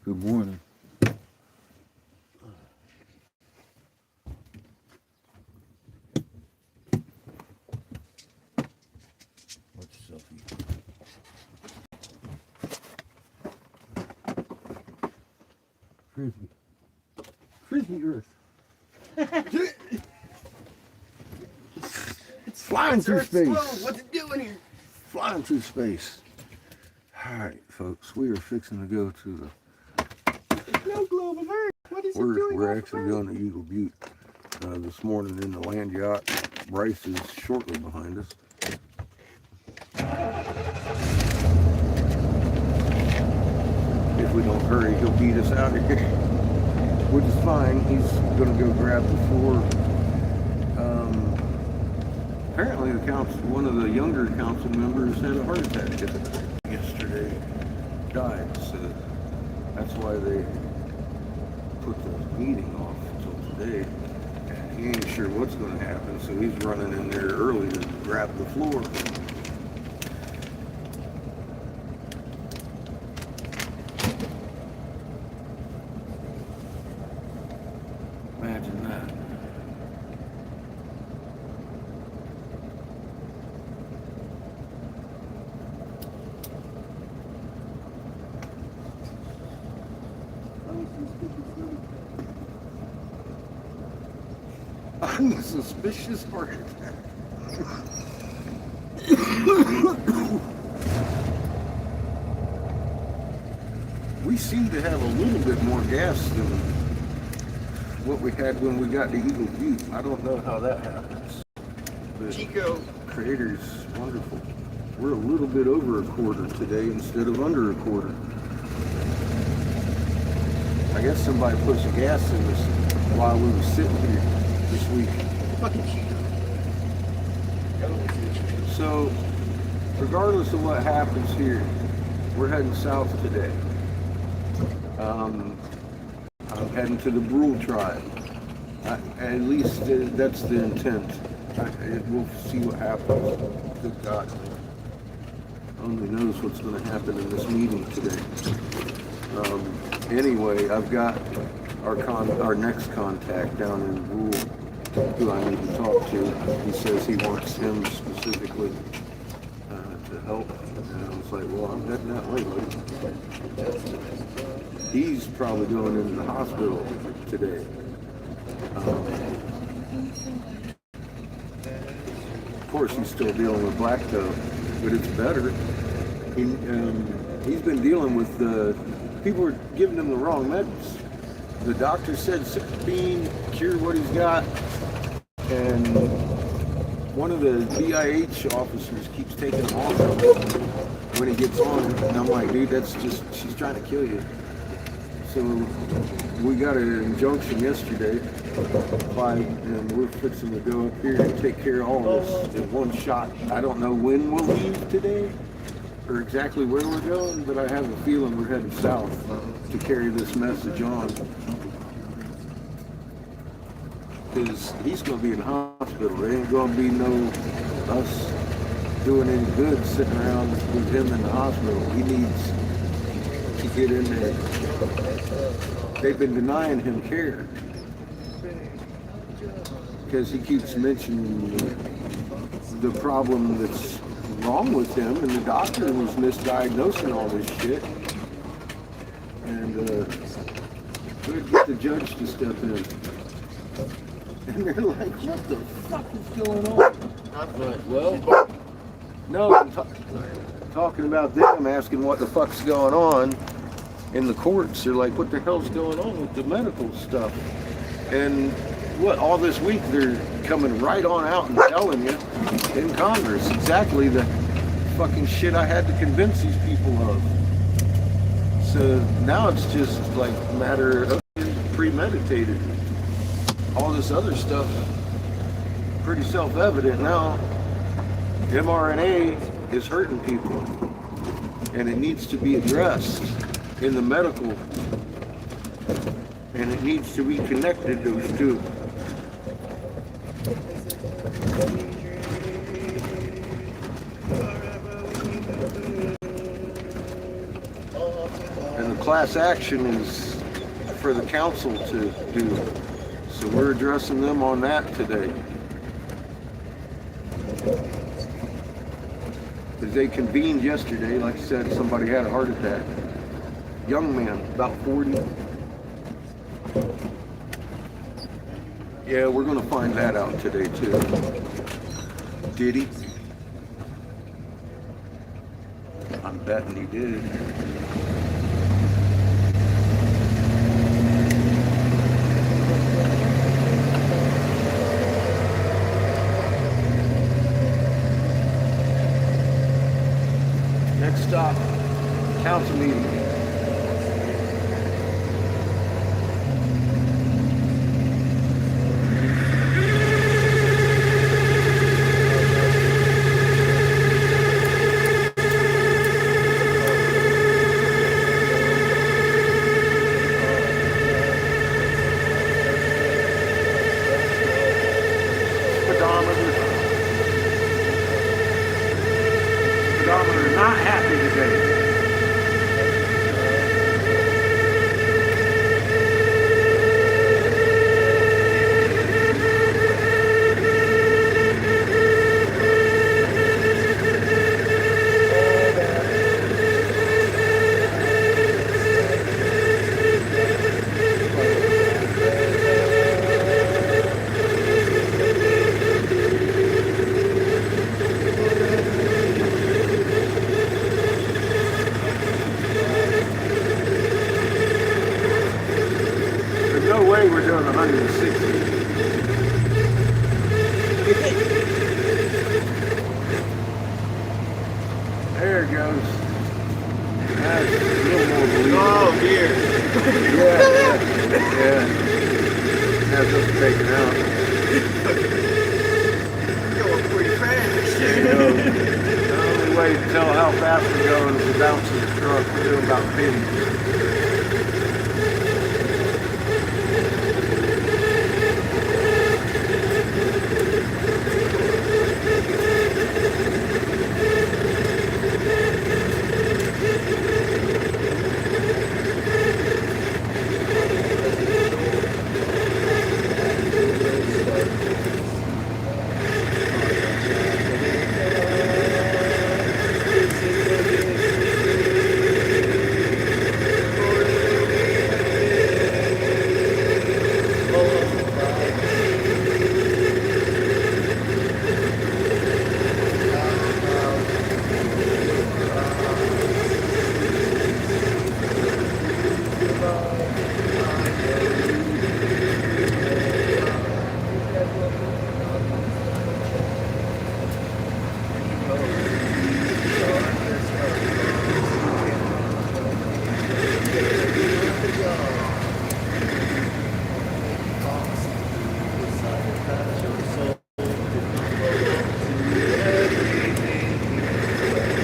Good morning. Watch yourself eat. Frisbee. Frisbee Earth. It's flying through space. What's it doing here? Flying through space. Alright, folks, we are fixing to go to the... No globe of Earth. What is it doing? We're actually going to Eagle Butte this morning in the land yacht. Bryce is shortly behind us. If we don't hurry, he'll beat us out of here, which is fine. He's going to go grab the floor. Apparently, one of the younger council members had a heart attack yesterday, died. So that's why they put the meeting off until today. And he ain't sure what's going to happen, so he's running in there early to grab the floor. Imagine that. Unsuspicious heart attack. We seem to have a little bit more gas than what we had when we got to Eagle Butte. I don't know how that happens. But Chico. Creator's wonderful. We're a little bit over a quarter today instead of under a quarter. I guess somebody put some gas in us while we were sitting here this week. Fucking Chico. So, regardless of what happens here, we're heading south today. I'm heading to the Brule tribe. At least that's the intent. We'll see what happens. Good God. Only knows what's going to happen in this meeting today. Anyway, I've got our next contact down in Brule who I need to talk to. He says he wants him specifically to help. And I was like, well, I'm heading that way, buddy. He's probably going into the hospital today. Of course, he's still dealing with black toe, but it's better. He's been dealing with people were giving him the wrong meds. The doctor said cyclopine cured what he's got, and one of the BIH officers keeps taking him off when he gets on, and I'm like, dude, she's trying to kill you. So we got an injunction yesterday, and we're fixing to go up here and take care of all this in one shot. I don't know when we'll leave today or exactly where we're going, but I have a feeling we're heading south to carry this message on. Because he's going to be in the hospital. There ain't going to be no us doing any good sitting around with him in the hospital. He needs to get in there. They've been denying him care because he keeps mentioning the problem that's wrong with him, and the doctor was misdiagnosing all this shit. And could get the judge to step in. And they're like, what the fuck is going on? I'm like, well, no, I'm talking about them, asking what the fuck's going on in the courts. They're like, what the hell's going on with the medical stuff? And what, all this week they're coming right on out and telling you in Congress exactly the fucking shit I had to convince these people of. So now it's just like a matter of premeditated. All this other stuff, pretty self-evident now. mRNA is hurting people, and it needs to be addressed in the medical, and it needs to be connected, those two. And the class action is for the council to do. So we're addressing them on that today. Because they convened yesterday, like I said, somebody had a heart attack. Young man, about 40. Yeah, we're gonna find that out today too. Did he? I'm betting he did. Next stop, council meeting. Speedometer not happy today. No way we're doing 160. There it goes. That's a little more believable. Oh, dear. Yeah. That's just taken out. Going pretty fast. You know, the only way to tell how fast we're going is to bounce in the truck. We're doing about 50.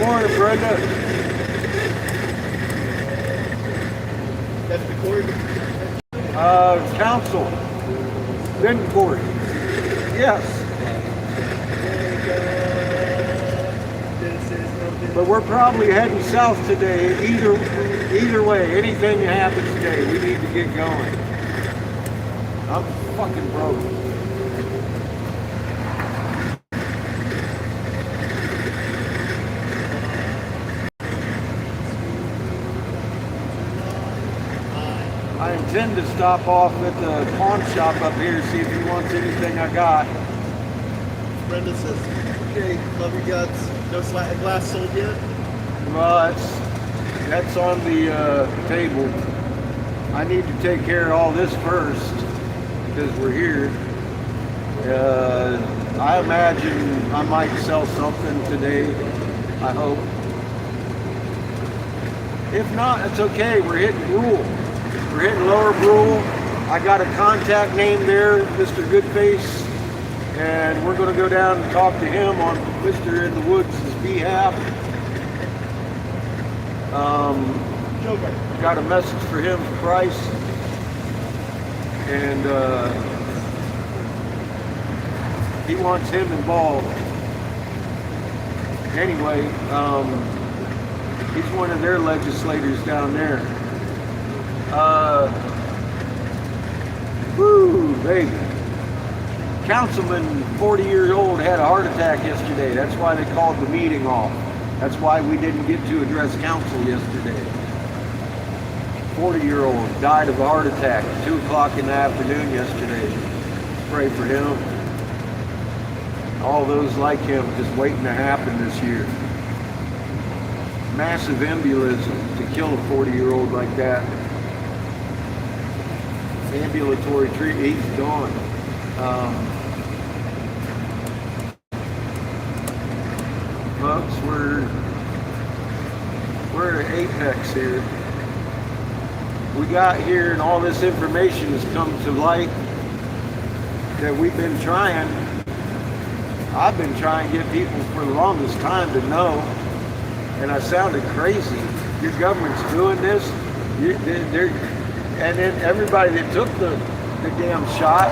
Morning, Brenda. That's the court? Council. Been court. Yes. But we're probably heading south today. Either way, anything that happens today, we need to get going. I'm fucking broke. I intend to stop off at the pawn shop up here, see if he wants anything I got. Brenda says, okay, love your guts. No glass sold yet? Well, that's on the table. I need to take care of all this first because we're here. I imagine I might sell something today, I hope. If not, it's okay. We're hitting Brule. We're hitting Lower Brule. I got a contact name there, Mr. Goodface, and we're going to go down and talk to him on Mr. In the Woods' behalf. Got a message for him for Price, and he wants him involved. Anyway, he's one of their legislators down there. Woo, baby. Councilman, 40 years old, had a heart attack yesterday. That's why they called the meeting off. That's why we didn't get to address council yesterday. 40-year-old died of a heart attack at 2 o'clock in the afternoon yesterday. Pray for him. All those like him just waiting to happen this year. Massive embolism to kill a 40-year-old like that. Ambulatory treatment, he's gone. Folks, we're at apex here. We got here and all this information has come to light that we've been trying. I've been trying to get people for the longest time to know, and I sounded crazy. Your government's doing this, and then everybody that took the damn shot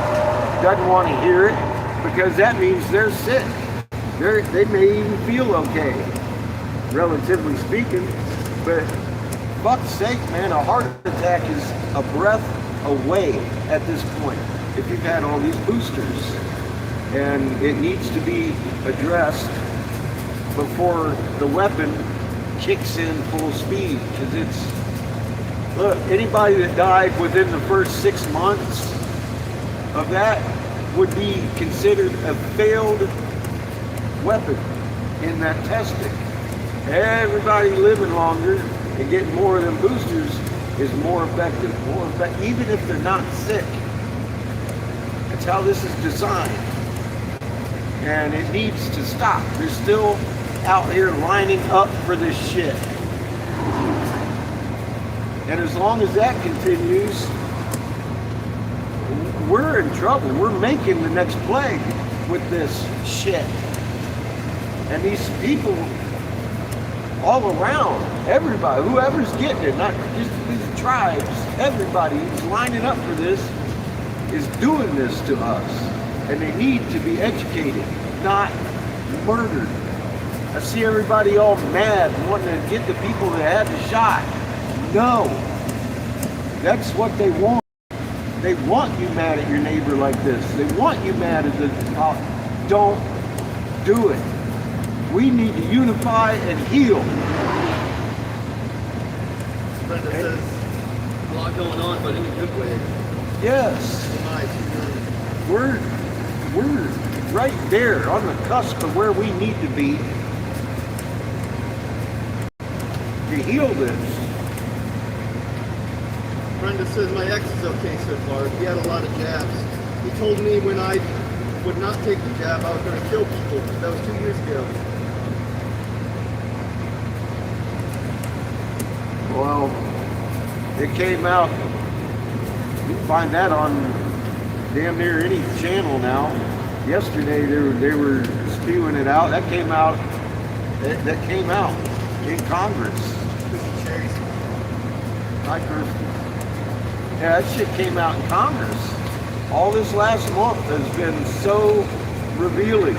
doesn't want to hear it because that means they're sick. They may even feel okay, relatively speaking, but fuck's sake, man, a heart attack is a breath away at this point if you've had all these boosters. And it needs to be addressed before the weapon kicks in full speed. Because look, anybody that died within the first 6 months of that would be considered a failed weapon in that testing. Everybody living longer and getting more of them boosters is more effective, even if they're not sick. That's how this is designed. And it needs to stop. They're still out here lining up for this shit. And as long as that continues, we're in trouble. We're making the next plague with this shit. And these people all around, everybody, whoever's getting it, not just these tribes, everybody who's lining up for this is doing this to us. And they need to be educated, not murdered. I see everybody all mad, wanting to get the people that had the shot. No, that's what they want. They want you mad at your neighbor like this. They want you mad at the top. Don't do it. We need to unify and heal. Brenda says, a lot going on, but in a good way. Yes. We're right there on the cusp of where we need to be to heal this. Brenda says my ex is okay so far. He had a lot of jabs. He told me when I would not take the jab, I was going to kill people. That was 2 years ago. Well, it came out. You can find that on damn near any channel now. Yesterday they were spewing it out. That came out. That came out in Congress. Hi, Kirsten. Yeah, that shit came out in Congress. All this last month has been so revealing.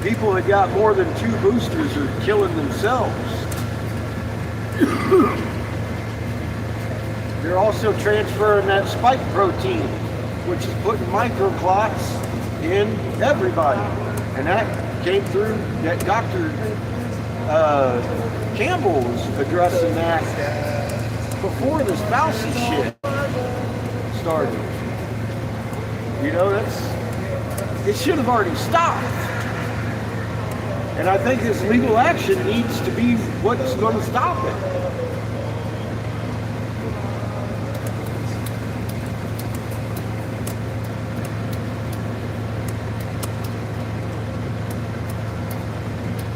People that got more than 2 boosters are killing themselves. They're also transferring that spike protein, which is putting microclots in everybody. And that came through, that Dr. Campbell was addressing that before this Fauci shit started. You know, it should have already stopped. And I think this legal action needs to be what's going to stop it.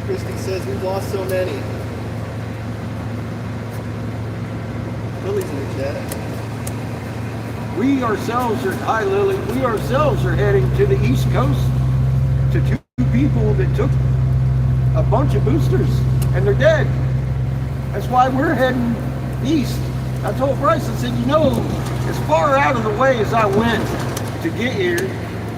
Christy says we've lost so many. Lily's in the chat. We ourselves are, hi Lily, we ourselves are heading to the East Coast to 2 people that took a bunch of boosters and they're dead. That's why we're heading east. I told Bryce, I said, you know, as far out of the way as I went to get here,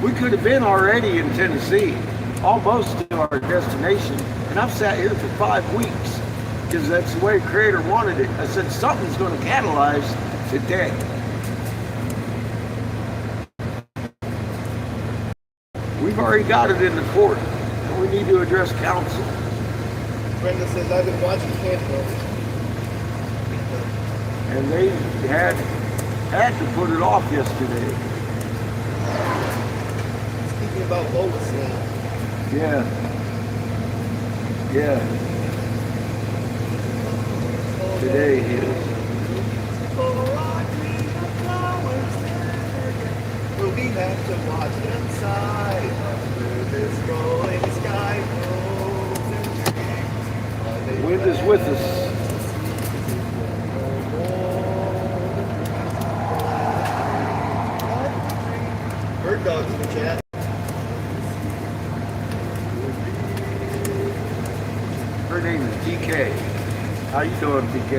we could have been already in Tennessee, almost to our destination. And I've sat here for 5 weeks because that's the way Creator wanted it. I said, something's going to catalyze today. We've already got it in the court, and we need to address counsel. Brenda says, I've been watching Cantaloupe. And they had to put it off yesterday. Speaking about Lois now. Yeah. Yeah. Today is. Will we have to watch inside under this rolling sky? The wind is with us. Bird dogs in the chat. Her name is DK. How you doing, DK?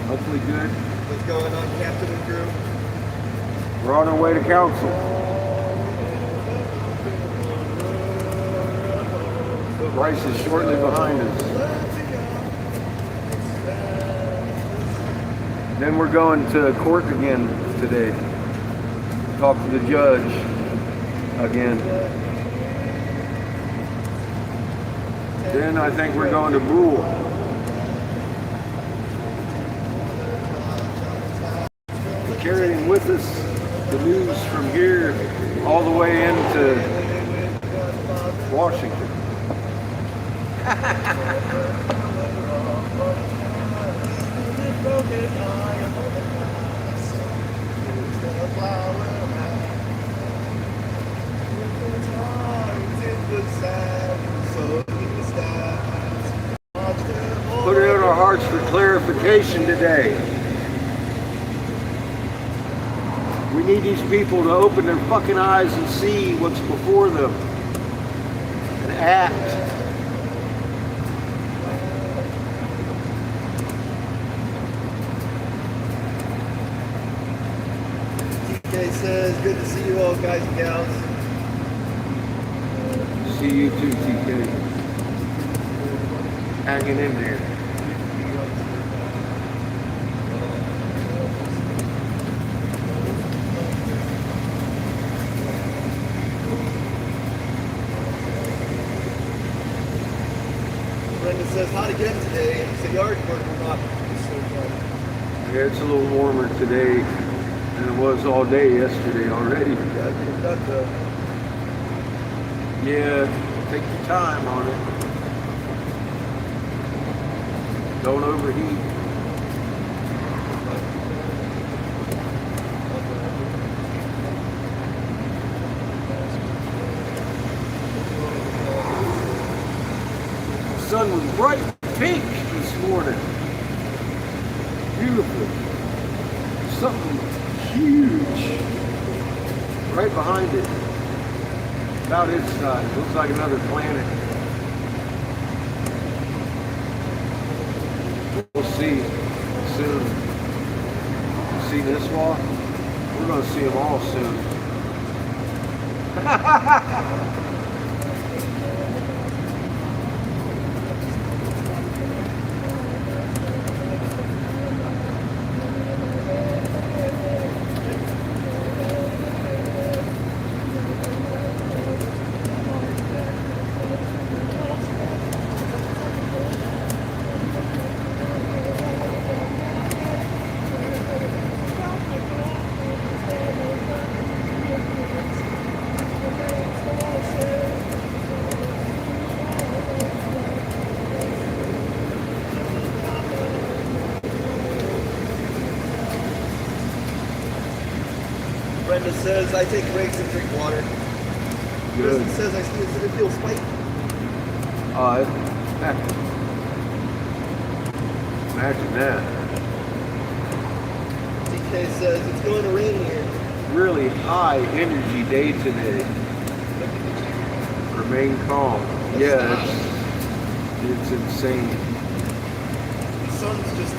Hopefully good. What's going on, Captain and crew? We're on our way to council. Bryce is shortly behind us. Then we're going to court again today. Talk to the judge again. Then I think we're going to Brule. We're carrying with us the news from here all the way into Washington. Put it in our hearts for clarification today. We need these people to open their fucking eyes and see what's before them and act. TK says, good to see you all, guys and gals. See you too, TK. Hanging in there. Brenda says, hot again today. It's a yard work we're not. Yeah, it's a little warmer today than it was all day yesterday already. Yeah, take your time on it. Don't overheat. The sun was bright pink this morning. Beautiful. Something huge right behind it. About its size. Looks like another planet. We'll see soon. See this wall? We're going to see them all soon. Brenda says, I take breaks and drink water. Good. Kristen says, it feels spiky. Imagine that. TK says, it's going to rain here. Really high energy day today. Remain calm. Yeah, it's insane. The sun's just...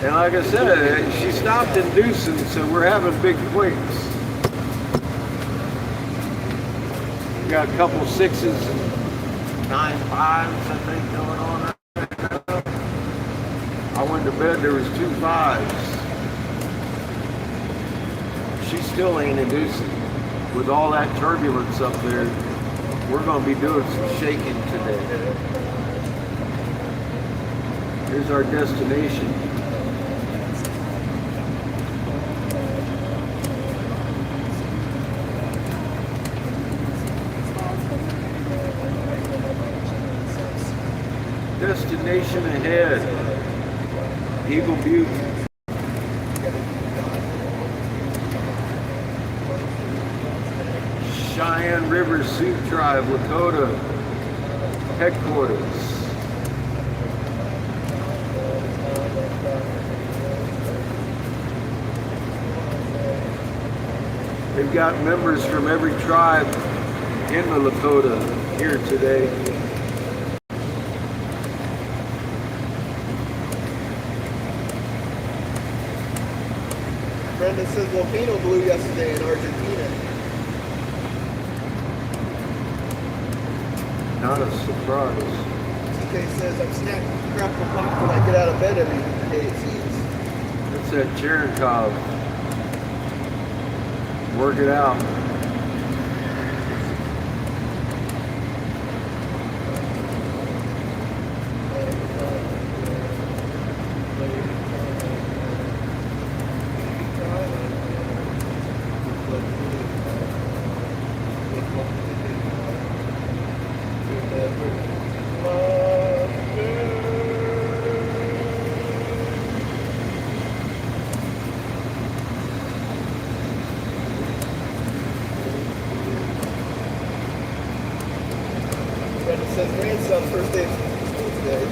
And like I said, she stopped inducing, so we're having big quakes. got a couple sixes and 9 5s, I think, going on. I went to bed, there was 2 5s. She still ain't inducing. With all that turbulence up there, we're going to be doing some shaking today. Here's our destination. Destination ahead. Eagle Butte. Cheyenne River Sioux Tribe, Lakota headquarters. They've got members from every tribe in the Lakota here today. Brenda says volcano blew yesterday in Argentina. Not a surprise. TK says I'm snacking crap for pop when I get out of bed every day it seems. That's that Cherenkov. Work it out. Brenda says grandson first day of school today.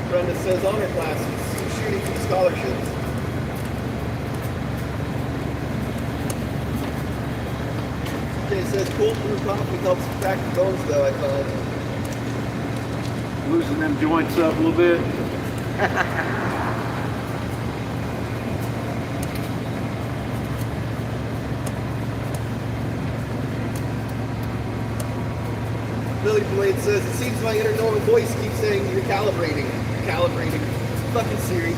Brenda says honor classes, shooting for scholarships. TK says cold brew coffee helps crack the bones though, I find. Loosen them joints up a little bit. Billy Blade says, it seems my inner normal voice keeps saying you're calibrating. Calibrating. Fucking Siri.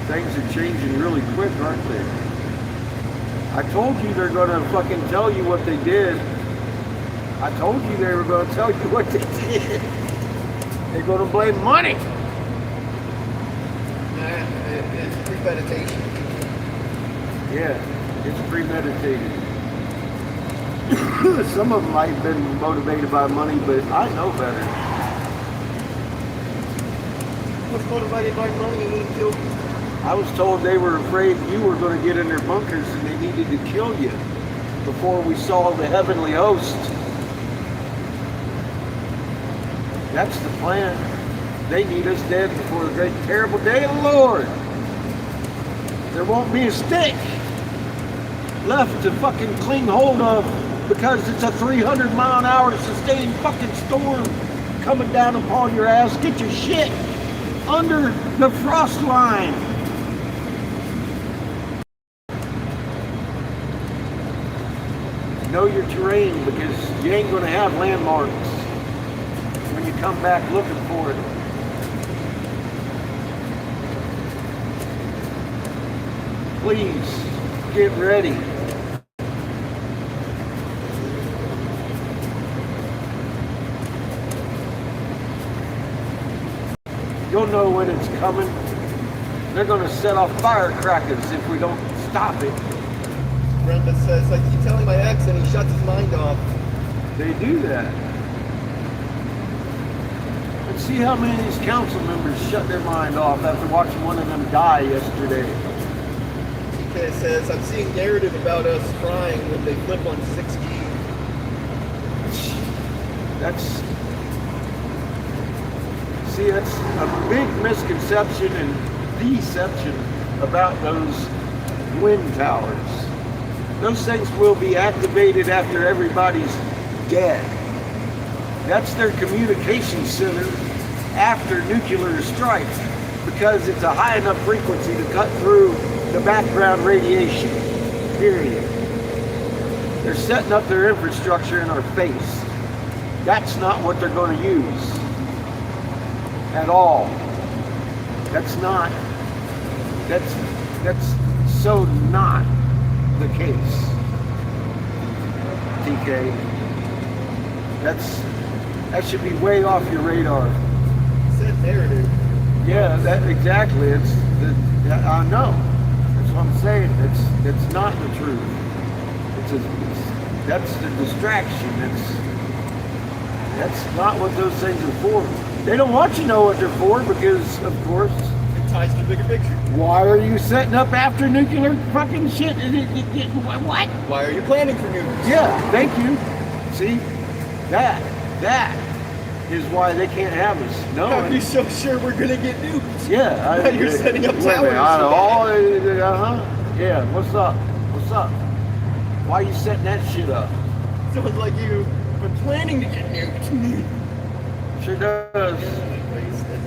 Things are changing really quick, aren't they? I told you they're going to fucking tell you what they did. I told you they were going to tell you what they did. They're going to blame money. It's premeditation. Yeah, it's premeditated. Some of them might have been motivated by money, but I know better. What's motivated by money and wouldn't kill people? I was told they were afraid you were going to get in their bunkers and they needed to kill you before we saw the heavenly host. That's the plan. They need us dead before the great terrible day of the Lord. There won't be a stick left to fucking cling hold of because it's a 300-mile-an-hour sustained fucking storm coming down upon your ass. Get your shit under the frost line. Know your terrain because you ain't going to have landmarks when you come back looking for it. Please get ready. You'll know when it's coming. They're going to set off firecrackers if we don't stop it. Brenda says, I keep telling my ex and he shuts his mind off. They do that. And see how many of these council members shut their mind off after watching one of them die yesterday. TK says, I'm seeing narrative about us crying when they flip on 6G. That's a big misconception and deception about those wind towers. Those things will be activated after everybody's dead. That's their communication center after nuclear strike, because it's a high enough frequency to cut through the background radiation, period. They're setting up their infrastructure in our face. That's not what they're going to use at all. That's so not the case, TK. That should be way off your radar. You said narrative. Yeah, that exactly. I know. That's what I'm saying. It's not the truth. That's the distraction. That's not what those things are for. They don't want you to know what they're for because, of course, it ties to the bigger picture. Why are you setting up after nuclear fucking shit? What? Why are you planning for nukes? Yeah, thank you. See, that is why they can't have us. No. How are you so sure we're gonna get nukes? Yeah, You're setting up towers. Yeah. What's up? Why are you setting that shit up? Sounds like you've been planning to get nuked. Sure does.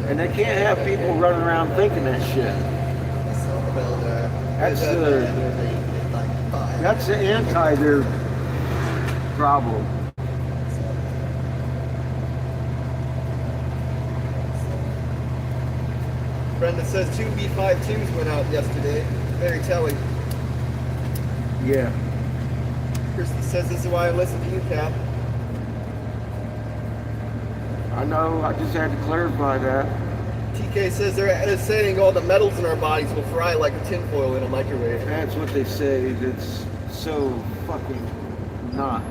And they can't have people running around thinking that shit. That's the anti their problem. Brenda says 2 B-52s went out yesterday. Very telling. Yeah. Kristen says this is why I listen to you, Cap. I know, I just had to clarify that. TK says they're saying all the metals in our bodies will fry like a tinfoil in a microwave. That's what they say. It's so fucking not.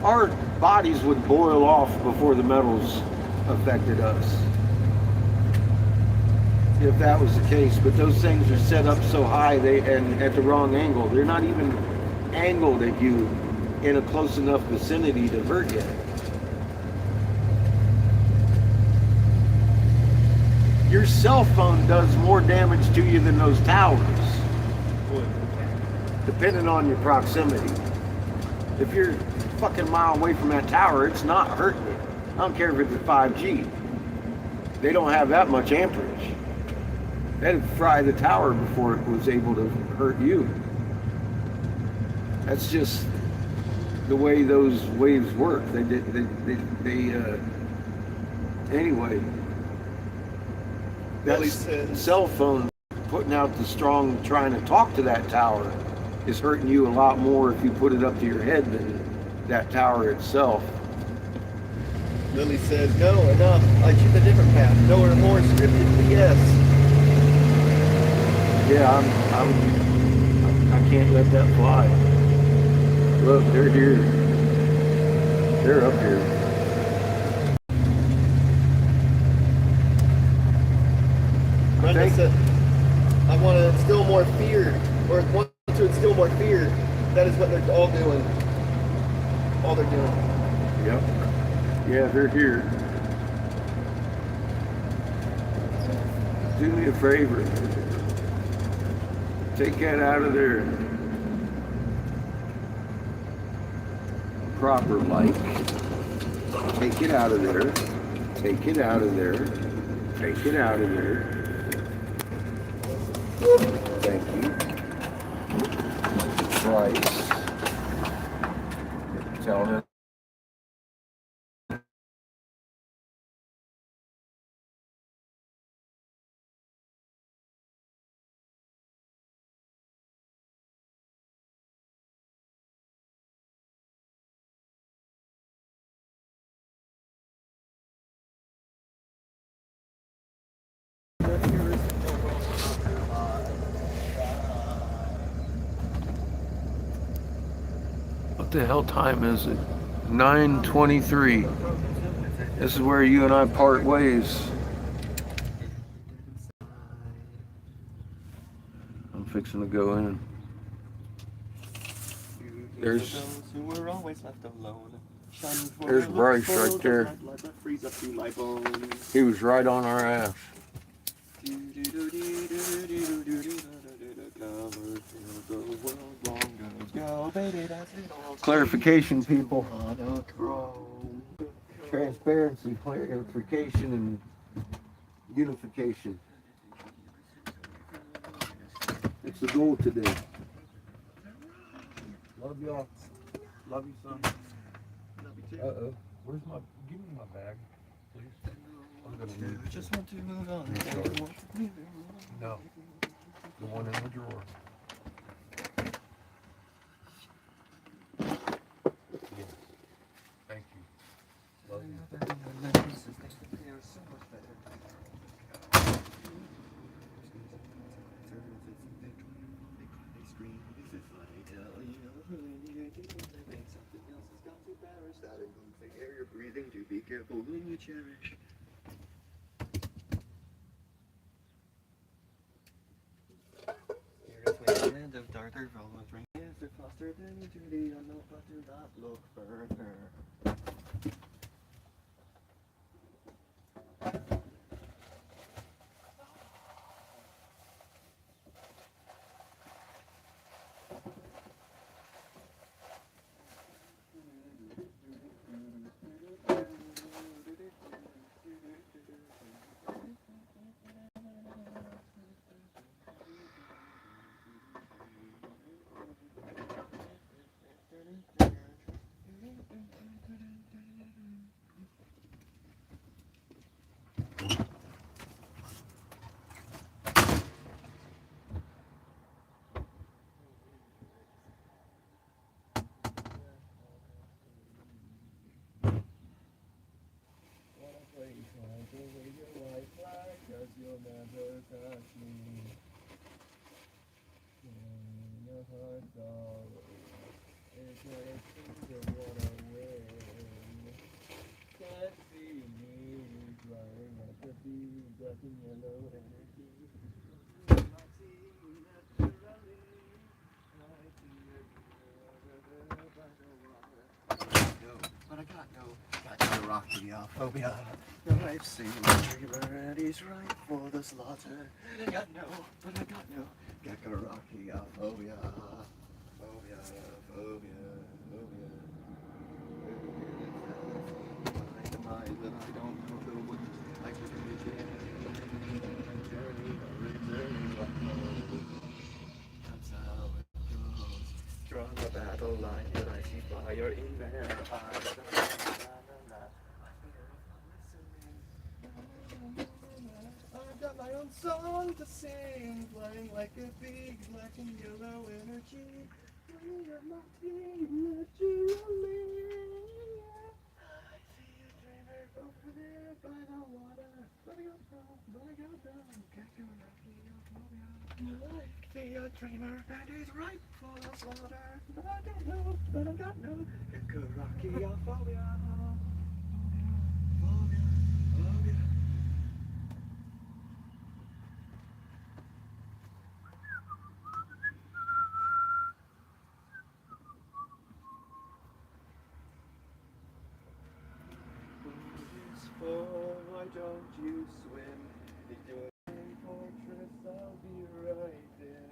Our bodies would boil off before the metals affected us. If that was the case. But those things are set up so high and at the wrong angle. They're not even angled at you in a close enough vicinity to hurt you. Your cell phone does more damage to you than those towers, depending on your proximity. If you're a fucking mile away from that tower, it's not hurting you. I don't care if it's a 5G. They don't have that much amperage. That'd fry the tower before it was able to hurt you. That's just the way those waves work. Anyway, that cell phone putting out the strong, trying to talk to that tower is hurting you a lot more if you put it up to your head than that tower itself. Lily says, no, enough. I choose a different path. No more scripted BS. Yeah, I can't let that fly. Look, they're here. They're up here. Brenda said, I want to instill more fear, or want to instill more fear. That is what they're all doing. All they're doing. Yep. Yeah, they're here. Do me a favor. Take that out of there. Proper like. Take it out of there. Take it out of there. Take it out of there. Thank you. Price. Tell him. What the hell time is it? 9:23. This is where you and I part ways. I'm fixing to go in. There's Bryce right there. He was right on our ass. Clarification, people. Transparency, clarification, and unification. It's the goal today. Love y'all. Love you, son. Love you too. Uh-oh. Where's my... Give me my bag, please. I'm gonna need it. Just want to move on. No. The one in the drawer. Yes. Thank you. Love you. You're breathing to be careful when you cherish. Here's the land of darker rolls, ring is faster than duty, I know but do not look further. You'll never touch me. In your heart, darling, it takes to run away. Can't see me flying like a bee, black and yellow energy. I see you naturally. I see you by the water. No, but I got no Rocky-phobia. No, I've seen the dreamer and he's ripe for the slaughter. I got no, but I got no Rocky-phobia. Phobia, phobia, phobia. My demise that I don't know if it would like to begin. Journey, that's how it goes. Draw the battle line that I see fire in their eyes. I've got my own song to sing, flying like a big black and yellow energy. You're my team, naturally. I see a dreamer over there by the water. But I got down, get your Rocky-phobia. I see a dreamer and he's ripe for the slaughter. But I don't know, but I got no Rocky-phobia. Phobia, phobia. Why don't you swim? If you're in fortress, I'll be right there.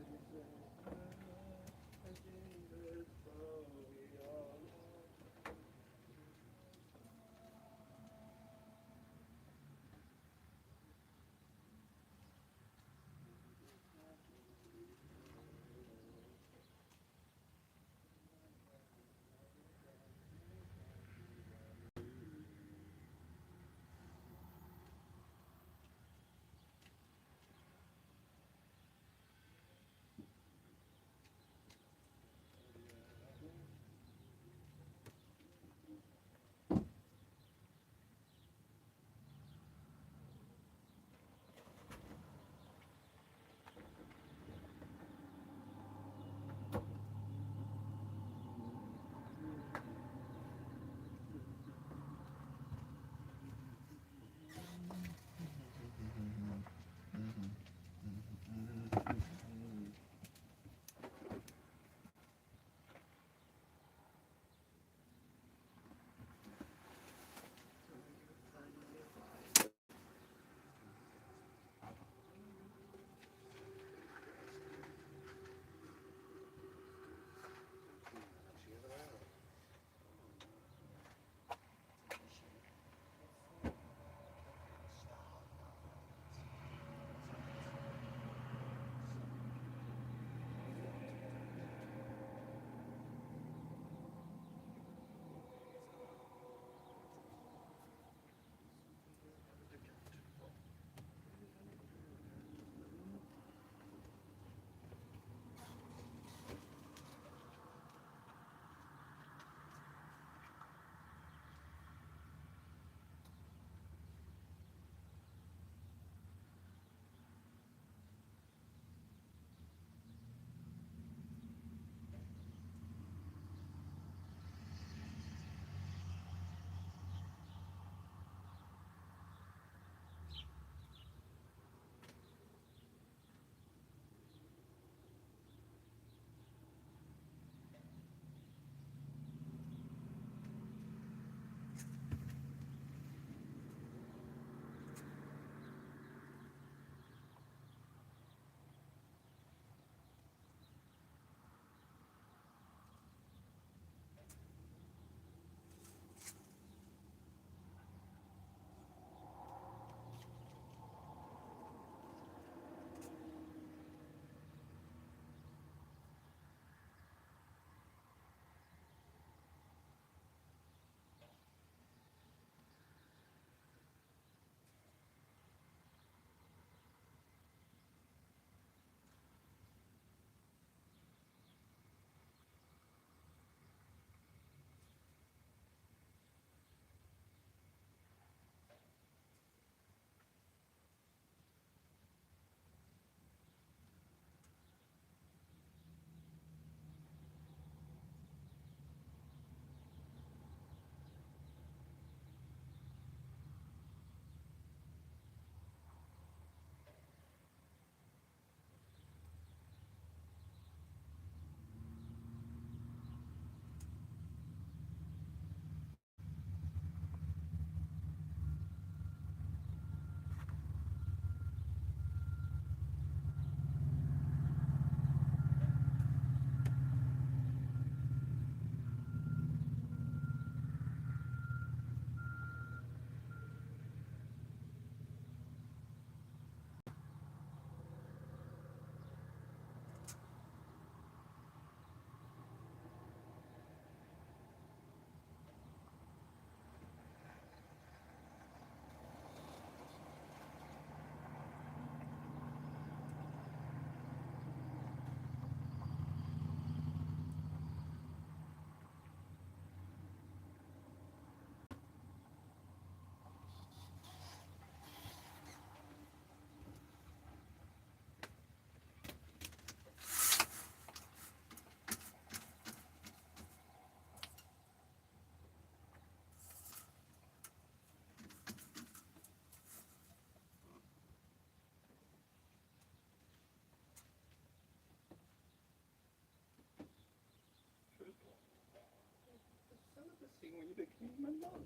scene when you became a nun.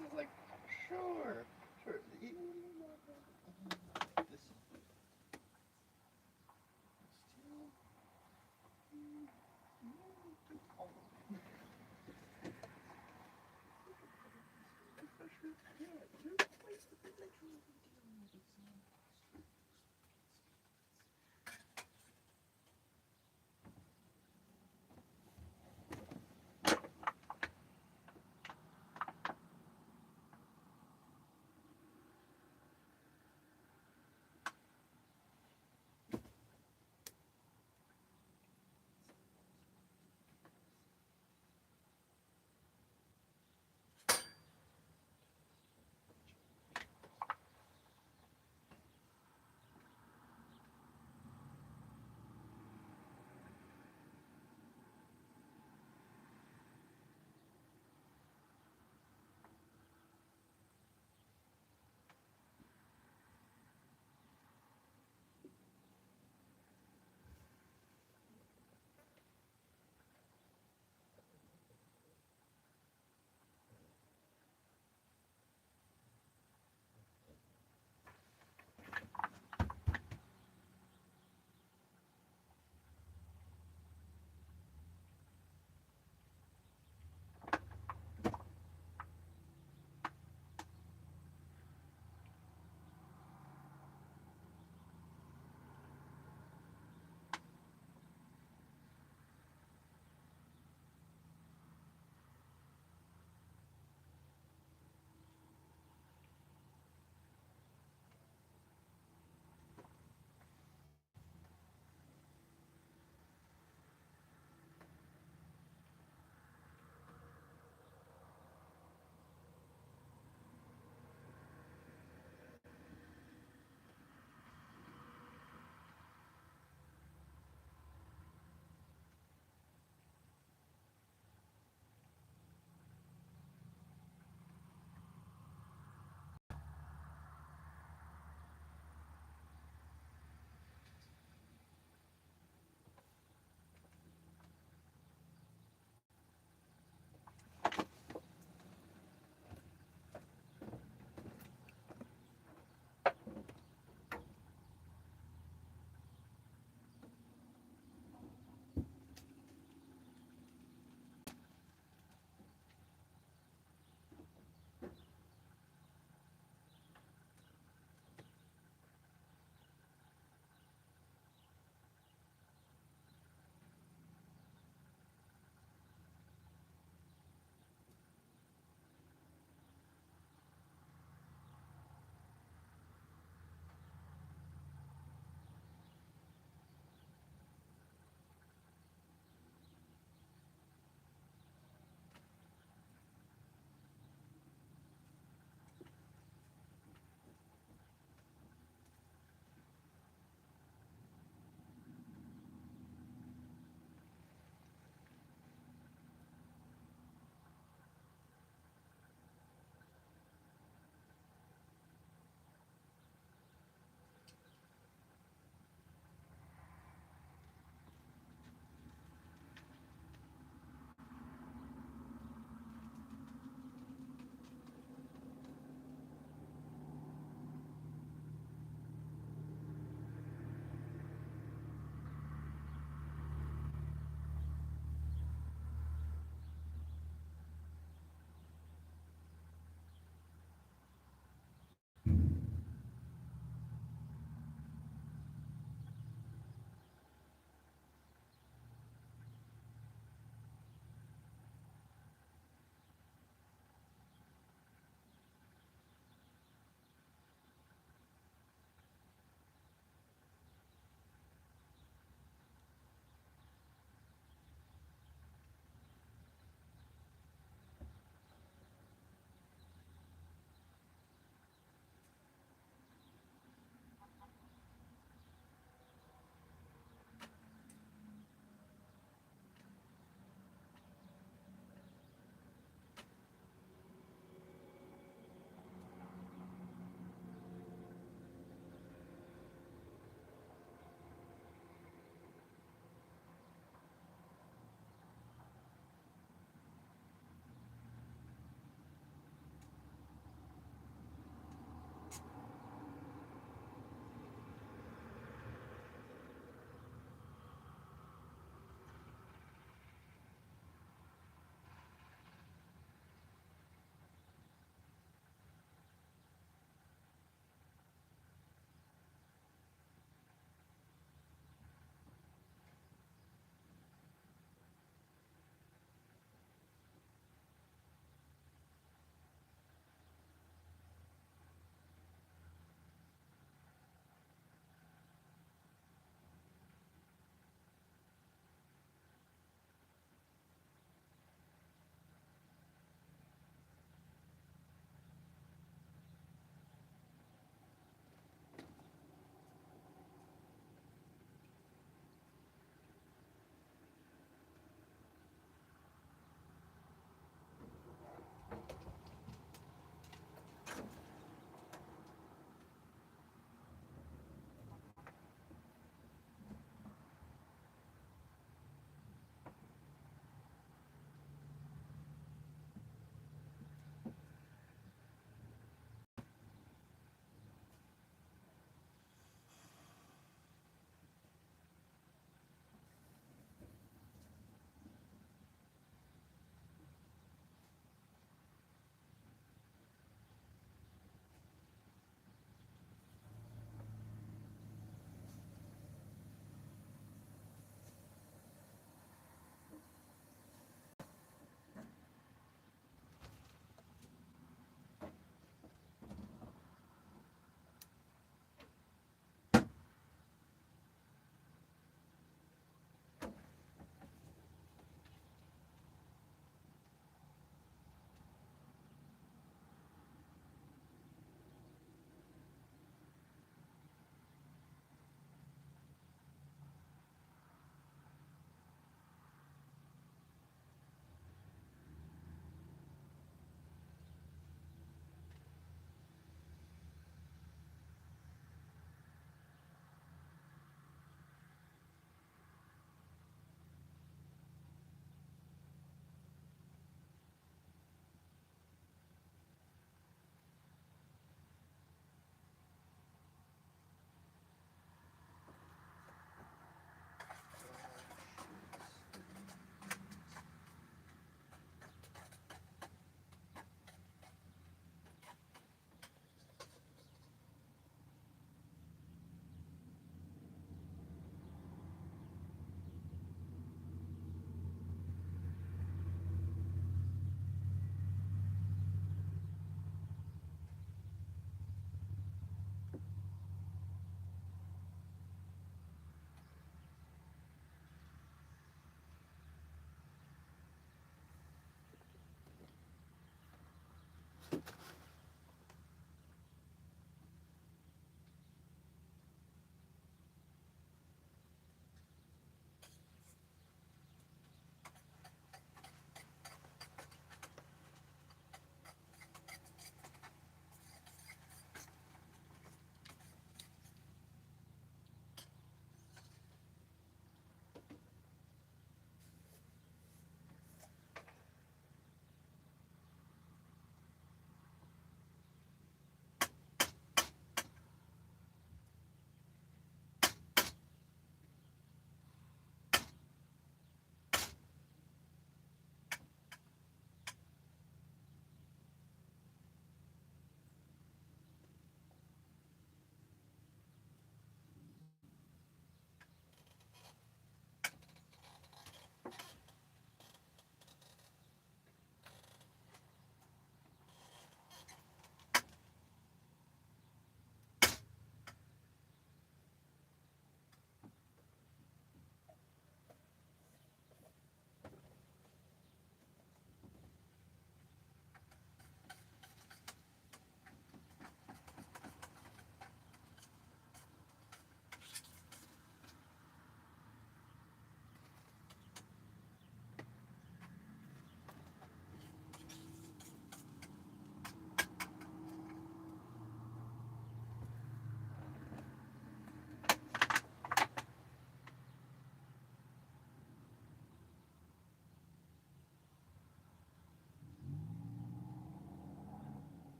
is like, sure, sure. This.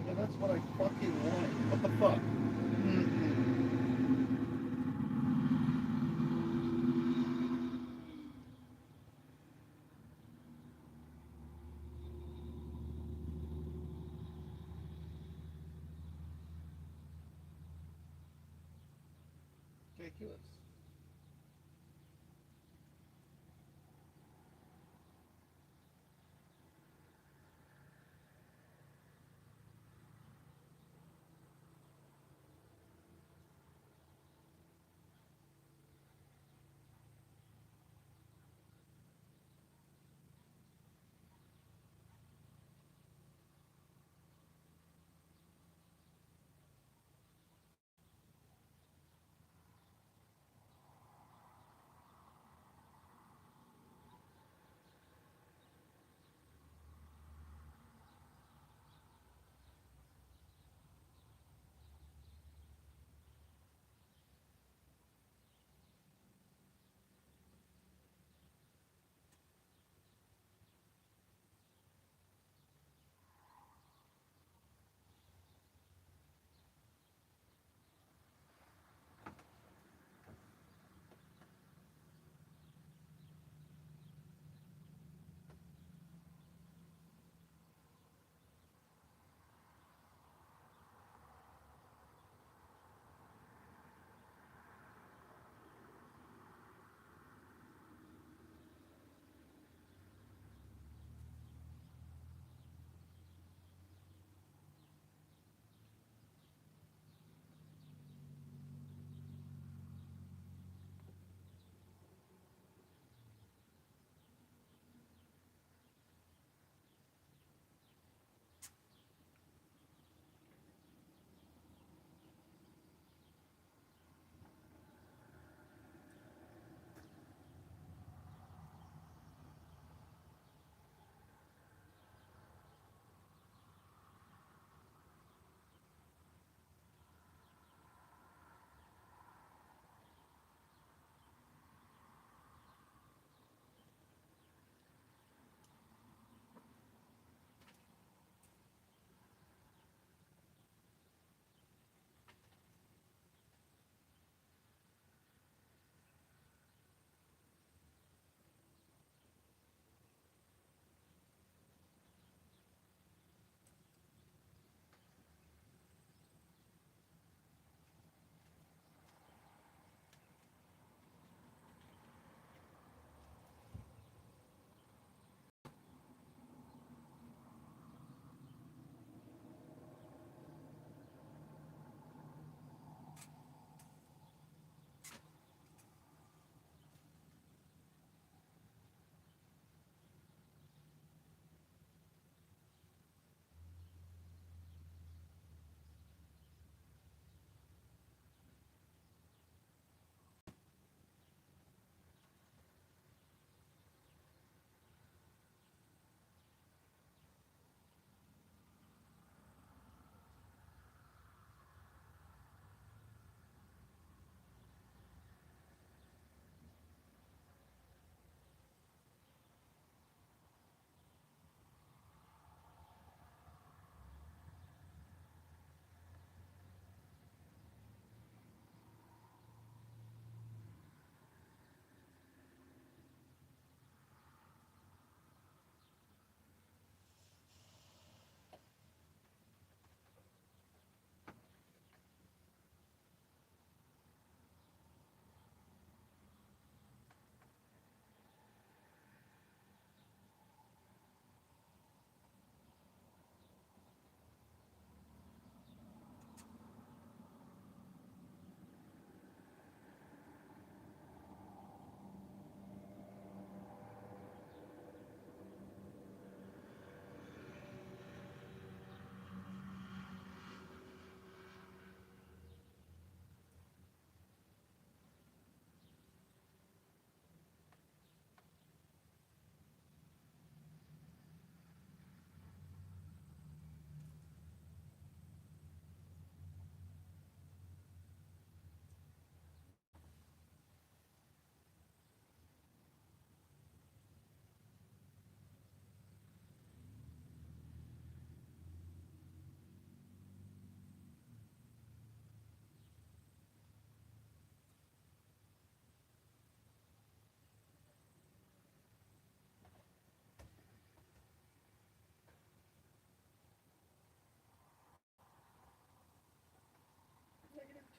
Yeah, that's what I fucking want. What the fuck? Ridiculous.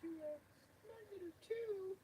-2.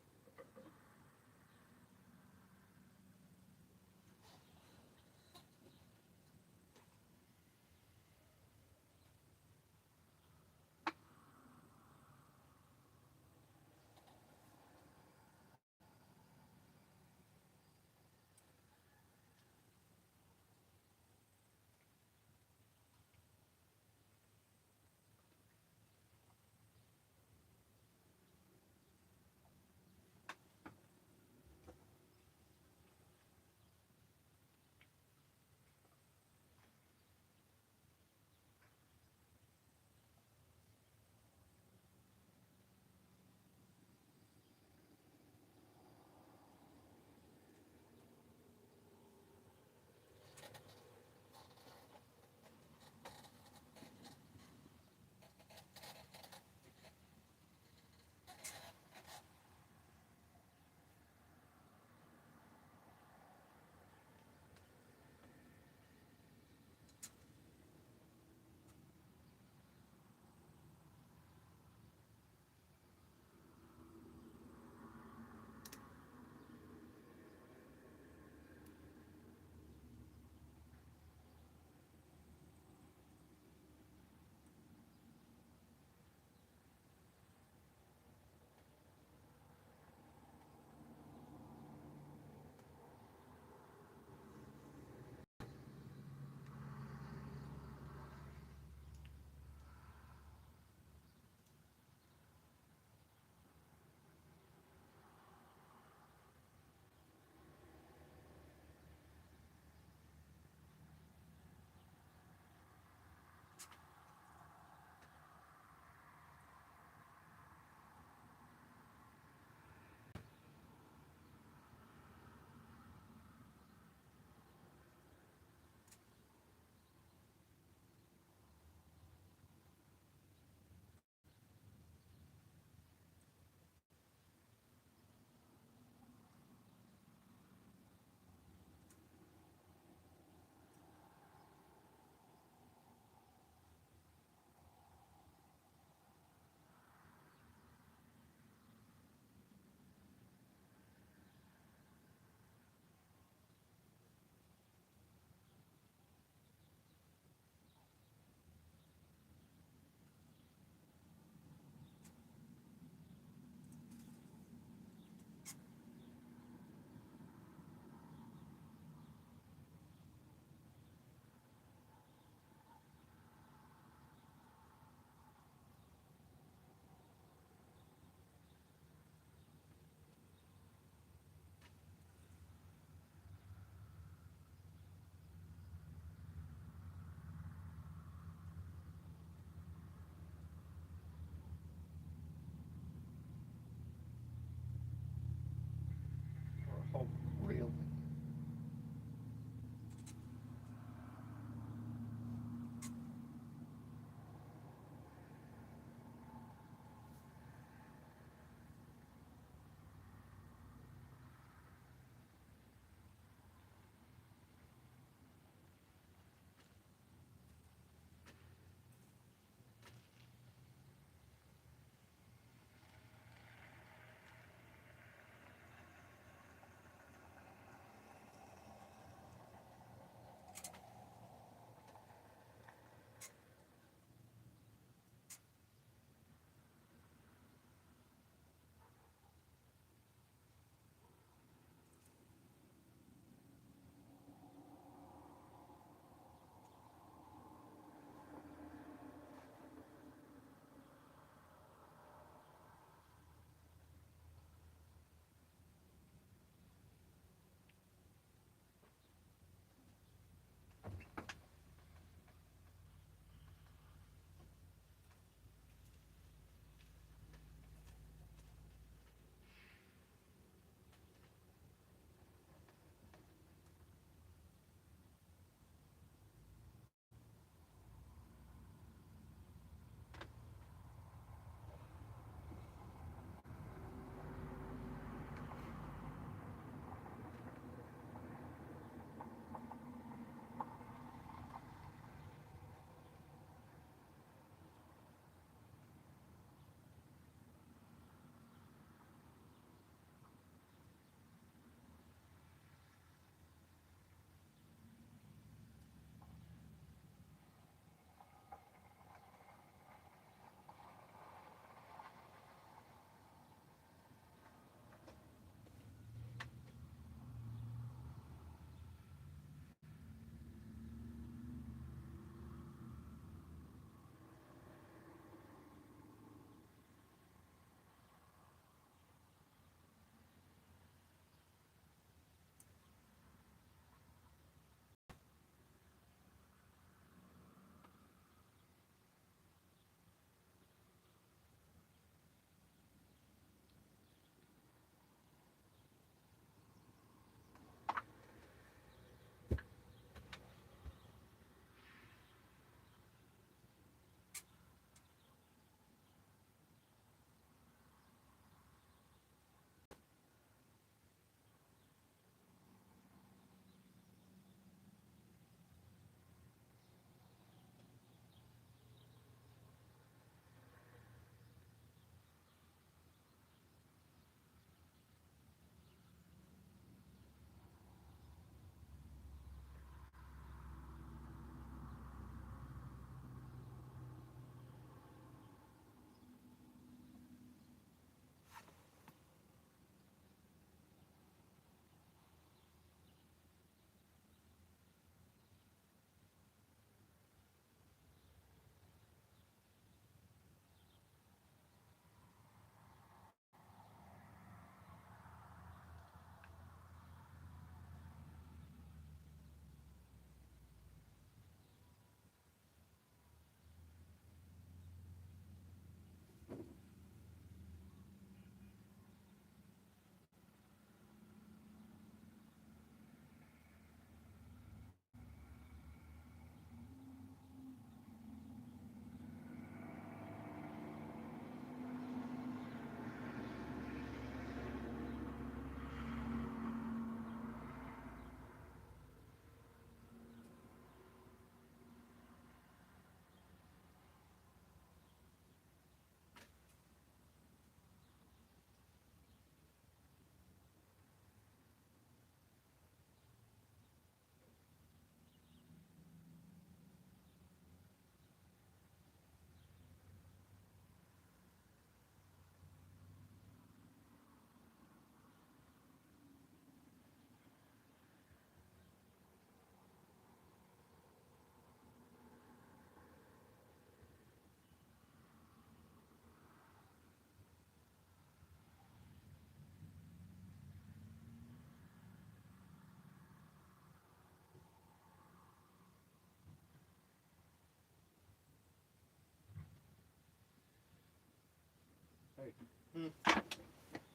Take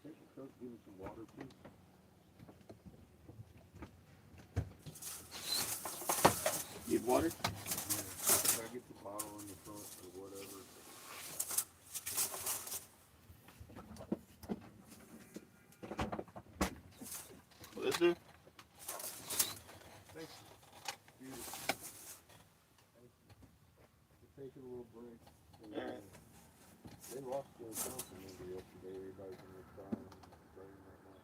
the coat, give me some water, please. Need water? Can I get the bottle in the front or whatever? Will this do? Thank you. Beautiful. Thank you. We're taking a little break. And, Alright. they lost their council member yesterday. Everybody's in there crying and praying right now.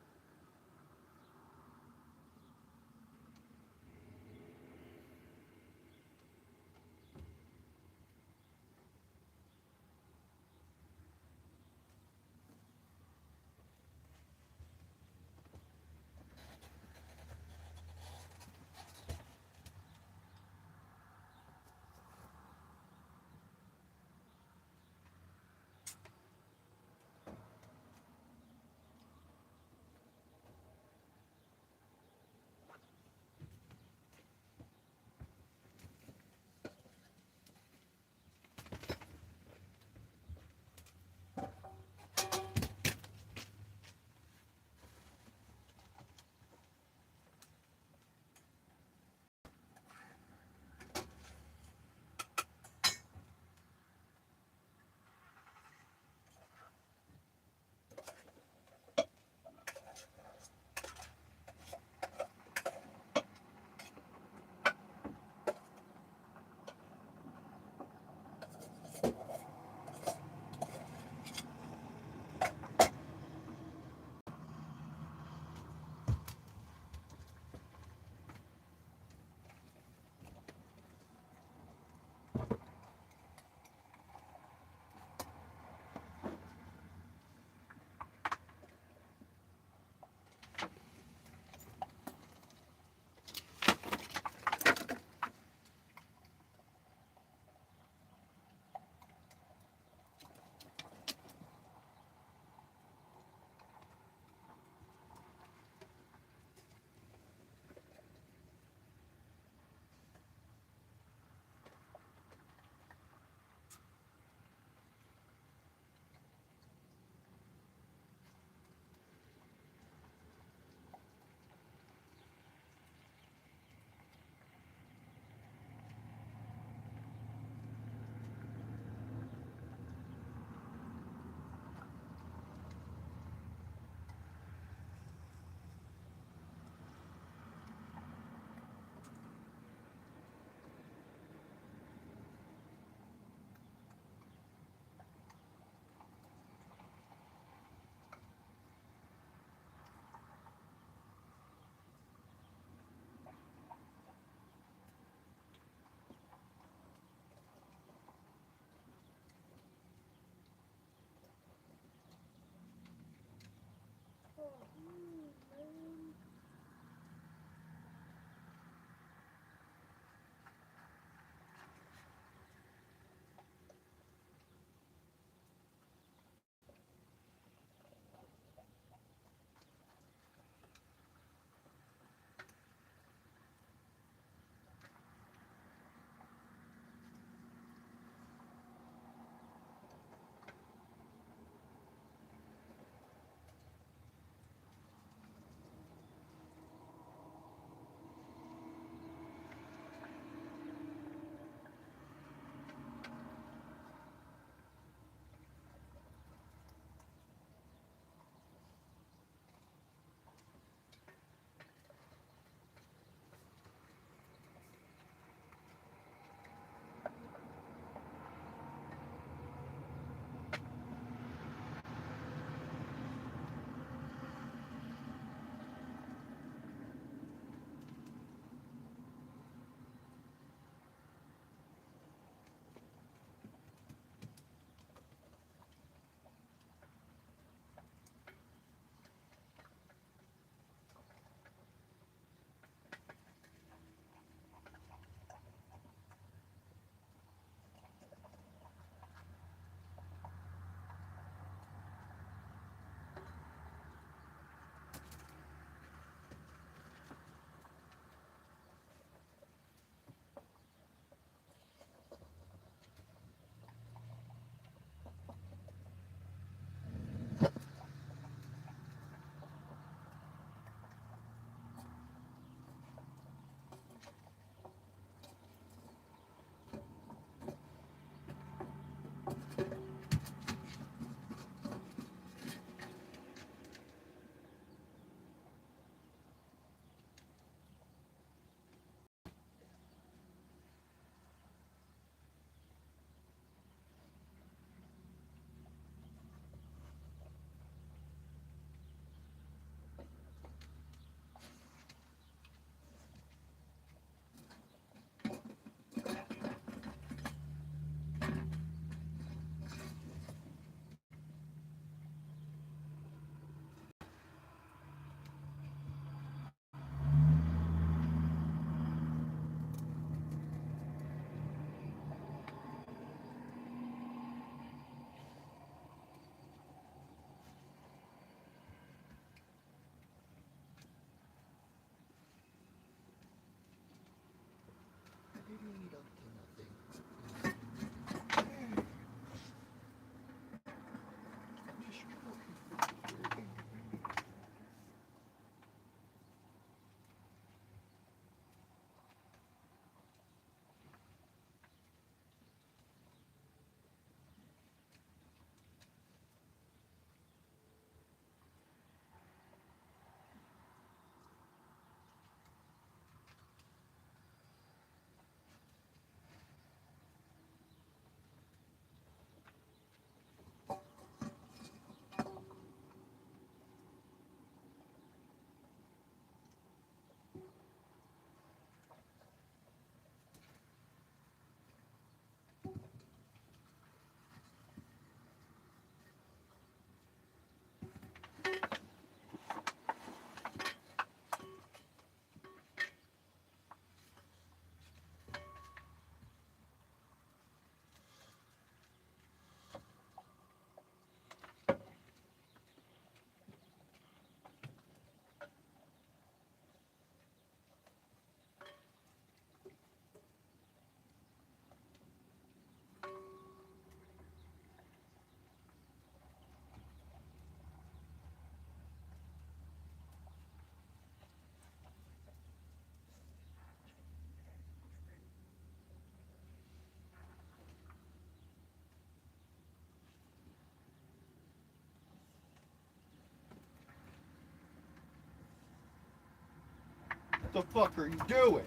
the fuck are you doing?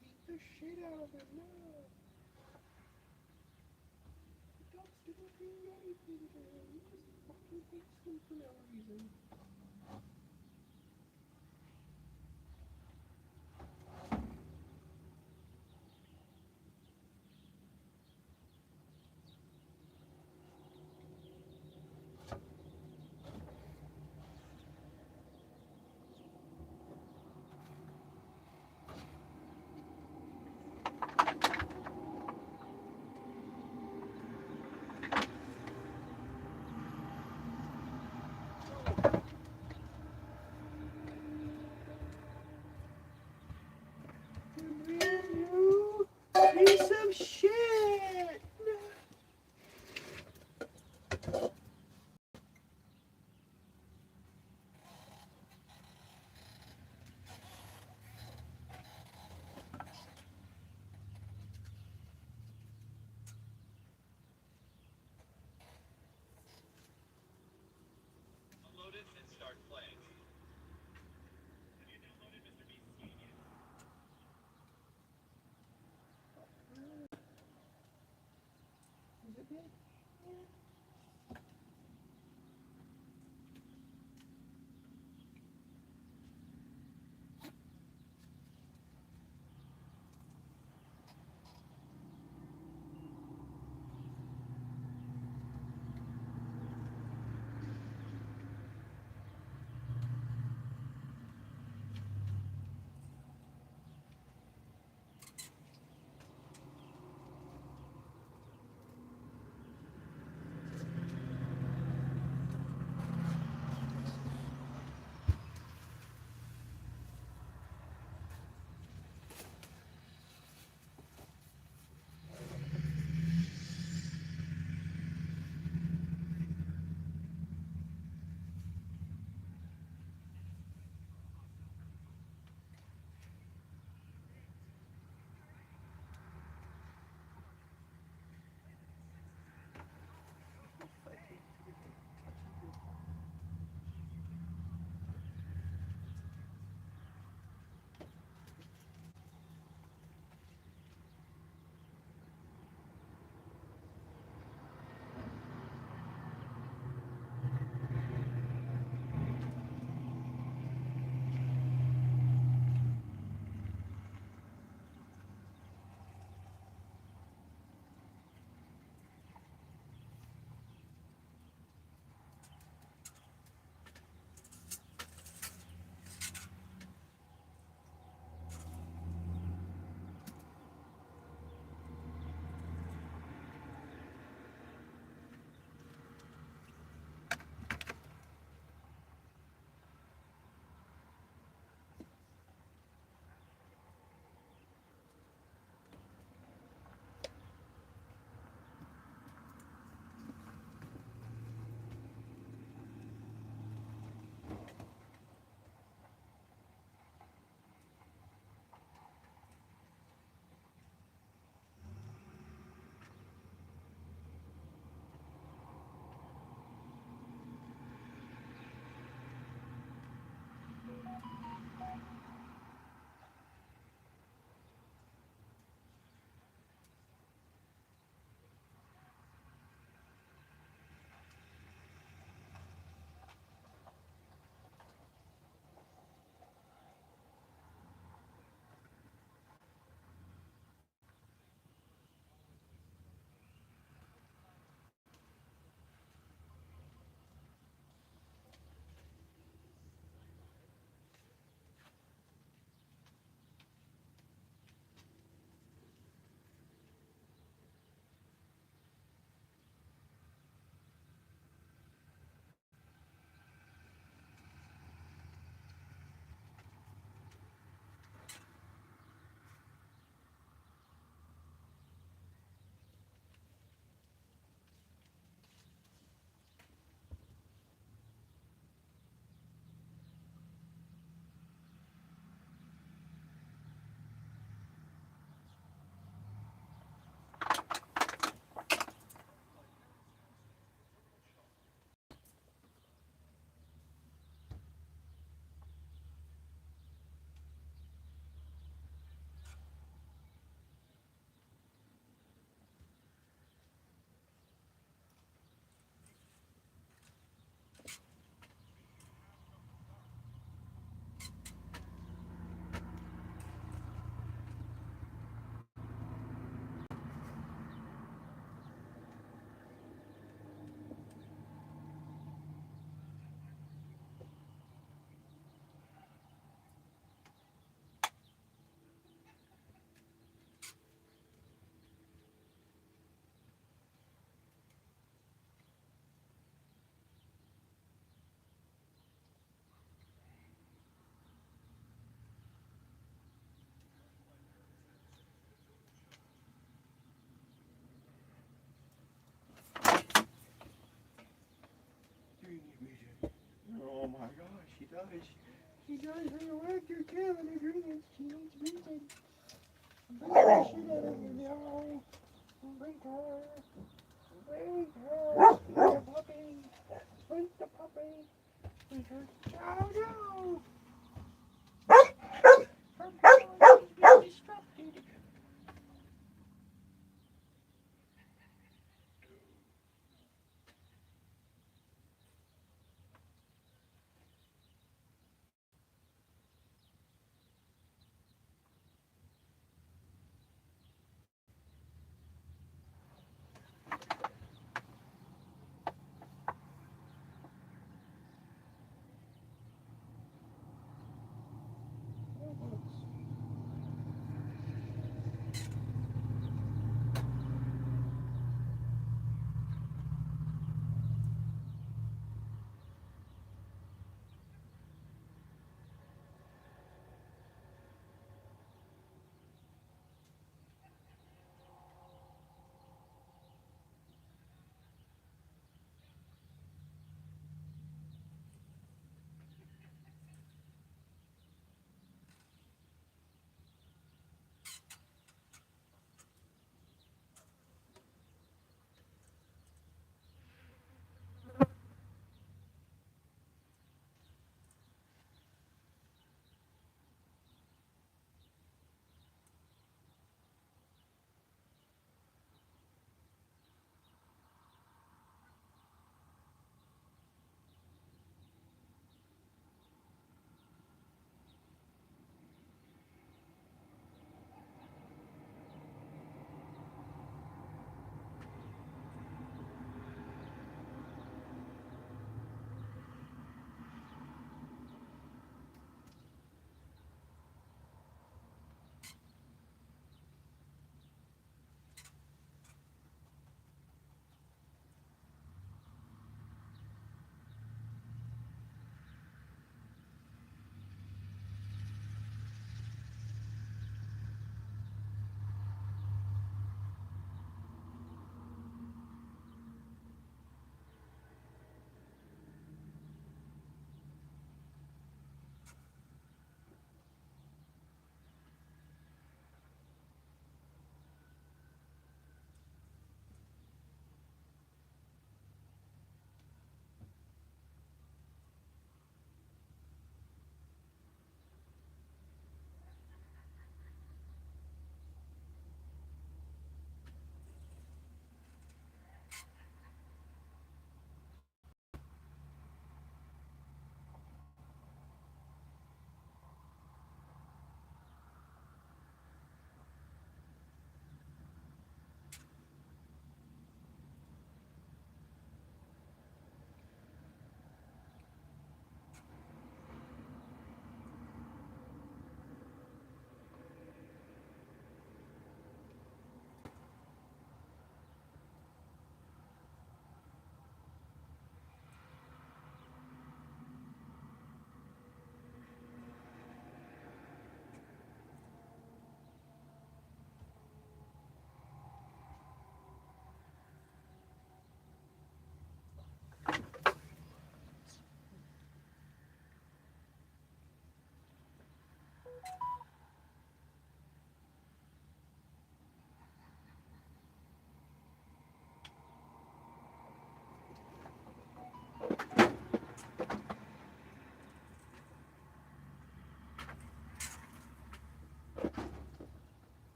Beat the shit out of him now. The ducks didn't do anything to him. He just fucking hates them for no reason. You piece of shit! Upload it and start playing. Have you downloaded Mr. Beast's game yet? Is it good? my gosh, she does. She does radioactive chemical ingredients. She needs breathing. Bring her shit out of here now. Bring her. Bring her. Bring the puppy. Bring the puppy. Bring her. Oh no! Her balance is being disrupted.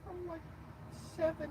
from like 7-0.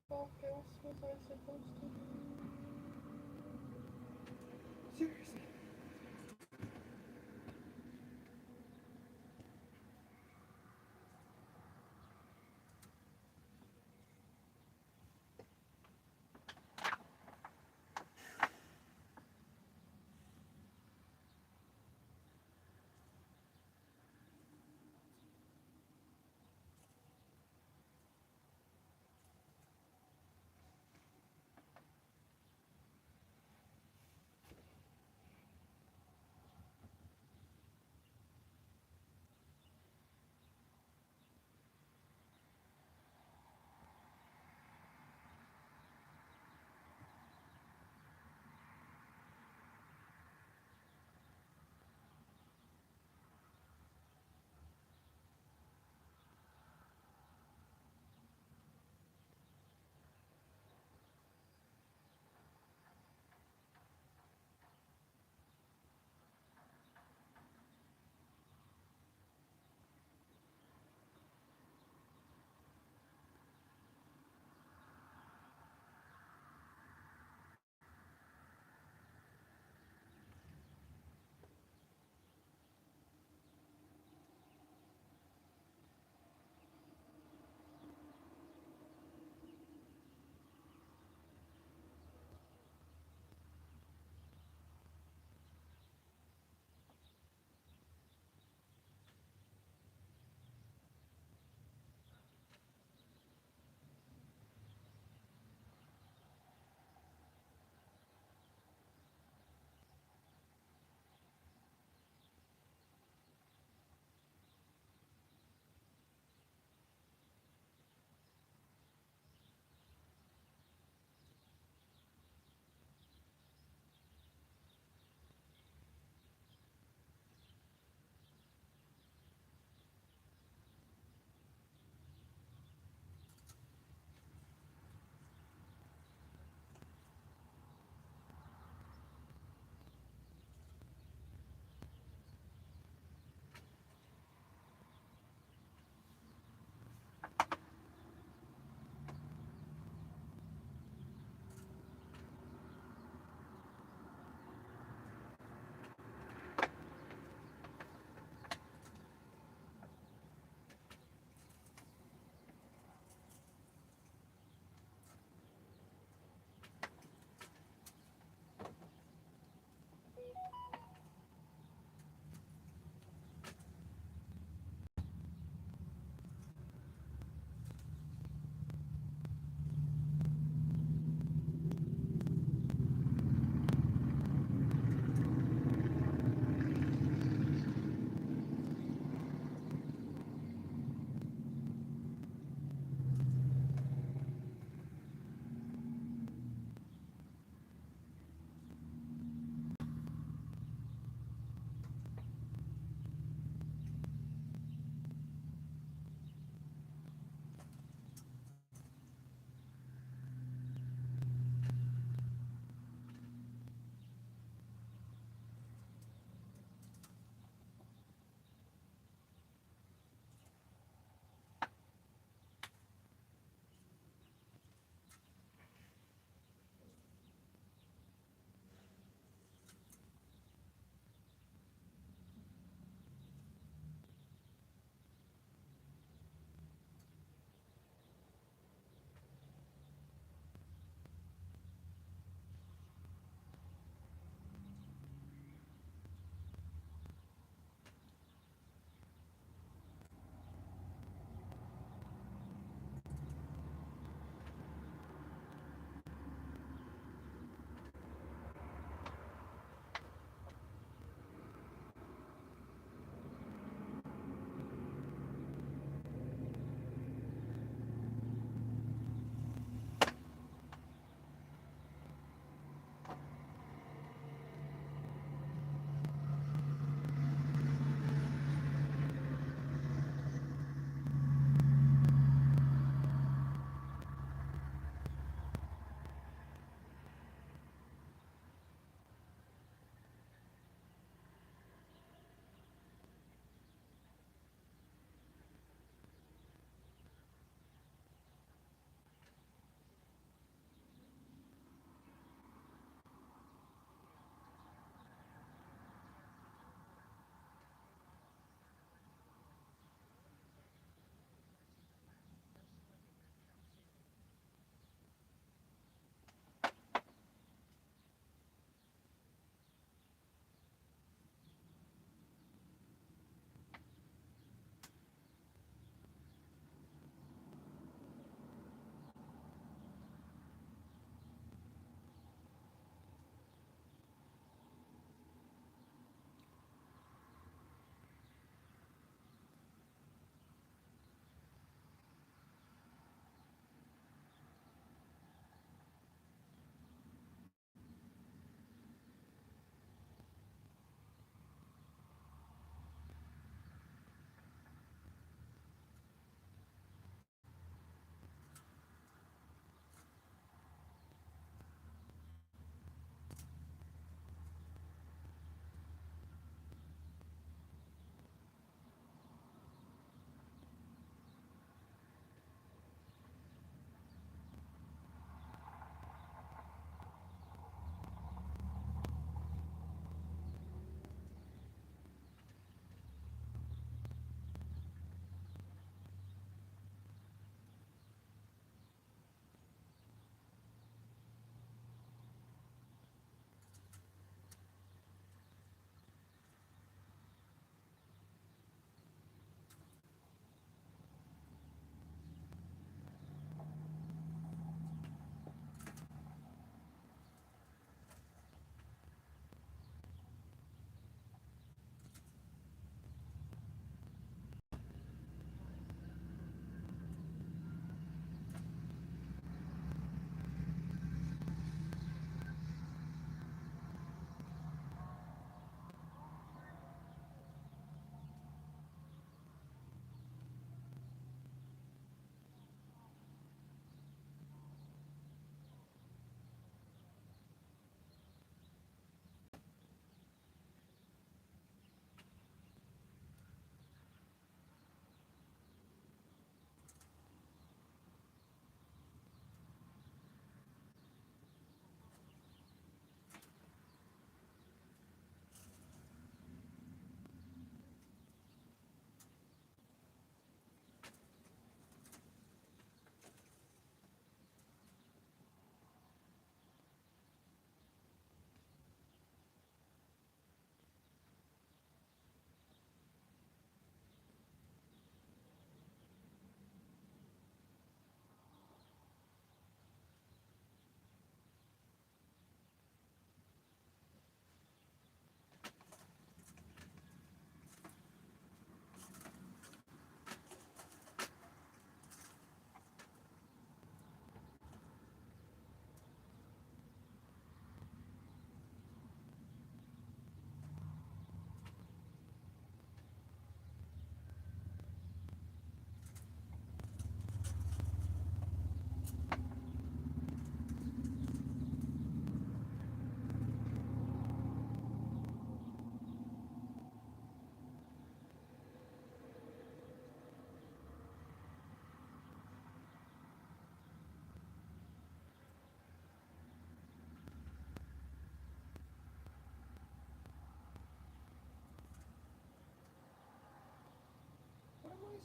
fuck else was I supposed to do? Seriously.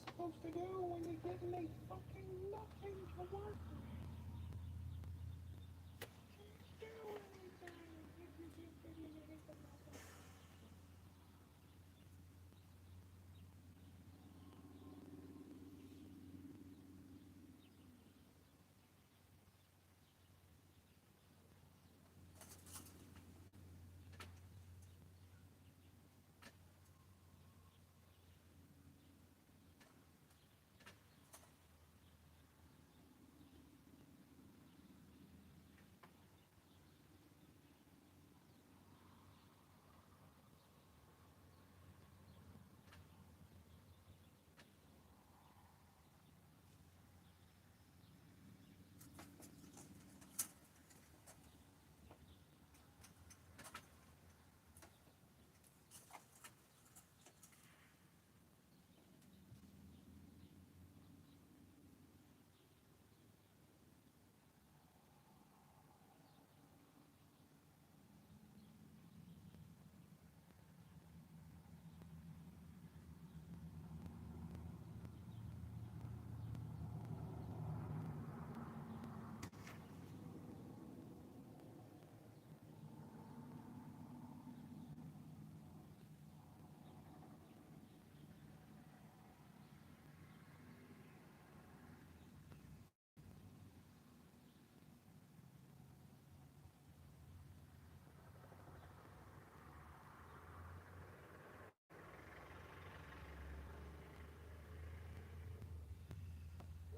supposed to do when you're getting a fucking nothing to work with? Can't do anything if you keep getting it into nothing.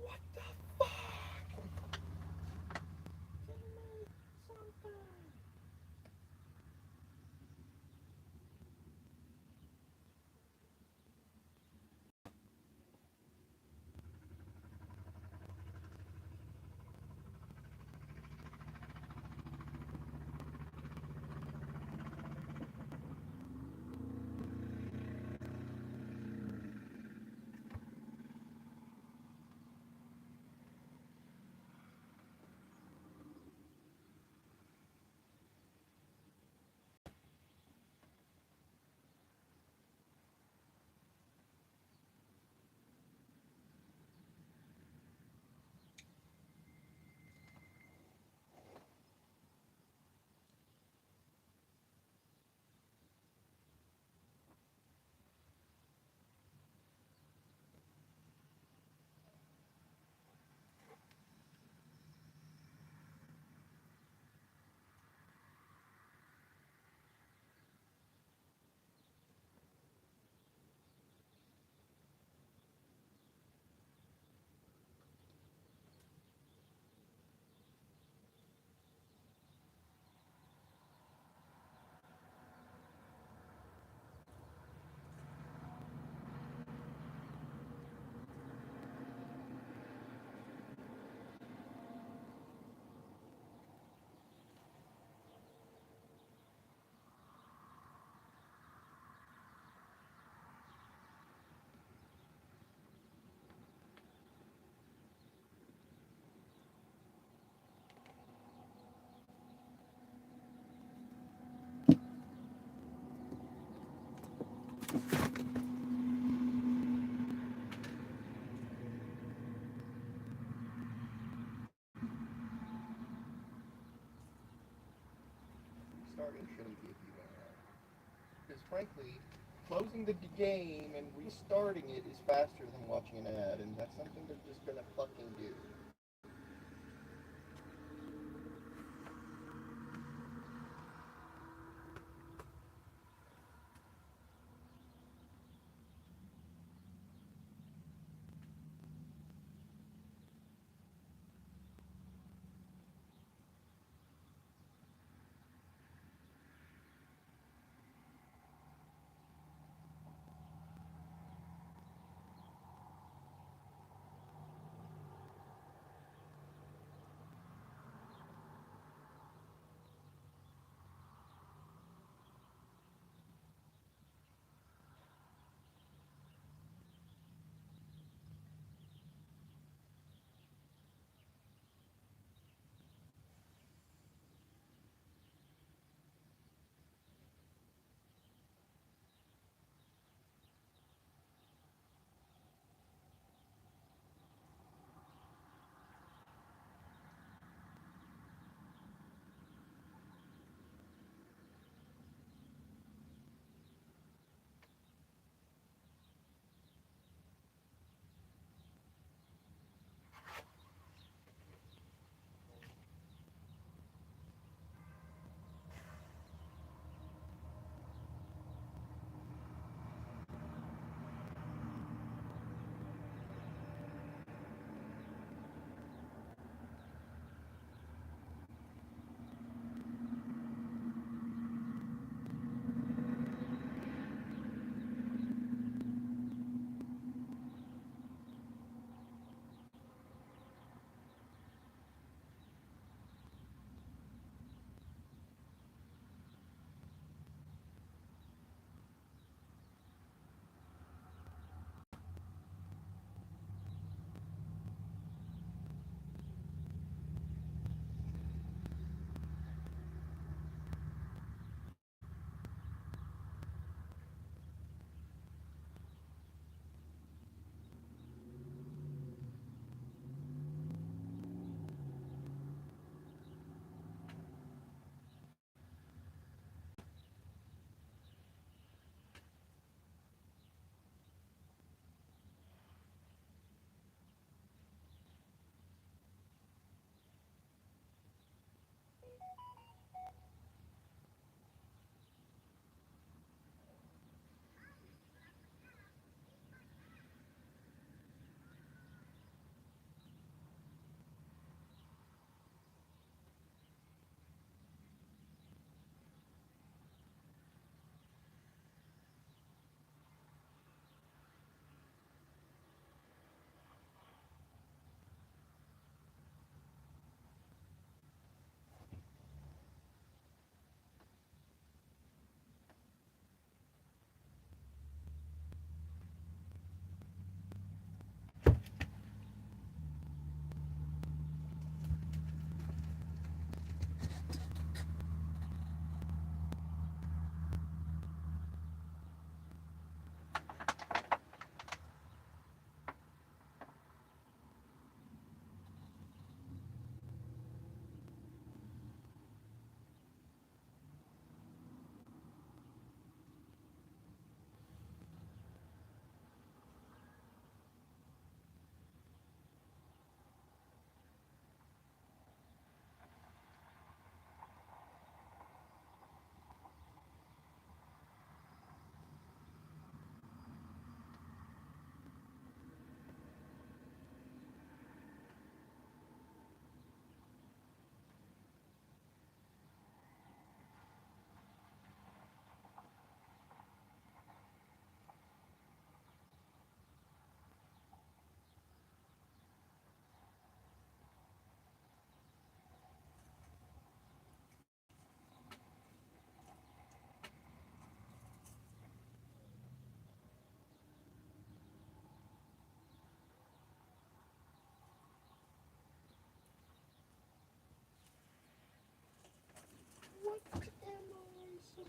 What the fuck? Give me something. Starting shouldn't be a human error. Because frankly, closing the game and restarting it is faster than watching an ad, and that's something they're just gonna fucking do.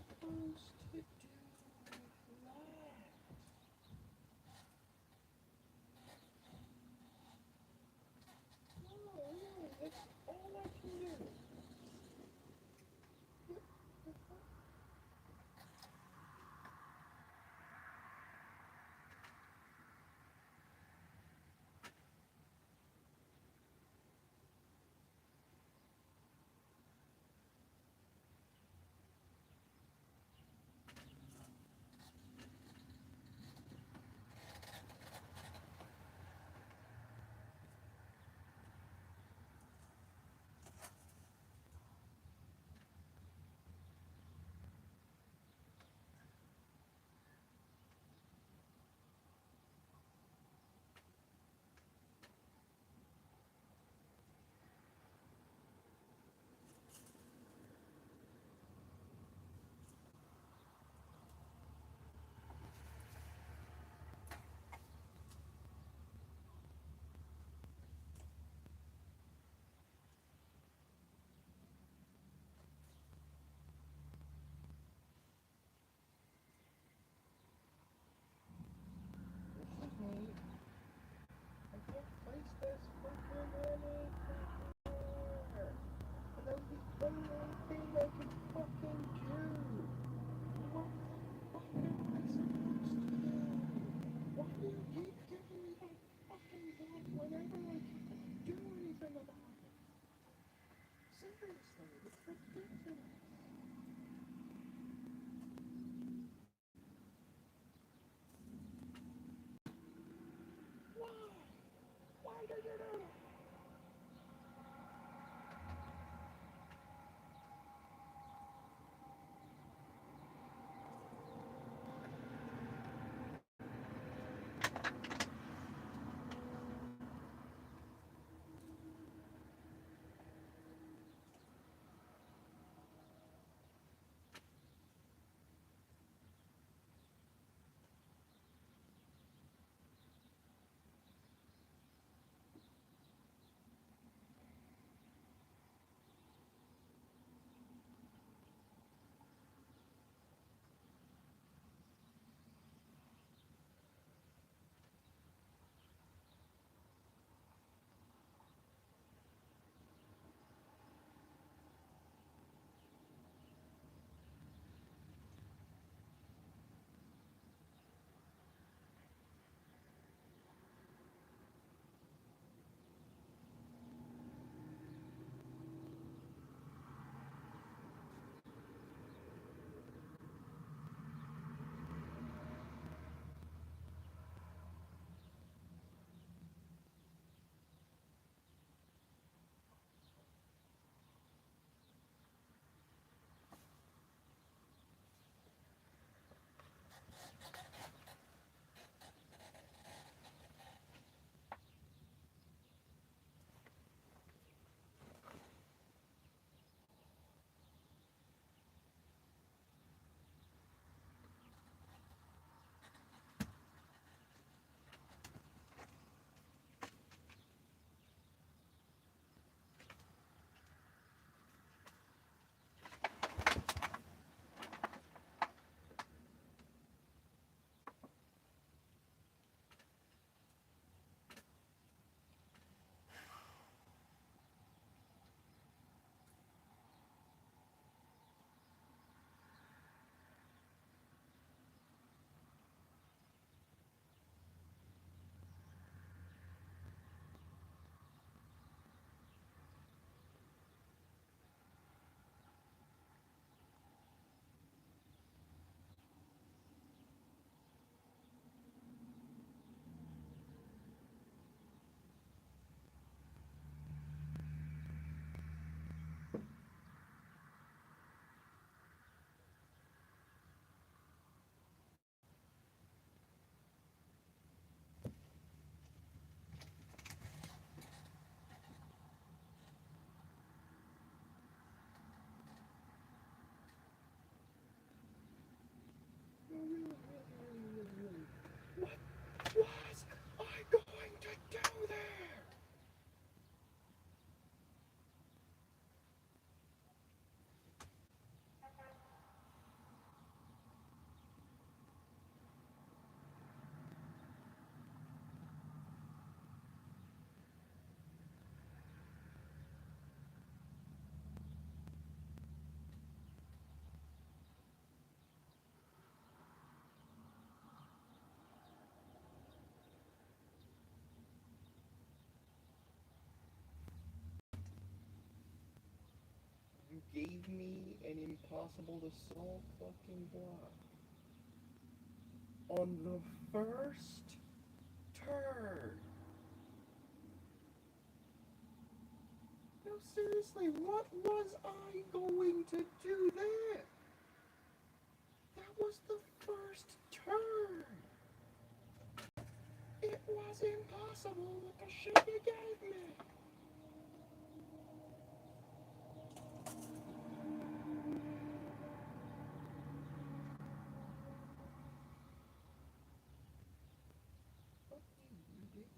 supposed to do with that? No, that's all I can do. This is me. I can't place this fucking anywhere. And that was the only thing I could fucking do. What the fuck am I supposed to do? Why do you keep giving me that fucking block whenever I try to do anything about it? Seriously, it's ridiculous. Why? Why do you do that? You gave me an impossible to solve fucking block on the first turn. No, seriously, what was I going to do there? That was the first turn. It was impossible with the shit you gave me. Fucking ridiculous.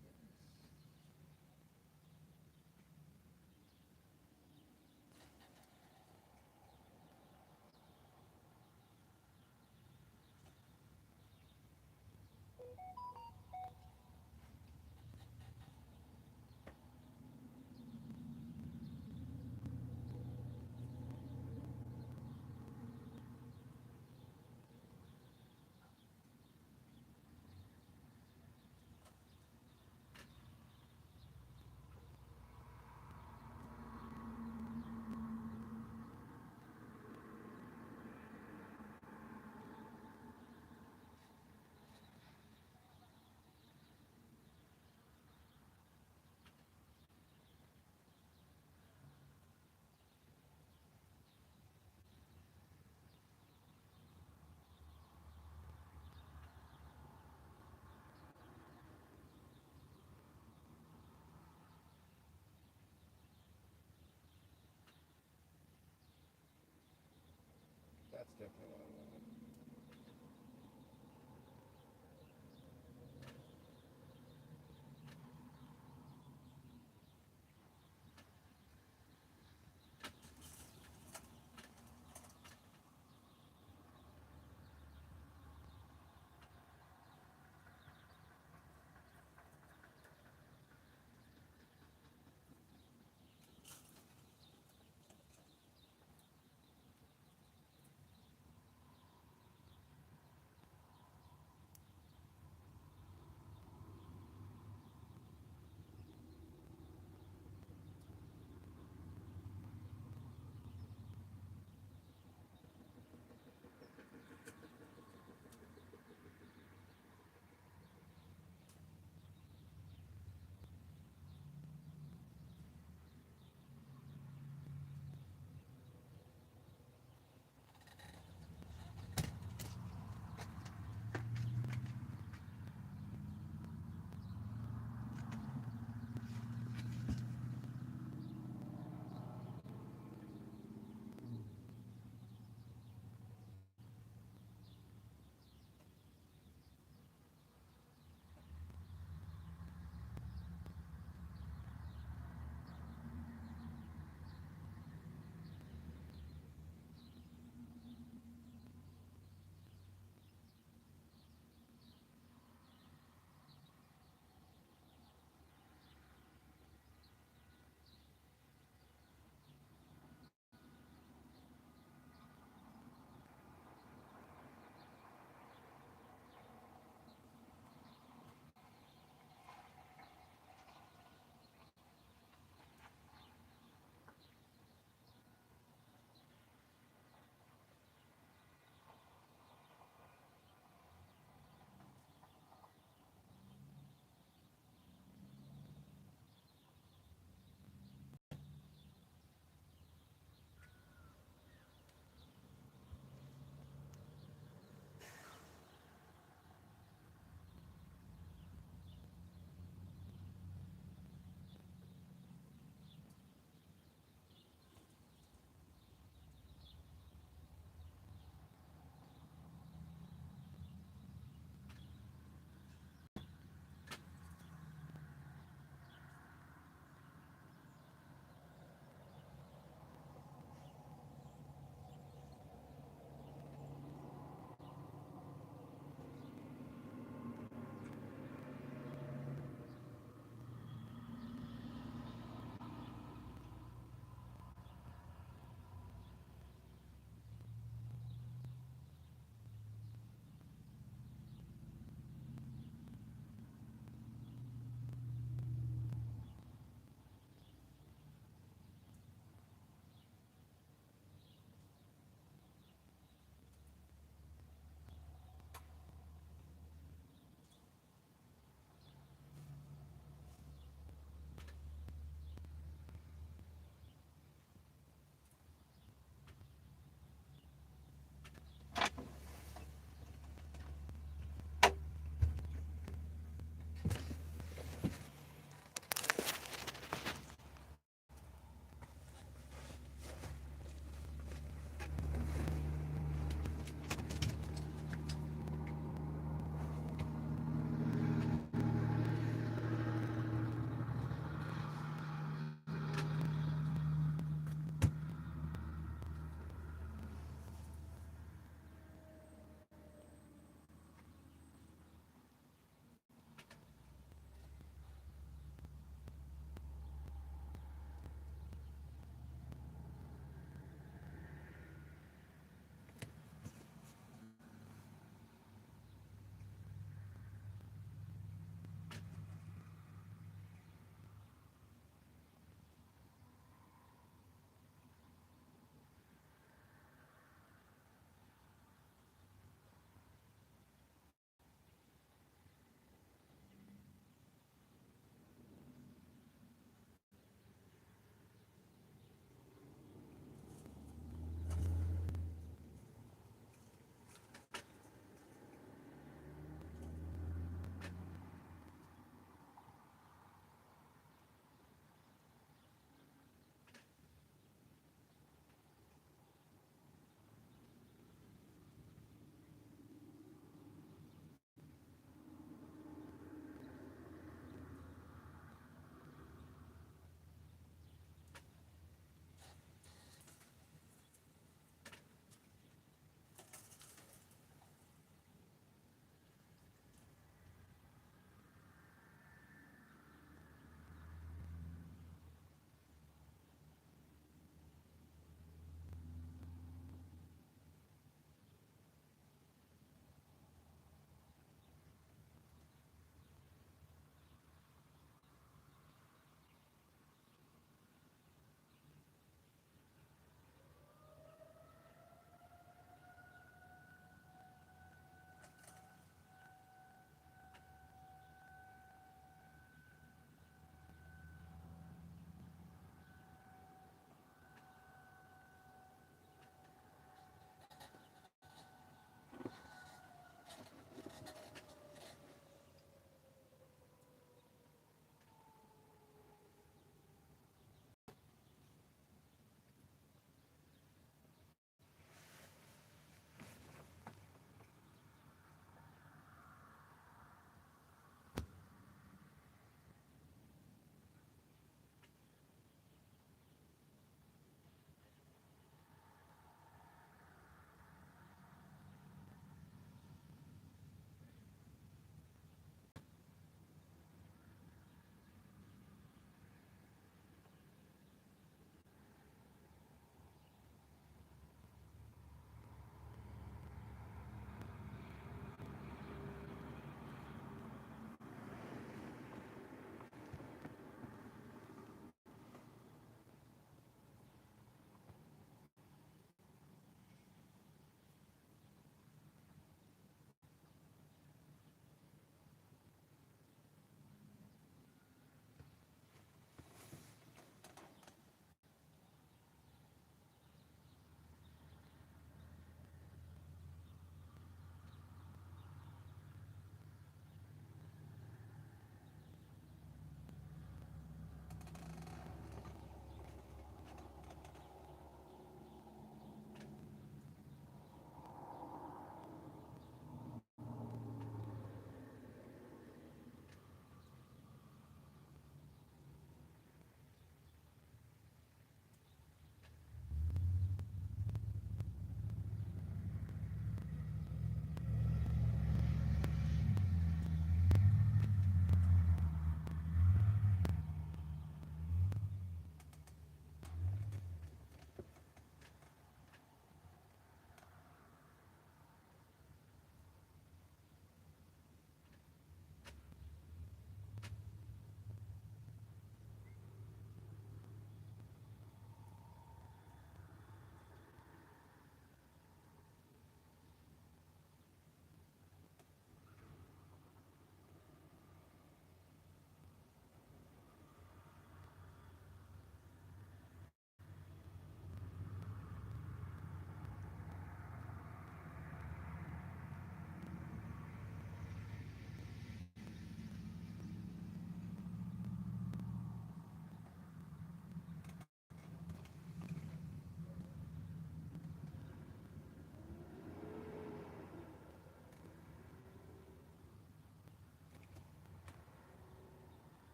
That's definitely what I wanted.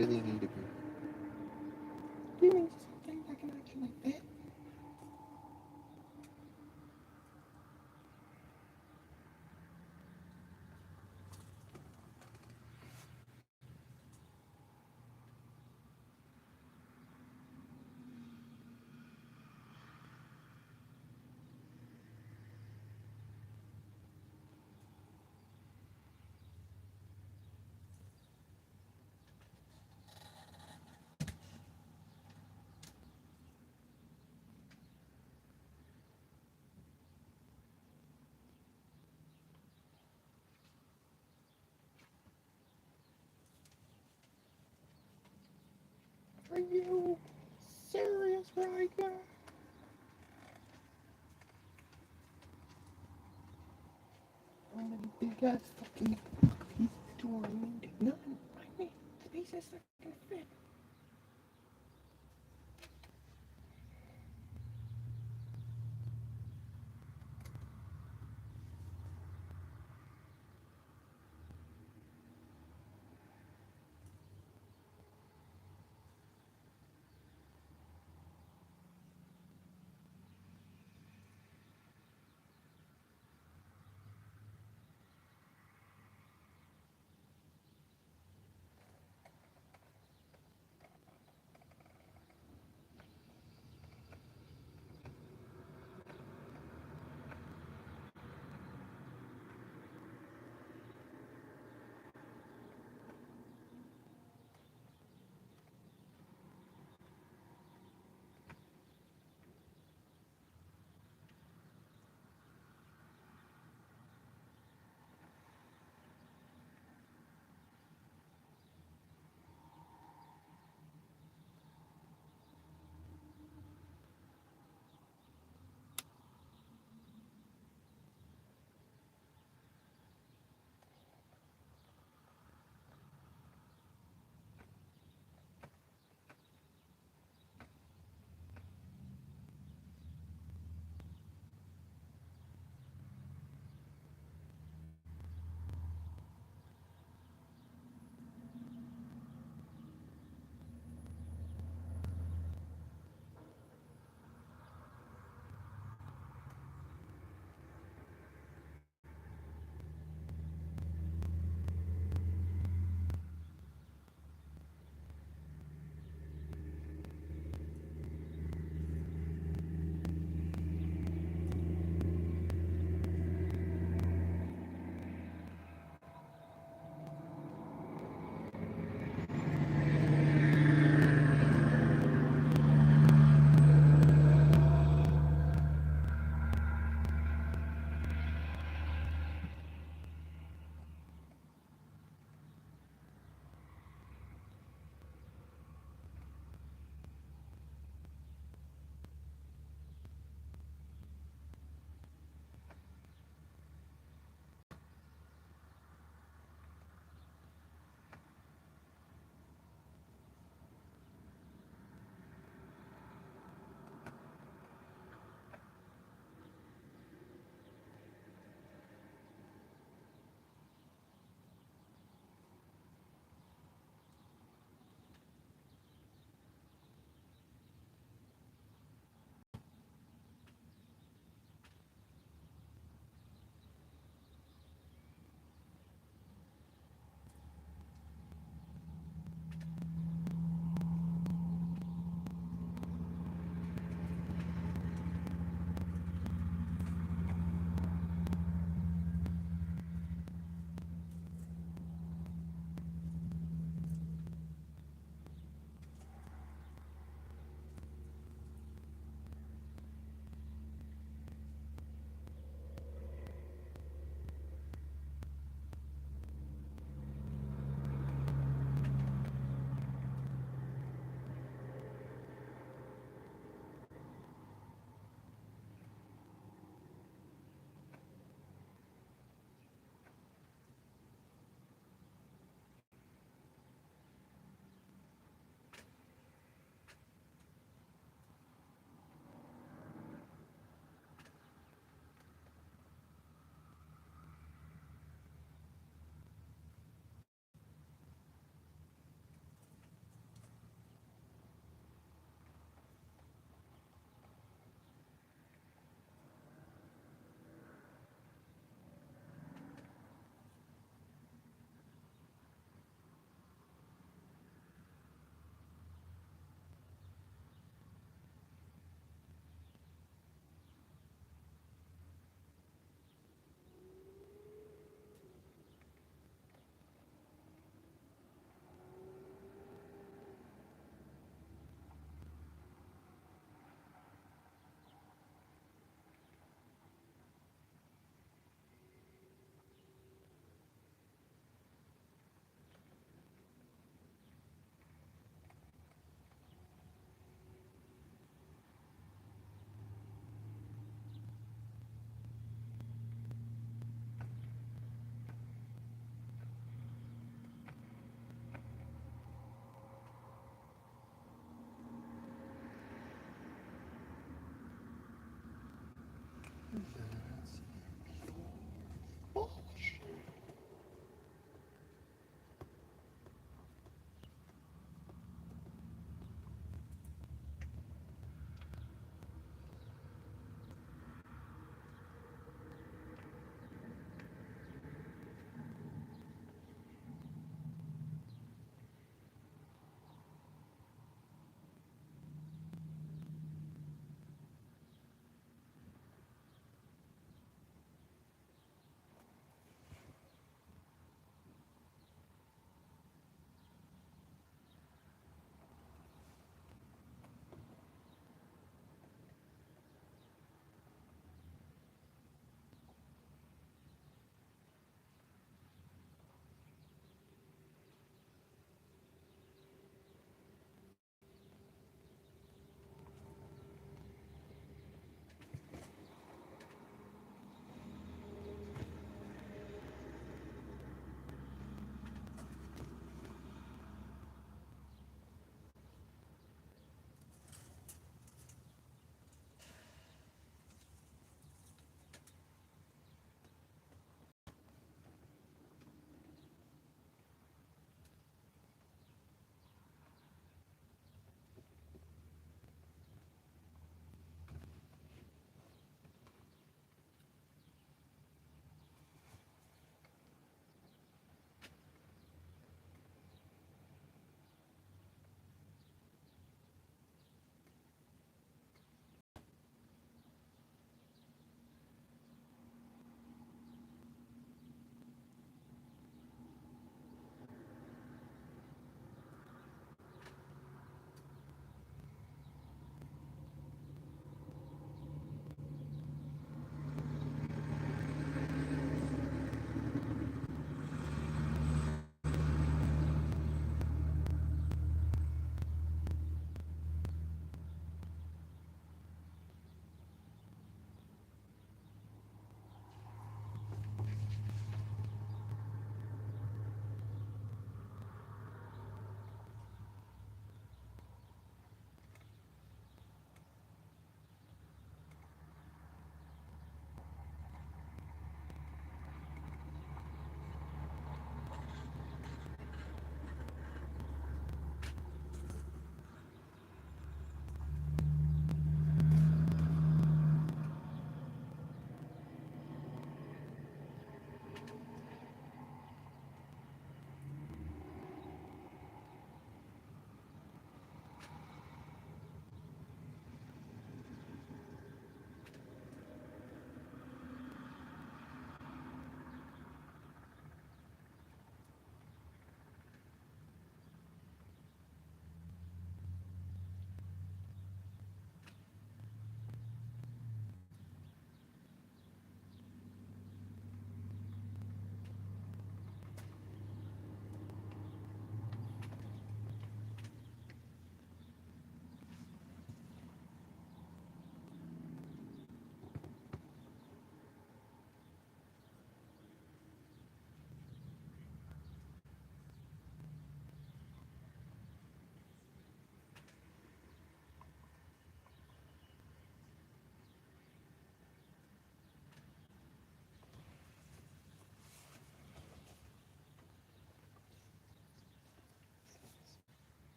really need to be. Doing something that can actually fit. Are you serious right now? How many big ass fucking pieces do I need? None. I need pieces that can fit.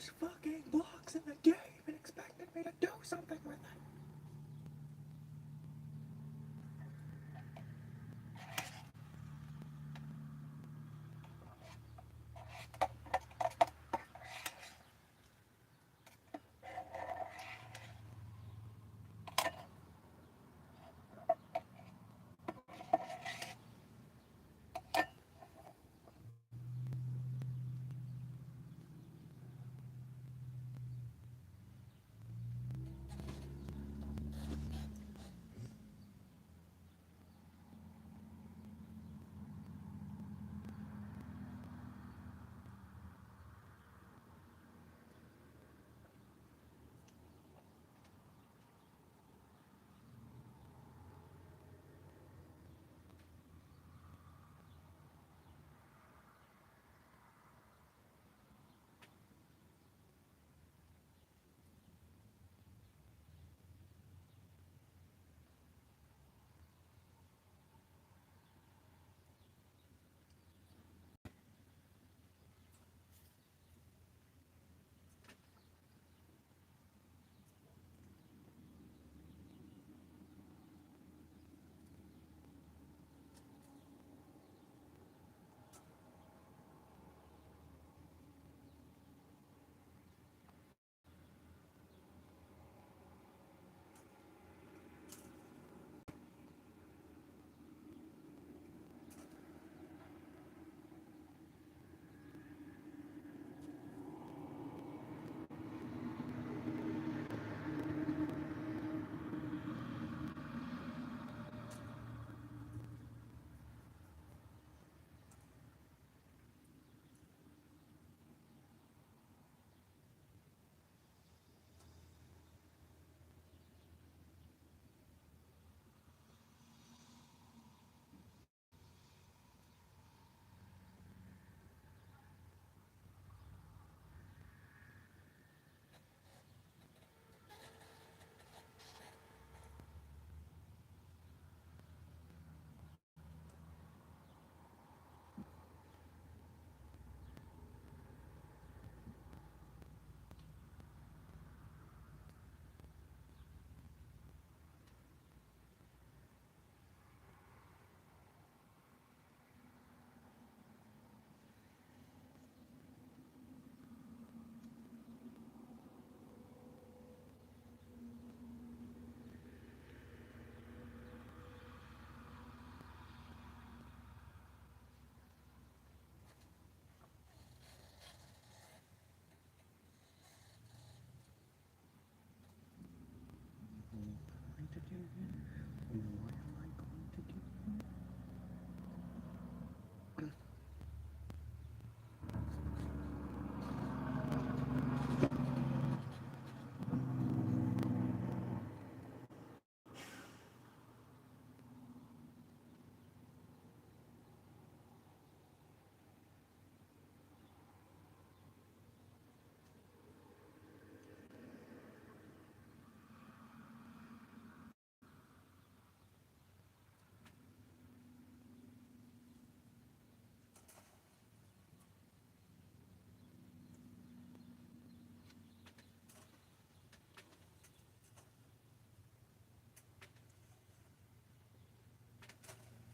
there's fucking blocks in the game and expected me to do something with it.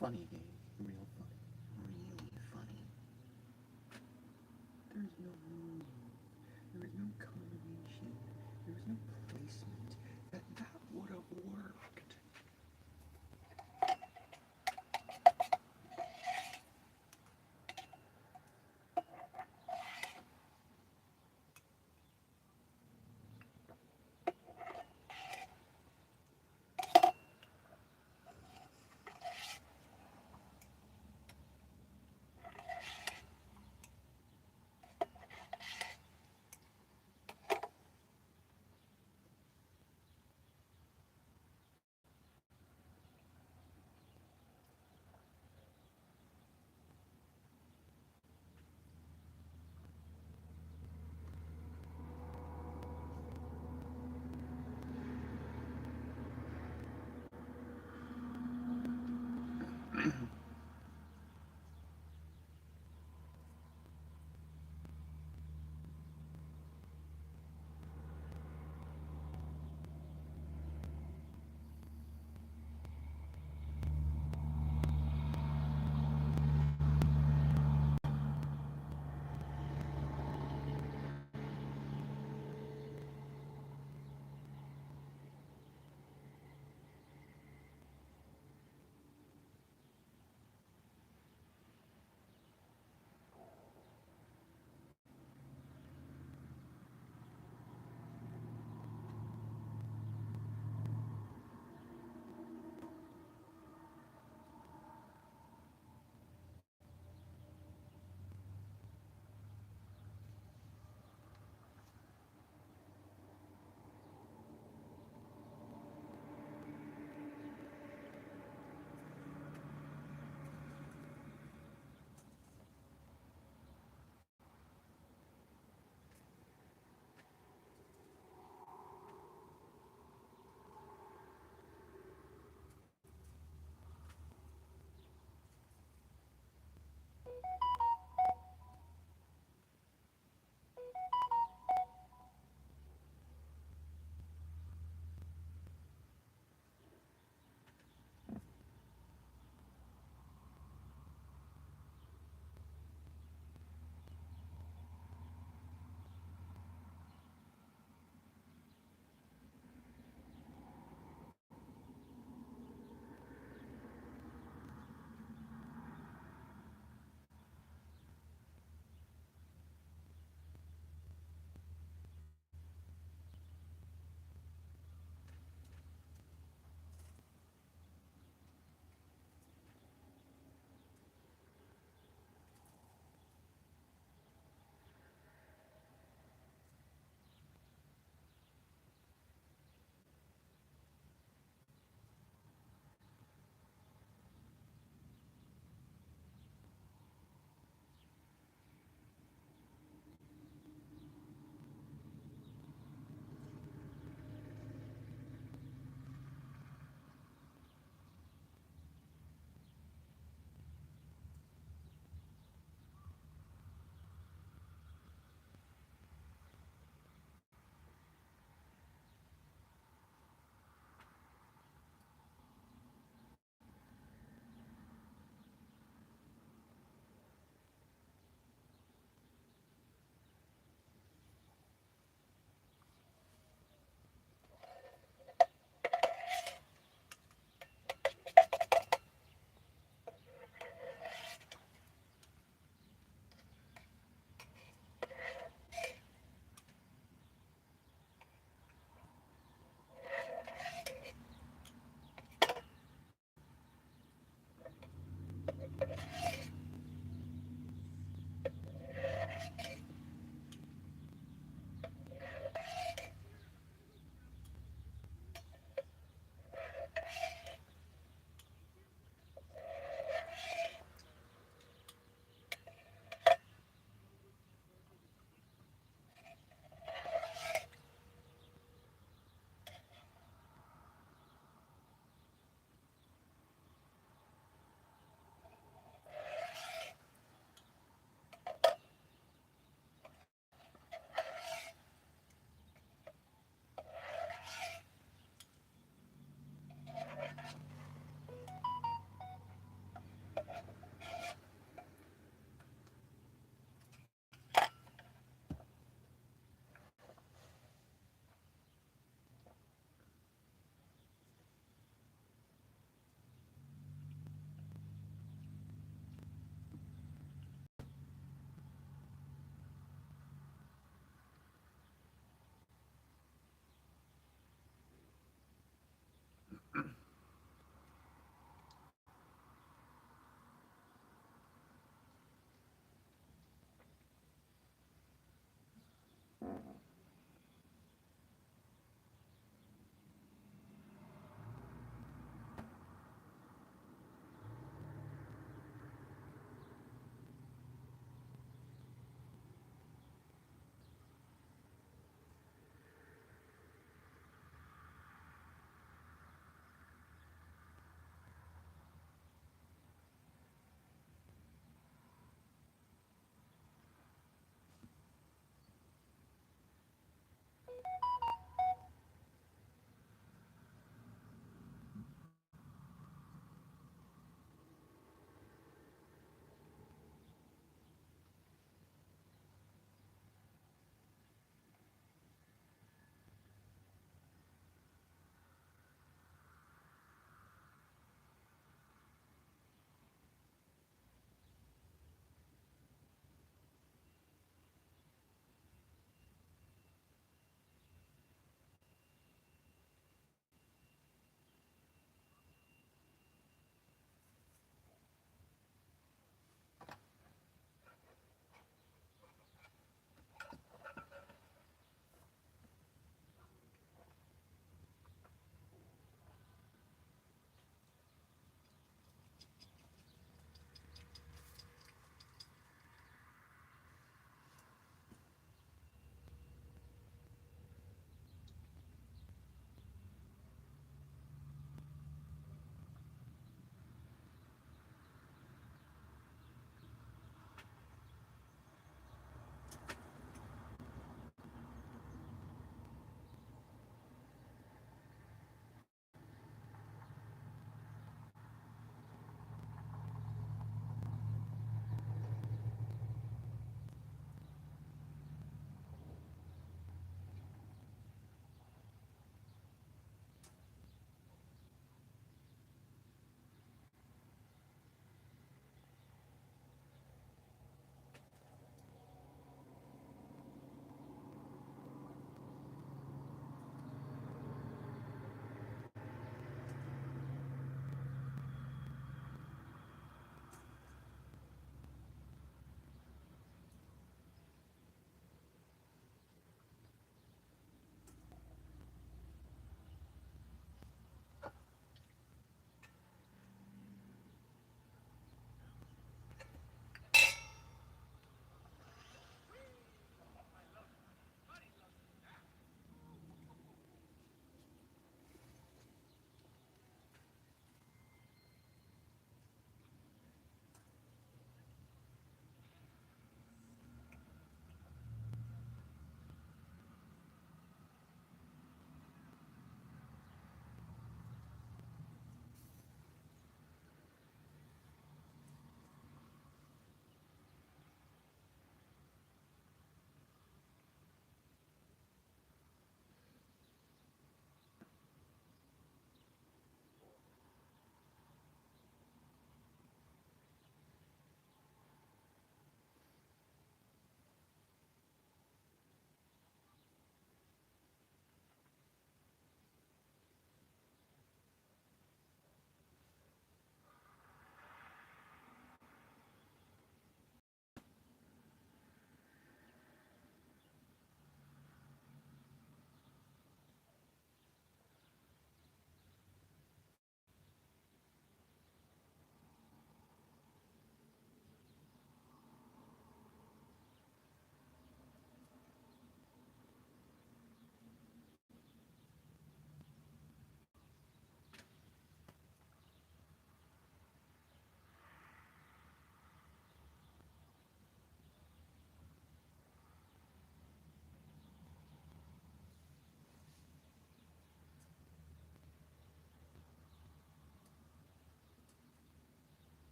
Funny game, real funny, really funny. There's no room, there is no combination, there is no placement that would have worked.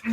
The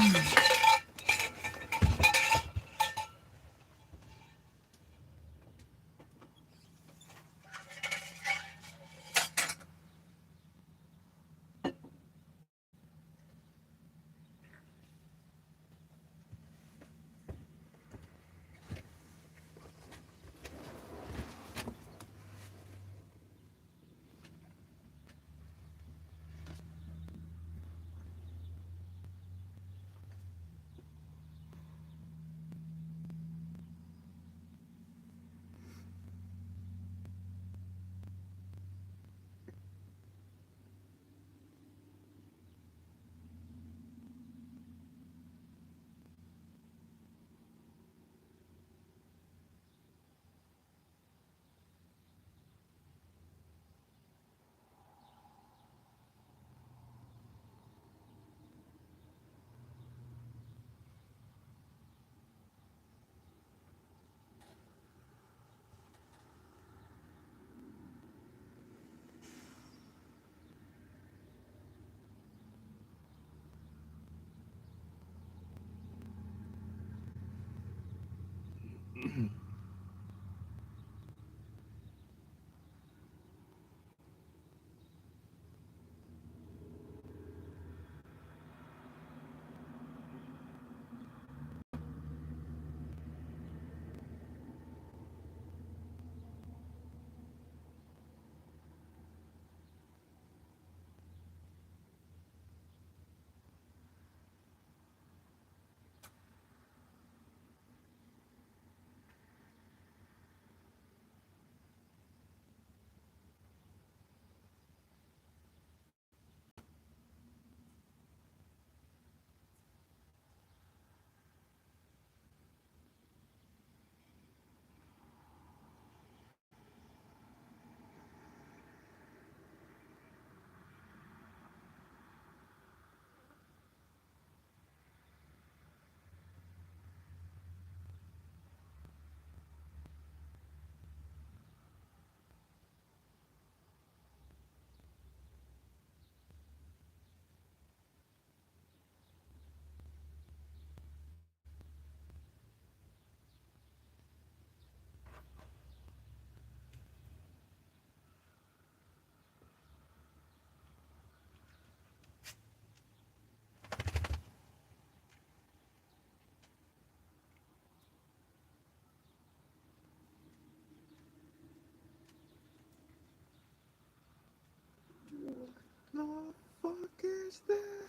fuck is that?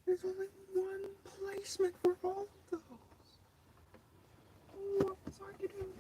There's only one placement for all of those. What was I doing?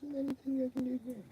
isn't anything I can do here.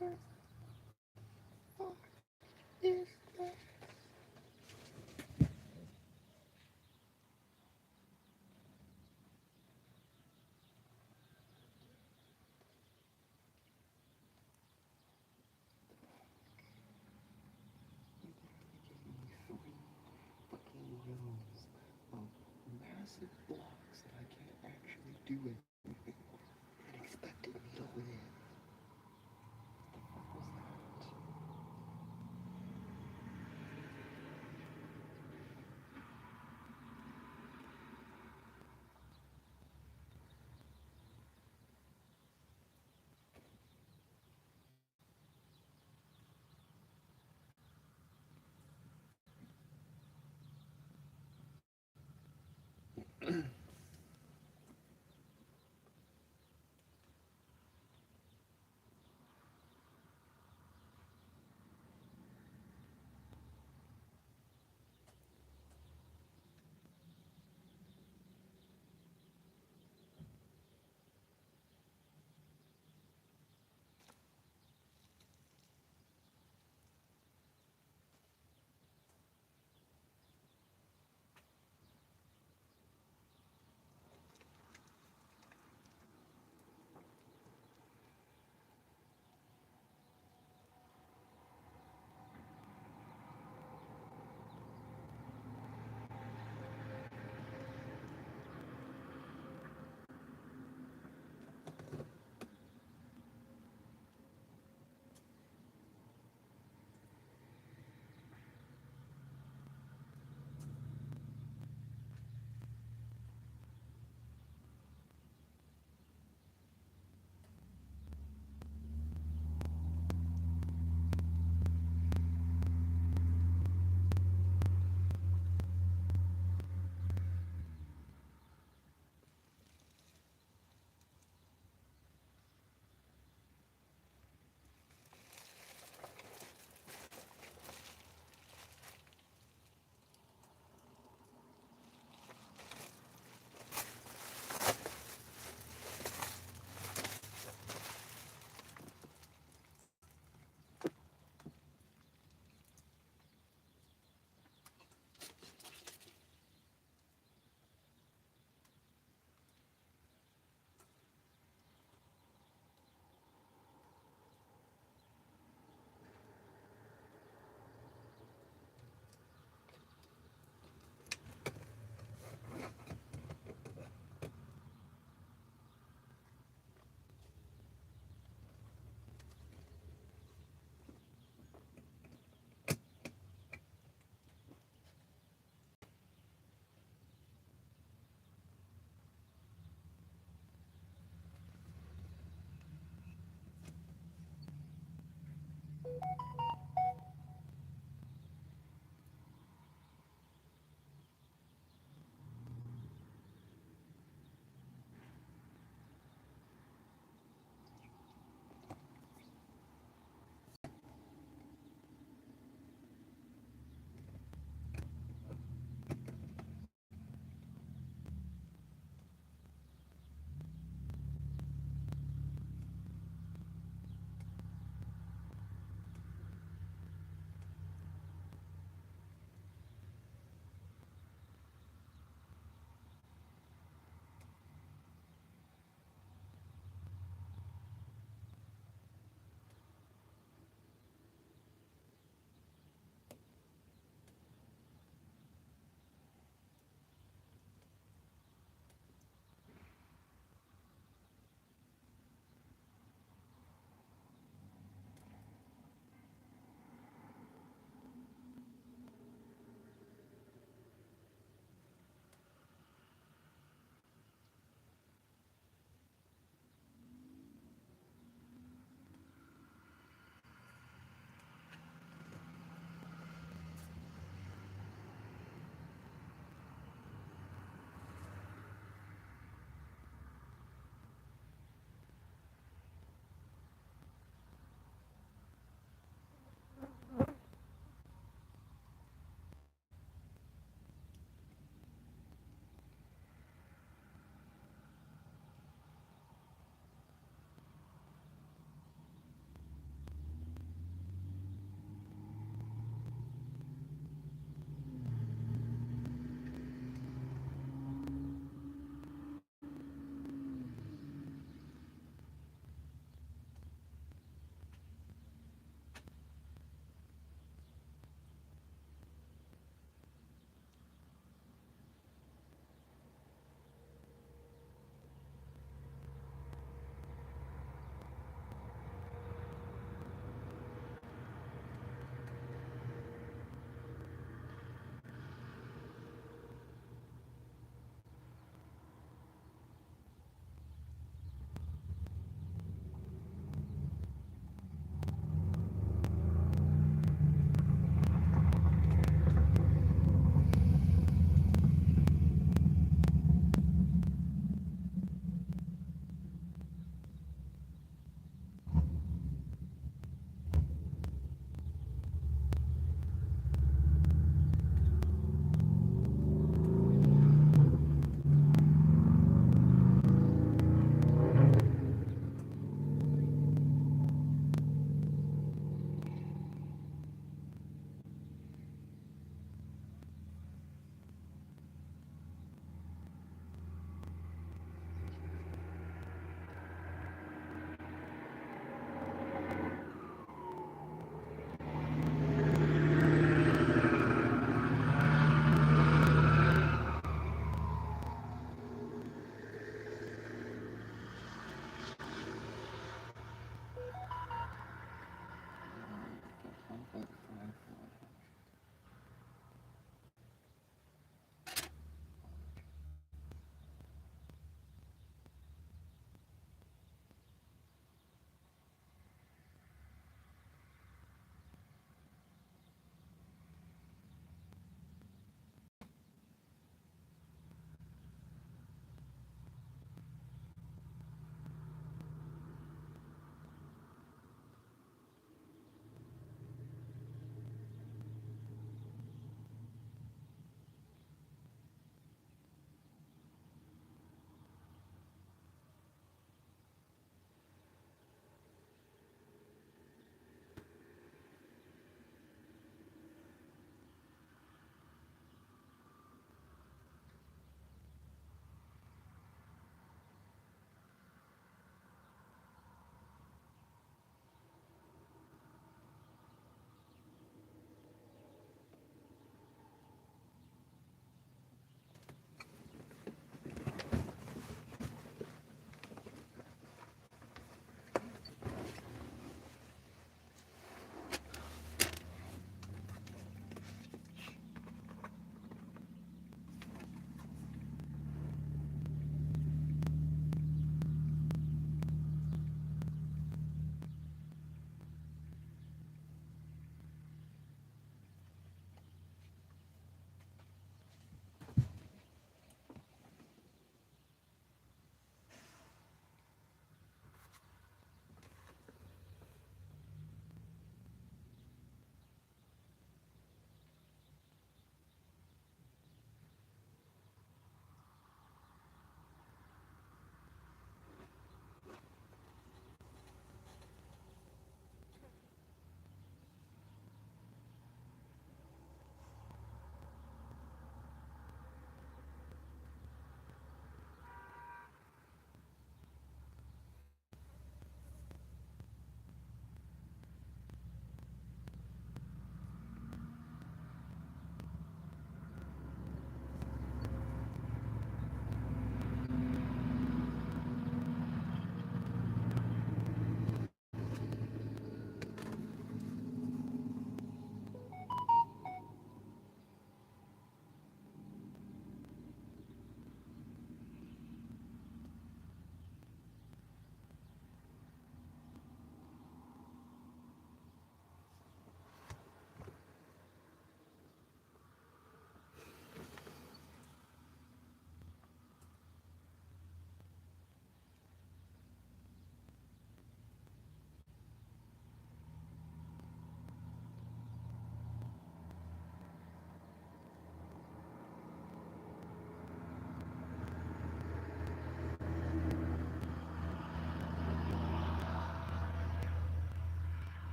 is that? Fucking rows of massive blocks that I can't actually do anything and expected me to win. What was that?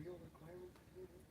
real requirements for this?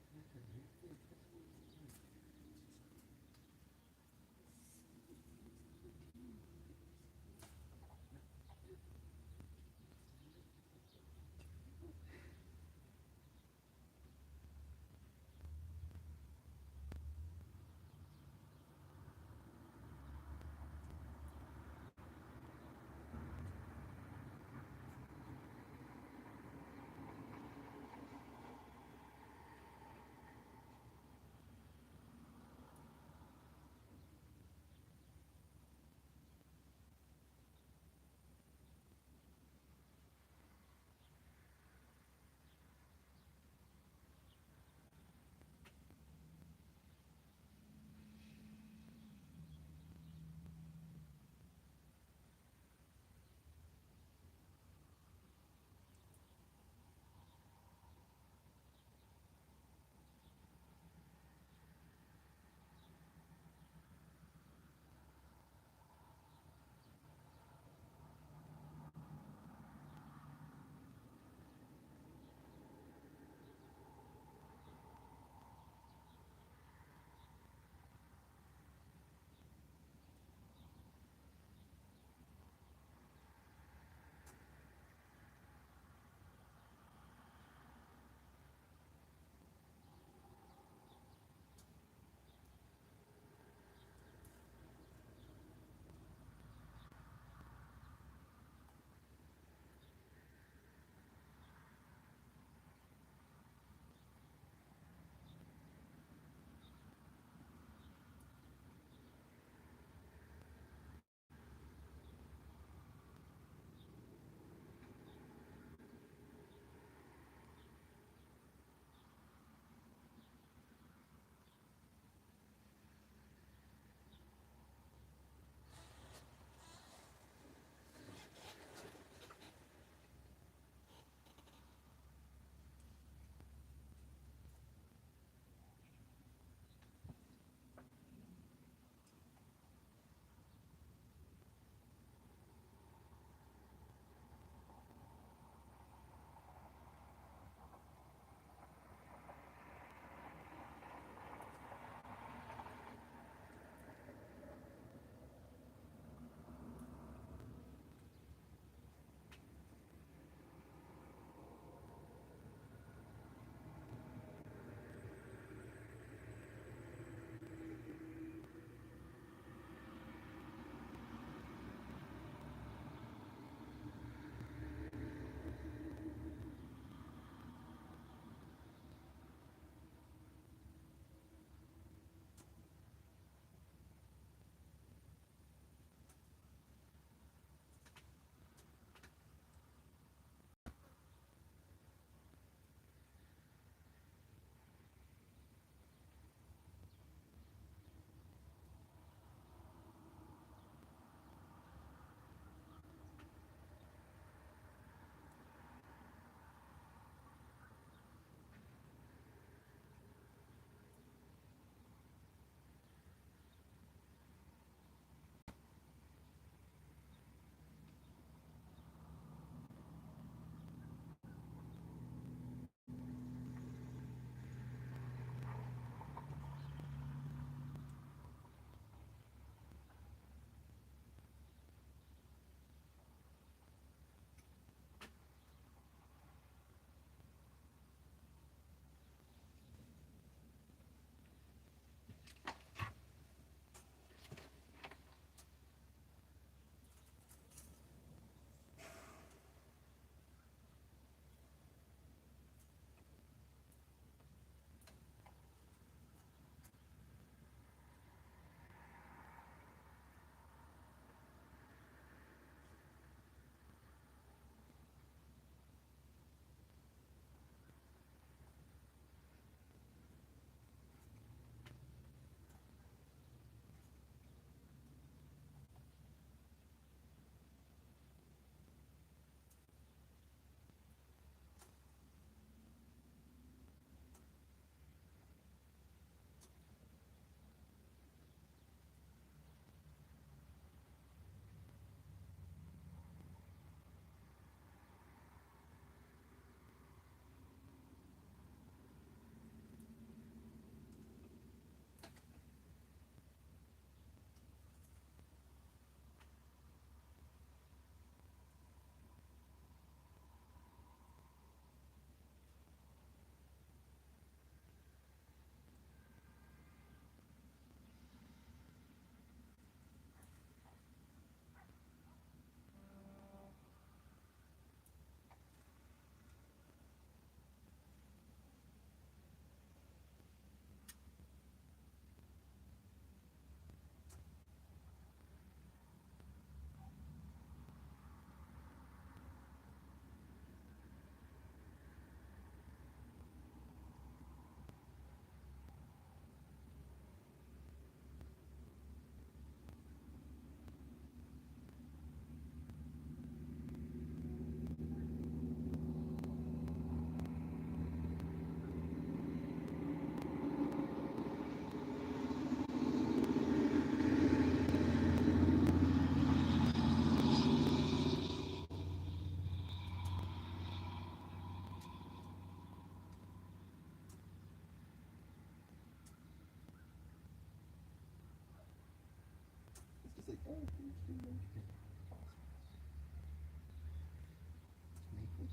Maple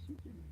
chicken.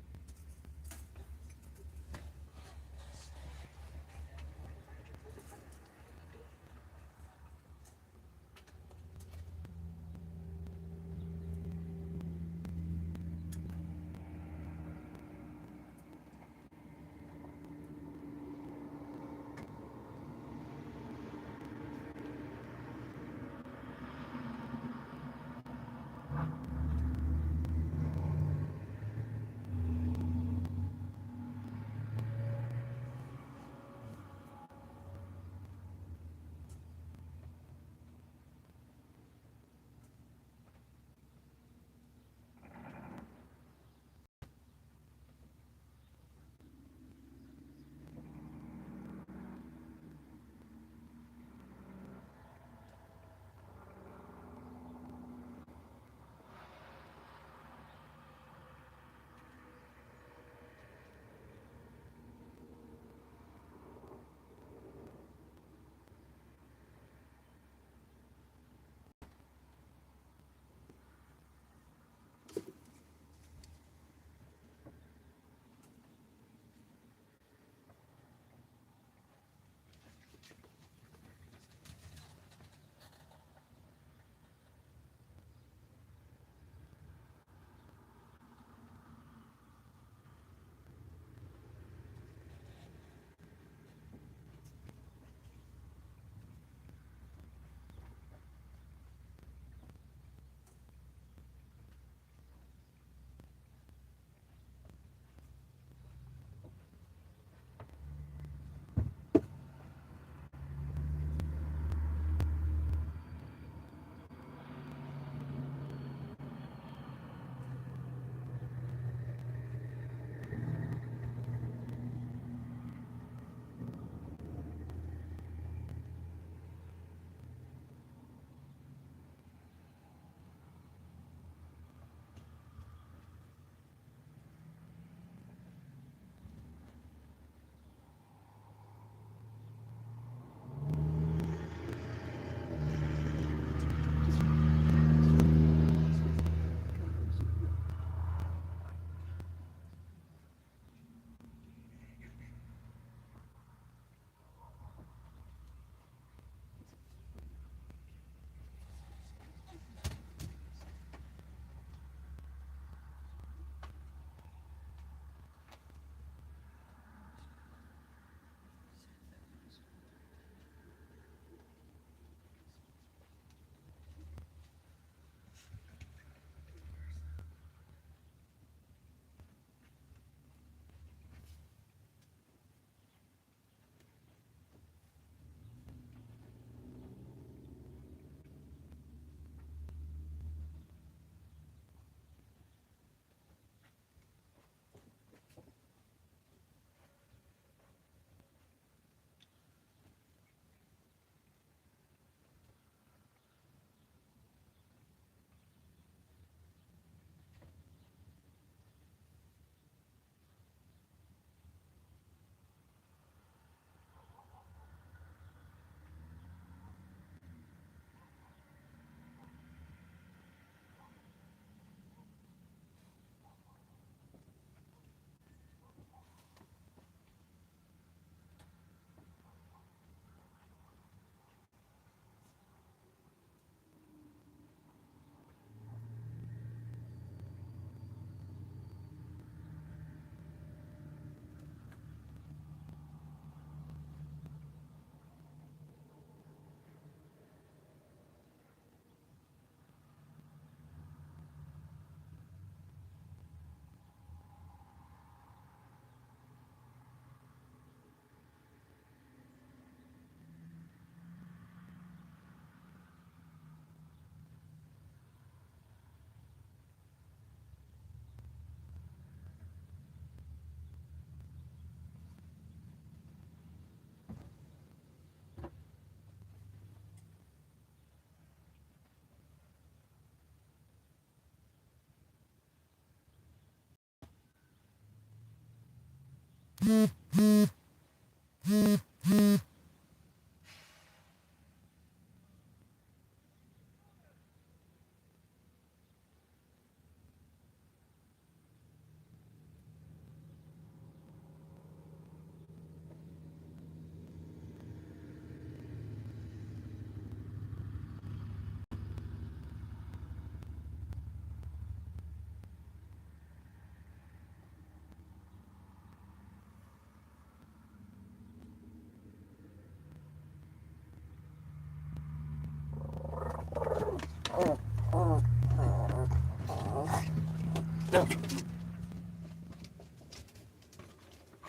No.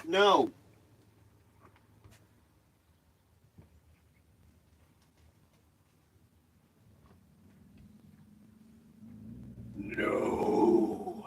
No. No.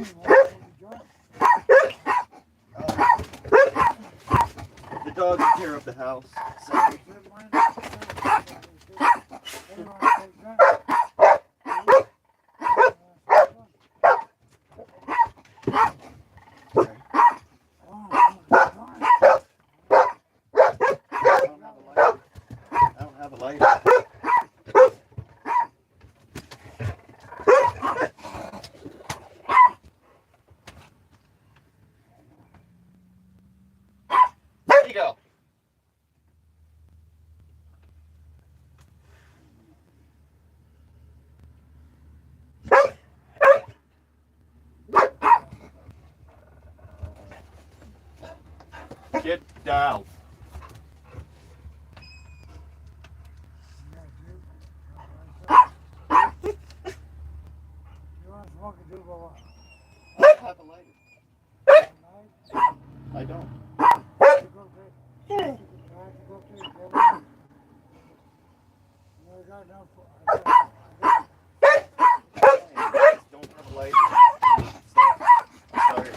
The dog would tear up the house. So. I don't have a lighter. There you go. Get down. I have a lighter. I don't. I just don't have a lighter. So, sorry.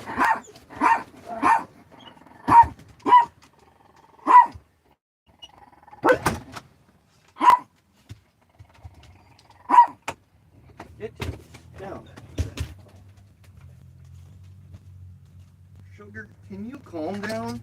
Get down. Sugar, can you calm down?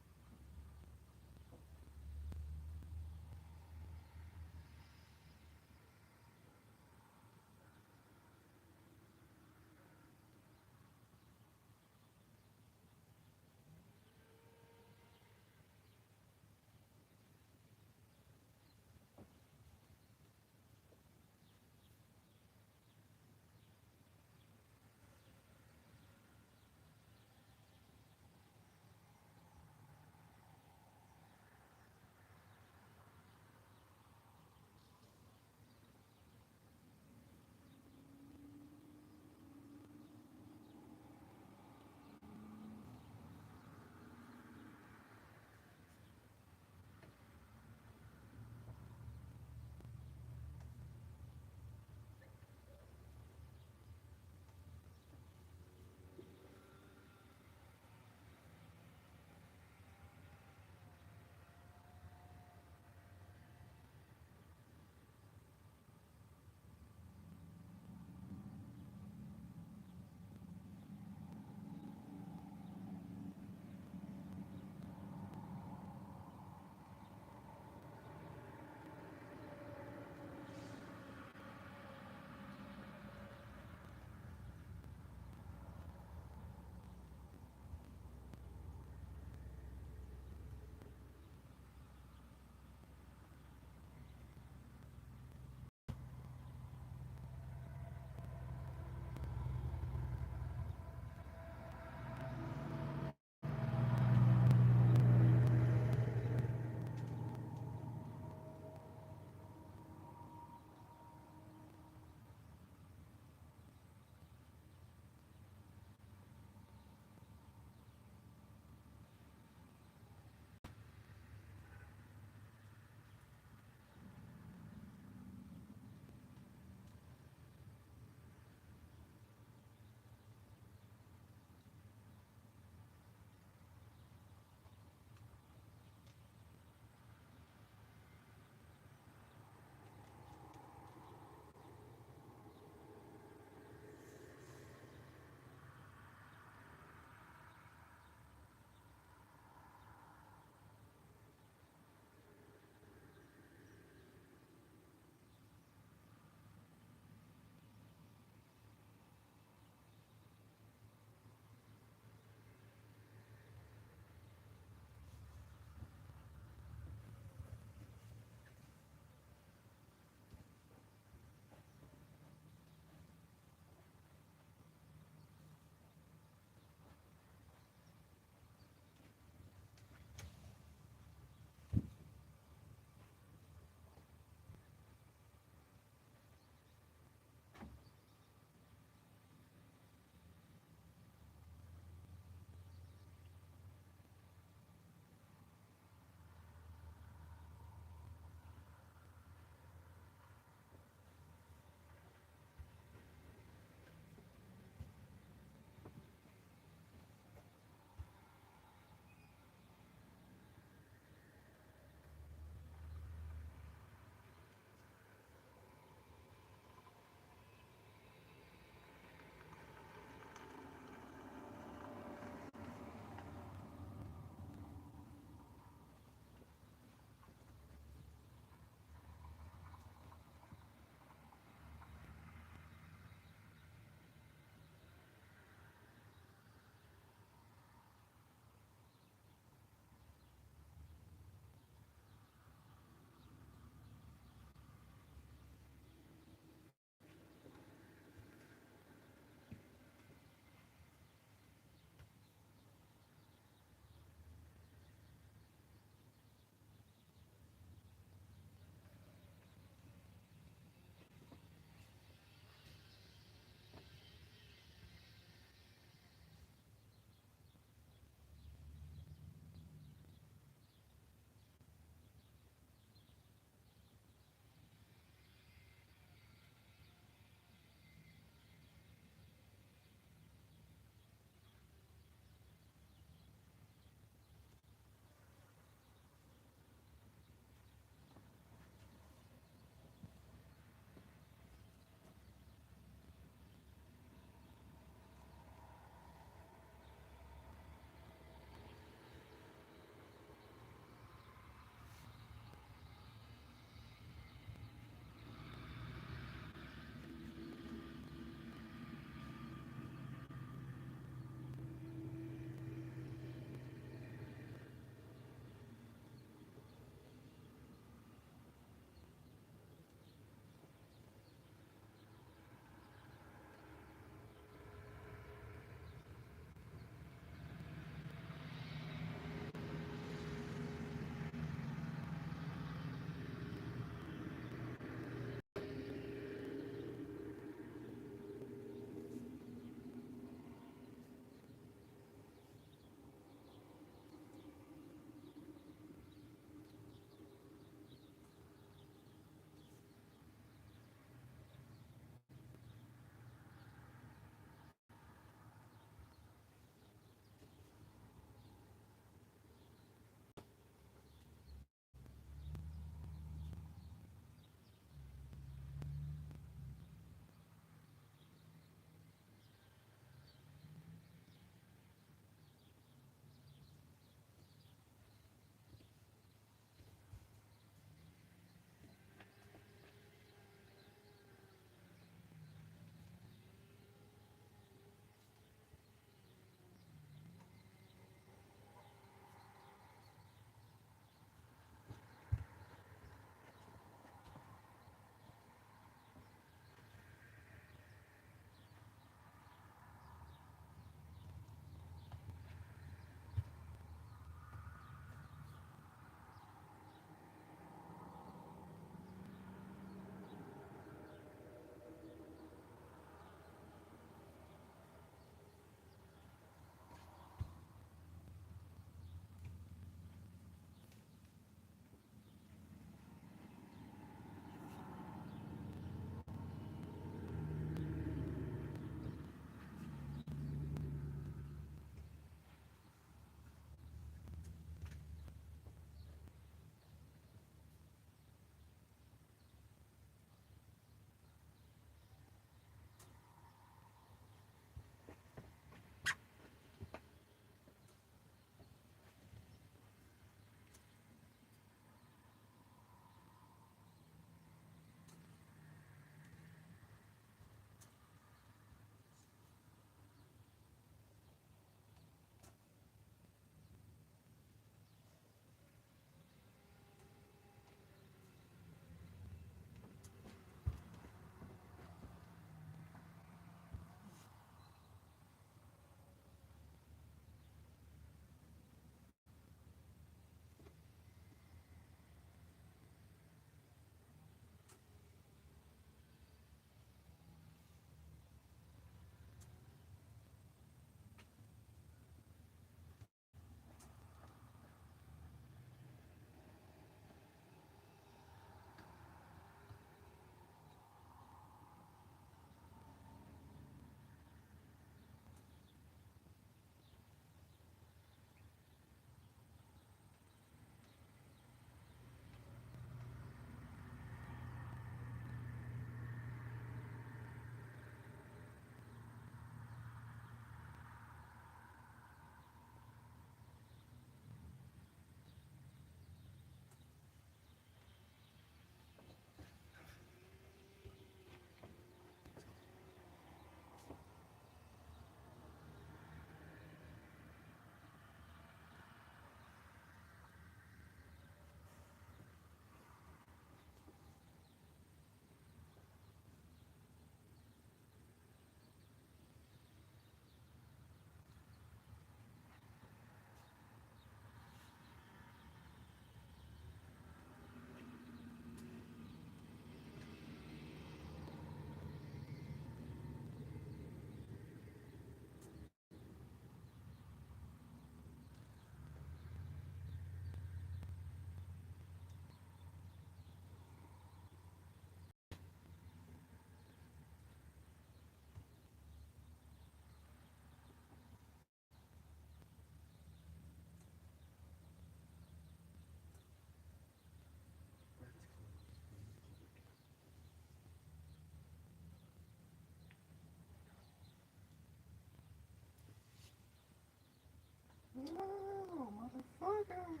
No, motherfucker.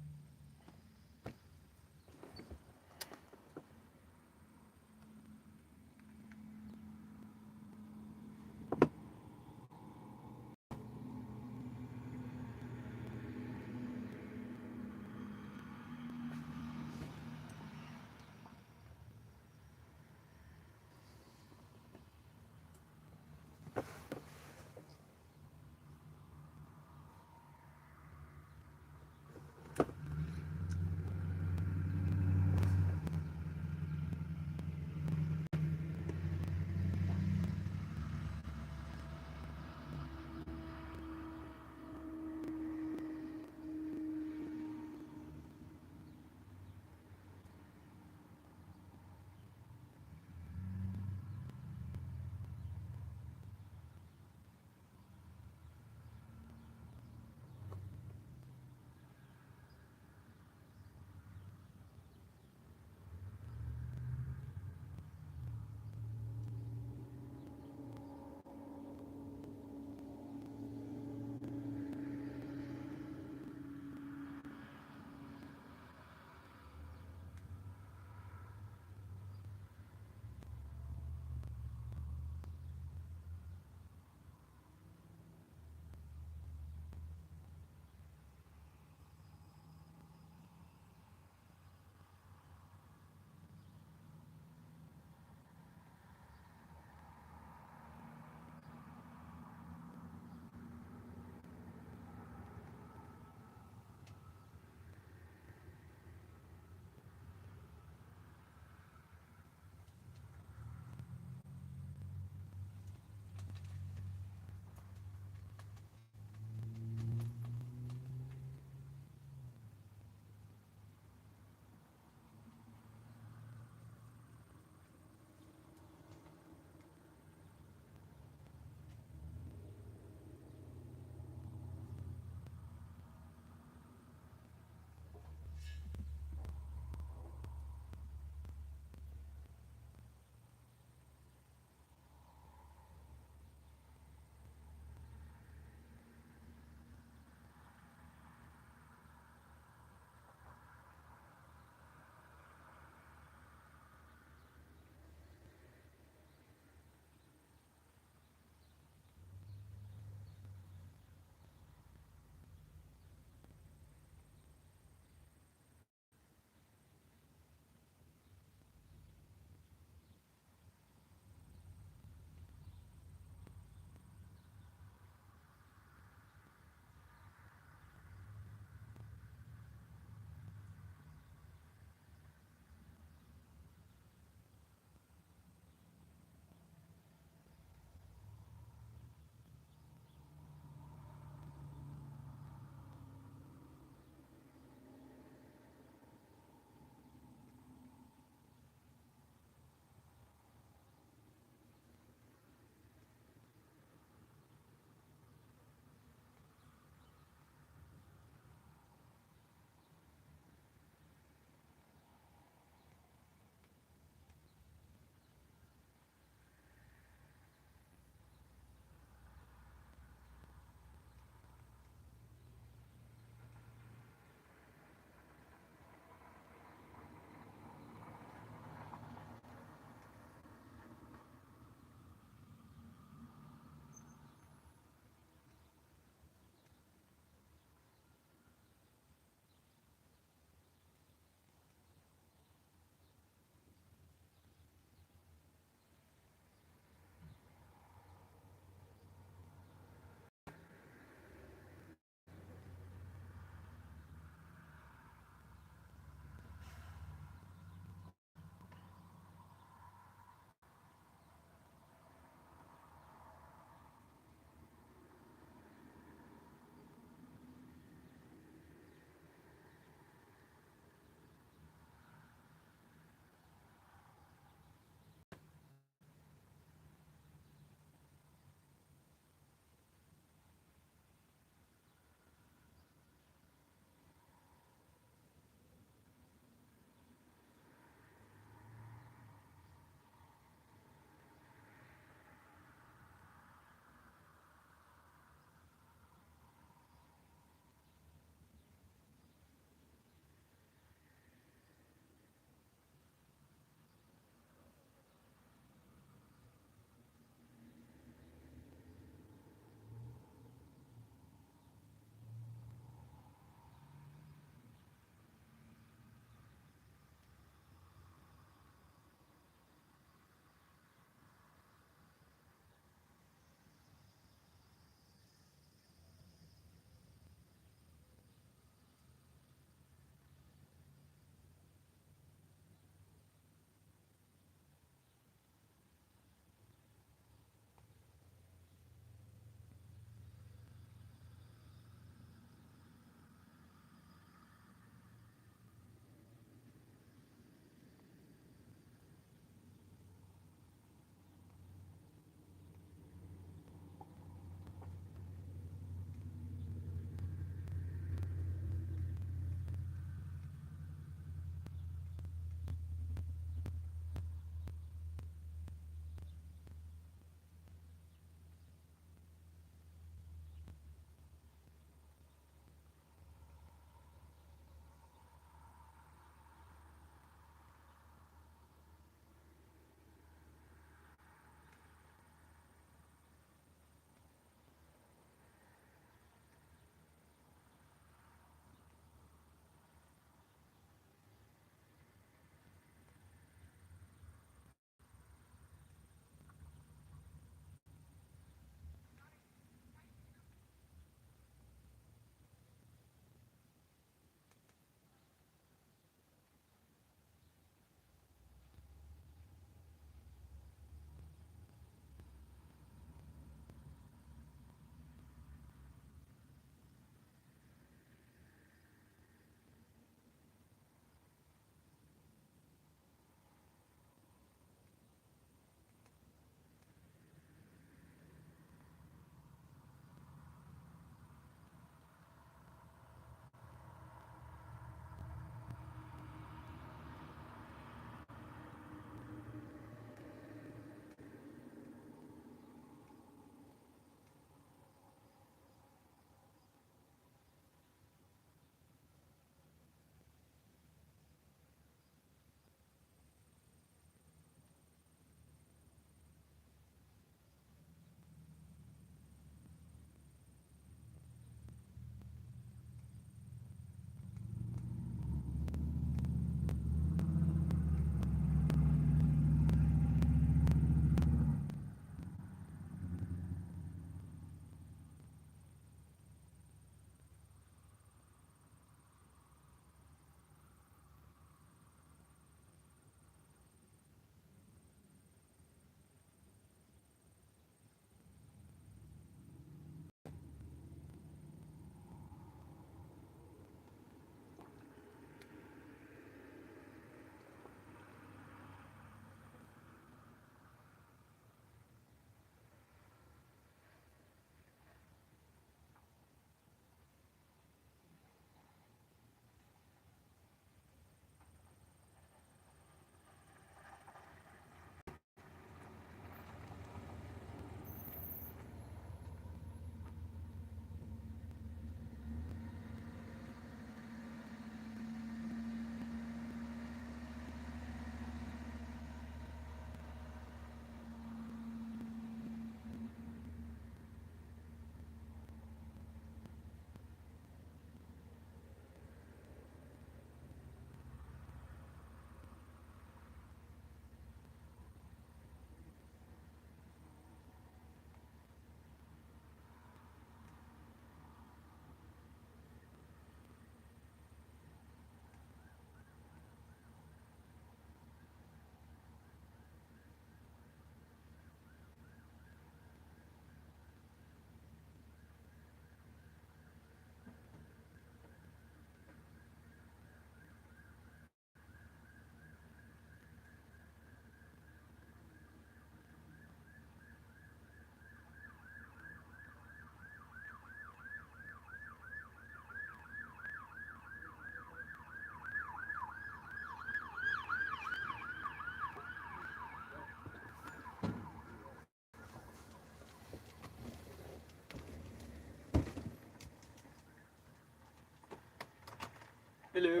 Hello.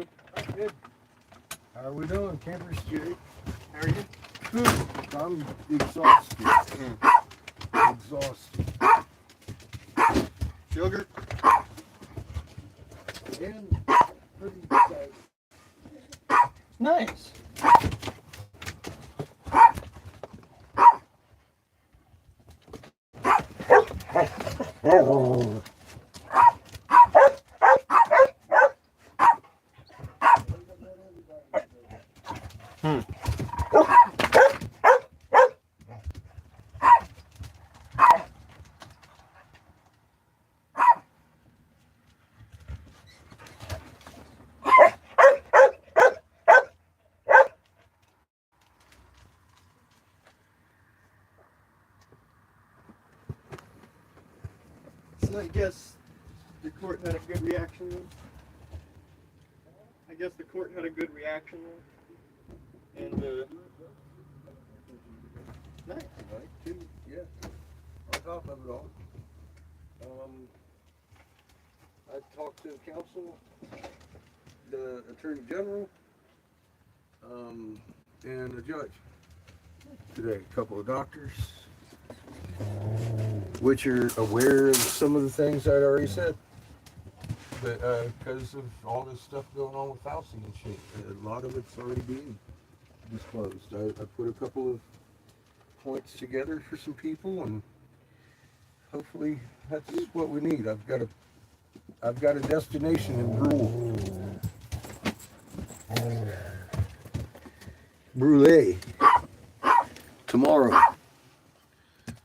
Good. How are we doing, campers? Good. How are you? Good. I'm exhausted. Exhausted. Sugar? And pretty excited. Nice. So I guess the court had a good reaction then? I guess the court had a good reaction then? And, nice. Right, too. Yeah. On top of it all. I talked to the council, the attorney general, and the judge today. A couple of doctors, which are aware of some of the things I'd already said. But because of all this stuff going on with Fauci and shit, a lot of it's already being disclosed. I put a couple of points together for some people, and hopefully that's what we need. I've got a destination in Brule tomorrow.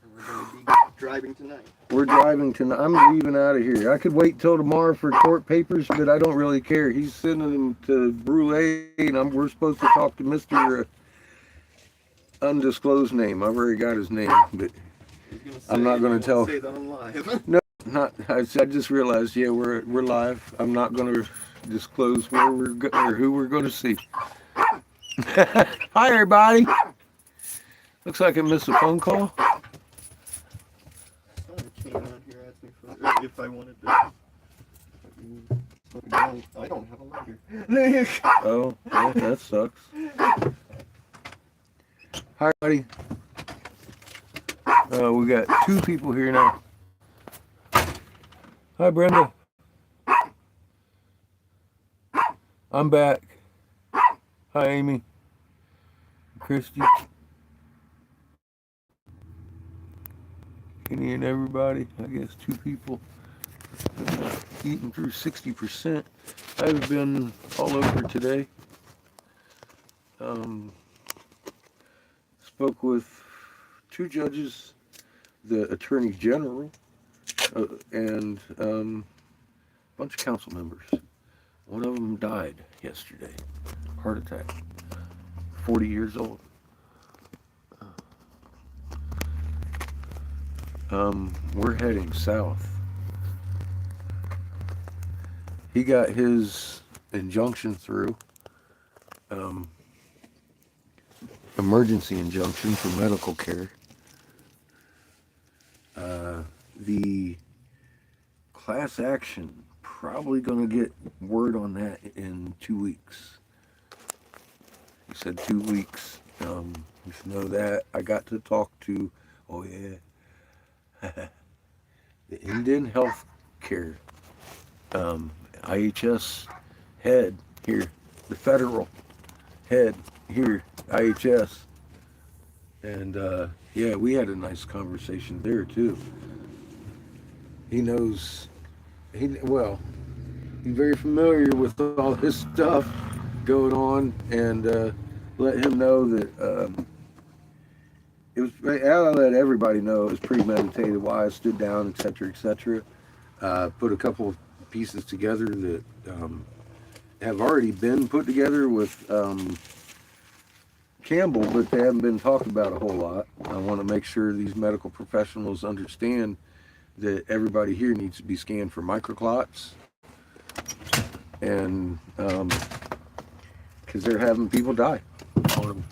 We're going to be driving tonight. We're driving tonight. I'm leaving out of here. I could wait till tomorrow for court papers, but I don't really care. He's sending them to Brule, and we're supposed to talk to Mr. Undisclosed name. I've already got his name, but I'm not going to tell. Say that I'm live. No, not. I just realized. Yeah, we're live. I'm not going to disclose where or who we're going to see. Hi, everybody. Looks like I missed a phone call. Someone came out here asked me if I wanted to. I don't have a lighter. Oh, well, that sucks. Hi, buddy. We got 2 people here now. Hi, Brenda. I'm back. Hi, Amy. Christy. Kenny and everybody. I guess 2 people. Eating through 60%. I've been all over today. Spoke with 2 judges, the attorney general, and a bunch of council members. One of them died yesterday, heart attack, 40 years old. We're heading south. He got his injunction through, emergency injunction for medical care. The class action, probably going to get word on that in 2 weeks. He said 2 weeks. You should know that. I got to talk to, oh yeah, the Indian Health Care, IHS head here, the federal head here, IHS. And yeah, we had a nice conversation there too. He knows, he's very familiar with all this stuff going on, and let him know that it was, I let everybody know it was premeditated, why I stood down, etc., etc. Put a couple of pieces together that have already been put together with Campbell, but they haven't been talked about a whole lot. I want to make sure these medical professionals understand that everybody here needs to be scanned for microclots, and because they're having people die on them.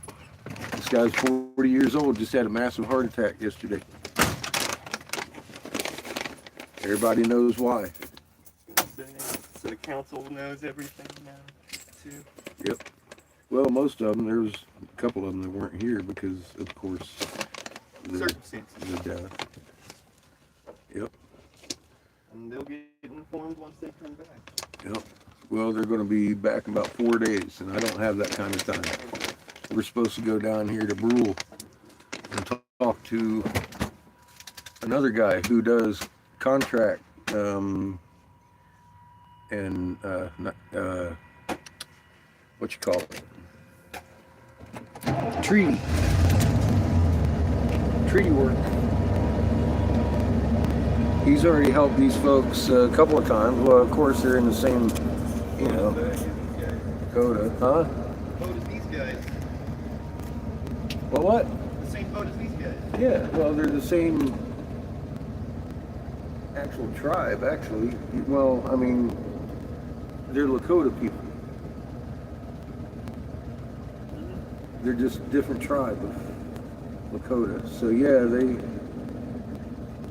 This guy's 40 years old, just had a massive heart attack yesterday. Everybody knows why. Instead of council knows everything now, too. Yep. Well, most of them, there was a couple of them that weren't here because, of course, the Circumstances. death. Yep. And they'll get informed once they come back. Yep. Well, they're going to be back in about 4 days, and I don't have that kind of time. We're supposed to go down here to Brule and talk to another guy who does contract and what you call it? Treaty work. He's already helped these folks a couple of times. Well, of course, they're in the same, you know, Dakota, huh? Boat as these guys. Well, what? The same boat as these guys. Yeah, well, they're the same actual tribe, actually. Well, I mean, they're Lakota people. They're just different tribe of Lakota. So, yeah, they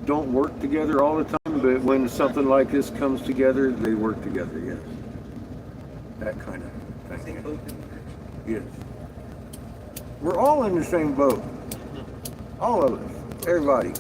don't work together all the time, but when something like this comes together, they work together, yes. That kind of thing. Same boat. Yes. We're all in the same boat. All of us. Everybody.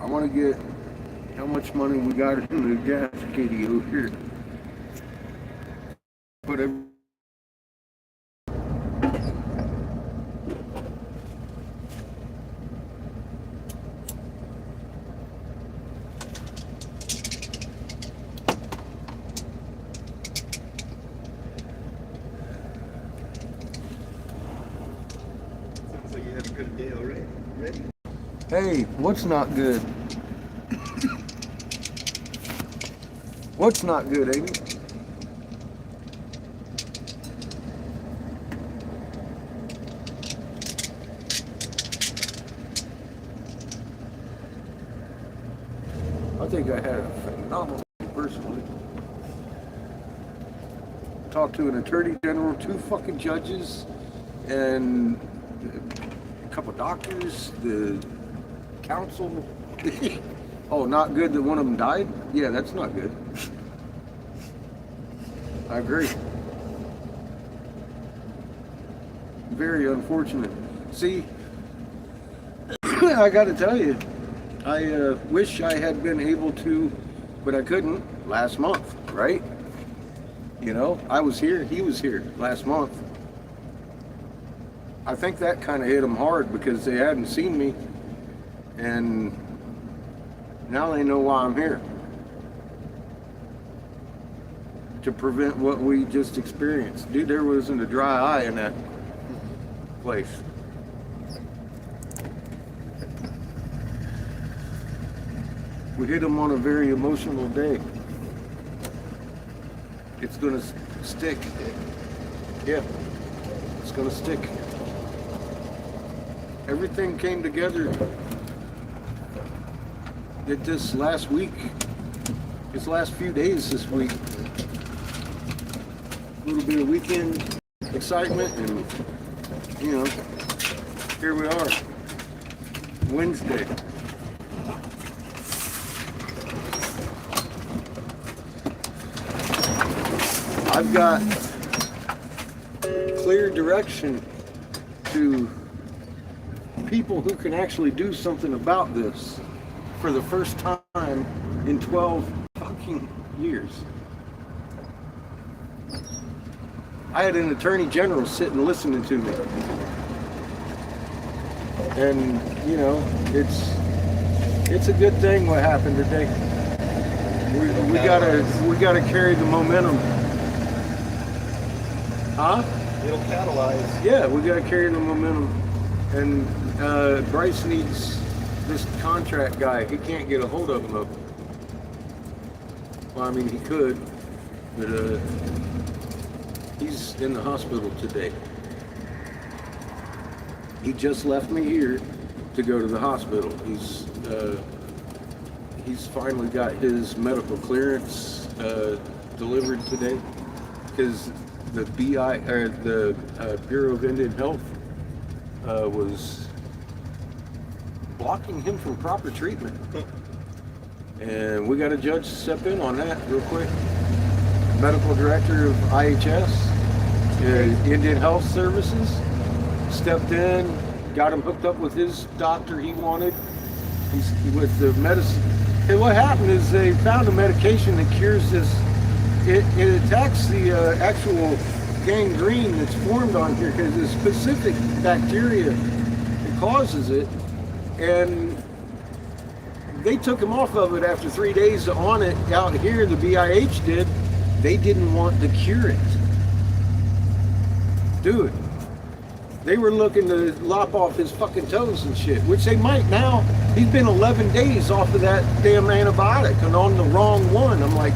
I want to get how much money we got in the gas kitty over here. Put every Sounds like you had a good day already. Ready? Hey, what's not good? What's not good, Amy? I think I had a phenomenal day personally. Talked to an attorney general, 2 fucking judges, and a couple doctors, the council. Oh, not good that one of them died? Yeah, that's not good. I agree. Very unfortunate. See, I gotta tell you, I wish I had been able to, but I couldn't last month, right? You know, I was here, he was here last month. I think that kind of hit them hard because they hadn't seen me, and now they know why I'm here. To prevent what we just experienced. Dude, there wasn't a dry eye in that place. We hit them on a very emotional day. It's gonna stick. Yeah, it's gonna stick. Everything came together this last week, this last few days this week. A little bit of weekend excitement, and you know, here we are, Wednesday. I've got clear direction to people who can actually do something about this for the first time in 12 fucking years. I had an attorney general sitting listening to me. And, you know, it's a good thing what happened today. We gotta carry the momentum. Huh? It'll catalyze. Yeah, we gotta carry the momentum. And Bryce needs this contract guy. He can't get a hold of him though. Well, I mean, he could, but he's in the hospital today. He just left me here to go to the hospital. He's finally got his medical clearance delivered today because the Bureau of Indian Health was blocking him from proper treatment. And we got a judge to step in on that real quick. Medical director of IHS, Indian Health Services, stepped in, got him hooked up with his doctor he wanted. He's with the medicine. And what happened is they found a medication that cures this. It attacks the actual gangrene that's formed on here because the specific bacteria that causes it. And they took him off of it after 3 days on it out here. The BIH did. They didn't want to cure it. Dude, they were looking to lop off his fucking toes and shit, which they might now. He's been 11 days off of that damn antibiotic and on the wrong one. I'm like,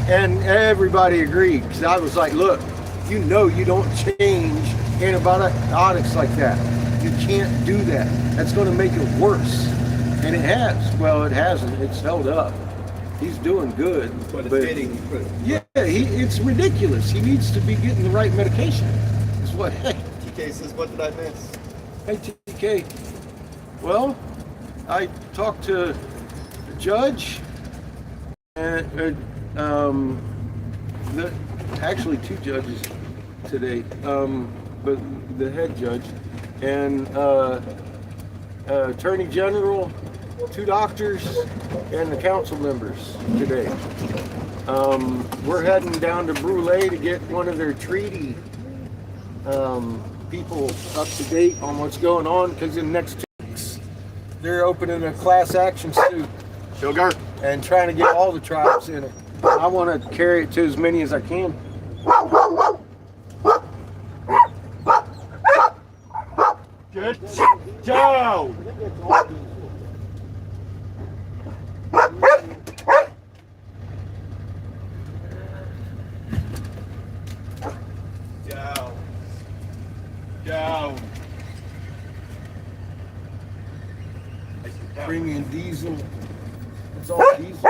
and everybody agreed because I was like, look, you know you don't change antibiotics like that. You can't do that. That's going to make it worse. And it has. Well, it hasn't. It's held up. He's doing good. But it's getting good. Yeah, it's ridiculous. He needs to be getting the right medication. Is what. TK says, what did I miss? Hey, TK. Well, I talked to the judge and actually 2 judges today, but the head judge and Attorney General, 2 doctors, and the council members today. We're heading down to Brule to get one of their treaty people up to date on what's going on, because in the next 2 weeks they're opening a class action suit Sugar. and trying to get all the tribes in it. I want to carry it to as many as I can. Get down! Down. Down. Premium diesel. It's all diesel.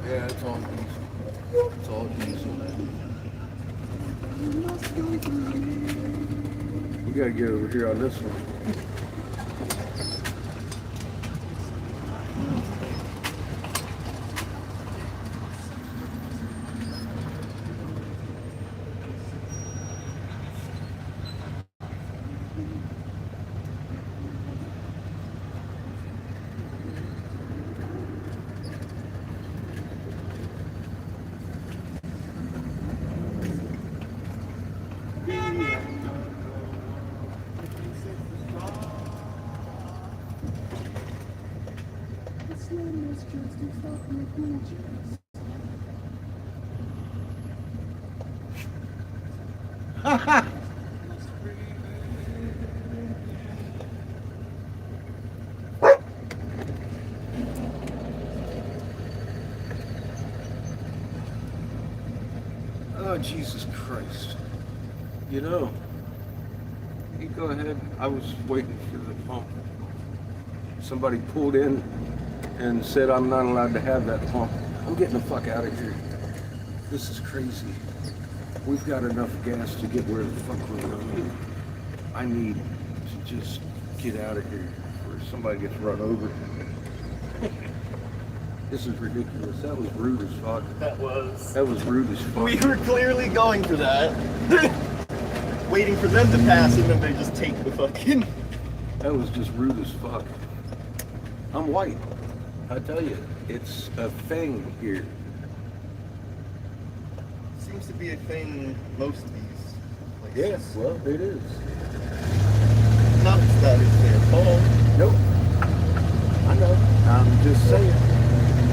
Yeah, it's all diesel. It's all diesel. We gotta get over here on this one. Oh, Jesus Christ. You know, you go ahead. I was waiting for the pump. Somebody pulled in and said I'm not allowed to have that pump. I'm getting the fuck out of here. This is crazy. We've got enough gas to get where the fuck we're going. I need to just get out of here before somebody gets run over. This is ridiculous. That was rude as fuck. That was rude as fuck. We were clearly going for that. Waiting for them to pass and then they just take the fucking... That was just rude as fuck. I'm white. I tell you, it's a thing here. Seems to be a thing most of these places. Yes, well, it is. Not that it's their fault. Nope. I know. I'm just saying.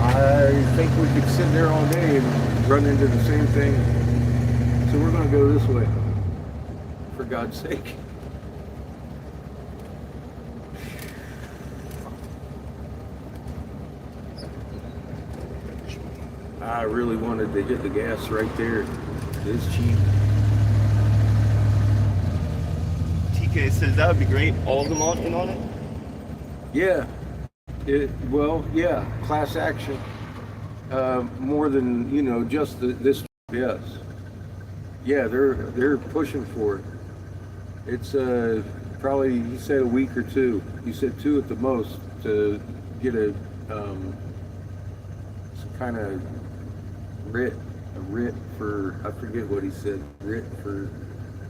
I think we could sit there all day and run into the same thing. So we're going to go this way. For God's sake. I really wanted to hit the gas right there. It's cheap. TK says that would be great. All of them in on it? Yeah. Yeah, class action. More than, just this. Yes. Yeah, they're pushing for it. It's probably, he said a week or two. He said 2 at the most to get some kind of writ for, I forget what he said, writ for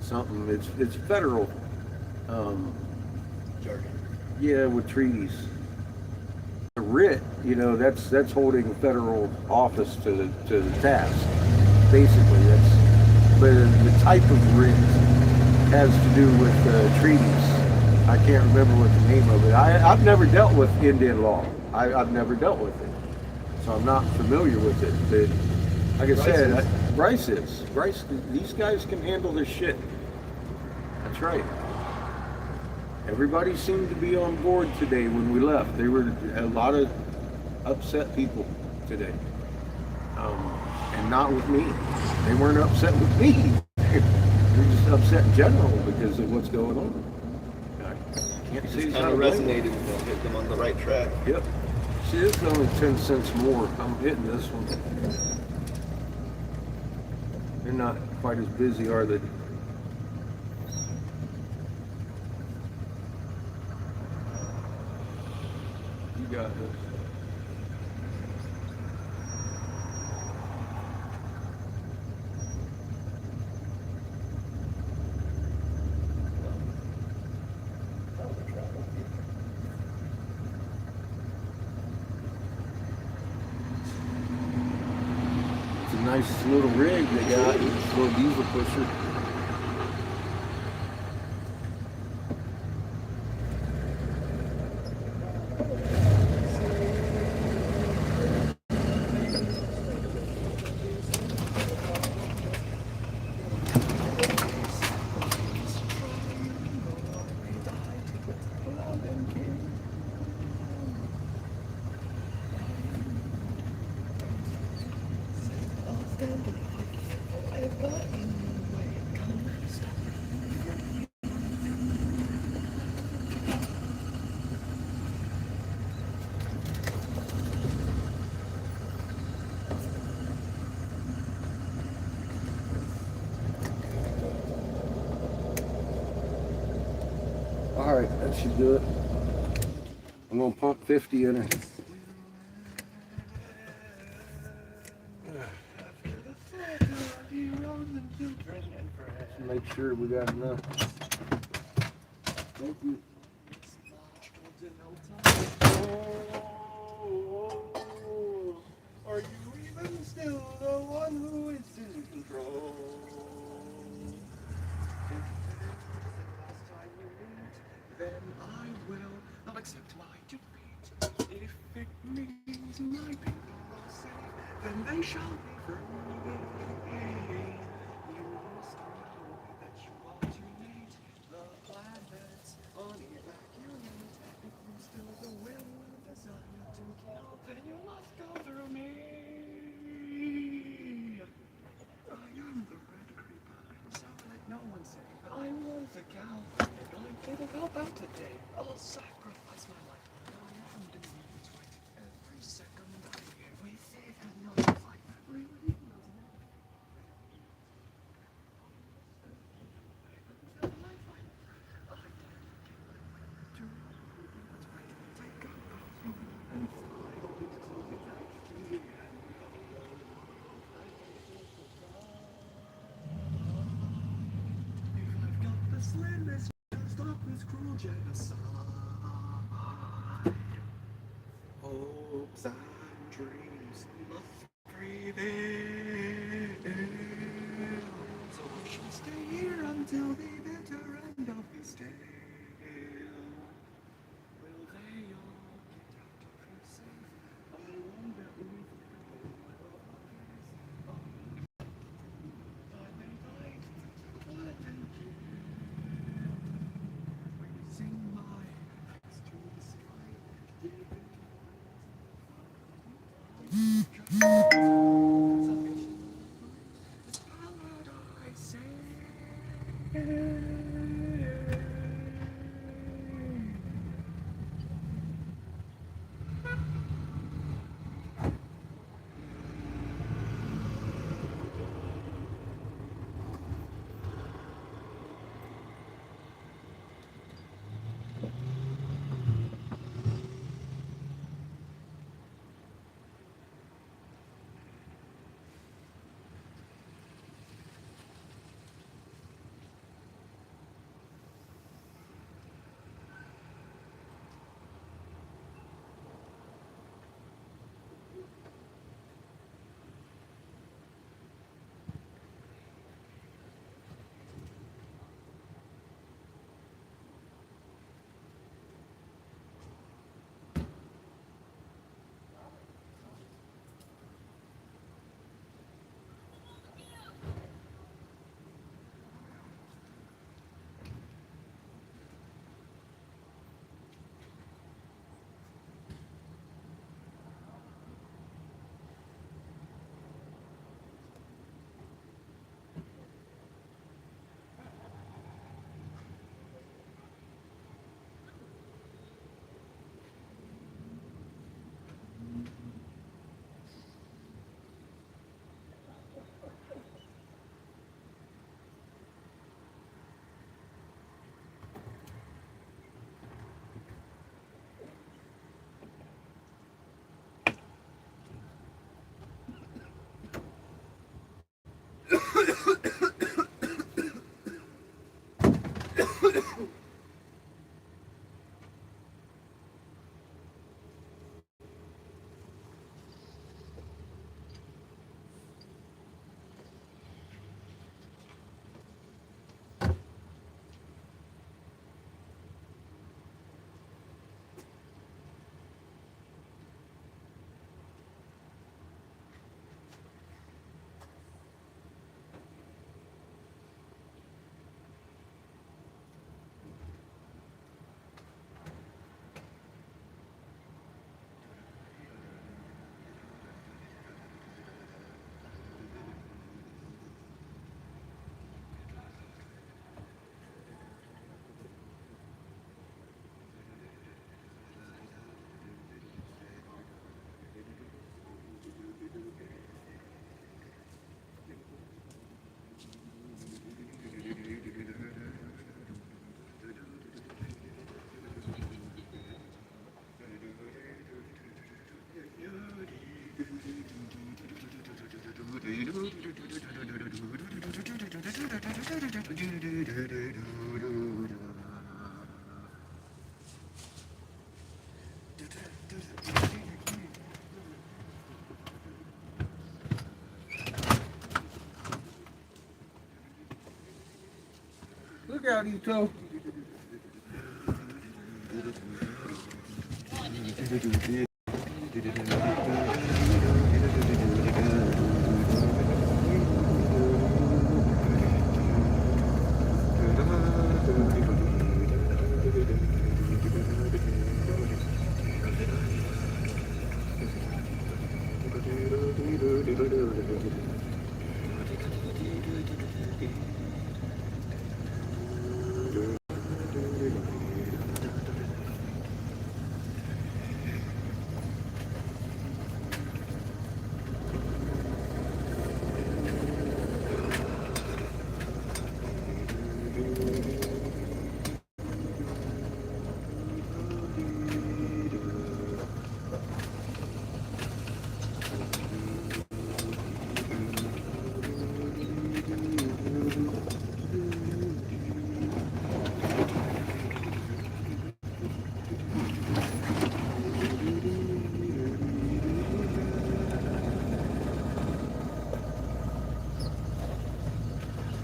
something. It's federal. Jargon. Yeah, with treaties. The writ, that's holding federal office to the task. Basically, but the type of writ has to do with treaties. I can't remember what the name of it. I've never dealt with Indian law. I've never dealt with it, so I'm not familiar with it. But like I said, Bryce, these guys can handle this shit. That's right. Everybody seemed to be on board today when we left. There were a lot of upset people today. And not with me. They weren't upset with me. They're just upset in general because of what's going on. I can't see It's kind of resonated with them, hit them on the right track. Yep. See, it's only 10 cents more. I'm hitting this one. They're not quite as busy, are they? You got this. It's a nice little rig they got. It's a little diesel pusher. Alright, that should do it. I'm going to pump 50 in it. Make sure we got enough. Thank you. Are you even still the one who is in control? Then I will not accept my defeat. If it means my people are safe, then they shall be free. You must know that you are too late. The planet's unevacuate. If you still the will, desire to kill, then you must go through me. I am the red creeper, so let no one say I was a cow. If I didn't help out today, I'll sacrifice my life. I am doing what's right every second I'm here with it, and your life really doesn't. Slimness to stop this cruel genocide. Hopes and dreams must breathe in. So we shall stay here until the bitter end of this tale. Will they all get out? Look out, Ito.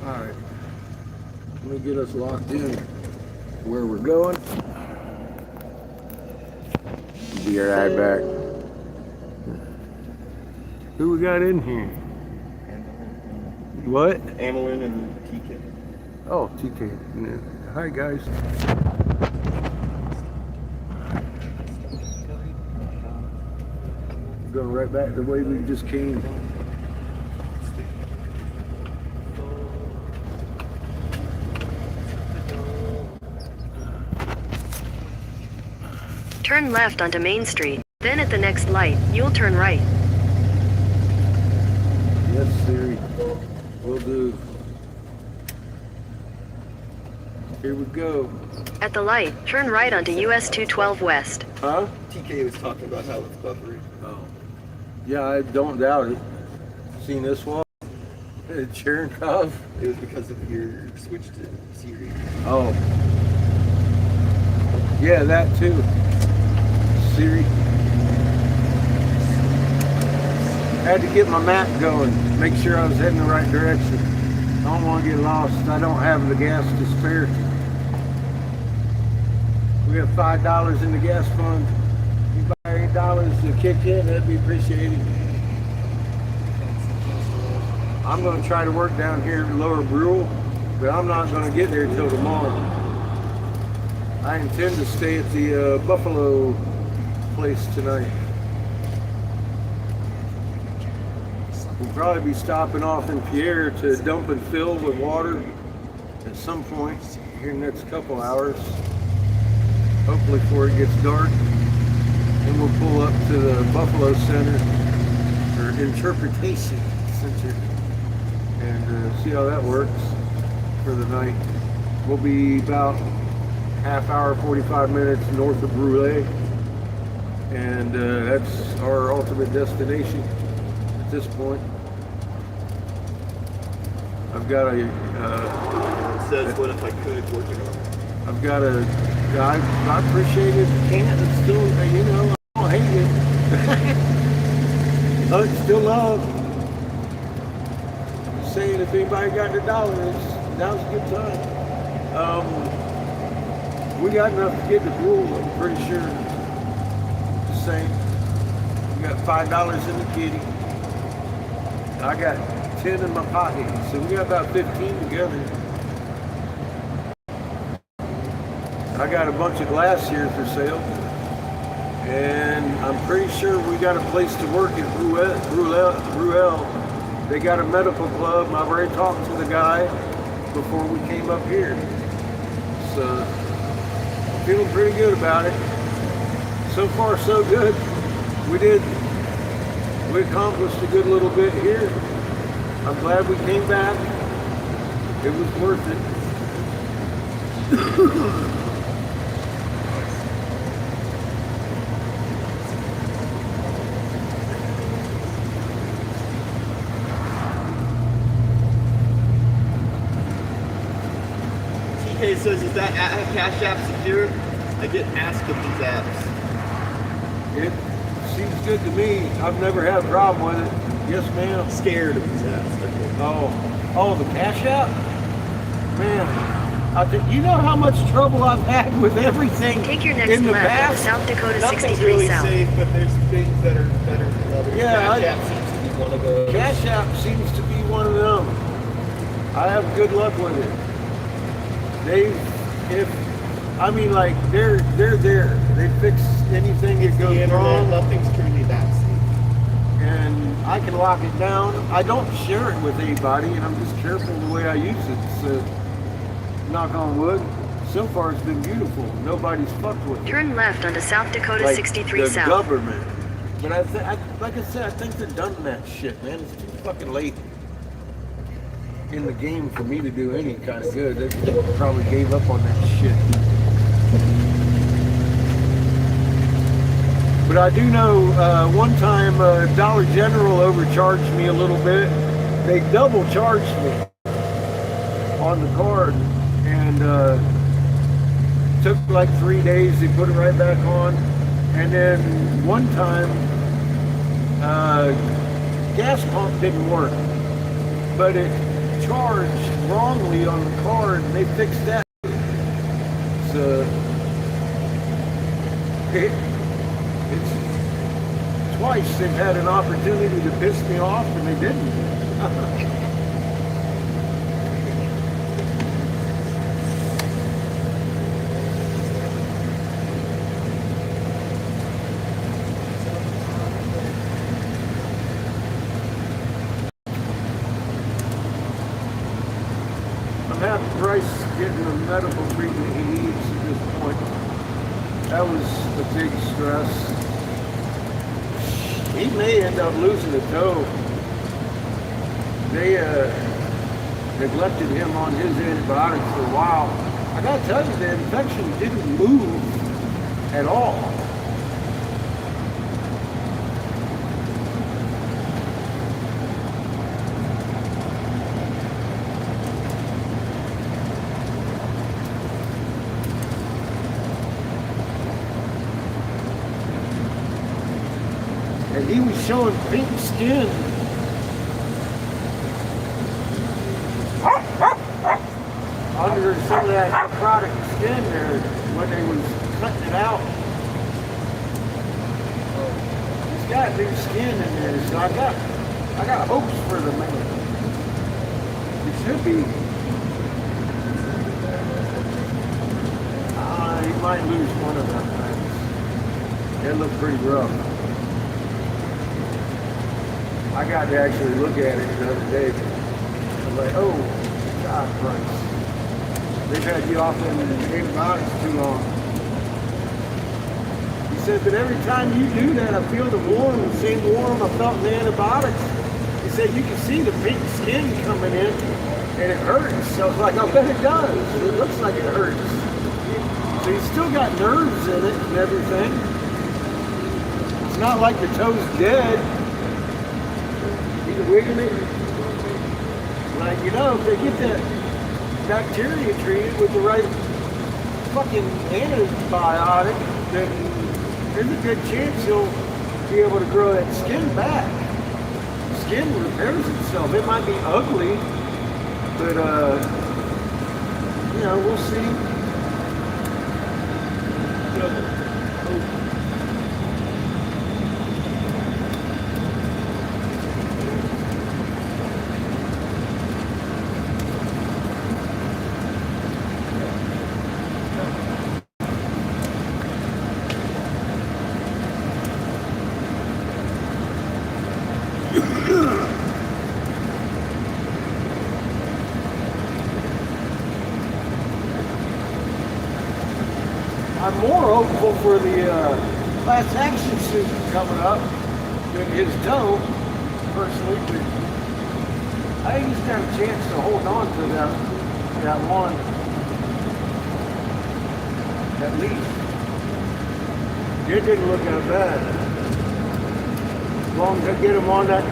Alright, let me get us locked in where we're going. Be right back. Who we got in here? What? Amelin and TK. Oh, TK. Yeah. Hi, guys. Going right back the way we just came. Turn left onto Main Street. Then at the next light, you'll turn right. Yes, Siri. Will do. Here we go. At the light, turn right onto US 212 West. Huh? TK was talking about how it's buffery. Oh. Yeah, I don't doubt it. Seen this one? Cherenkov? It was because of your switch to Siri. Oh. Yeah, that too. Siri. Had to get my map going, make sure I was heading the right direction. I don't want to get lost. I don't have the gas to spare. We got $5 in the gas fund. You buy $8 to kick in, that'd be appreciated. I'm going to try to work down here in Lower Brule, but I'm not going to get there till tomorrow. I intend to stay at the Buffalo place tonight. We'll probably be stopping off in Pierre to dump and fill with water at some point here in the next couple hours. Hopefully before it gets dark. Then we'll pull up to the Buffalo Center, or Interpretation Center, and see how that works for the night. We'll be about half hour, 45 minutes north of Brule, and that's our ultimate destination at this point. I've got a It says, what if I could work it on? I've got a guy. I appreciate it. If you can't, it's still, you know, I don't hate it. Oh, it's still love. Just saying, if anybody got their dollars, now's a good time. We got enough to get the pool, I'm pretty sure. Just saying. We got $5 in the kitty. I got 10 in my pocket, so we got about 15 together. I got a bunch of glass here for sale, and I'm pretty sure we got a place to work in Brule. They got a medical club. I've already talked to the guy before we came up here, so I'm feeling pretty good about it. So far, so good. We accomplished a good little bit here. I'm glad we came back. It was worth it. TK says, is that Cash App secure? I get asked of these apps. It seems good to me. I've never had a problem with it. Yes, ma'am. I'm scared of these apps. Okay. Oh, the Cash App? Man, You know how much trouble I've had with everything Take your next in the left on past? South Dakota Nothing's 63 really South. safe, but there's things that are better than others. Yeah, Cash App seems to be one of those. Cash App seems to be one of them. I have good luck with it. They're there. They fix anything that The goes internet, wrong, nothing's truly that safe. and I can lock it down. I don't share it with anybody, and I'm just careful the way I use it. So, knock on wood. So far, it's been beautiful. Nobody's fucked with it. Turn left onto South Dakota Like 63 the South. government. But like I said, I think they're done that shit, man. It's too fucking late in the game for me to do any kind of good. They probably gave up on that shit. But I do know one time Dollar General overcharged me a little bit. They double charged me on the card, and took like 3 days. They put it right back on. And then one time, gas pump didn't work, but it charged wrongly on the card, and they fixed that. So it's twice they've had an opportunity to piss me off, and they didn't. I'm half the price getting the medical treatment he needs at this point. That was a big stress. He may end up losing a toe. They neglected him on his antibiotics for a while. I gotta tell you, the infection didn't move at all. And he was showing pink skin. Under some of that necrotic skin there when they was cutting it out. He's got new skin in there, so I got hopes for the man. It should be. He might lose one of them things. It looked pretty rough. I got to actually look at it the other day. I was like, oh, God Christ. They've had you off in antibiotics too long. He said that every time you do that, I feel the same warm I felt in the antibiotics. He said you can see the pink skin coming in, and it hurts. So I was like, I bet it does. It looks like it hurts. So he's still got nerves in it and everything. It's not like the toe's dead. Wigging it. Like, if they get that bacteria treated with the right fucking antibiotic, then there's a good chance you'll be able to grow that skin back. Skin repairs itself. It might be ugly, but we'll see. I'm more hopeful for the class action suit coming up than his toe, personally. But I think he's got a chance to hold on to that one, at least. It didn't look that bad. As long as I get him on that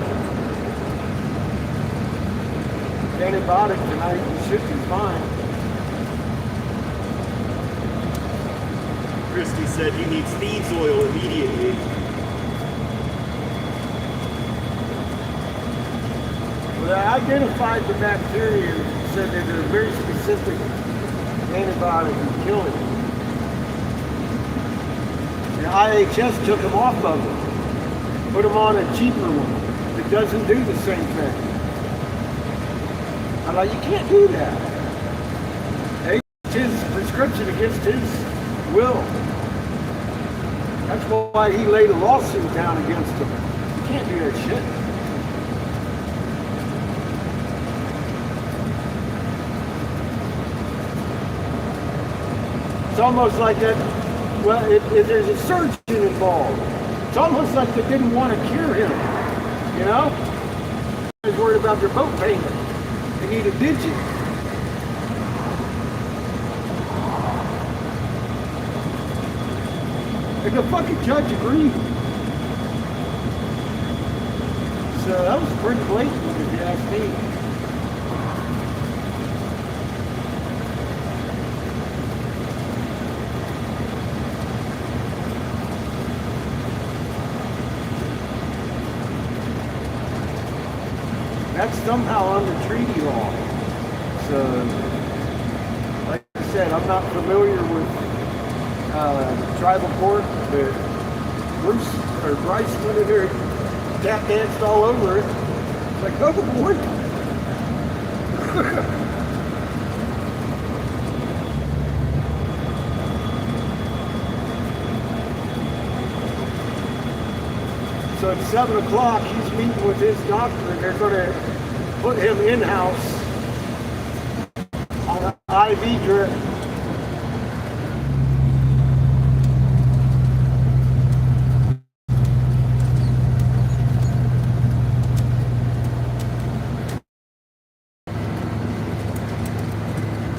antibiotic tonight, he should be fine. Christy said he needs thieves oil immediately. Well, I identified the bacteria and said that they're very specific antibiotic and kill him. The IHS took him off of it, put him on a cheaper one that doesn't do the same thing. I'm like, you can't do that. It's his prescription against his will. That's why he laid a lawsuit down against him. You can't do that shit. It's almost like that, well, there's a surgeon involved. It's almost like they didn't want to cure him, you know? They was worried about their boat payment. They need a digit. And the fucking judge agreed. So that was pretty blatant if you ask me. That's somehow under treaty law. So, like I said, I'm not familiar with tribal court, but Bryce went in there, tap danced all over it. It's like, oh boy. So at 7 o'clock, he's meeting with his doctor, and they're going to put him in-house on an IV drip.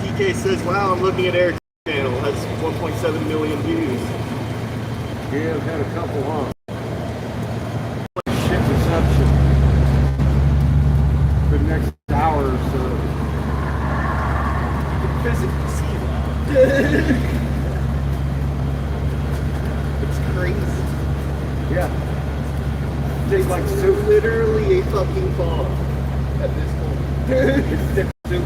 TK says, wow, I'm looking at Air Channel. Has 1.7 million views. Yeah, I've had a couple, huh? Shit reception for the next hour or so. You can physically see that. It's crazy. Yeah. Tastes like It's soup. literally a fucking bomb at this point. It's thick soup.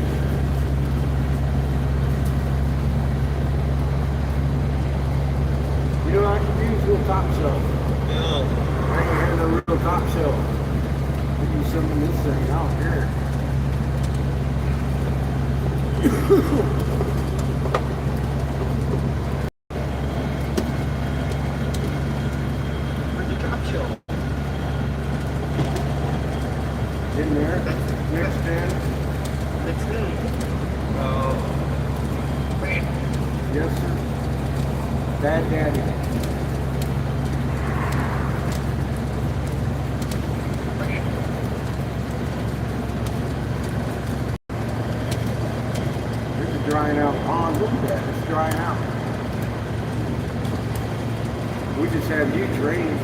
You know, I can use a little top shelf. Yeah. I ain't had no real top shelf. I use some of this thing out here. Where'd the drop shelf? In there. Next in. Next thing. Oh. Man. Yes, sir. Bad daddy. Drying out pond. Look at that, it's drying out. We just had huge rain.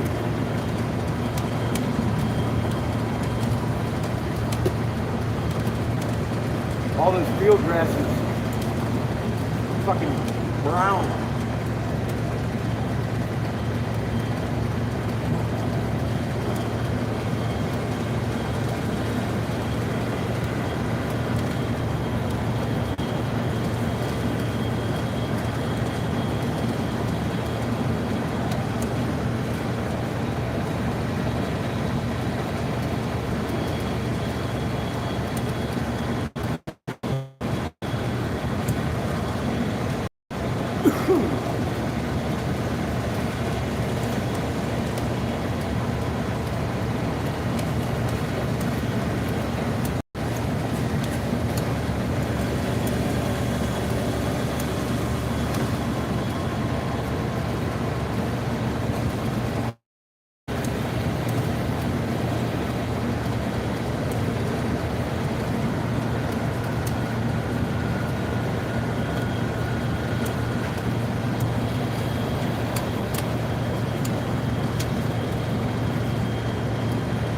All those field grasses, fucking brown.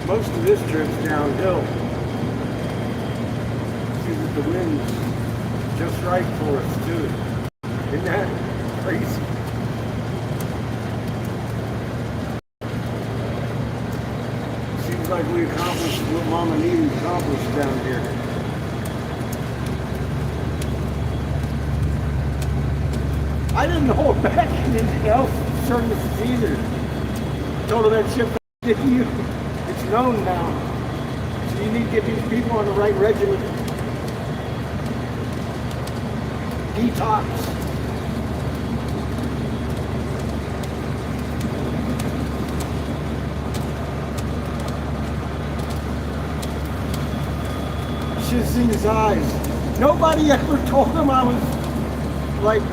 Most of this trip's downhill. See that the wind's just right for us too. Isn't that crazy? Seems like we accomplished what Mama needed to accomplish down here. I didn't hold back anything else services either. Told him that shit did you. It's known now. So you need to get these people on the right regimen. Detox. You should have seen his eyes. Nobody ever told him I was like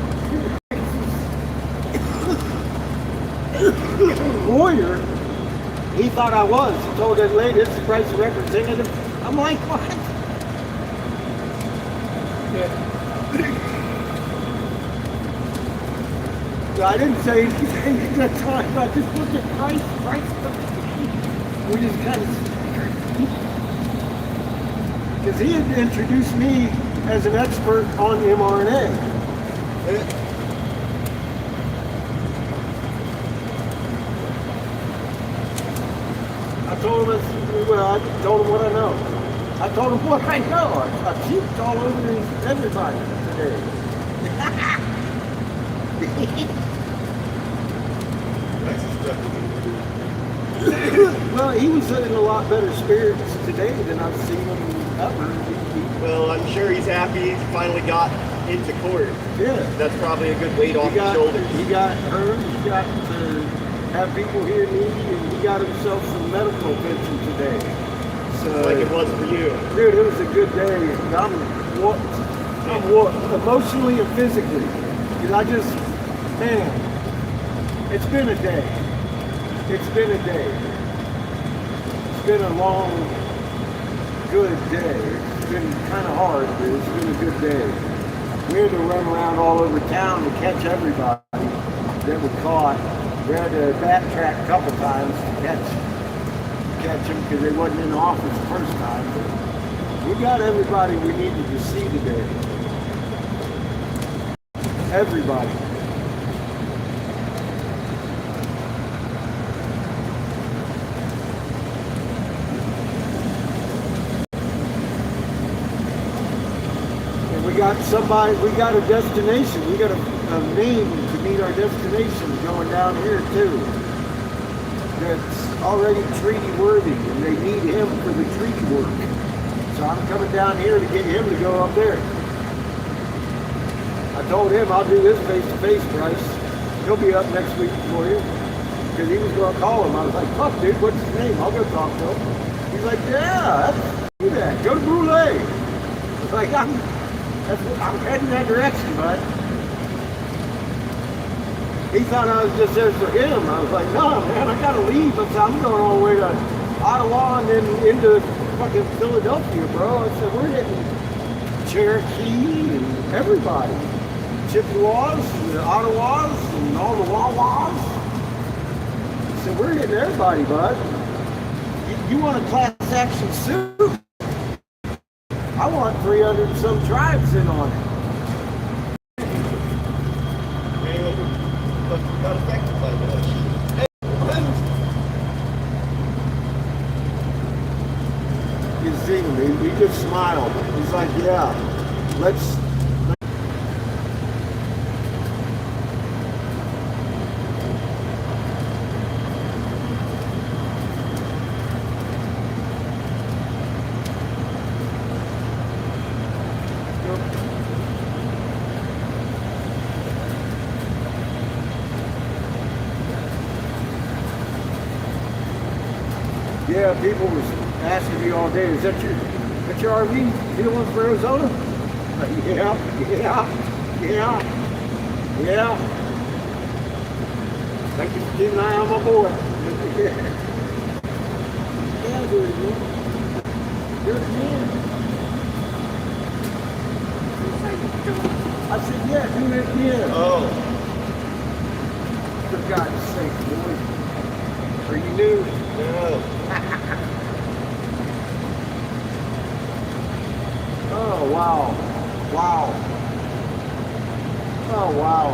lawyer. He thought I was. He told that lady, it's the price representative. I'm like, what? Yeah. So I didn't say anything at that time. I just looked at price. We just kind of, because he had introduced me as an expert on mRNA. I told him, I told him what I know. I told him what I know. I puked all over everybody today. Well, he was in a lot better spirits today than I've seen him ever. Well, I'm sure he's happy he finally got into court. Yeah. That's probably a good weight off his shoulders. He got hurt. He got to have people hear me, and he got himself some medical attention today. So, like it was for you. Dude, it was a good day. I'm whooped emotionally and physically. Because I just, man, it's been a day. It's been a day. It's been a long, good day. It's been kind of hard, but it's been a good day. We had to run around all over town to catch everybody that was caught. We had to backtrack a couple times to catch them because they wasn't in the office the first time. But we got everybody we needed to see today. Everybody. And we got a destination. We got a name to meet our destination going down here too. That's already treaty worthy, and they need him for the treaty work. So I'm coming down here to get him to go up there. I told him I'll do this face-to-face, Bryce. He'll be up next week for you. Because he was going to call him. I was like, fuck, dude, what's his name? I'll go talk to him. He's like, yeah, do that. Go to Brule. I was like, I'm heading that direction, bud. He thought I was just there for him. I was like, no, man, I got to leave. I said, I'm going all the way to Ottawa and then into fucking Philadelphia, bro. I said, we're hitting Cherokee and everybody. Chippewas and the Ottawas and all the Wawas. So we're hitting everybody, bud. You want a class action suit? I want 300 and some tribes in on it. Got affected by that. You see him, he just smiled. He's like, yeah, let's. Yeah, people was asking me all day, is that your RV dealing for Arizona? Yeah. Thank you for keeping an eye on my boy. Yeah, do it again. Do it again. I said, yeah, do it again. Oh. For God's sake, boy. Are you new? No. Oh, wow. Wow. Oh, wow.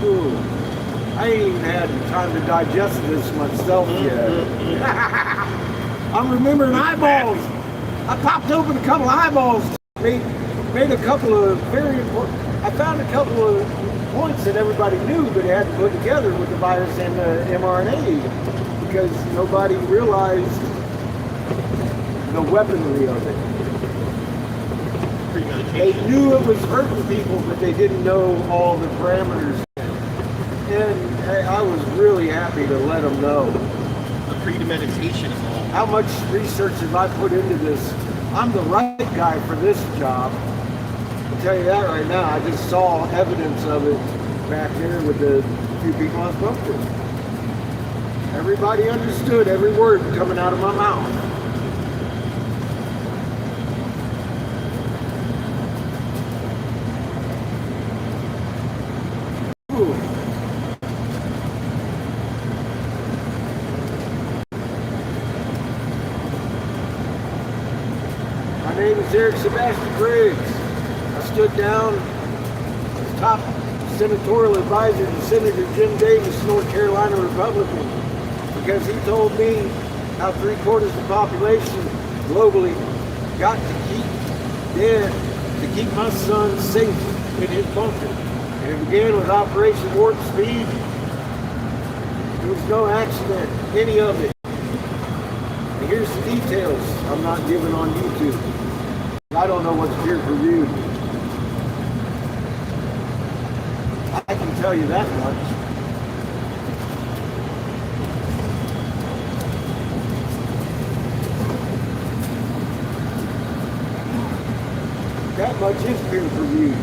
Ooh. I ain't even had time to digest this myself yet. I'm remembering eyeballs. I popped open a couple of eyeballs. Made a couple of very important I found a couple of points that everybody knew, but had to put together with the virus and the mRNA because nobody realized the weaponry of it. They knew it was hurting people, but they didn't know all the parameters. And I was really happy to let them know. The premeditation is all. How much research have I put into this? I'm the right guy for this job. I'll tell you that right now. I just saw evidence of it back there with the few people I spoke to. Everybody understood every word coming out of my mouth. Ooh. My name is Eric Sebastian Briggs. I stood down as top senatorial advisor to Senator Jim Davis, North Carolina Republican, because he told me how 3/4 of the population globally got to keep dead to keep my son safe in his bunker. And it began with Operation Warp Speed. There was no accident, any of it. And here's the details I'm not giving on YouTube. I don't know what's peer reviewed. I can tell you that much. That much is peer reviewed.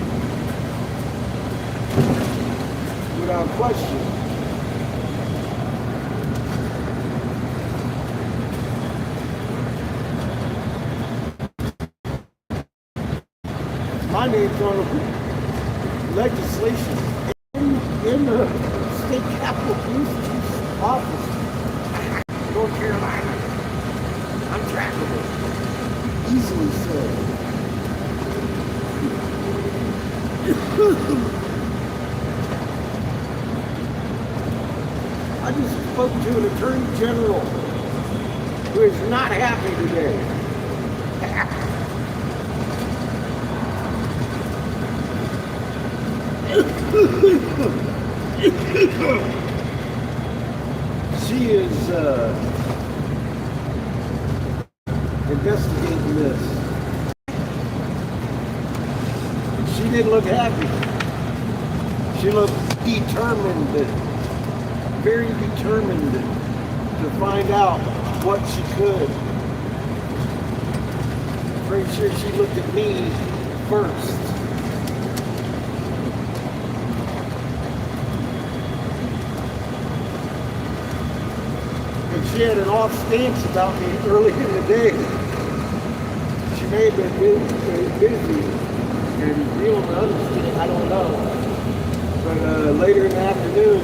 Without question. My name's on legislation in the state capitol police chief's office, North Carolina. I'm trackable. Easily so. I just spoke to an attorney general who is not happy today. She is investigating this. She didn't look happy. She looked determined, very determined to find out what she could. Pretty sure she looked at me first. She had an off stance about me early in the day. She may have been busy and dealing with other shit, I don't know. But later in the afternoon,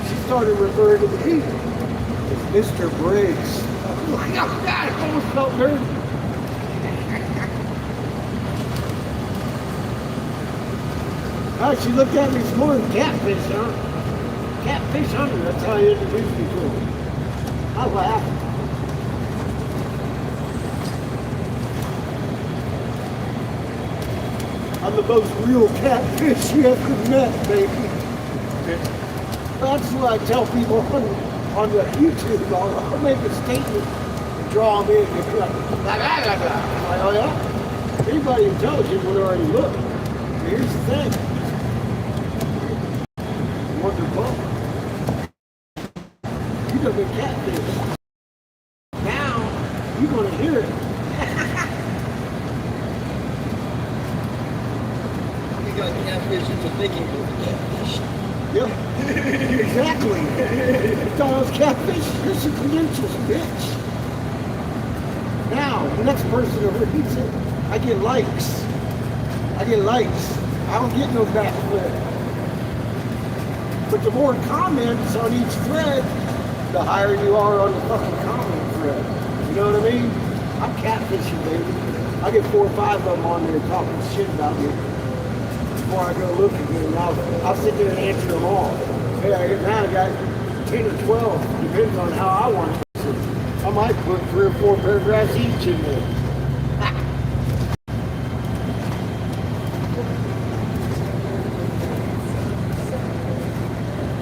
she started referring to me as Mr. Briggs. Oh God, I almost felt nervous. She looked at me some more than catfish, huh? Catfish hunter, that's how you introduced me to him. I laughed. I'm the most real catfish you ever met, baby. That's what I tell people on the YouTube. I'll make a statement and draw them in. And be like, oh yeah? Anybody intelligent would already look. Here's the thing. Wonderful. You done been catfish. Now, you're going to hear it. You got catfish into thinking it was a catfish. Yep. Exactly. You thought I was catfish? Here's your credentials, bitch. Now, the next person who reads it, I get likes. I get likes. I don't get no backflip. But the more comments on each thread, the higher you are on the fucking comment thread. You know what I mean? I'm catfishing, baby. I get 4 or 5 of them on there talking shit about me before I go look again. I'll sit there and answer them all. Hey, now I got 10 or 12, depends on how I want to. I might put 3 or 4 paragraphs each in there.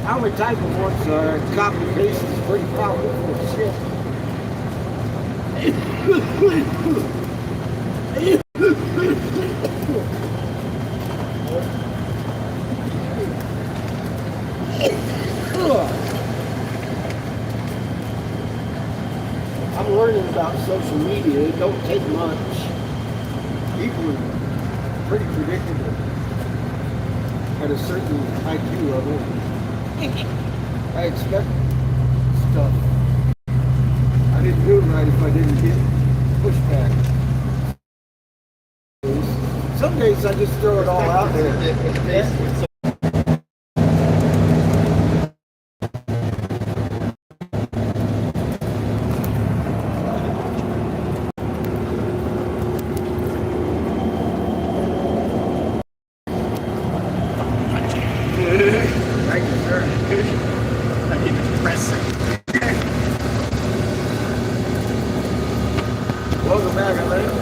I only type them once, so copy and paste is pretty powerful shit. I'm learning about social media. It don't take much. People are pretty predictable at a certain IQ level. I expect stuff. I didn't do it right if I didn't get pushback. Some days I just throw it all out there. Thank you, sir. I need to press it. Welcome back, Atlanta.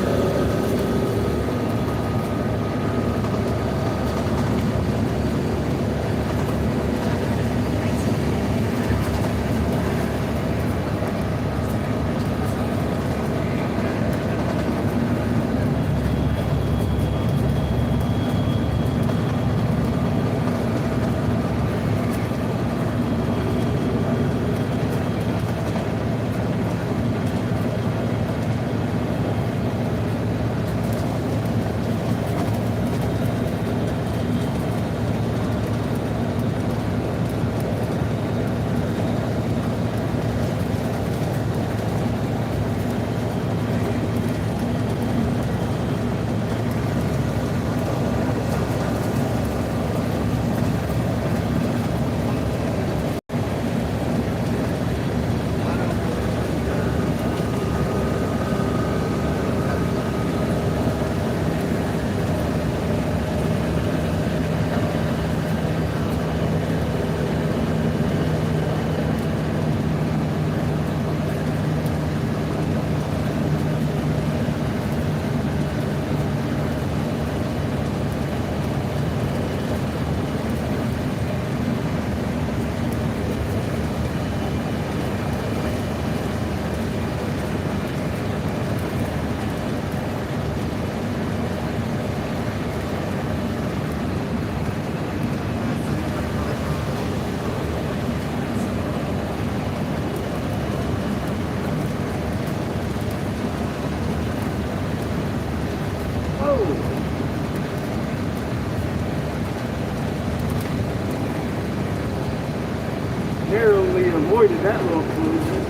Narrowly avoided that little collision.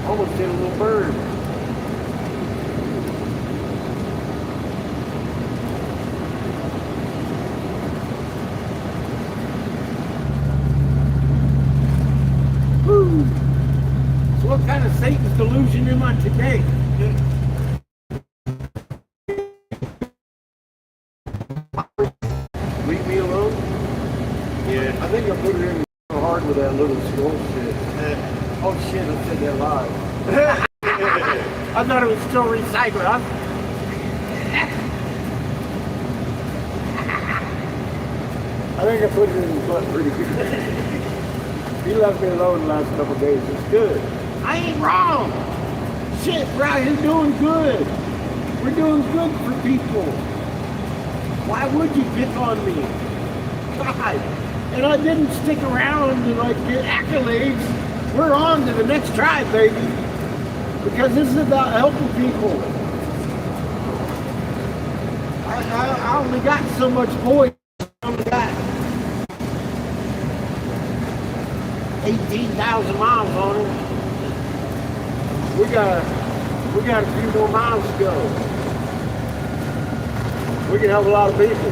Almost hit a little bird. Woo! So what kind of Satan's delusion am I today? Leave me alone? Yeah. I think I put it in hard with that little scroll shit. Oh shit, I said that live. I thought it was still recycled. I think I put it in his butt pretty good. He left me alone the last couple of days. It's good. I ain't wrong. Shit, bro, you're doing good. We're doing good for people. Why would you pick on me? God. And I didn't stick around to like get accolades. We're on to the next tribe, baby. Because this is about helping people. I only got so much voice. I only got 18,000 miles on it. We got a few more miles to go. We can help a lot of people.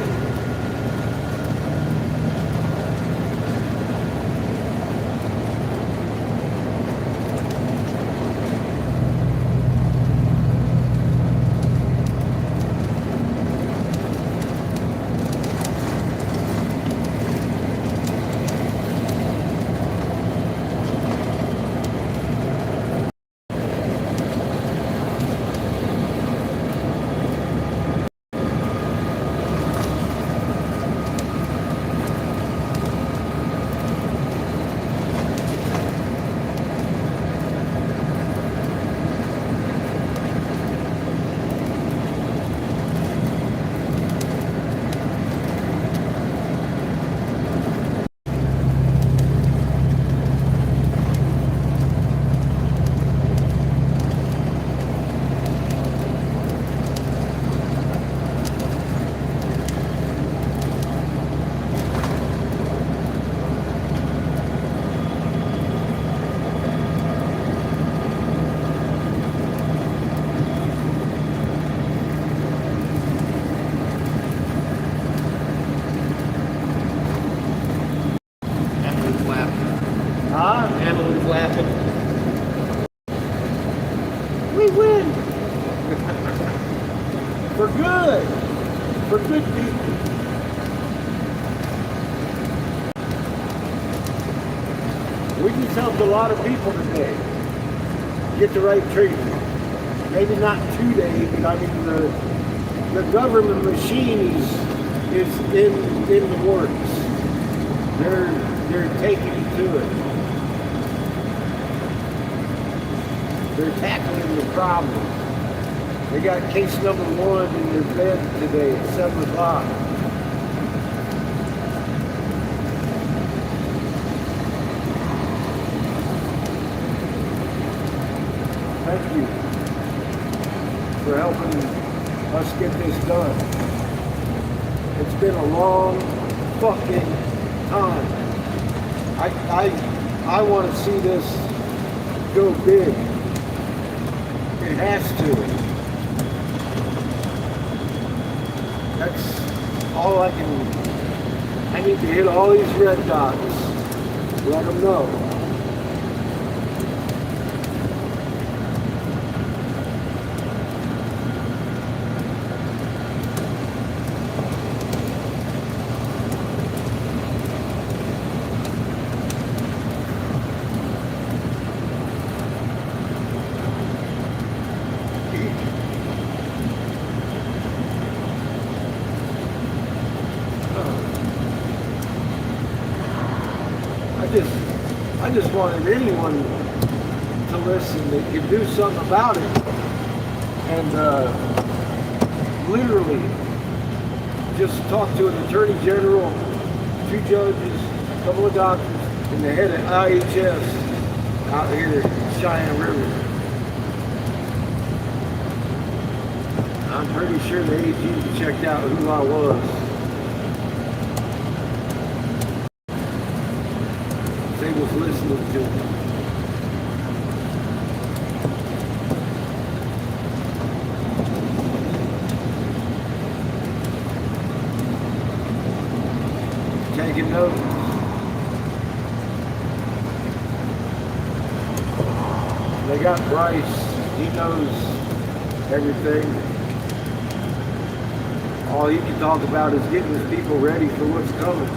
good for good people. We just helped a lot of people today get the right treatment. Maybe not today, but I mean the government machine is in the works. They're taking to it. They're tackling the problem. They got case number 1 in their bed today at 7 o'clock. Thank you for helping us get this done. It's been a long fucking time. I want to see this go big. It has to. That's all I can. I need to hit all these red dots. Let them know. I just wanted anyone to listen that could do something about it. And literally just talk to an attorney general, 2 judges, a couple of doctors, and the head of IHS out here at Cheyenne River. I'm pretty sure the AG checked out who I was. They was listening to me. Taking notes. They got Bryce. He knows everything. All he can talk about is getting his people ready for what's coming.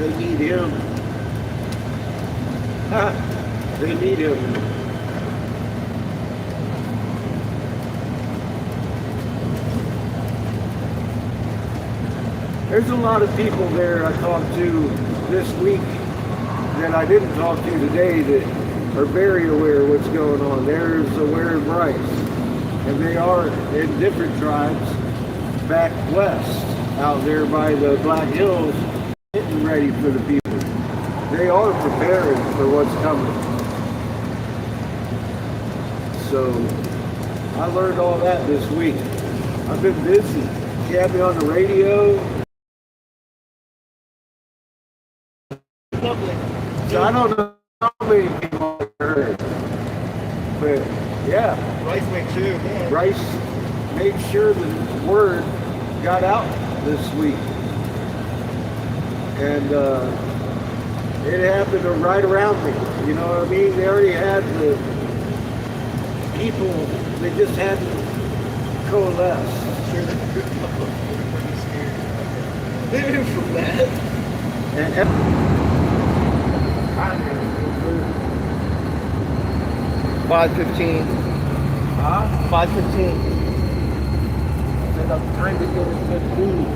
They need him. They need him. There's a lot of people there I talked to this week that I didn't talk to today that are very aware of what's going on. There's aware of Bryce. And they are in different tribes back west, out there by the Black Hills, getting ready for the people. They are preparing for what's coming. So I learned all that this week. I've been busy. She had me on the radio. So I don't know how many people have heard. But yeah. Rice made sure. Rice made sure the word got out this week. And it happened right around me. You know what I mean? They already had the people, they just hadn't coalesced. From that. And 5:15. huh? 5:15. Said I'm trying to get in a good mood.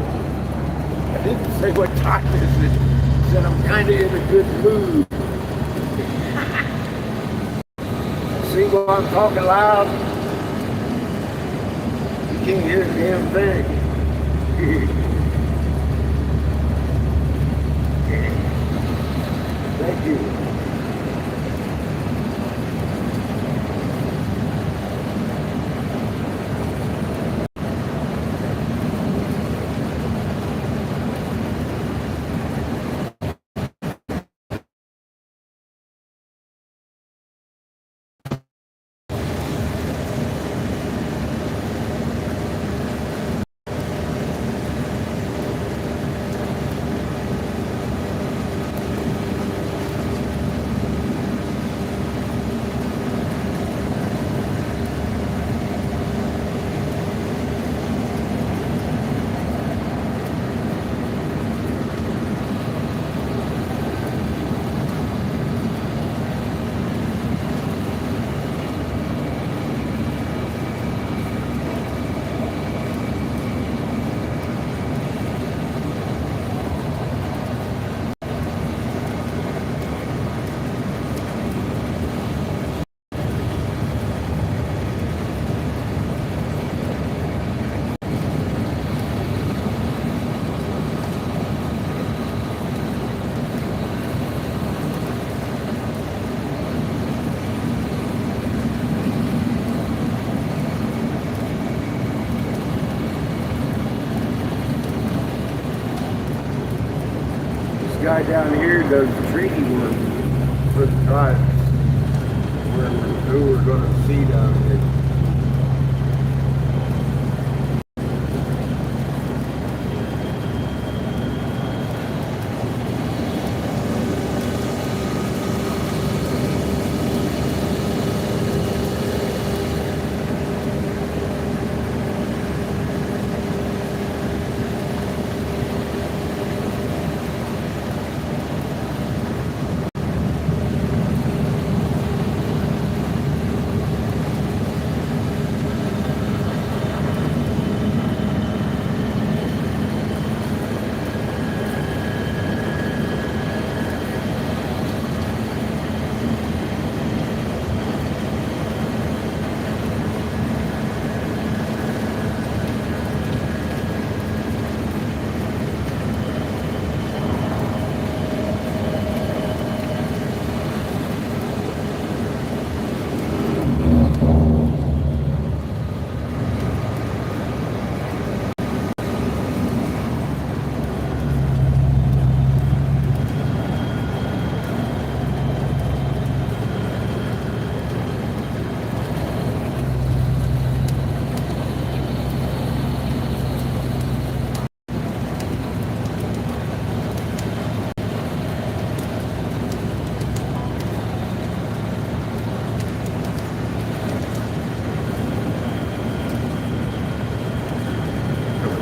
I didn't say what time is it. I said I'm kind of in a good mood. See while I'm talking loud? You can't hear a damn thing. Thank you. guy down here does treaty work for the tribes. Who we're going to see down here.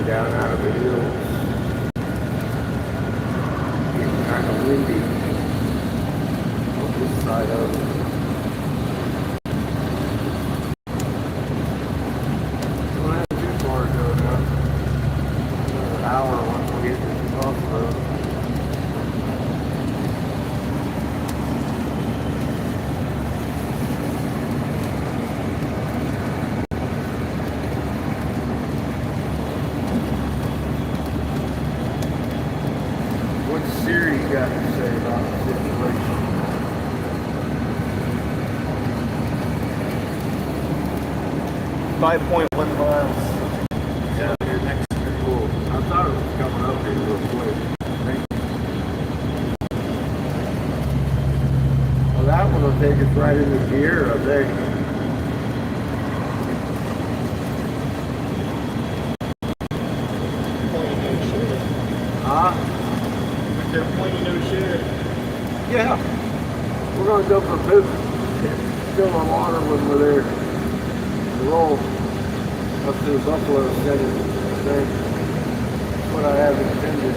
Down out of the hills. Getting kind of windy on this side of it. Don't have too far to go now. Another hour once we get to the crossroads. What's Siri got to say about the situation? 5.1 miles. Down here next to the pool. I thought it was coming up here real quick. Well, that one will take us right into gear, I think. Huh? They're pointing no share. Yeah. We're going to go for poop. Fill our water when we're there. Roll up to the Buffalo Center. I think. That's what I have intended.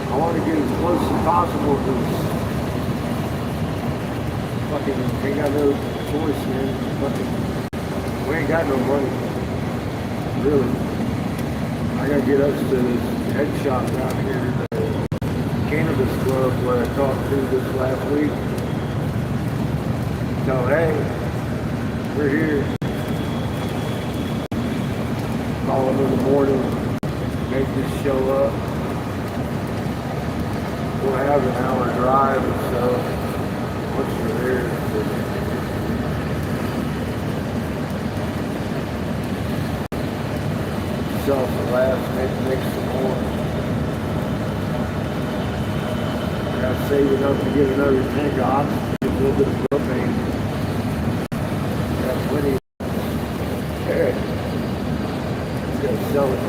I want to get as close as possible because fucking ain't got no choice, man. Fucking, we ain't got no money. Really. I gotta get us to this head shop down here, the cannabis club where I talked to this last week. Tell them, hey, we're here. Call them in the morning, make this show up. We'll have an hour drive or so once we're there. Sell for last, maybe make some more. I gotta save enough to get another tank of oxygen, a little bit of propane. Got plenty. Okay. Gotta sell it.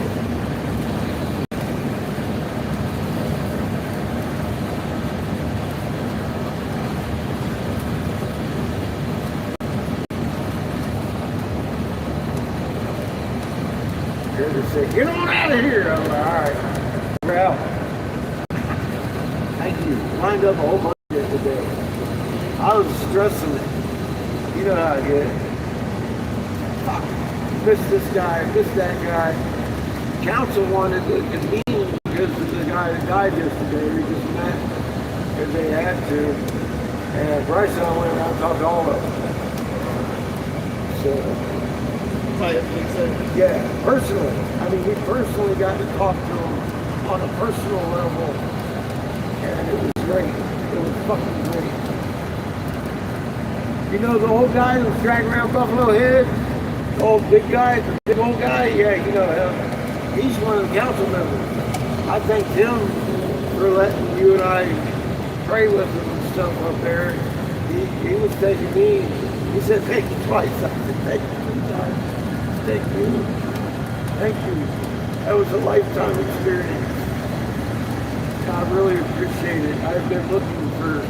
Just say, get on out of here. I'm like, all right, we're out. Thank you. Lined up a whole bunch of it today. I was stressing it. You know how I get. Fuck. Missed this guy, missed that guy. Council wanted to convene because of the guy that died yesterday. We just met because they had to. And Bryce and I went around and talked to all of them. So. Yeah, personally. I mean, we personally got to talk to him on a personal level. And fucking great. You know the old guy who was dragging around Buffalo Head? The old big guy, the big old guy? Yeah, you know him. He's one of the council members. I thanked him for letting you and I pray with him and stuff up there. He was taking me. He said, thank you twice. I said, thank you 3 times. Thank you. Thank you. That was a lifetime experience. I really appreciate it. I've been looking for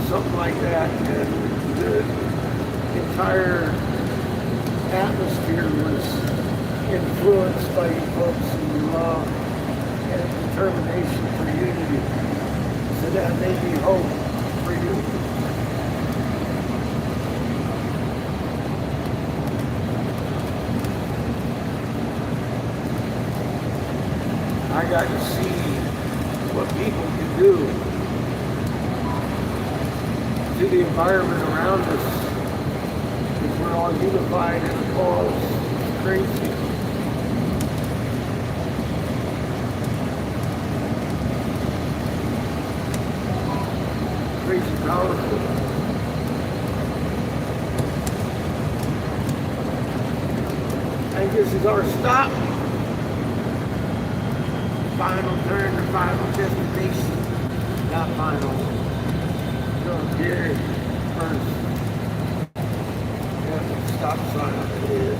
something like that, and the entire atmosphere was influenced by you folks and love and determination for unity. So that made me hope for you. I got to see what people can do to the environment around us if we're all unified in a cause. It's crazy. Crazy powerful. I think this is our stop. Final turn to final destination. Not final. Go here first. Yeah, stop sign up here.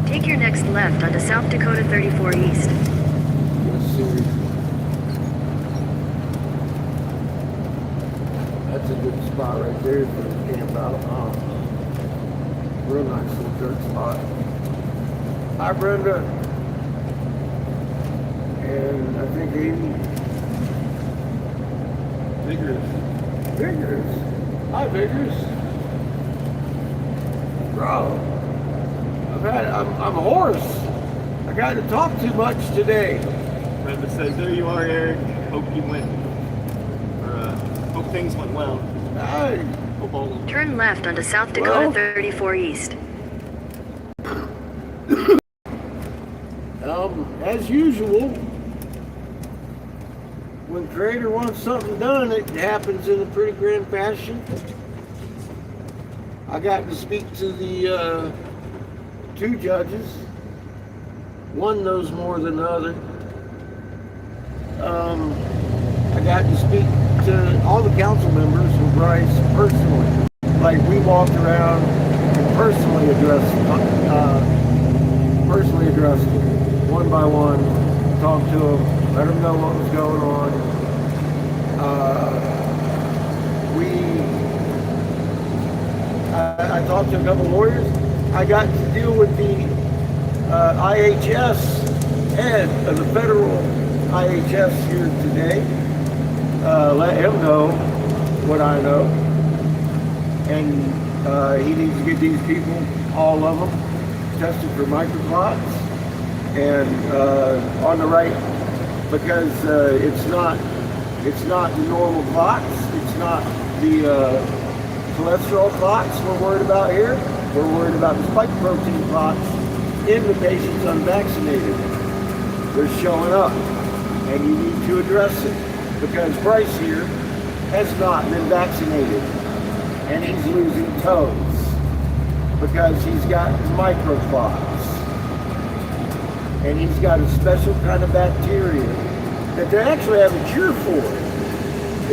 Take your next left onto South Dakota 34 East. Let's see. That's a good spot right there for the camp out. Real nice little dirt spot. Hi, Brenda. And I think Amy. Vigorous. Hi, Vigorous. Bro. I'm hoarse. I got to talk too much today. Brenda says, there you are, Eric. Hope you went, or hope things went well. Hey. Hope all. Turn left onto South Dakota 34 East. As usual, when Creator wants something done, it happens in a pretty grand fashion. I got to speak to the 2 judges. One knows more than the other. I got to speak to all the council members with Bryce personally. Like, we walked around and personally addressed them one by one, talked to them, let them know what was going on. I talked to a couple lawyers. I got to deal with the IHS head of the federal IHS here today. Let him know what I know. And he needs to get these people, all of them, tested for microclots and on the right, because it's not the normal clots. It's not the cholesterol clots we're worried about here. We're worried about the spike protein clots in the patients unvaccinated. They're showing up, and you need to address it, because Bryce here has not been vaccinated, and he's losing toes because he's got microclots, and he's got a special kind of bacteria that they actually have a cure for.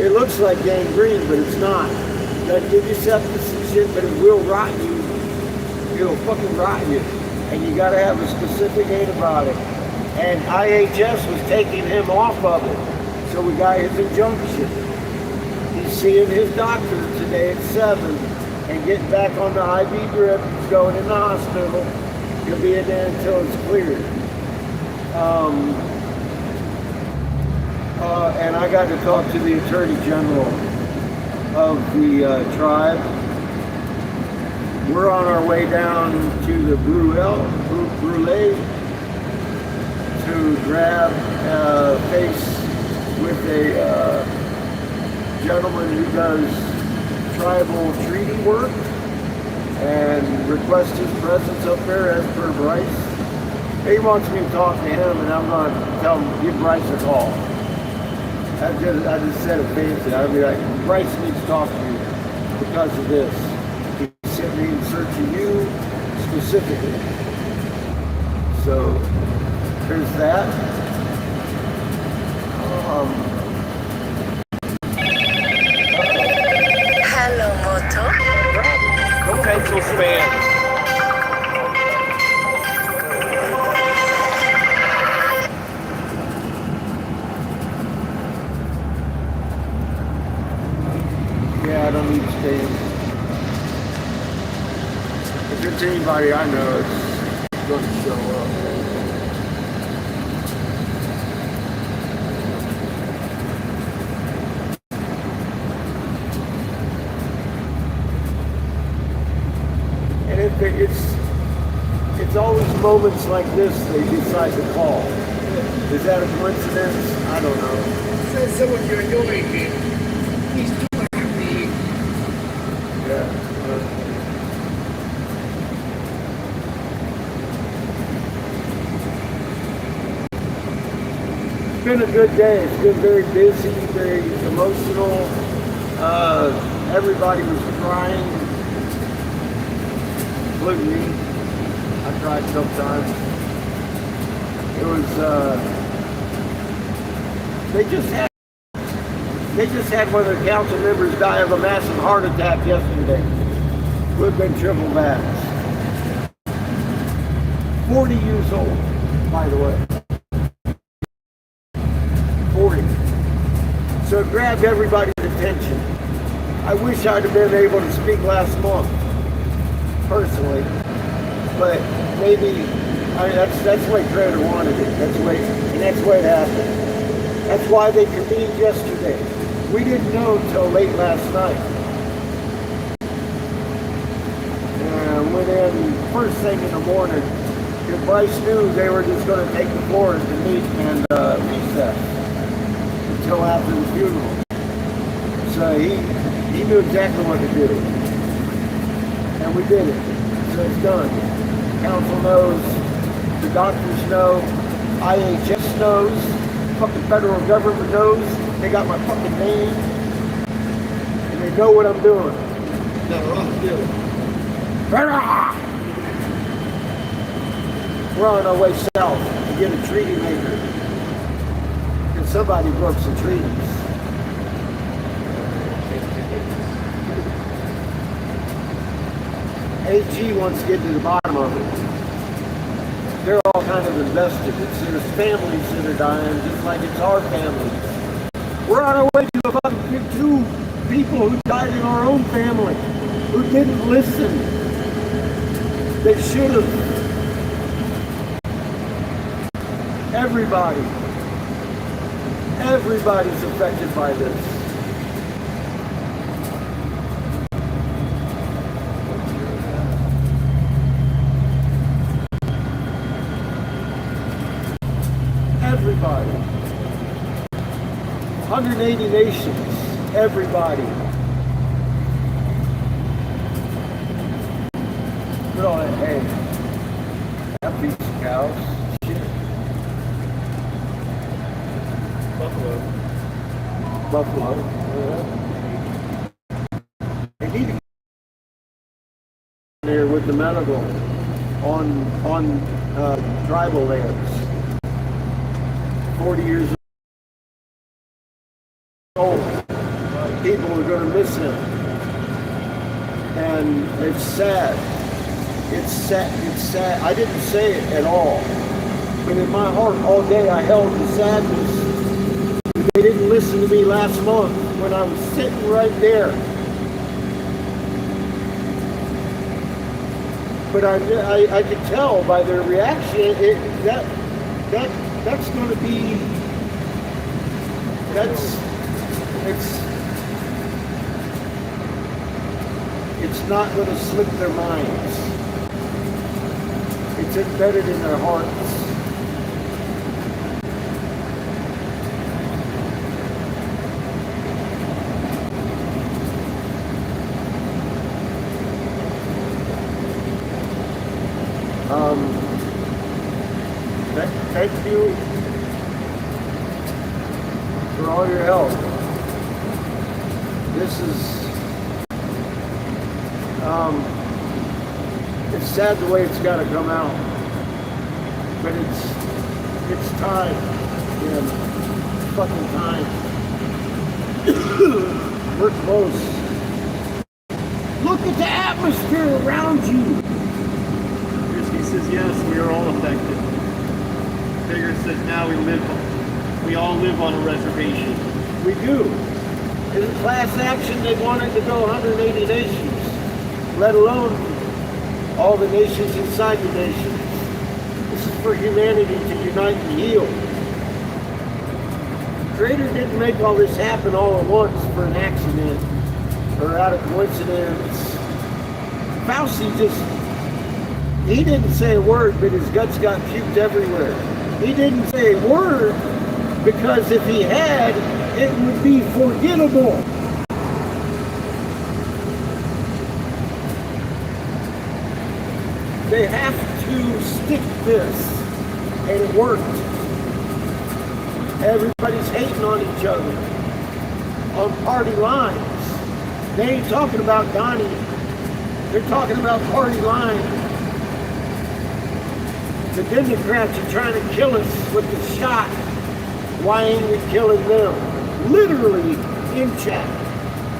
It looks like gangrene, but it's not. That'll give you sepsis and shit, but it will rot you. It'll fucking rot you. And you gotta have a specific antibiotic. And IHS was taking him off of it. So we got his injunction. He's seeing his doctor today at 7 and getting back on the IV drip. He's going in the hospital. He'll be in there until it's cleared. And I got to talk to the Attorney General of the tribe. We're on our way down to the Brule to grab face with a gentleman who does tribal treaty work and request his presence up there as per Bryce. He wants me to talk to him, and I'm going to tell him, give Bryce a call. I just said it fancy. I'd be like, Bryce needs to talk to you because of this. He sent me in search of you specifically. So there's that. Hello, Moto. Potential spam. Yeah, I don't need spam. If it's anybody I know, it's going to show up. And it's always moments like this they decide to call. Is that a coincidence? I don't know. Says someone you're annoying him. He's talking to me. Yeah. It's been a good day. It's been very busy, very emotional. Everybody was crying, including me. I cried sometimes. It was, they just had one of their council members die of a massive heart attack yesterday. Would have been triple bats. 40 years old, by the way. 40. So it grabbed everybody's attention. I wish I'd have been able to speak last month, personally. But maybe, that's the way Crater wanted it. That's the way it happened. That's why they convened yesterday. We didn't know until late last night. And went in first thing in the morning. Because Bryce knew they were just going to take the floor to meet and recess until after the funeral. So he knew exactly what to do. And we did it. So it's done. Council knows, the doctors know, IHS knows, fucking federal government knows, they got my fucking name, and they know what I'm doing. No, I'm doing. We're on our way south to get a treaty maker. And somebody broke some treaties. AG wants to get to the bottom of it. They're all kind of invested. There's families that are dying, just like it's our families. We're on our way to about 2 people who died in our own family, who didn't listen. They should have. Everybody's affected by this. Everybody. 180 nations. Everybody. Look at all that hay. That piece of cows. Shit. Buffalo. They need to get in there with the medical on tribal lands. 40 years old. People are going to miss him. And it's sad. It's sad. It's sad. I didn't say it at all. But in my heart all day I held the sadness. They didn't listen to me last month. when I was sitting right there. But I could tell by their reaction that's going to be it's not going to slip their minds. It's embedded in their hearts. Thank you for all your help. This is, it's sad the way it's got to come out, but it's time, fucking time. We're close. Look at the atmosphere around you. Christie says yes, we are all affected. Figure says now we all live on a reservation. We do. In a class action, they wanted to go 180 nations, let alone all the nations inside the nations. This is for humanity to unite and heal. The Creator didn't make all this happen all at once for an accident or out of coincidence. Fauci he didn't say a word, but his guts got puked everywhere. He didn't say a word because if he had, it would be forgettable. They have to stick this, and it worked. Everybody's hating on each other on party lines. They ain't talking about Donnie. They're talking about party lines. The Democrats are trying to kill us with the shot. Why ain't we killing them? Literally in chat,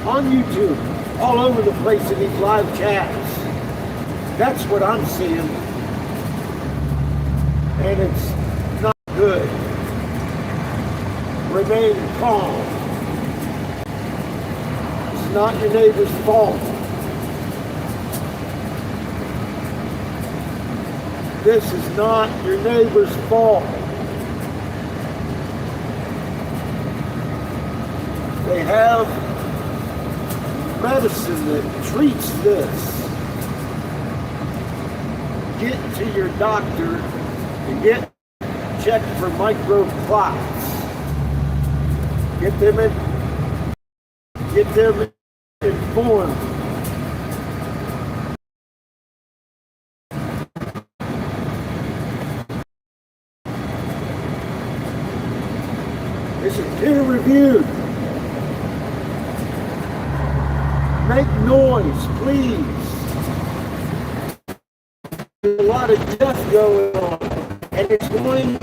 on YouTube, all over the place in these live chats. That's what I'm seeing. And it's not good. Remain calm. It's not your neighbor's fault. This is not your neighbor's fault. They have medicine that treats this. Get to your doctor and get checked for microclots. Get them informed. This is peer reviewed. Make noise, please. There's a lot of death going on, and it's going to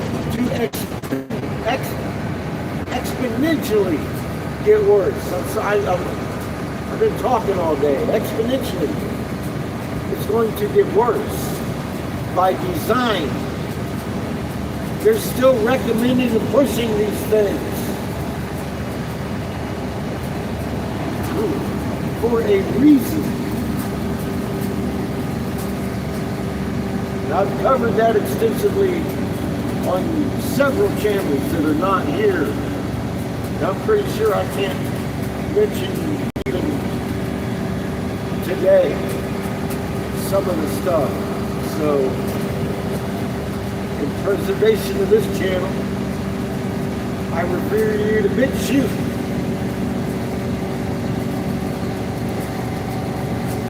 exponentially get worse. I've been talking all day. Exponentially. It's going to get worse by design. They're still recommending and pushing these things for a reason. And I've covered that extensively on several channels that are not here. And I'm pretty sure I can't mention even today some of the stuff. So, in preservation of this channel, I refer you to BitChute.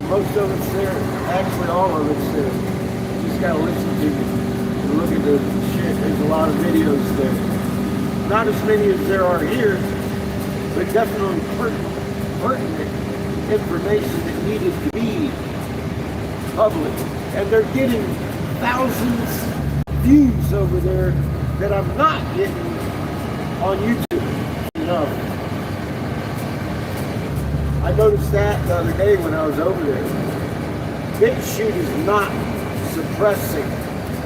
Most of it's there, actually all of it's there. You just gotta listen to it and look at the shit. There's a lot of videos there. Not as many as there are here, but definitely pertinent information that needed to be public. And they're getting thousands views over there that I'm not getting on YouTube. I noticed that the other day when I was over there. BitChute is not suppressing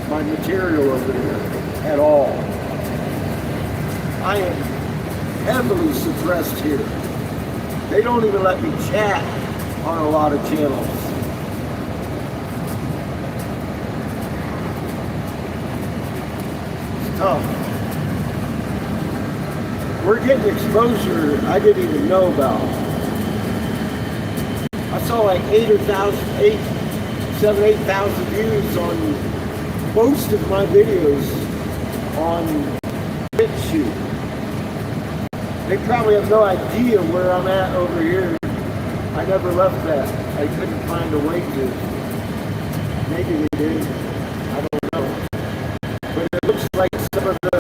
my material over there at all. I am heavily suppressed here. They don't even let me chat on a lot of channels. It's tough. We're getting exposure I didn't even know about. I saw like 8,000 views on most of my videos on BitChute. They probably have no idea where I'm at over here. I never left that. I couldn't find a way to. Maybe they did. I don't know. But it looks like some of the,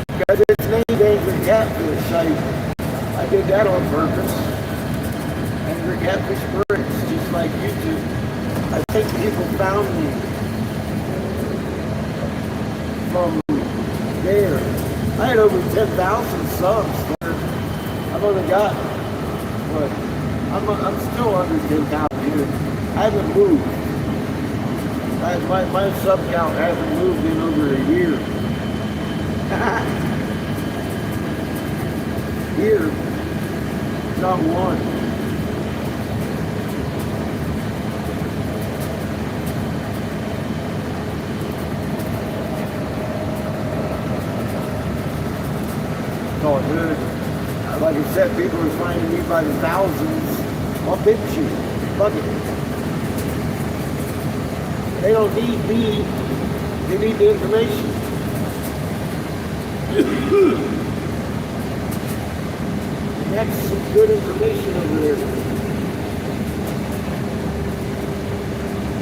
because it's named Angry Catfish. I did that on purpose. Angry Catfish Bricks, just like YouTube. I think people found me from there. I had over 10,000 subs. I've only got, what, I'm still under 10,000 here. I haven't moved. My sub count hasn't moved in over a year. Here, not one. It's all good. Like I said, people are finding me by the thousands on BitChute. Fuck it. They don't need me. They need the information. That's some good information over there.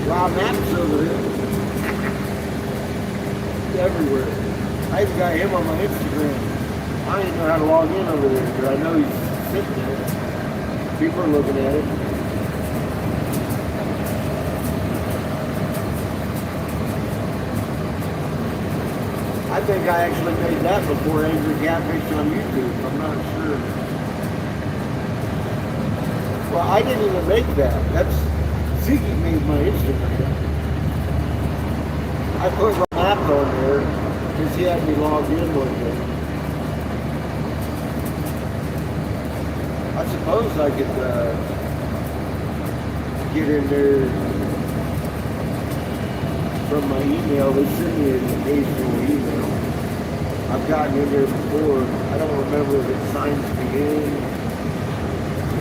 Raw maps over there. Everywhere. I even got him on my Instagram. I don't even know how to log in over there, but I know he's sitting there. People are looking at it. I think I actually made that before Angry Catfish on YouTube. I'm not sure. Well, I didn't even make that. That's Ziggy made my Instagram. I put my map on there because he had me logged in one day. I suppose I could get in there from my email. They send me an occasional email. I've gotten in there before. I don't remember if it signs me in.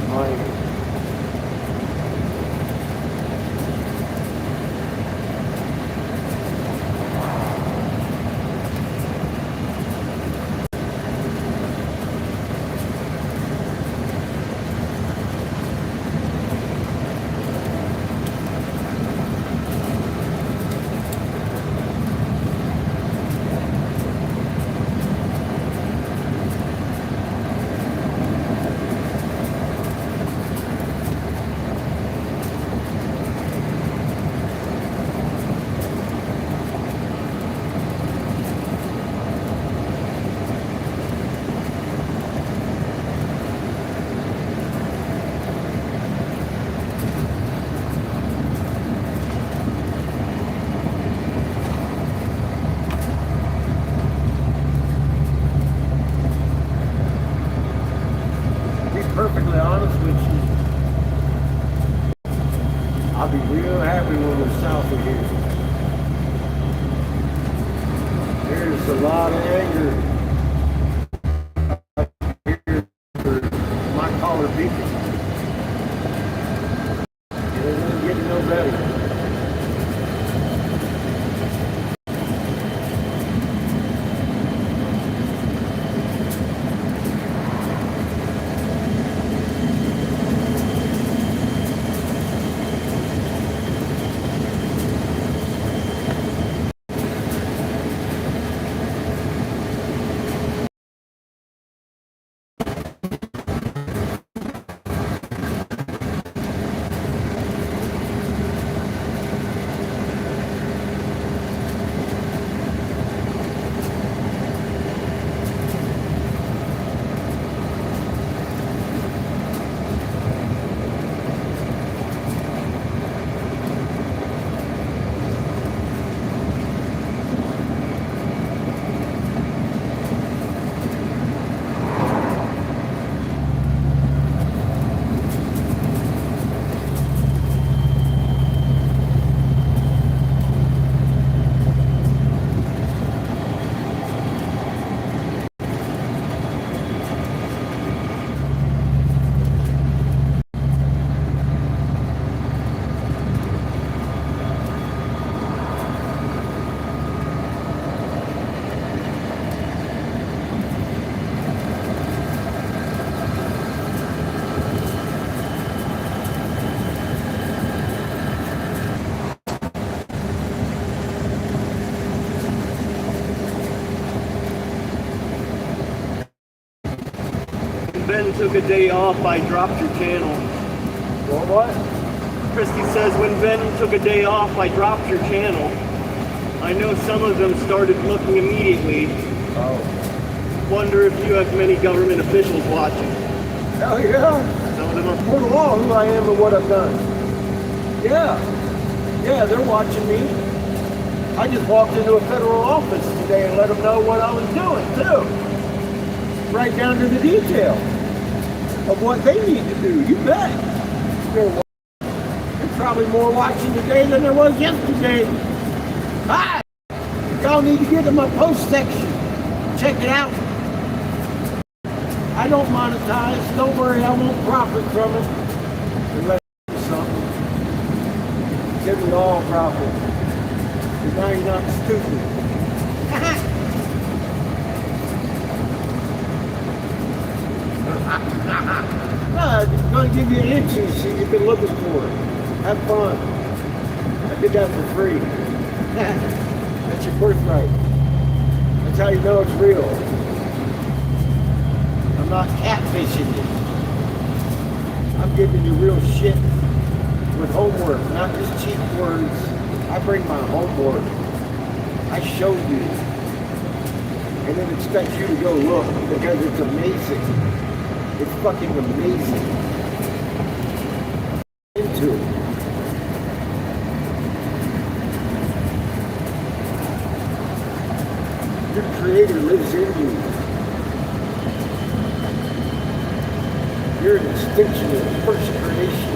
My perfectly honest with you, I'll be real happy when we're south of here. There's a lot of anger here for my colored people. It ain't getting no better. Ben took a day off, I dropped your channel. Well, what? Christy says, when Ben took a day off, I dropped your channel. I know some of them started looking immediately. Oh. Wonder if you have many government officials watching. Hell yeah. Some of them are For the law, who I am and what I've done. Yeah. Yeah, they're watching me. I just walked into a federal office today and let them know what I was doing, too. Right down to the detail of what they need to do. You bet. There's probably more watching today than there was yesterday. Hi! Y'all need to get to my post section. Check it out. I don't monetize. Don't worry, I won't profit from it. Unless it's something. Give me all profit. Because now you're not stupid. No, it's going to give you inches you've been looking for. Have fun. I did that for free. That's your birthright. That's how you know it's real. I'm not catfishing you. I'm giving you real shit with homework, not just cheap words. I bring my homework. I show you. And then expect you to go look because it's amazing. It's fucking amazing. Into it. Your creator lives in you. You're an extension of the first creation.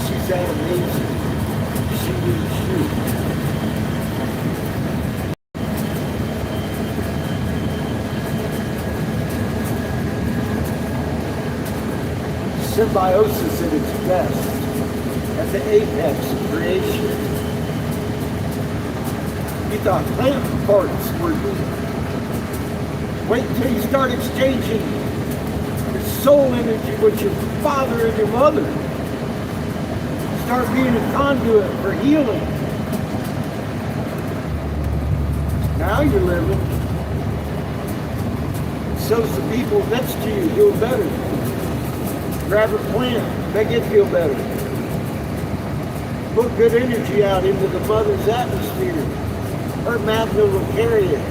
She's that amazing. She needs you. Symbiosis at its best, at the apex of creation. You thought plant parts were neat. Wait until you start exchanging your soul energy with your father and your mother. Start being a conduit for healing. Now you're living. So's the people next to you doing better. Grab a plant, make it feel better. Put good energy out into the mother's atmosphere. Her magnet will carry it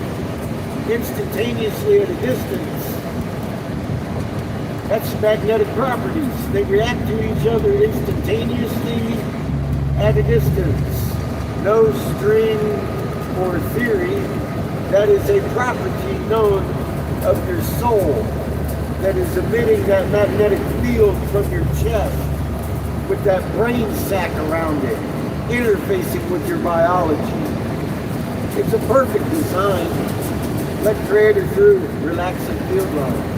instantaneously at a distance. That's magnetic properties. They react to each other instantaneously at a distance. No string or theory. That is a property known of your soul that is emitting that magnetic field from your chest with that brain sac around it, interfacing with your biology. It's a perfect design. Let Creator through, relax and feel love.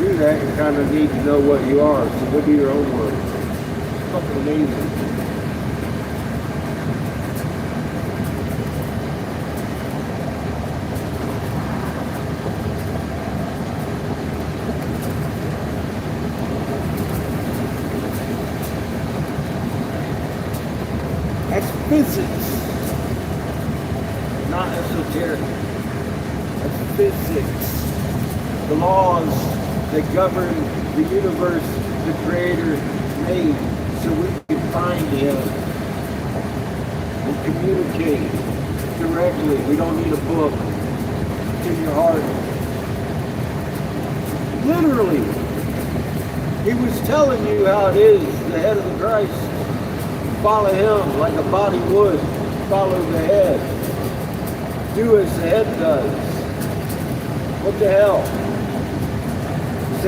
Do that, you kind of need to know what you are, so go do your own work. It's fucking amazing. That's physics, not esoteric. That's physics. The laws that govern the universe the Creator made so we can find Him and communicate directly. We don't need a book. It's in your heart. Literally, He was telling you how it is, the head of the Christ. Follow Him like a body would follow the head. Do as the head does. What the hell? Is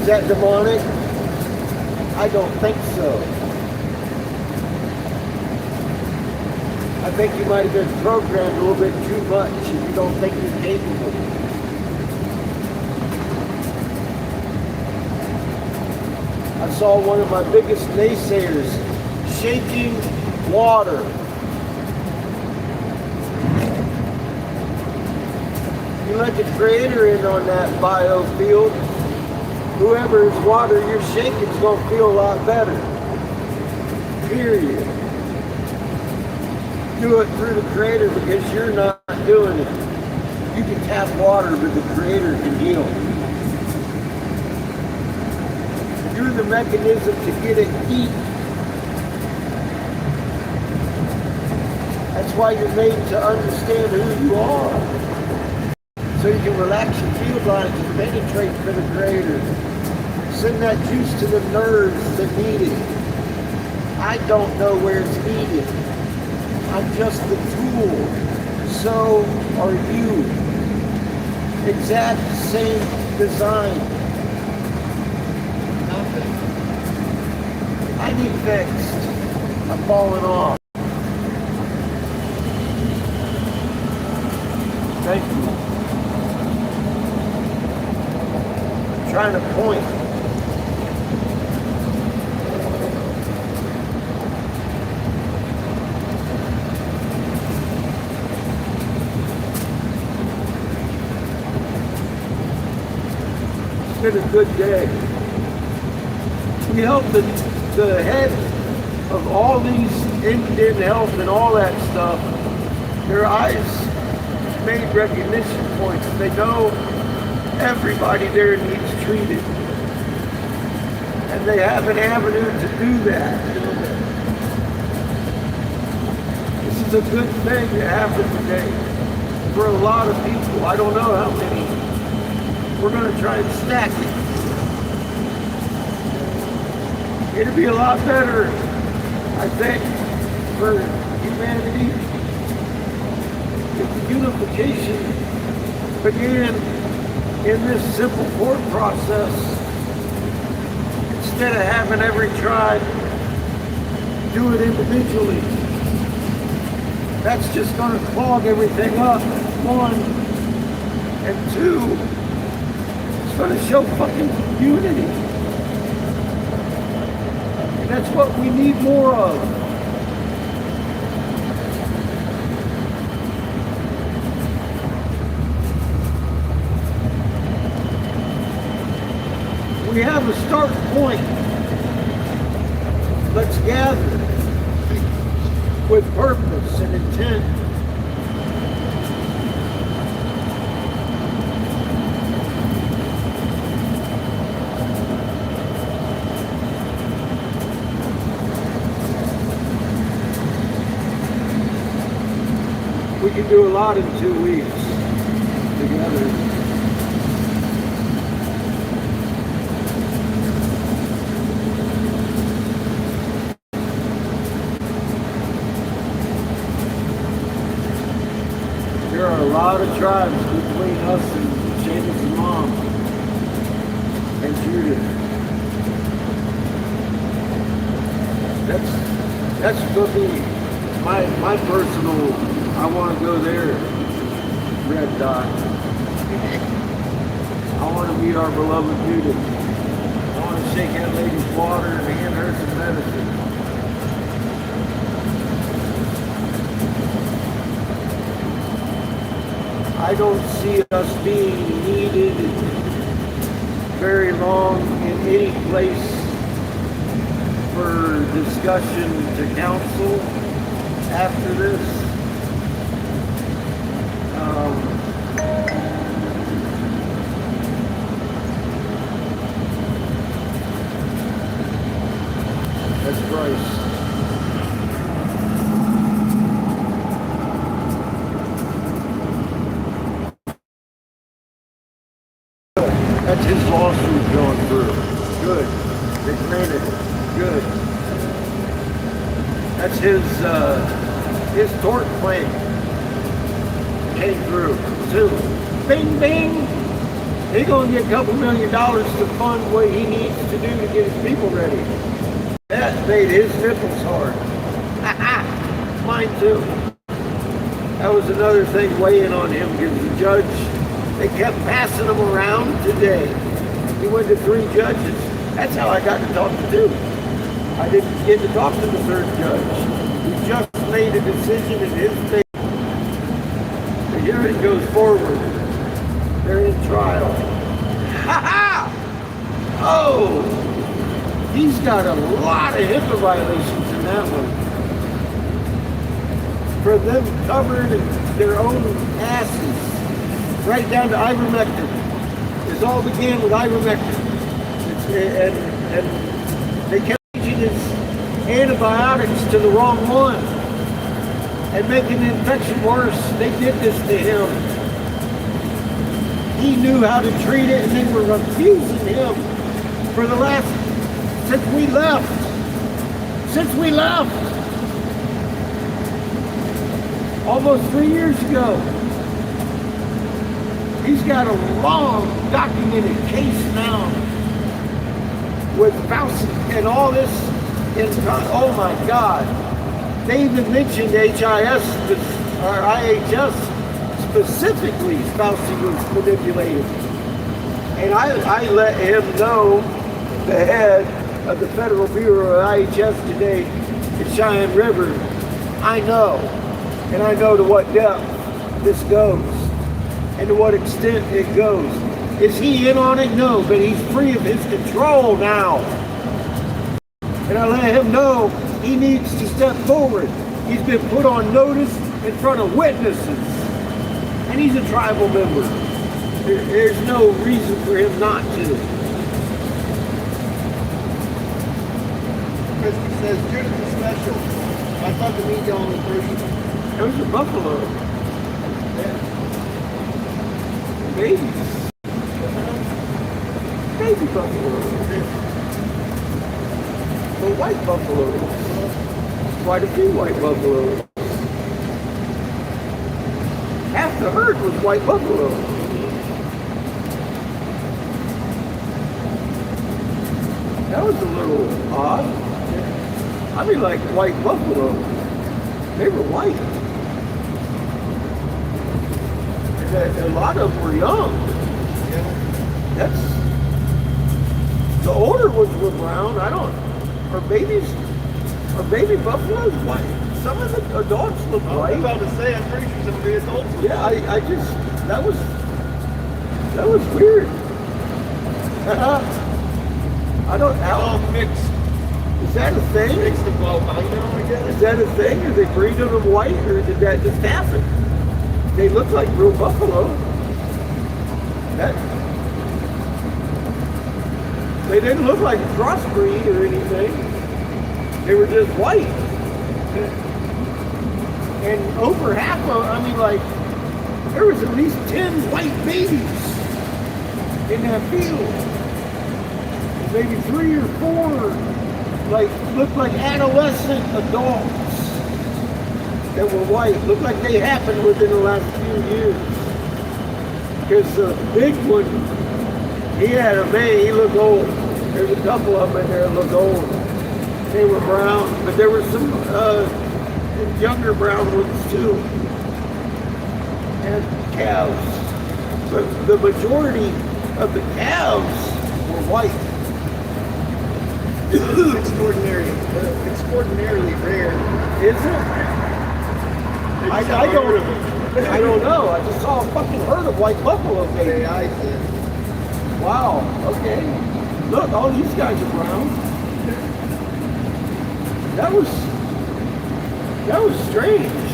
that demonic? I don't think so. I think you might have been programmed a little bit too much if you don't think you're capable. I saw one of my biggest naysayers shaking water. You let the Creator in on that biofield. whoever's water you're shaking's gonna feel a lot better. Period. Do it through the Creator because you're not doing it. You can tap water, but the Creator can heal. You're the mechanism to get it deep. That's why you're made to understand who you are. So you can relax your field lines and penetrate for the Creator. Send that juice to the nerves that need it. I don't know where it's needed. I'm just the tool. So are you. Exact same design. Nothing. I need fixed. I'm falling off. Thank you. I'm trying to point. It's been a good day. We help the head of all these Indian health and all that stuff. Their eyes made recognition points. They know everybody there needs treated. And they have an avenue to do that. This is a good thing that happened today for a lot of people. I don't know how many. We're going to try and stack it. It'd be a lot better, I think, for humanity if the unification began in this simple court process instead of having every tribe do it individually. That's just going to clog everything up, one. And two, it's going to show fucking unity. And that's what we need more of. We have a start point. Let's gather with purpose and intent. We can do a lot in 2 weeks together. There are a lot of tribes between us and Shayna's mom and Judith. That's going to be my personal. I want to go there, Red Dot. I want to meet our beloved Judith. I want to shake that lady's water and hand her some medicine. I don't see us being needed very long in any place for discussion to council after this. That's Bryce. That's his lawsuit going through. Good. They granted it. Good. That's his tort claim. Came through. Too. Bing, bing. He's going to get a couple $1 million to fund what he needs to do to get his people ready. That made his nipples hard. Mine too. That was another thing weighing on him because the judge, they kept passing him around today. He went to 3 judges. That's how I got to talk to 2. I didn't get to talk to the 3rd judge. He just made a decision in his favor. The hearing goes forward. They're in trial. Ha ha! Oh, he's got a lot of HIPAA violations in that one. For them covered in their own asses, right down to ivermectin. It all began with ivermectin. And they kept changing his antibiotics to the wrong one and making the infection worse. They did this to him. He knew how to treat it, and they were abusing him for the last, since we left. Almost 3 years ago. He's got a long documented case now with Fauci and all this. Oh my God. They even mentioned HIS or IHS specifically. Fauci was manipulated. And I let him know, the head of the Federal Bureau of IHS today at Cheyenne River, I know. And I know to what depth this goes and to what extent it goes. Is he in on it? No, but he's free of his control now. And I let him know he needs to step forward. He's been put on notice in front of witnesses. And he's a tribal member. There's no reason for him not to. Christy says, due to the special, I thought to meet y'all in person. Those are buffalo. Yeah. Babies. Baby buffalo. The white buffalo. Quite a few white buffalo. Half the herd was white buffalo. That was a little odd. I mean, like white buffalo. They were white. And a lot of them were young. That's the older ones were brown. Are baby buffaloes white? Some of the adults look I white. was about to say, I'm pretty sure some of the adults were. Yeah, that was weird. I don't all know. mixed. Is that a thing? Mixed them all, I guess. Is that a thing? Are they breeding them white, or did that just happen? They look like real buffalo. They didn't look like a crossbreed or anything. They were just white. And over half of, there was at least 10 white babies in that field. Maybe 3 or 4 looked like adolescent adults that were white. Looked like they happened within the last few years. Because the big one, he had a mane, he looked old. There's a couple of them in there that looked old. They were brown, but there were some younger brown ones too. And calves. But the majority of the calves were white. It's extraordinarily rare. Is it? I don't know. I just saw a fucking herd of white buffalo babies. I did. Wow. Okay. Look, all these guys are brown. That was strange.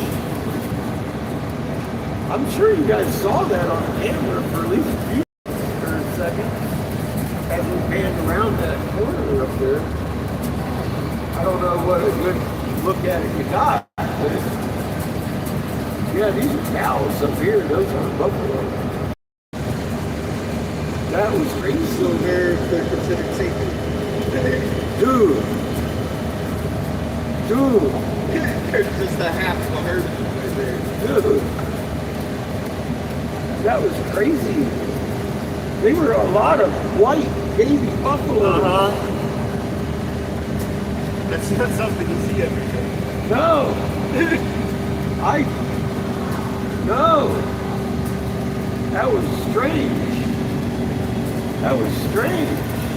I'm sure you guys saw that on camera for at least a few seconds as we panned around that corner up there. I don't know what a good look at it you got, but yeah, these are cows up here. Those are buffalo. That was crazy. So they're considered sacred. Dude. There's just a half of a herd right there. Dude. That was crazy. They were a lot of white baby buffalo. That's not something you see every day. No. No. That was strange.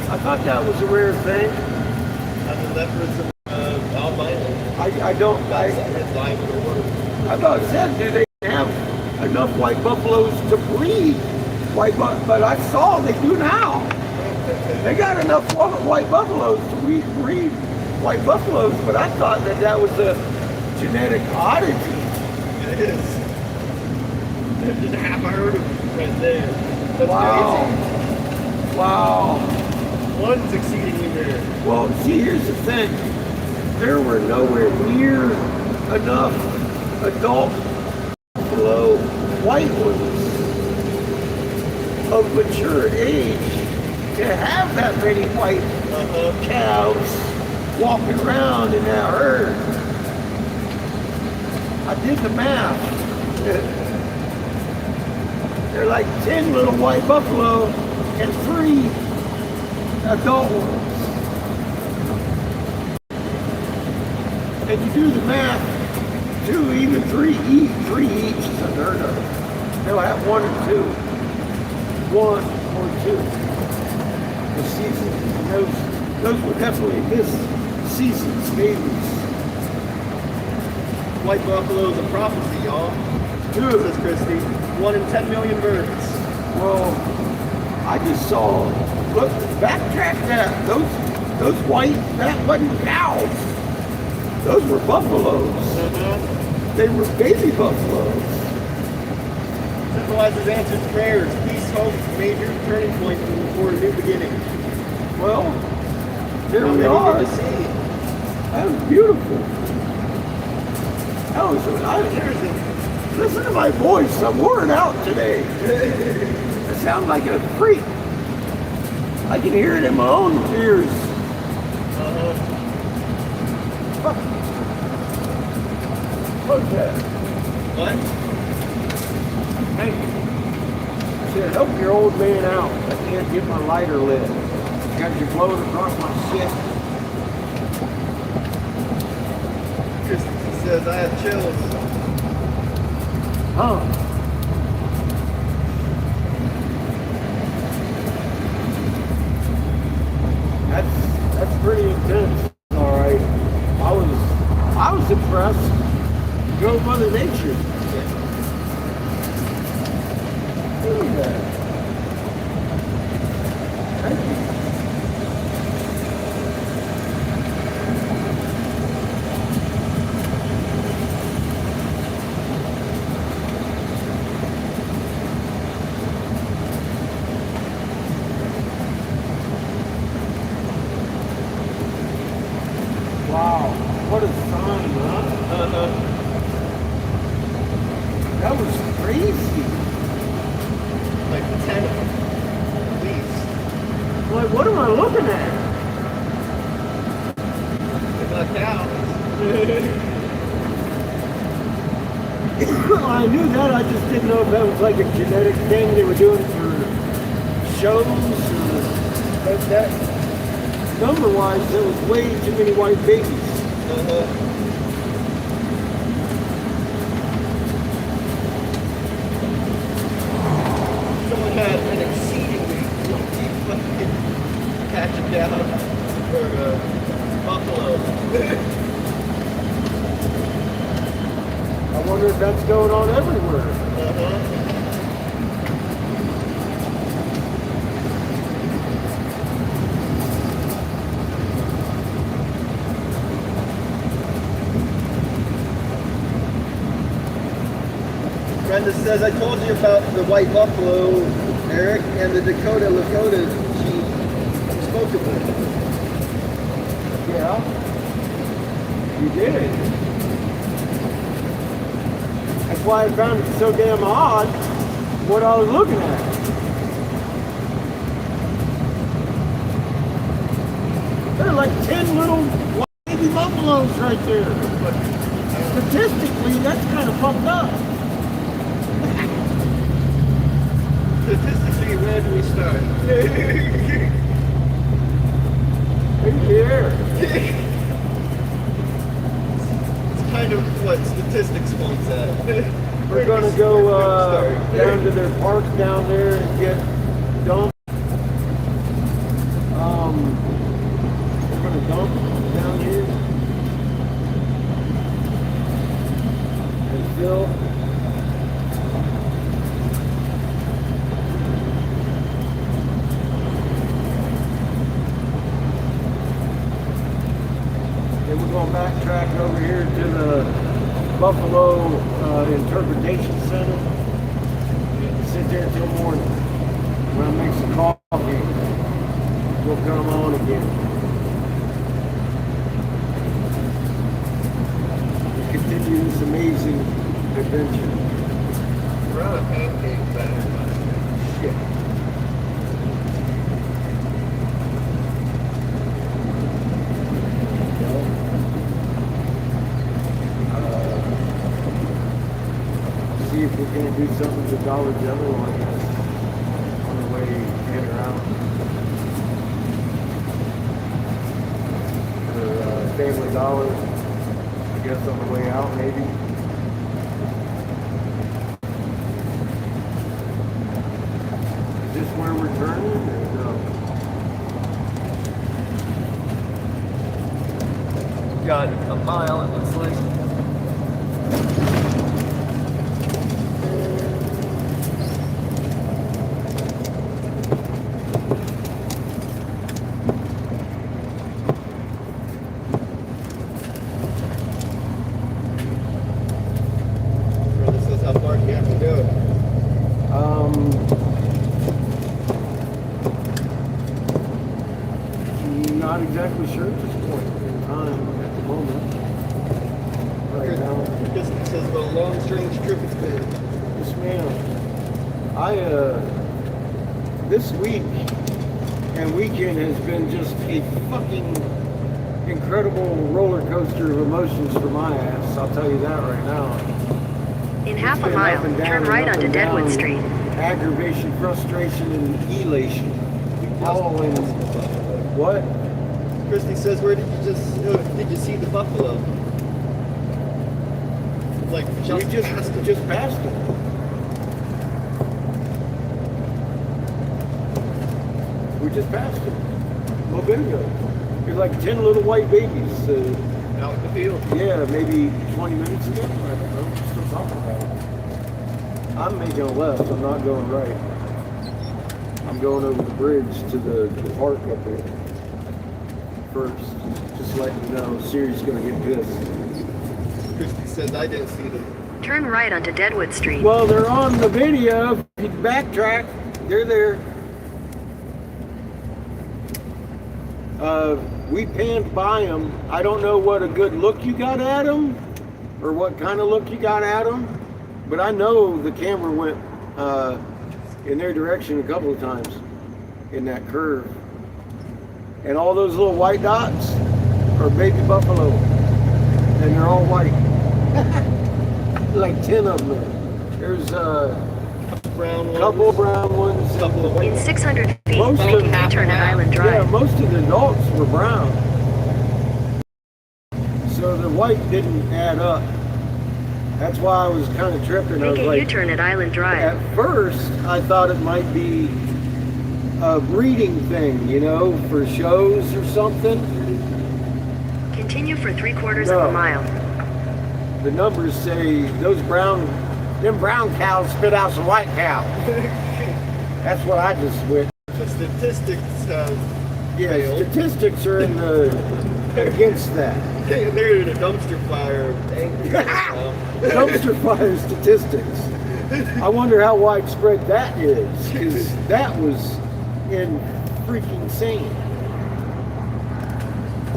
I thought that was a rare thing. The leopards of albino. I thought it said, do they have enough white buffaloes to breed but I saw they do now. They got enough white buffaloes to breed white buffaloes, but I thought that was a genetic oddity. It is. There's just half a herd of them right there. That's Wow. Wow. crazy. One's exceedingly rare. Well, see, here's the thing. There were nowhere near enough adult buffalo white ones of mature age to have that many white calves walking around in that herd. I did the math. They're like 10 little white buffalo and 3 adult ones. And you do the math, 2, even 3 each is unheard of. They'll have 1 or 2. 1 or 2. The seasons, and those were definitely this season's babies. White buffalo is a prophecy, y'all. Dude, Says Christy. 1 in 10 million birds. well, I just saw, look, backtrack that. Those white, that wasn't cows. Those were buffaloes. They were baby buffaloes. Symbolizes answered prayers, peace, hope, major turning point for a new beginning. Well, there How we many are. did you see? That was beautiful. That was, listen to my voice. I'm worn out today. I sound like a freak. I can hear it in my own ears. What's that? What? Hey, I said, help your old man out. I can't get my lighter lit. Got you blowing across my shit. Christy says I have chills. Huh? That's pretty intense. All right. I was impressed. Go Mother Nature. Look at that. Thank you. Wow, what a sign, huh? That was crazy. Like 10 at least. Like, what am I looking at? They're not cows. I knew that, I just didn't know if that was like a genetic thing they were doing for shows or that number-wise, there was way too many white babies. Someone had an exceedingly lucky fucking catch it down for buffalo. I wonder if that's going on everywhere. Brenda says, I told you about the white buffalo, Eric, and the Dakota Lakota chief spoke of it. Yeah, you did. That's why I found it so damn odd what I was looking at. There are like 10 little white baby buffaloes right there. But statistically, that's kind of fucked up. Statistically, where do we start? Right here. It's kind of what statistics points at. We're gonna go down to their park down there and get dumped. We're gonna dump down here. And fill. here to the Buffalo Interpretation Center. Sit there till morning. When I make some coffee, we'll come on again. Continue this amazing adventure. We're out of pancakes batter. Shit. See if we can do something with Dollar General, I guess, on the way in or out. Or Family Dollar, I guess, on the way out, maybe. Is this where we're turning? Or no? Got a mile, it looks like. This is how far you have to go. Not exactly sure at this point in time at the moment. Right now. This says what a long, strange trip it's been. Yes, ma'am. This week and weekend has been just a fucking incredible roller coaster of emotions for my ass. I'll tell you that right now. In half a mile, turn right onto Deadwood Street. Aggravation, frustration, and elation. All in what? Christy says, where did you see the buffalo? Like, We just passed it. We just passed it a little bit ago. There's like 10 little white babies. out in the field. Yeah, maybe 20 minutes ago. I don't know. We're still talking about it. I'm making a left. I'm not going right. I'm going over the bridge to the park up there. First, just letting you know, Siri's gonna get pissed. Christy says, I didn't see them. Turn right onto Deadwood Street. Well, they're on the video. If you backtrack, they're there. We panned by them. I don't know what a good look you got at them, or what kind of look you got at them, but I know the camera went in their direction a couple of times in that curve. And all those little white dots are baby buffalo, and they're all white. Like 10 of them. There's a Brown ones. couple of brown ones. Couple of white In 600 feet, Most make of a them- U-turn at Island Yeah, Drive. most of the adults were brown. So the white didn't add up. That's why I was kind of tripping. I Make was a like, U-turn at Island Drive. at first, I thought it might be a breeding thing, you know, for shows or something. Continue for 3/4 of No. a mile. The numbers say them brown cows spit out some white cows. That's what I just went. The statistics Yeah, failed. statistics are in against that. They're in a dumpster fire of angry. Dumpster fire statistics. I wonder how widespread that is, because that was in freaking insane.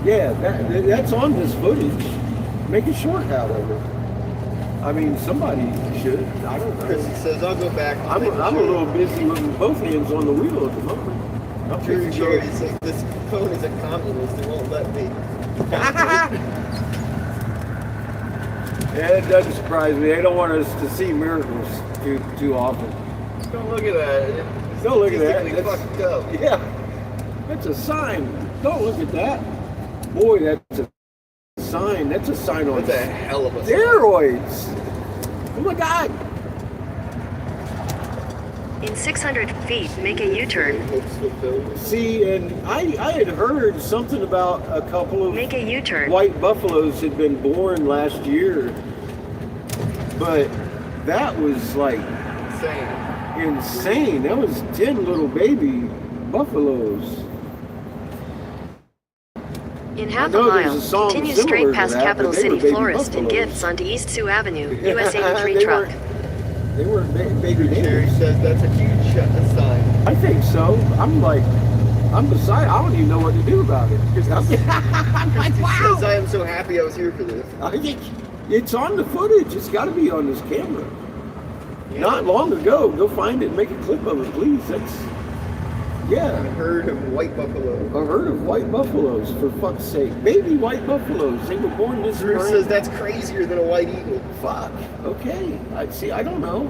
Yeah, that's on this footage. Make a short out of it. I mean, somebody should. I don't know. Christy says, I'll go back. I'm a little busy with both hands on the wheel at the moment. I'm Jerry pretty Jerry sure. says, this phone is a communist. It won't let me. Yeah, it doesn't surprise me. They don't want us to see miracles too often. Don't look at that. Don't look at that. Statistically fucked up. Yeah, that's a sign. Don't look at that. Boy, that's a sign. That's a sign on That's a hell of a sign. steroids. Oh my God. In 600 feet, make a U-turn. Hopes fulfilled. See, and I had heard something about a couple of Make a U-turn. white buffaloes had been born last year, but that was like Insane. insane. That was 10 little baby buffaloes. In I half a know there's mile, a song continue similar straight to past that, Capital but they were City baby Florist and buffaloes. Gifts onto East Sioux Avenue, US They 83 truck. They weren't baby Cherry natives. says that's a huge sign. I think so. I'm beside. I don't even know what to do about it. I'm like, He wow. says I am so happy I was here for this. I think it's on the footage. It's got to be on this camera. Yeah. Not long ago. Go find it and make a clip of it, please. That's A yeah. herd of white buffalo. A herd of white buffaloes, for fuck's sake. Baby white buffaloes. They were born this Bruce spring. says that's crazier than a white eagle. Fuck. Okay. I don't know.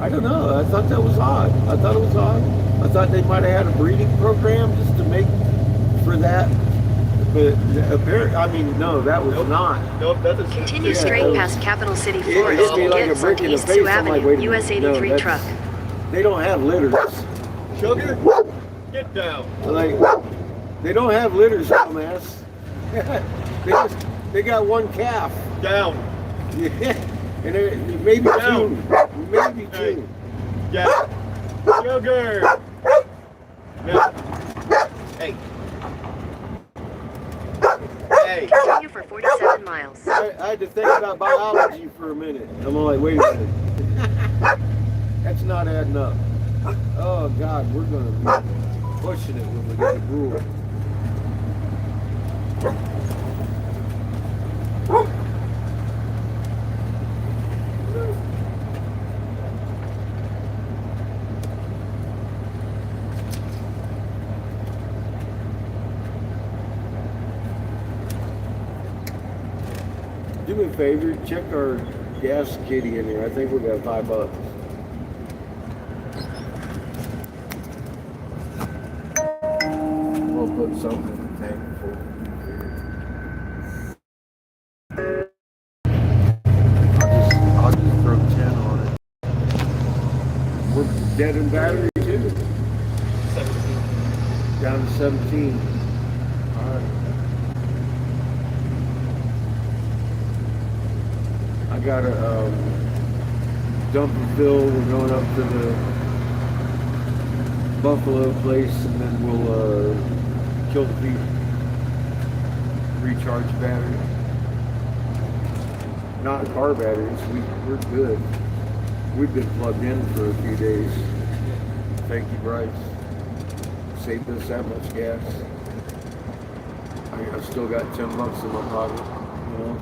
I don't know. I thought that was odd. I thought it was odd. I thought they might have had a breeding program just to make for that. But apparently, I mean, no, that was not. Nope, that's a Continue Yeah, straight that was- past Capital City It Florist hit me and like a Gifts brick onto in the East face. Sioux I'm like, Avenue, wait a US minute. No, 83 that's- truck. They don't have litters. Sugar, get down. Like, they don't have litters, dumbass. they got one calf. Down. Yeah. And maybe Down. two. Maybe Hey. two. Yeah. Sugar. No. Hey. Hey. Continue for 47 miles. I had to think about biology for a minute. I'm like, wait a minute. That's not adding up. Oh God, we're gonna be pushing it when we get the rule. Do me a favor, check our gas kitty in here. I think we got $5. We'll put something in the tank before. I'll just throw 10 on it. We're dead in battery too. 17. Down to 17. All right. I gotta dump and fill. We're going up to the Buffalo place, and then we'll kill the beef. Recharge battery. Not car batteries. We're good. We've been plugged in for a few days. Thank you, Bryce. Saved us that much gas. I still got $10 in my pocket. You know.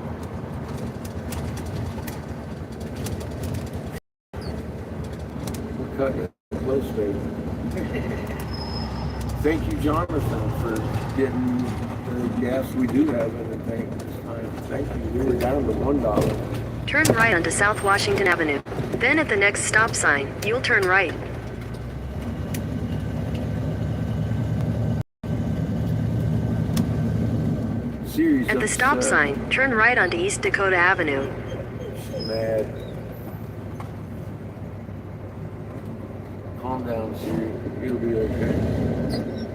We're cutting it close, baby. Thank you, Jonathan, for getting the gas we do have in the tank this time. Thank you. We were down to $1. Turn right onto South Washington Avenue. Then at the next stop sign, you'll turn right. Series At the stop upset. sign, turn right onto East Dakota Avenue. She's mad. Calm down, Siri. It'll be okay.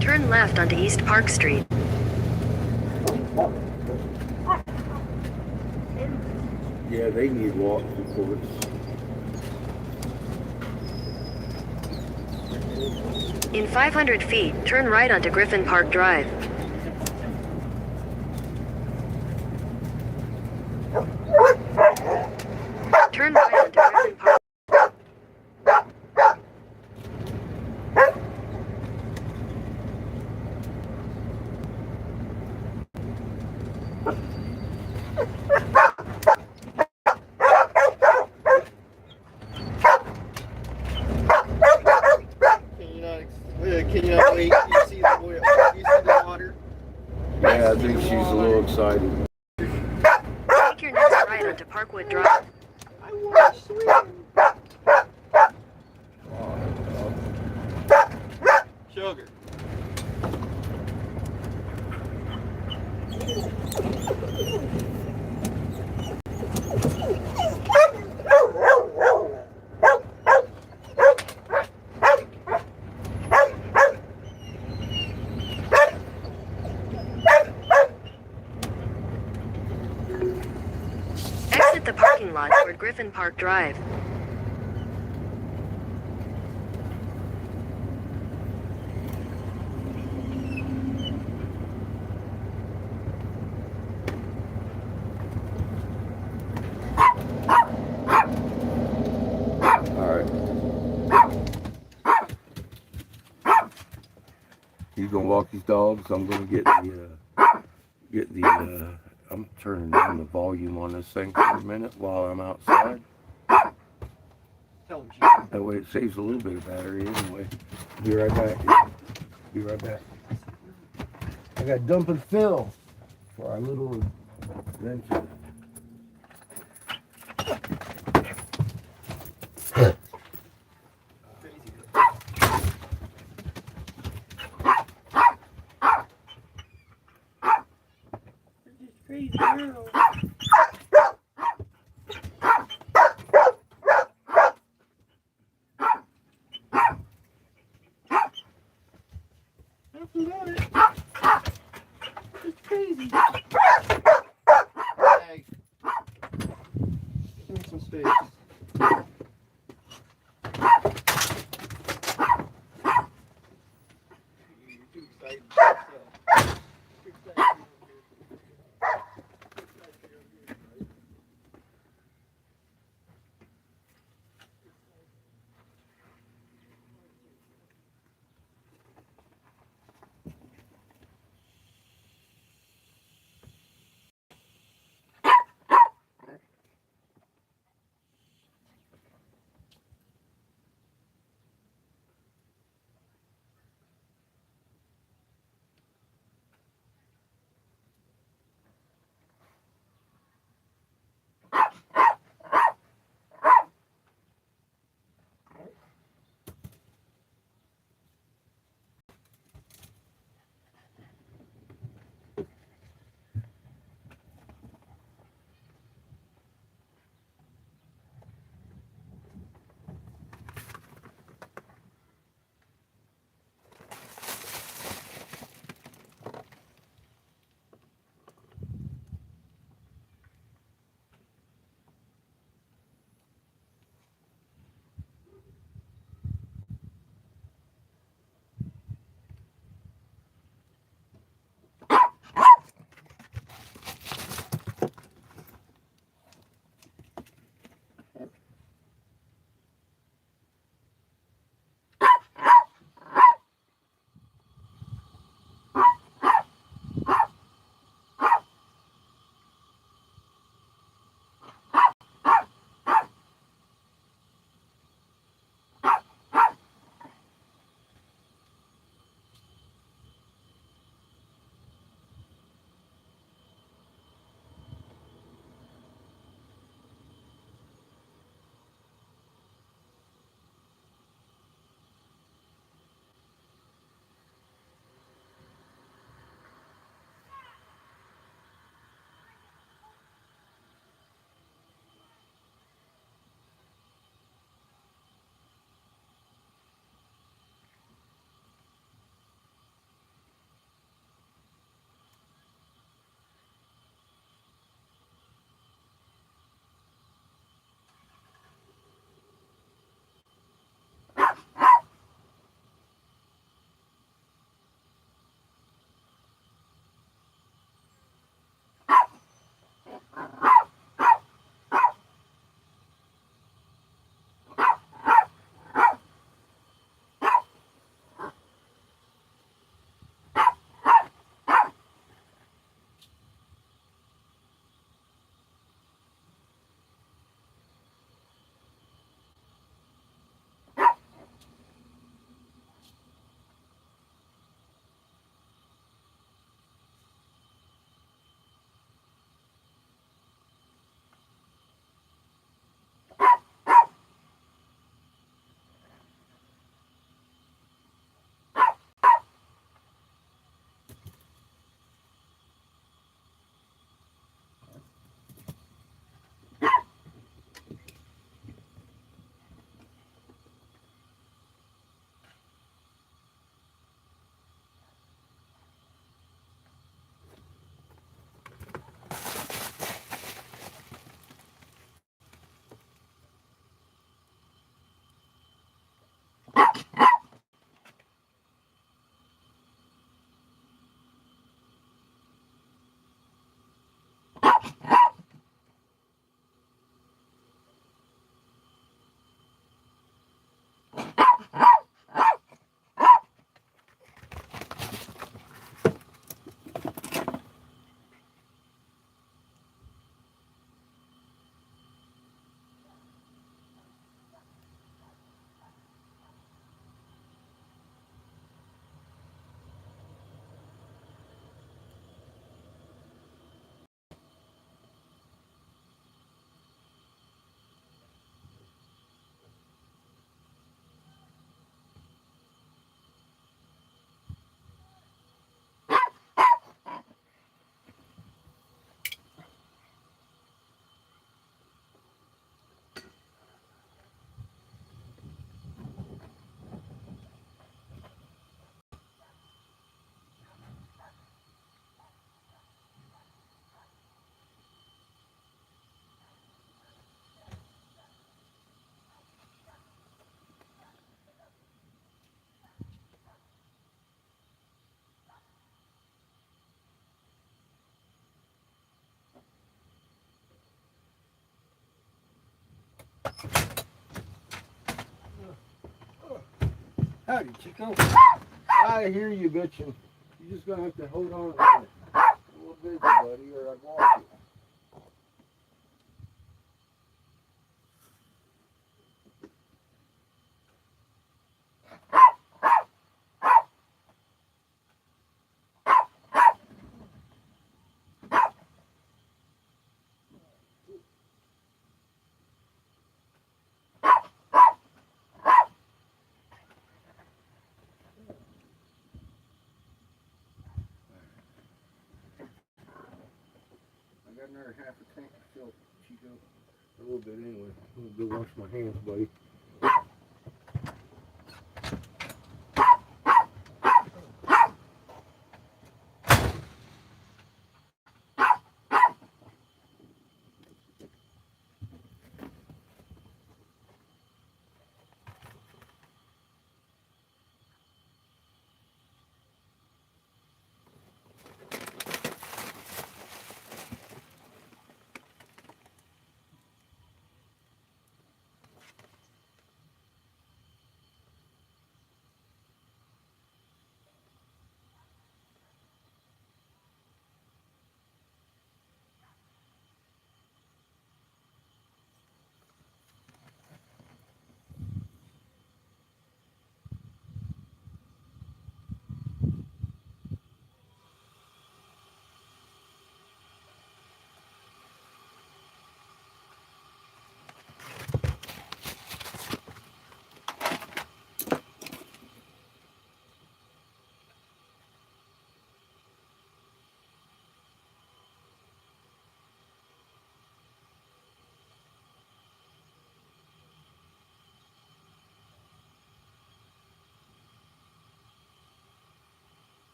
Turn left onto East Park Street. Yeah, they need walk reports. In 500 feet, turn right onto Griffin Park Drive. Turn right onto Griffin Park. Can you not wait? You see the boy? You see the water? Yeah, I think she's a little excited. Take your next right onto Parkwood Drive. I want to swim. Sugar. Griffin Park Drive. He's gonna walk his dogs. I'm gonna get the I'm turning down the volume on this thing for a minute while I'm outside. Tell him, That way it saves a little bit of battery anyway. Be right back. Be right back. I got dump and fill for our little adventure. Crazy girl. That's about it. It's crazy. Yeah, Howdy, Chico. I hear you bitching. You're just gonna have to hold on a minute. A little busy, buddy, or I'd walk you. I got another half a tank to fill, Chico. A little bit anyway. I'm gonna go wash my hands, buddy.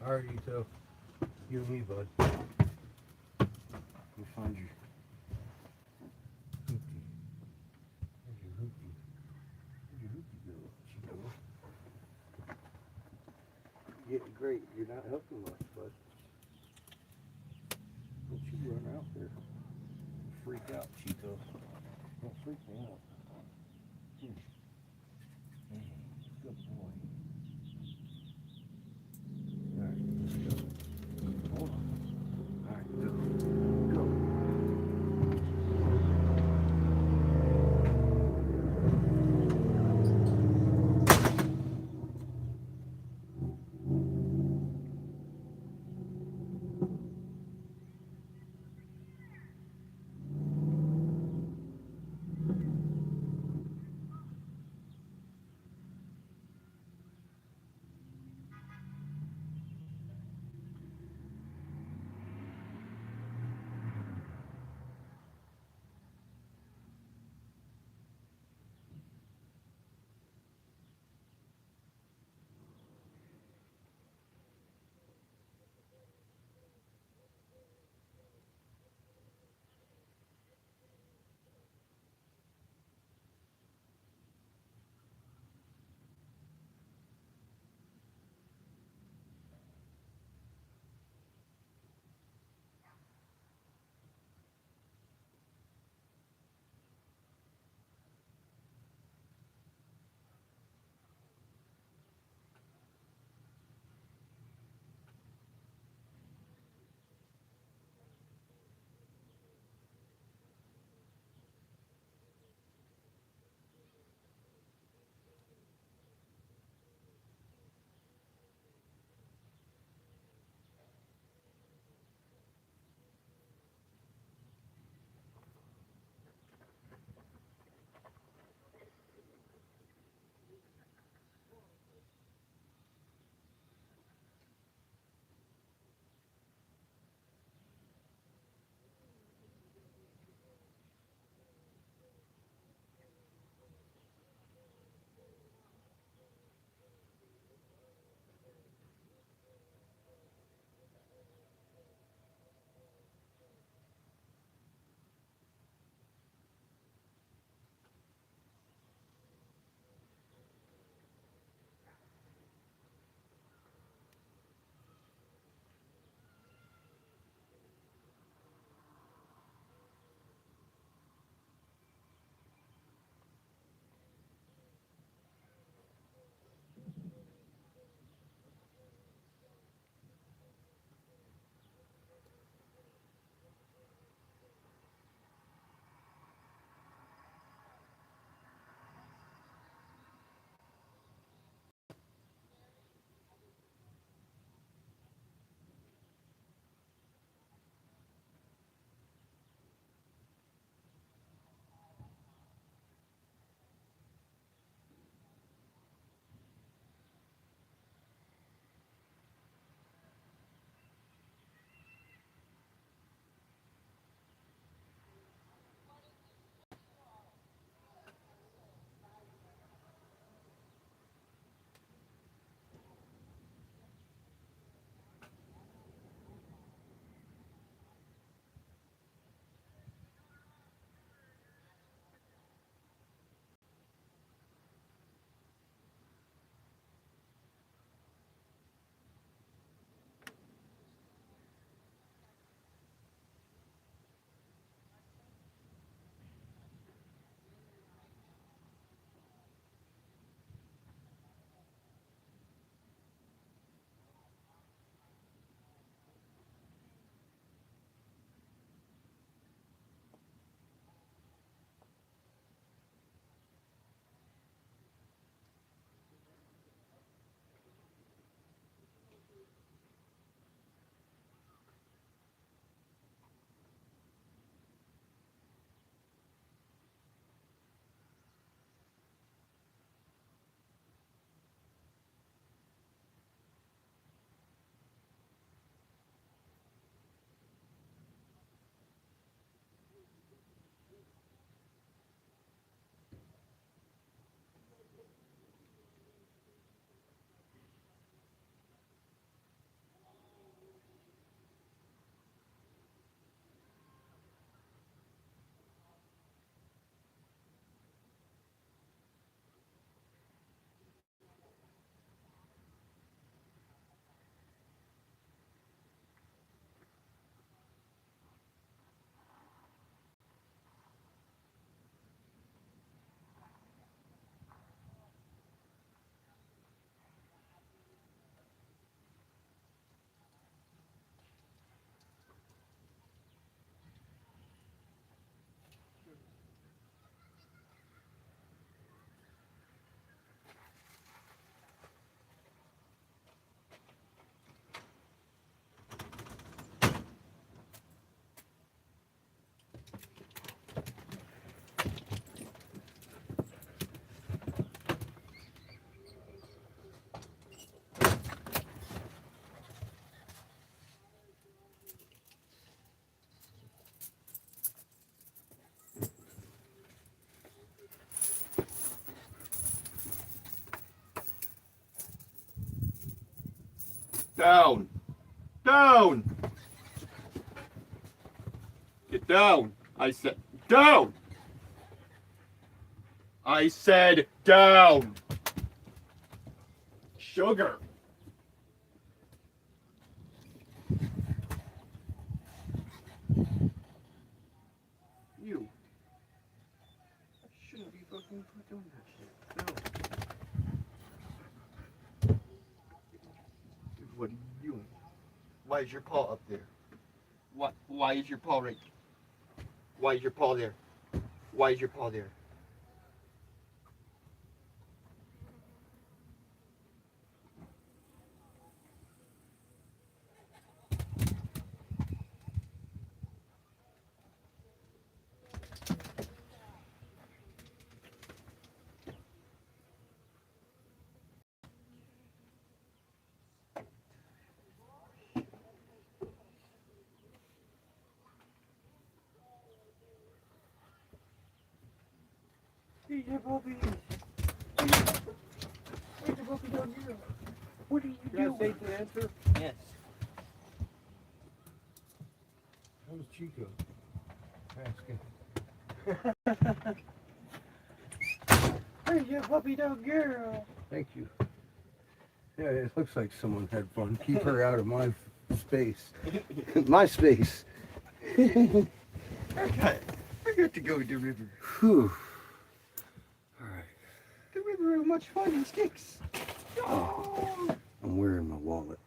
Alrighty, so you and me, bud. You find your hoopty. Where's your hoopty? Where's your hoopty go? She go. Yeah, great. You're not helping much, bud. Don't you run out there. Freak out, Chico. Don't freak me out. Good boy. Alright, let's go. Hold on. Alright, go. Go. Down. Down. Get down. I said down. I said down. Sugar. You. I shouldn't be fucking doing that shit. No. What are you doing? Why is your paw up there? Why is your paw right? Why is your paw there? Why is your paw there? Hey, Bobby. Hey, Bobby down here. What are you doing? Say the answer. Yes. That was Chico. Asking. Hey, you puppy dog girl. Thank you. Yeah, it looks like someone had fun. Keep her out of my space. My space. I got to go to the river. Whew. All right. The river is much fun in sticks. Oh. I'm wearing my wallet.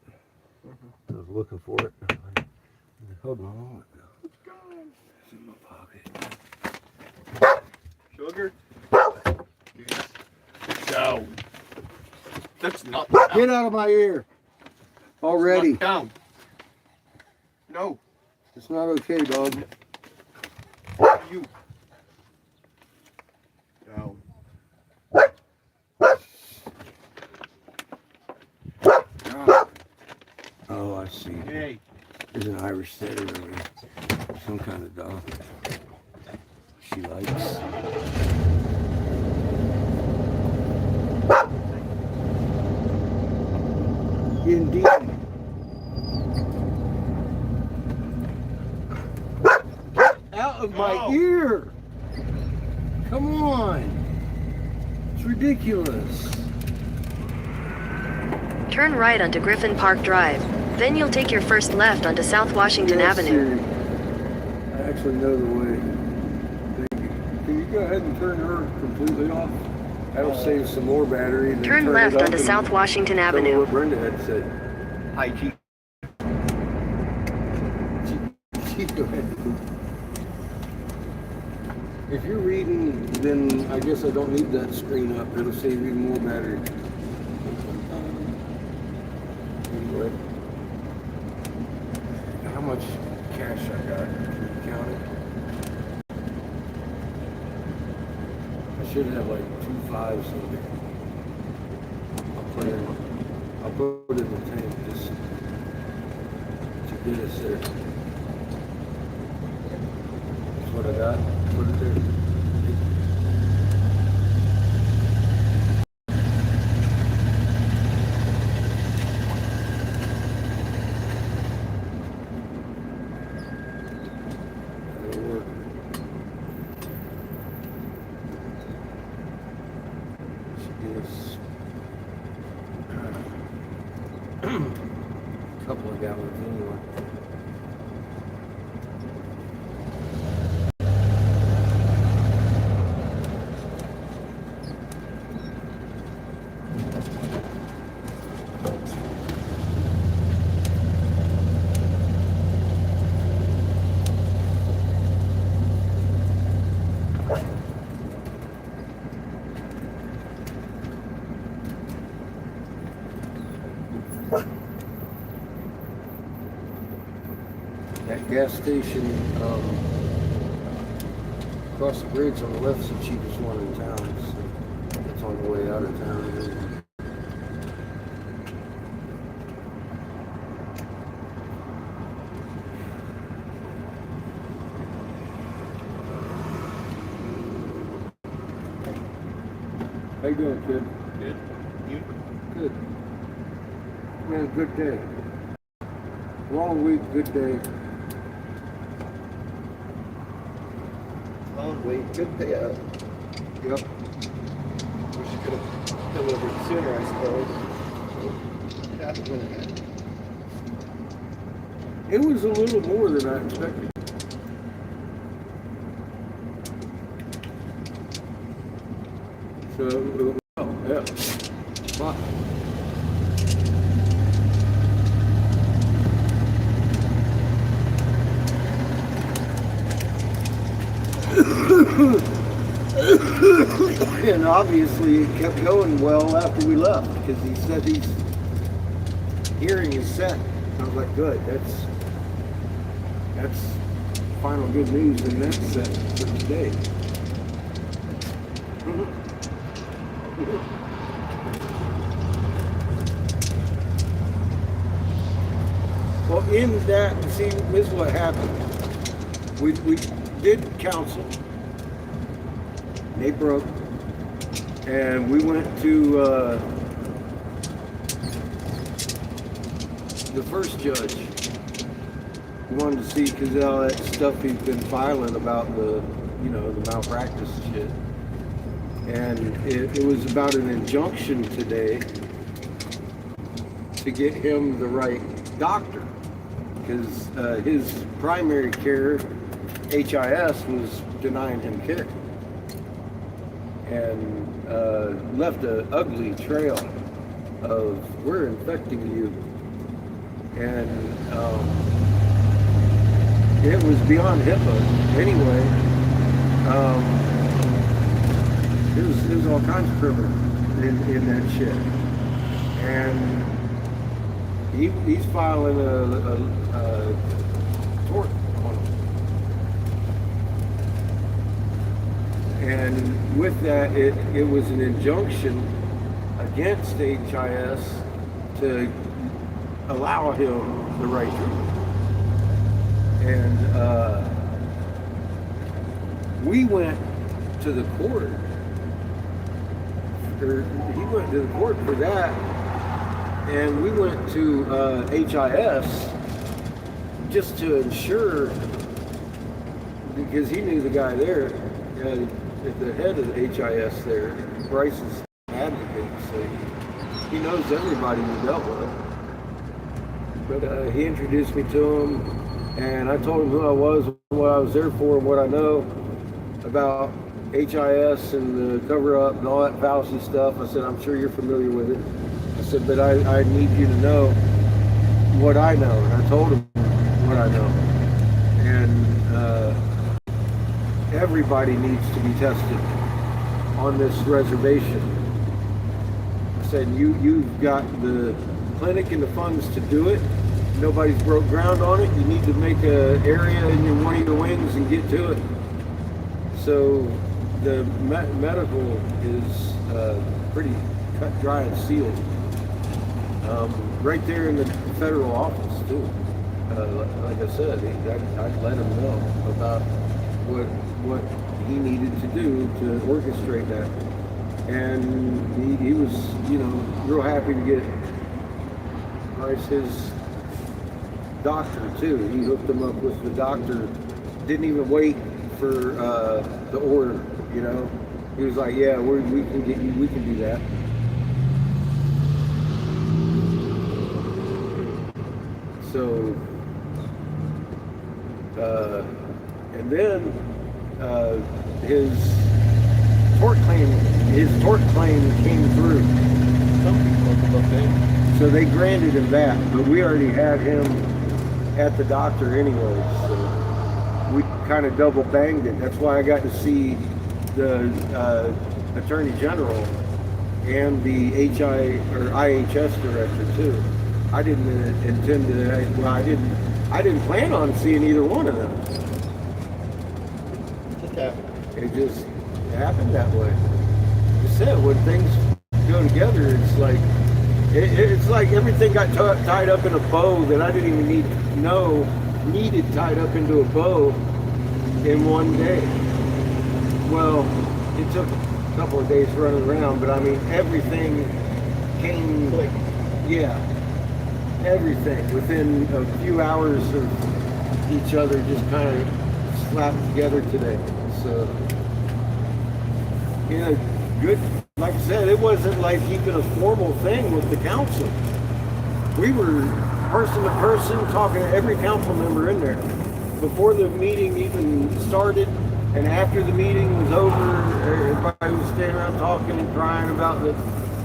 I was looking for it. Hold my wallet now. It's gone. It's in my pocket. Sugar. Down. That's not Get out of my ear. Already. Not down. No. It's not okay, dog. You. Down. Oh, I see. Hey. There's an Irish setter over here. Some kind of dog. She likes. Indeed. Out of my Oh. ear! Come on! It's ridiculous. Turn right onto Griffin Park Drive. Then you'll take your first left onto South Washington Yes, Avenue. Siri. I actually know the way. Thank you. Can you go ahead and turn her completely off? That'll save some more battery. Then Turn it left up onto and South Washington tell me Avenue. what Brenda had said. Hi, Chico. Go ahead. If you're reading, then I guess I don't need that screen up. It'll save even more battery. Anyway, how much cash I got? Can you count it? I should have like 2 5s in there. I'll put it in the tank just to get us there. That's what I got. Put it there. That'll work. Should get us a couple of gallons anyway. That gas station across the bridge on the left is the cheapest one in town. So it's on the way out of town. How you doing, kid? Good. You? Good. We had a good day. Long week, good day. Long wait, good payout. Yep. Wish you could have delivered sooner, I suppose. Happened when it happened. It was a little more than I expected. So, well, yeah. Wow. And obviously it kept going well after we left because he said he's hearing is set. I was like, good, that's final good news, and that's set for today. Well, in that, see, this is what happened. We did counsel. They broke, and we went to the first judge. We wanted to see because all that stuff he's been filing about the malpractice shit, and it was about an injunction today to get him the right doctor because his primary care, HIS, was denying him care. And left an ugly trail of we're infecting you, and it was beyond HIPAA anyway. There's all kinds of criminal in that shit, and he's filing a tort on him. And with that, it was an injunction against HIS to allow him the right treatment. And we went to the court, or he went to the court for that, and we went to HIS just to ensure, because he knew the guy there, at the head of the HIS there, Bryce's advocate, so he knows everybody we dealt with. But he introduced me to him, and I told him who I was, what I was there for, and what I know about HIS and the cover-up and all that fallacy stuff. I said, I'm sure you're familiar with it. I said, but I need you to know what I know. And I told him what I know. And everybody needs to be tested on this reservation. I said, you've got the clinic and the funds to do it. Nobody's broke ground on it. You need to make an area in one of your wings and get to it. So the medical is pretty cut, dry, and sealed. Right there in the federal office too. Like I said, I'd let him know about what he needed to do to orchestrate that, and he was, real happy to get Bryce his doctor too. He hooked him up with the doctor. Didn't even wait for the order. He was like, "Yeah, we can get you. We can do that." So, and then his tort claim came through. Some people look at So they granted him that, but we already had him at the doctor anyway. So we kind of double banged it. That's why I got to see the Attorney General and the IHS director too. I didn't intend to. Well, I didn't plan on seeing either one of them. Just happened. It just happened that way. You said when things go together, it's like everything got tied up in a bow that I didn't even needed tied up into a bow in one day. Well, it took a couple of days running around, but I mean everything came. Click. Yeah. everything within a few hours of each other, just kind of slapped together today. So, good. Like I said, it wasn't like even a formal thing with the council. We were person to person talking to every council member in there before the meeting even started, and after the meeting was over, everybody was standing around talking and crying about the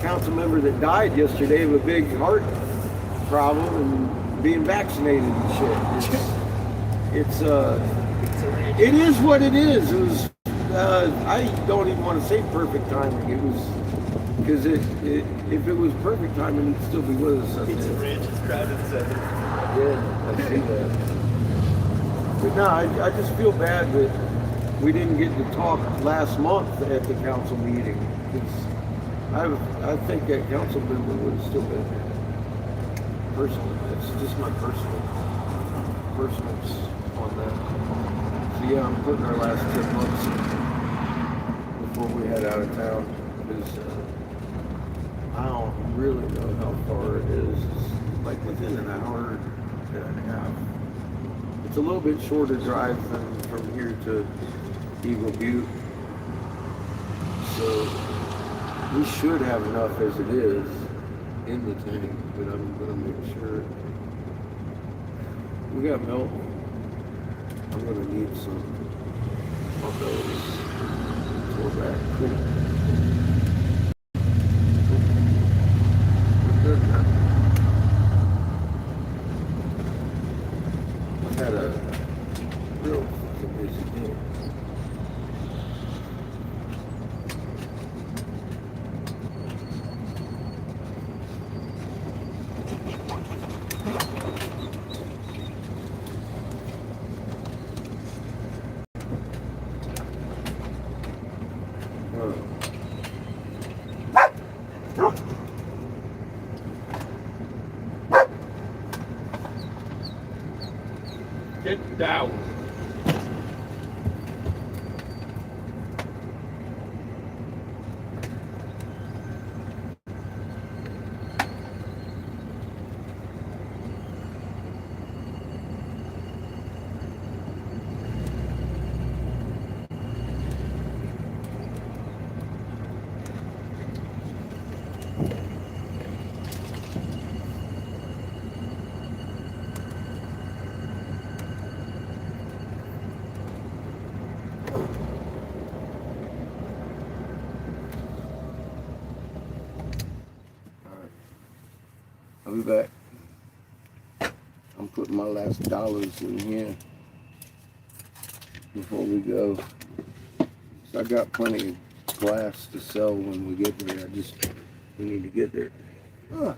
council member that died yesterday of a big heart problem and being vaccinated and shit. It is what it is. It was. I don't even want to say perfect timing. It was because if it was perfect timing, he'd still be with us. Pizza Ranch is crowded Southern. Yeah, I see that. But no, I just feel bad that we didn't get to talk last month at the council meeting. Because I think that council member would have still been there. Personally, that's just my personals on that. So yeah, I'm putting our last 10 months before we head out of town. Because I don't really know how far it is. It's like within an hour and a half. It's a little bit shorter drive than from here to Eagle Butte. So we should have enough as it is in the tank, but I'm gonna make sure. We got milk. I'm gonna need some of those. We're back. Cool. We're good now. I had a real fucking busy day. Get down. I'll be back. I'm putting my last dollars in here before we go. So I got plenty of glass to sell when we get there. We need to get there. Ah.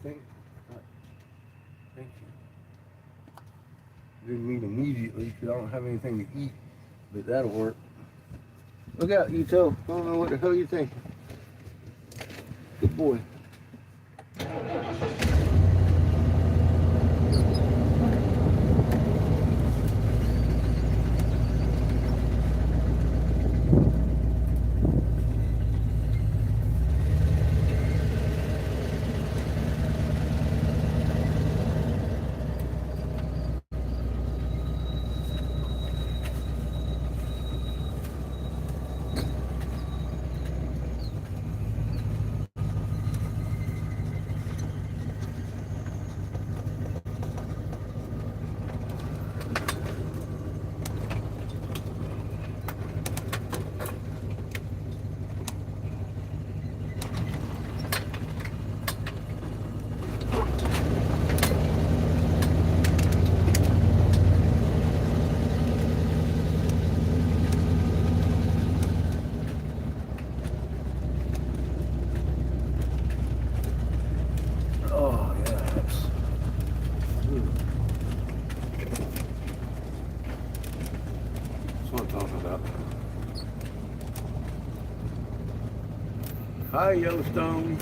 Thank you. Didn't mean immediately because I don't have anything to eat, but that'll work. Look out, Ito. I don't know what the hell you think. Good boy. Oh, yeah, that's what I'm talking about. Hi, Yellowstone.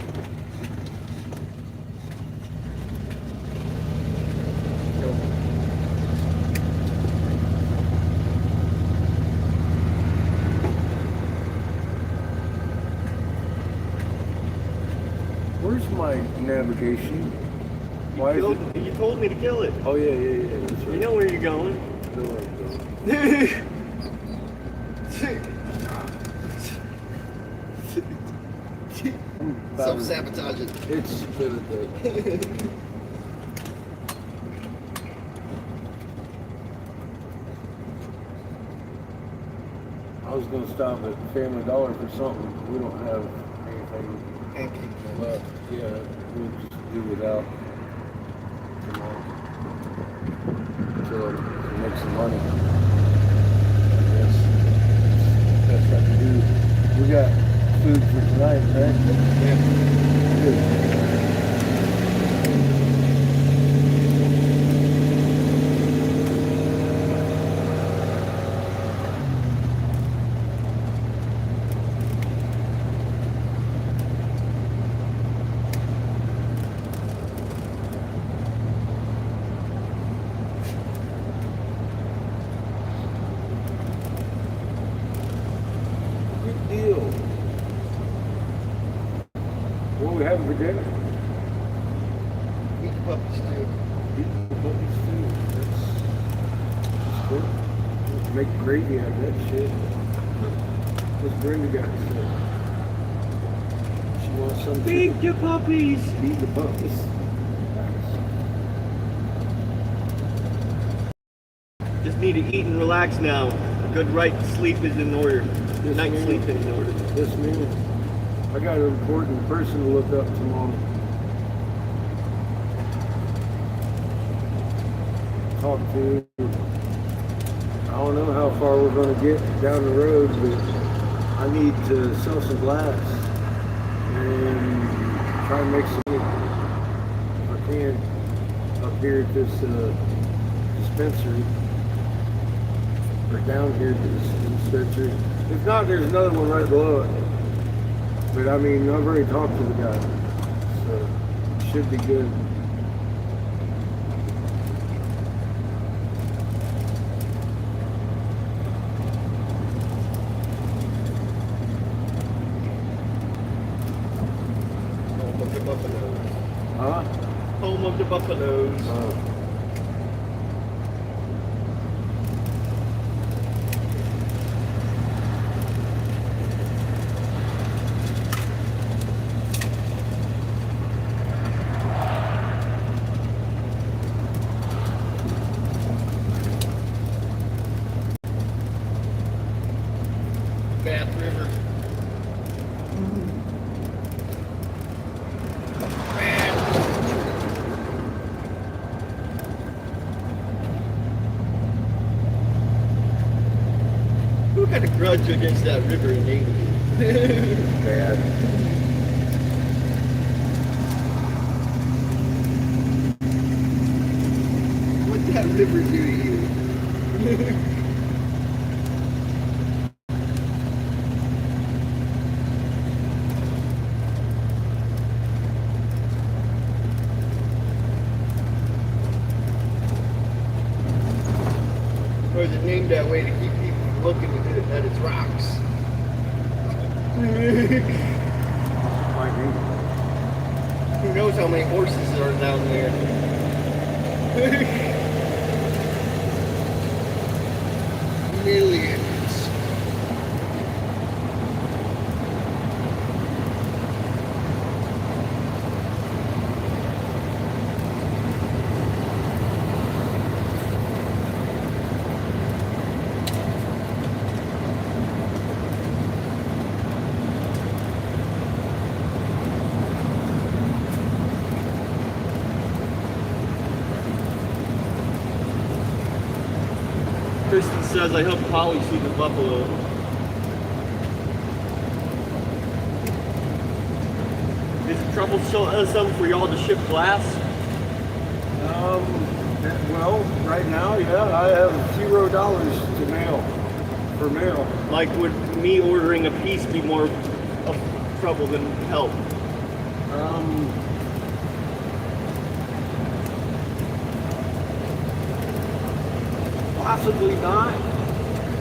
Where's my navigation? Why is it? You told me to kill it. Oh, yeah. That's right. You know where you're going. I know where I'm going. Self-sabotaging. It's been a day. I was gonna stop at Family Dollar for something. We don't have anything. Pancake. But yeah, we'll just do without tomorrow until I can make some money. I guess best I can do. We got food for tonight, right? Yeah. Good. Good deal. What are we having for dinner? Eat the puppies too. Eating the puppies too. That's cool. Make gravy out of that shit. What's Brenda got to say? She wants some Feed your puppies. Feed the puppies. Just need to eat and relax now. A good right sleep is in order. Yes, Night ma'am. sleep is in order. Yes, ma'am. I got an important person to look up tomorrow. Talk to. I don't know how far we're going to get down the road, but I need to sell some glass and try and make some money if I can up here at this dispensary, or down here at this dispensary. If not, there's another one right below it. But I mean, I've already talked to the guy, so it should be good. Home of the buffaloes. Huh? Home of the buffaloes. Bath River. Who got a grudge against that river in England? Bad. zippers do to you? Or is it named that way to keep people from looking at its rocks? Who knows how many horses are down there? Millions. Kristen says, I hope Polly sees the buffalo. Is it troublesome for y'all to ship glass? Well, right now, yeah, I have $0 to mail for mail. Like, would me ordering a piece be more of trouble than help? Possibly not.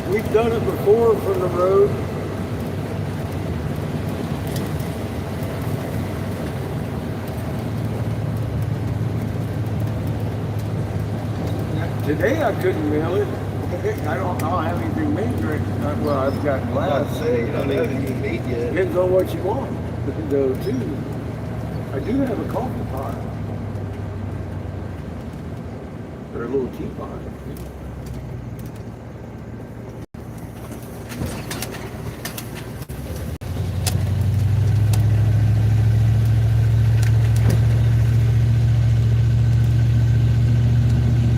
We've done it before from the road. Today I couldn't mail it. I don't have anything made right now. Well, I've got glass. I'd say you don't have anything made yet. Depends on what you want, though, too. I do have a coffee pot. Or a little teapot.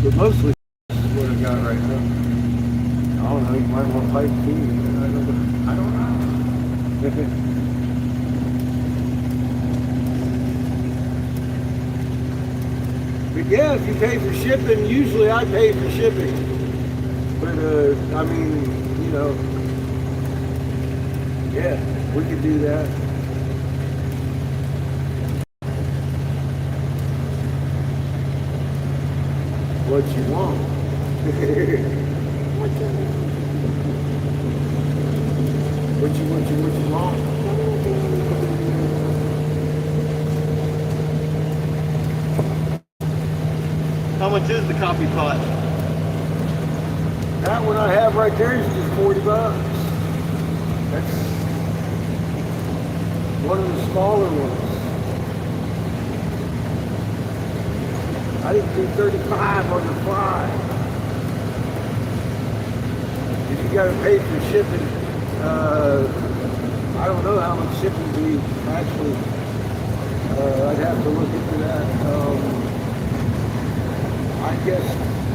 But mostly this is what I got right now. I don't know, you might want pipe too. I don't know. But yeah, if you pay for shipping, usually I pay for shipping. But I mean, you know, yeah, we could do that. What you want. What you want. How much is the coffee pot? That one I have right there is just $40. That's one of the smaller ones. I didn't do 35 on the fly. If you gotta pay for shipping, I don't know how much shipping be actually. I'd have to look into that. I guess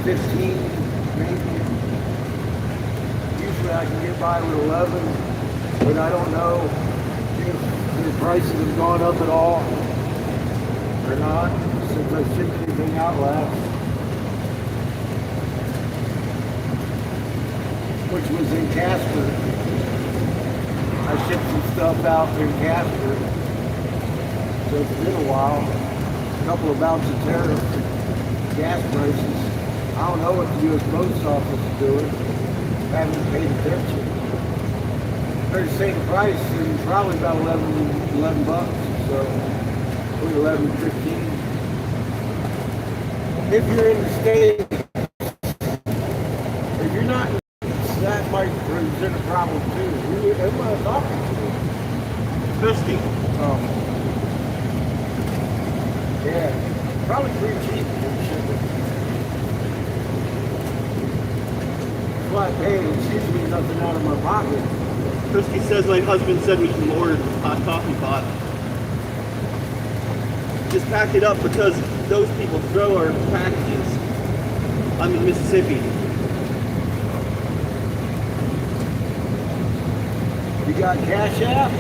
15 maybe. Usually I can get by with 11, but I don't know if the prices have gone up at all or not since I shipped anything out last. Which was in Casper. I shipped some stuff out in Casper. So it's been a while. A couple of bouts of tariff, gas prices. I don't know what the U.S. Post Office is doing. I haven't paid attention. They're the same price and probably about 11 bucks. So between 11 and 15. If you're in the state, if you're not, that might present a problem too. Who am I talking to? Christy. Oh. Yeah. Probably pretty cheap for shipping. Flat pay, it's usually nothing out of my pocket. Christy says my husband said we can order a hot coffee pot. Just pack it up because those people throw our packages. I'm in Mississippi. You got Cash App?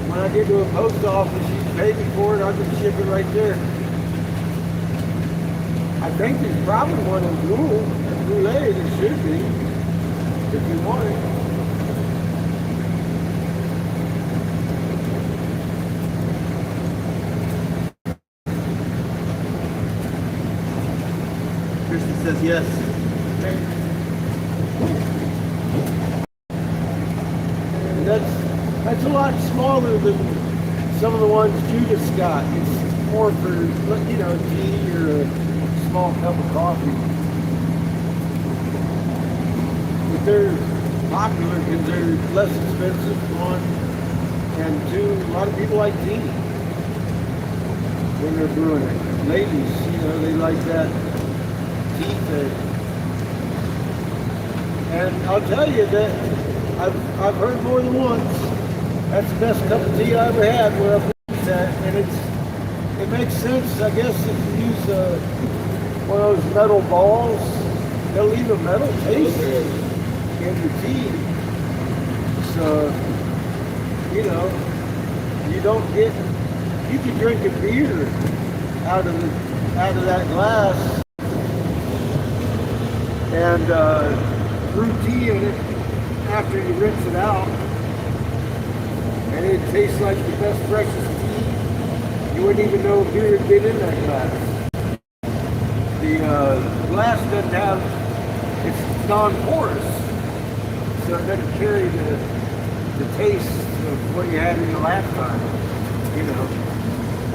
When I get to a post office, you pay me for it, I can ship it right there. I think there's probably one in Goulet. There should be, if you want it. Kristen says yes. And that's a lot smaller than some of the ones Judith's got. It's more for, you know, tea or a small cup of coffee. But they're popular because they're less expensive, one, and two, a lot of people like tea when they're brewing it. Ladies, you know, they like that tea thing. And I'll tell you that I've heard more than once, that's the best cup of tea I ever had where I've used that, and it makes sense, I guess, if you use one of those metal balls, they'll leave a metal taste in your tea. So, you know, you can drink a beer out of that glass and brew tea in it after you rinse it out, and it tastes like the best freshest tea. You wouldn't even know beer had been in that glass. The glass doesn't have, it's non-porous, so it doesn't carry the taste of what you had in the last time, you know,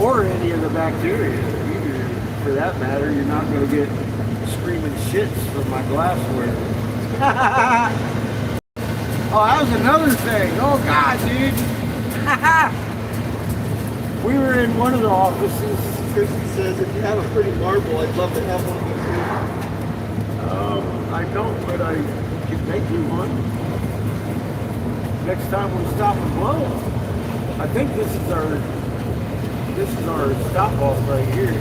or any of the bacteria either. For that matter, you're not going to get screaming shits from my glassware. Oh, that was another thing. Oh God, dude. We were in one of the offices. Kristen says, if you have a pretty marble, I'd love to have one of these. I don't, but I can make you one. Next time we stop and blow. I think this is our stop off right here.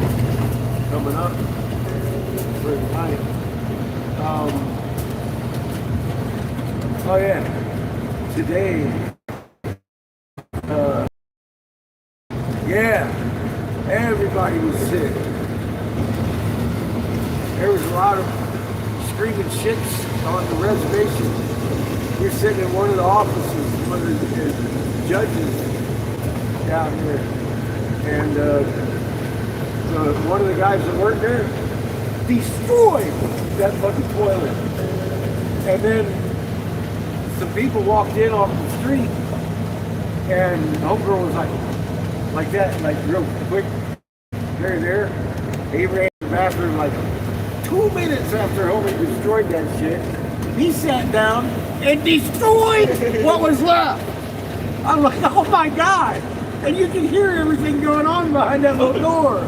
Coming up for the night. Oh yeah, today, yeah, everybody was sick. There was a lot of screaming shits on the reservation. We're sitting in one of the offices, one of the judges down here, and one of the guys that worked there destroyed that fucking toilet. And then some people walked in off the street, and the homegirl was like that, like real quick, there. He ran to the bathroom like 2 minutes after homie destroyed that shit. He sat down and destroyed what was left. I'm like, oh my God. And you can hear everything going on behind that little door.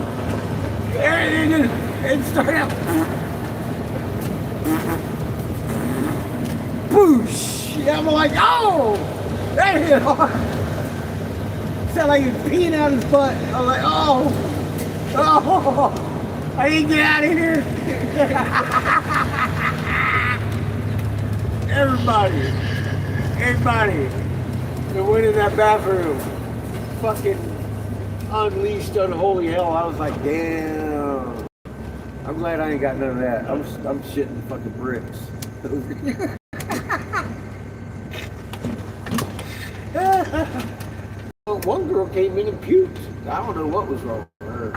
And it started out. Boosh. I'm like, oh, that hit hard. Sounded like he was peeing out his butt. I'm like, oh, I need to get out of here. Everybody that went in that bathroom fucking unleashed unholy hell. I was like, damn. I'm glad I ain't got none of that. I'm shitting fucking bricks over here. Well, one girl came in and puked. I don't know what was wrong with her.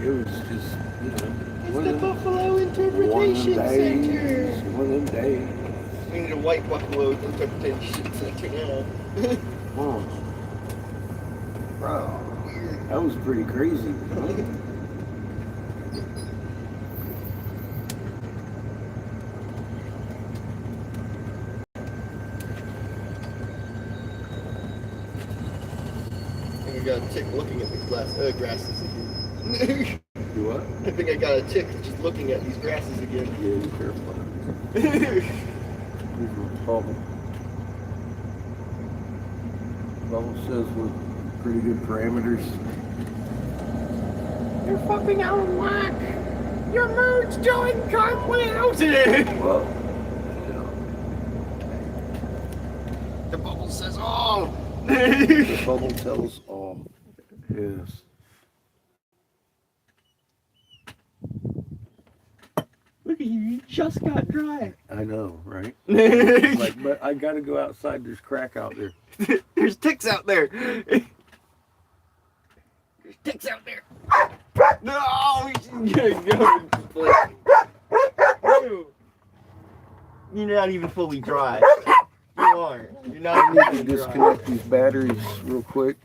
It was just, you know. It's the Buffalo Interpretation Center. One of them days. We need a white Buffalo Interpretation Center now. Oh. Bro, that was pretty crazy. I got a tick looking at the grasses again. You what? I think I got a tick just looking at these grasses again. Yeah, be careful. Bubble. Bubble says with pretty good parameters. You're fucking out of whack. Your mood's doing cartwheels. Well, you know. The bubble says all. The bubble tells all. Yes. Look at you. You just got dry. I know, right? There's Like, but I gotta go outside. There's crack out there. ticks out there. There's ticks out there. No, you gotta go. You're not even fully dry. You are. You're not I need to fully dry. disconnect these batteries real quick.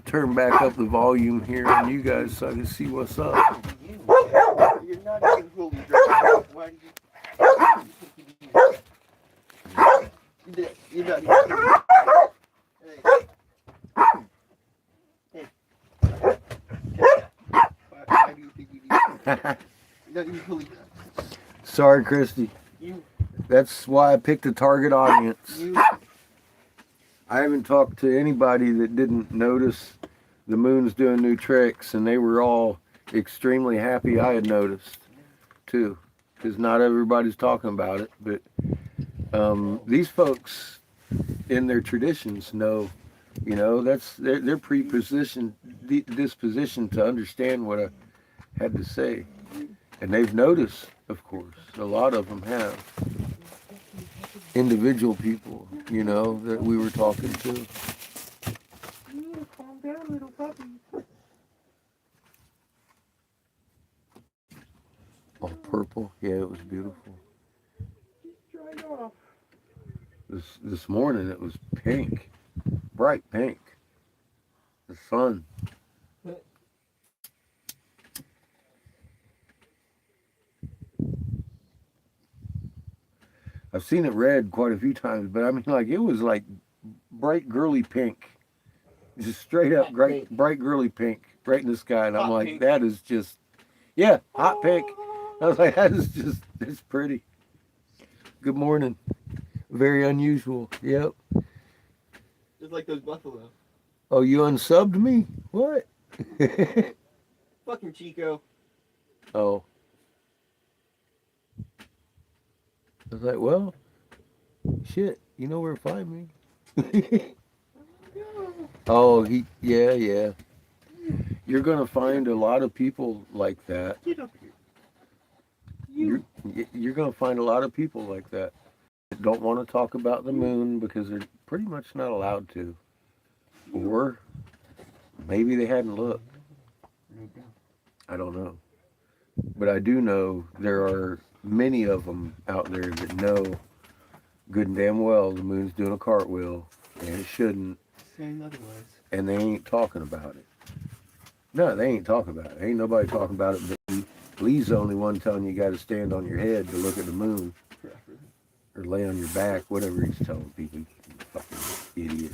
Turn back up the volume here on you guys so I can see what's up. You're not even fully dry. Why do you? You're not even. Hey. Why do you think you need? You're not even fully dry. Sorry, Christy. You. That's why I picked a target audience. You. I haven't talked to anybody that didn't notice the moon's doing new tricks, and they were all extremely happy I had noticed, too. Because not everybody's talking about it, but these folks in their traditions know, you know, that's they're disposition to understand what I had to say. And they've noticed, of course, a lot of them have. Individual people, you know, that we were talking to. Calm down, little puppy. All purple, yeah, it was beautiful. Dried off. This morning it was pink, bright pink. The sun. I've seen it red quite a few times, but I mean, like, it was like bright girly pink. Just straight up bright girly pink right in the sky. And I'm Hot like, pink. that is just, yeah, hot pink. I was like, that is just, it's pretty. Good morning. Very unusual. Yep. Just like those buffalo. Oh, you unsubbed me? What? Fucking Chico. Oh. I was like, well, shit, you know where to find me. Oh, yeah. You're gonna find a lot of people like that. Get up here. You're gonna find a lot of people like that don't want to talk about the moon because they're pretty much not allowed to, or maybe they hadn't looked. I don't know, but I do know there are many of them out there that know good and damn well the moon's doing a cartwheel and it shouldn't, Saying otherwise. and they ain't talking about it. No, they ain't talking about it. Ain't nobody talking about it but Lee. Lee's the only one telling you got to stand on your head to look at the moon or lay on your back, whatever he's telling people. Fucking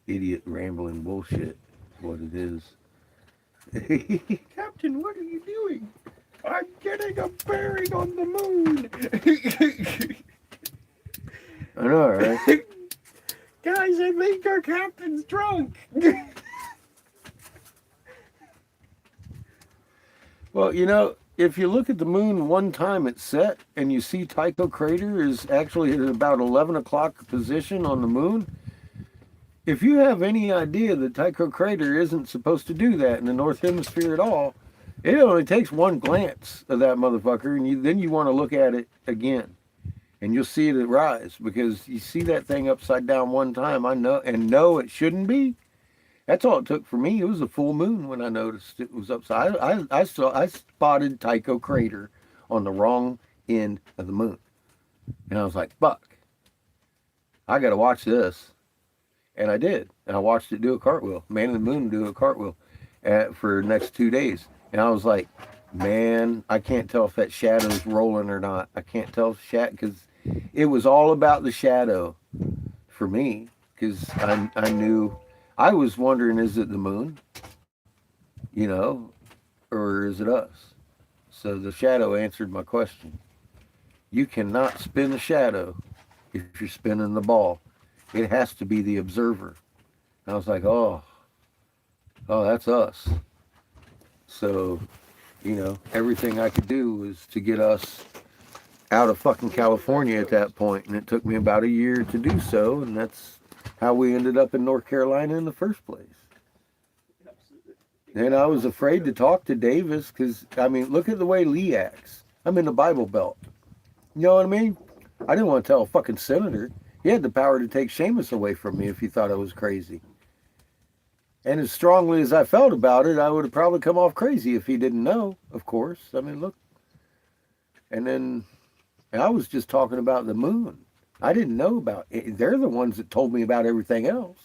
idiot rambling bullshit is what it is. Captain, what are you doing? I'm getting a bearing on the moon. I know, right? Guys, I think our captain's drunk. Well, you know, if you look at the moon one time it's set and you see Tycho crater is actually at about 11 o'clock position on the moon, if you have any idea that Tycho crater isn't supposed to do that in the north hemisphere at all, it only takes one glance of that motherfucker and then you want to look at it again. And you'll see it rise because you see that thing upside down one time, I know, and no, it shouldn't be. That's all it took for me. It was a full moon when I noticed it was upside. I spotted Tycho crater on the wrong end of the moon, and I was like, "Fuck, I got to watch this," and I did. And I watched it do a cartwheel, man in the moon do a cartwheel, for the next 2 days, and I was like, "Man, I can't tell if that shadow's rolling or not. I can't tell if because it was all about the shadow for me because I knew." I was wondering, is it the moon? You know, or is it us? So the shadow answered my question. You cannot spin a shadow if you're spinning the ball. It has to be the observer. And I was like, oh, that's us. So, you know, everything I could do was to get us out of fucking California at that point. And it took me about a year to do so. And that's how we ended up in North Carolina in the first place. And I was afraid to talk to Davis because, I mean, look at the way Lee acts. I'm in the Bible Belt. You know what I mean? I didn't want to tell a fucking senator. He had the power to take Seamus away from me if he thought I was crazy. And as strongly as I felt about it, I would have probably come off crazy if he didn't know, of course. I mean, look. And then I was just talking about the moon. I didn't know about it. They're the ones that told me about everything else.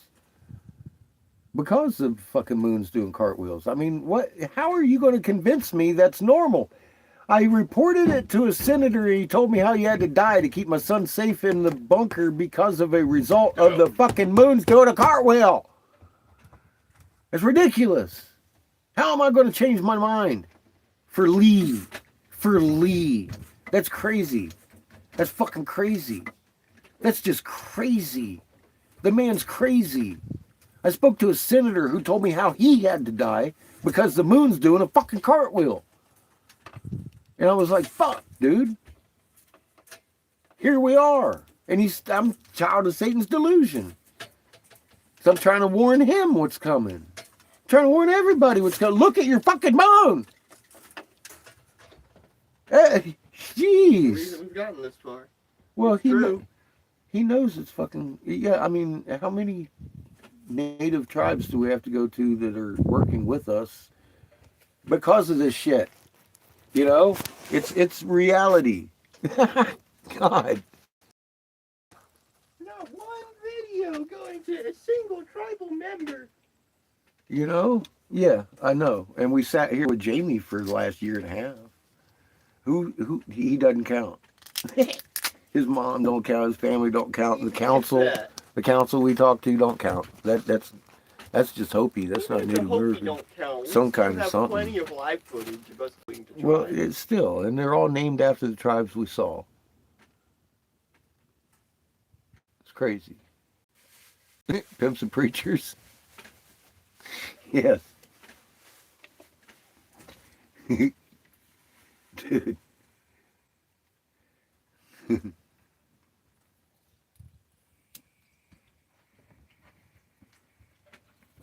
Because the fucking moon's doing cartwheels. I mean, what? How are you going to convince me that's normal? I reported it to a senator. He told me how he had to die to keep my son safe in the bunker because of a result of the fucking moon's doing a cartwheel. It's ridiculous. How am I going to change my mind? For Lee. For Lee. That's crazy. That's fucking crazy. That's just crazy. The man's crazy. I spoke to a senator who told me how he had to die because the moon's doing a fucking cartwheel. And I was like, fuck, dude. Here we are. And I'm child of Satan's delusion. So I'm trying to warn him what's coming. I'm trying to warn everybody what's coming. Look at your fucking moon. Hey, jeez. reason we've gotten this far. Well, It's he true. he knows it's fucking, yeah, I mean, how many native tribes do we have to go to that are working with us because of this shit? You know, it's reality. God. Not one video going to a single tribal member. You know? Yeah, I know. And we sat here with Jamie for the last year and a half. Who he doesn't count. His mom don't count, his family don't count, the council we talk to don't count. That's just Hopi. That's not Native American. Don't count. Some We kind of have something. Plenty of live footage of us going to tribes. Well, it's still, and they're all named after the tribes we saw. It's crazy. Pimps and preachers. Yes. Dude.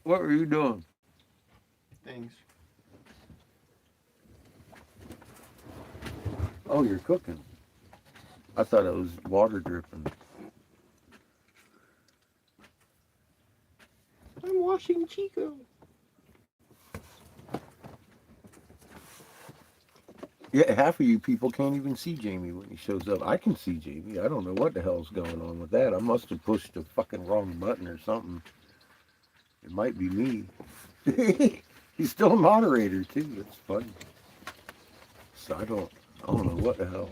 What were you doing? Things. Oh, you're cooking. I thought it was water dripping. I'm washing Chico. Yeah, half of you people can't even see Jamie when he shows up. I can see Jamie. I don't know what the hell's going on with that. I must have pushed the fucking wrong button or something. It might be me. He's still a moderator too. That's funny. So I don't know what the hell.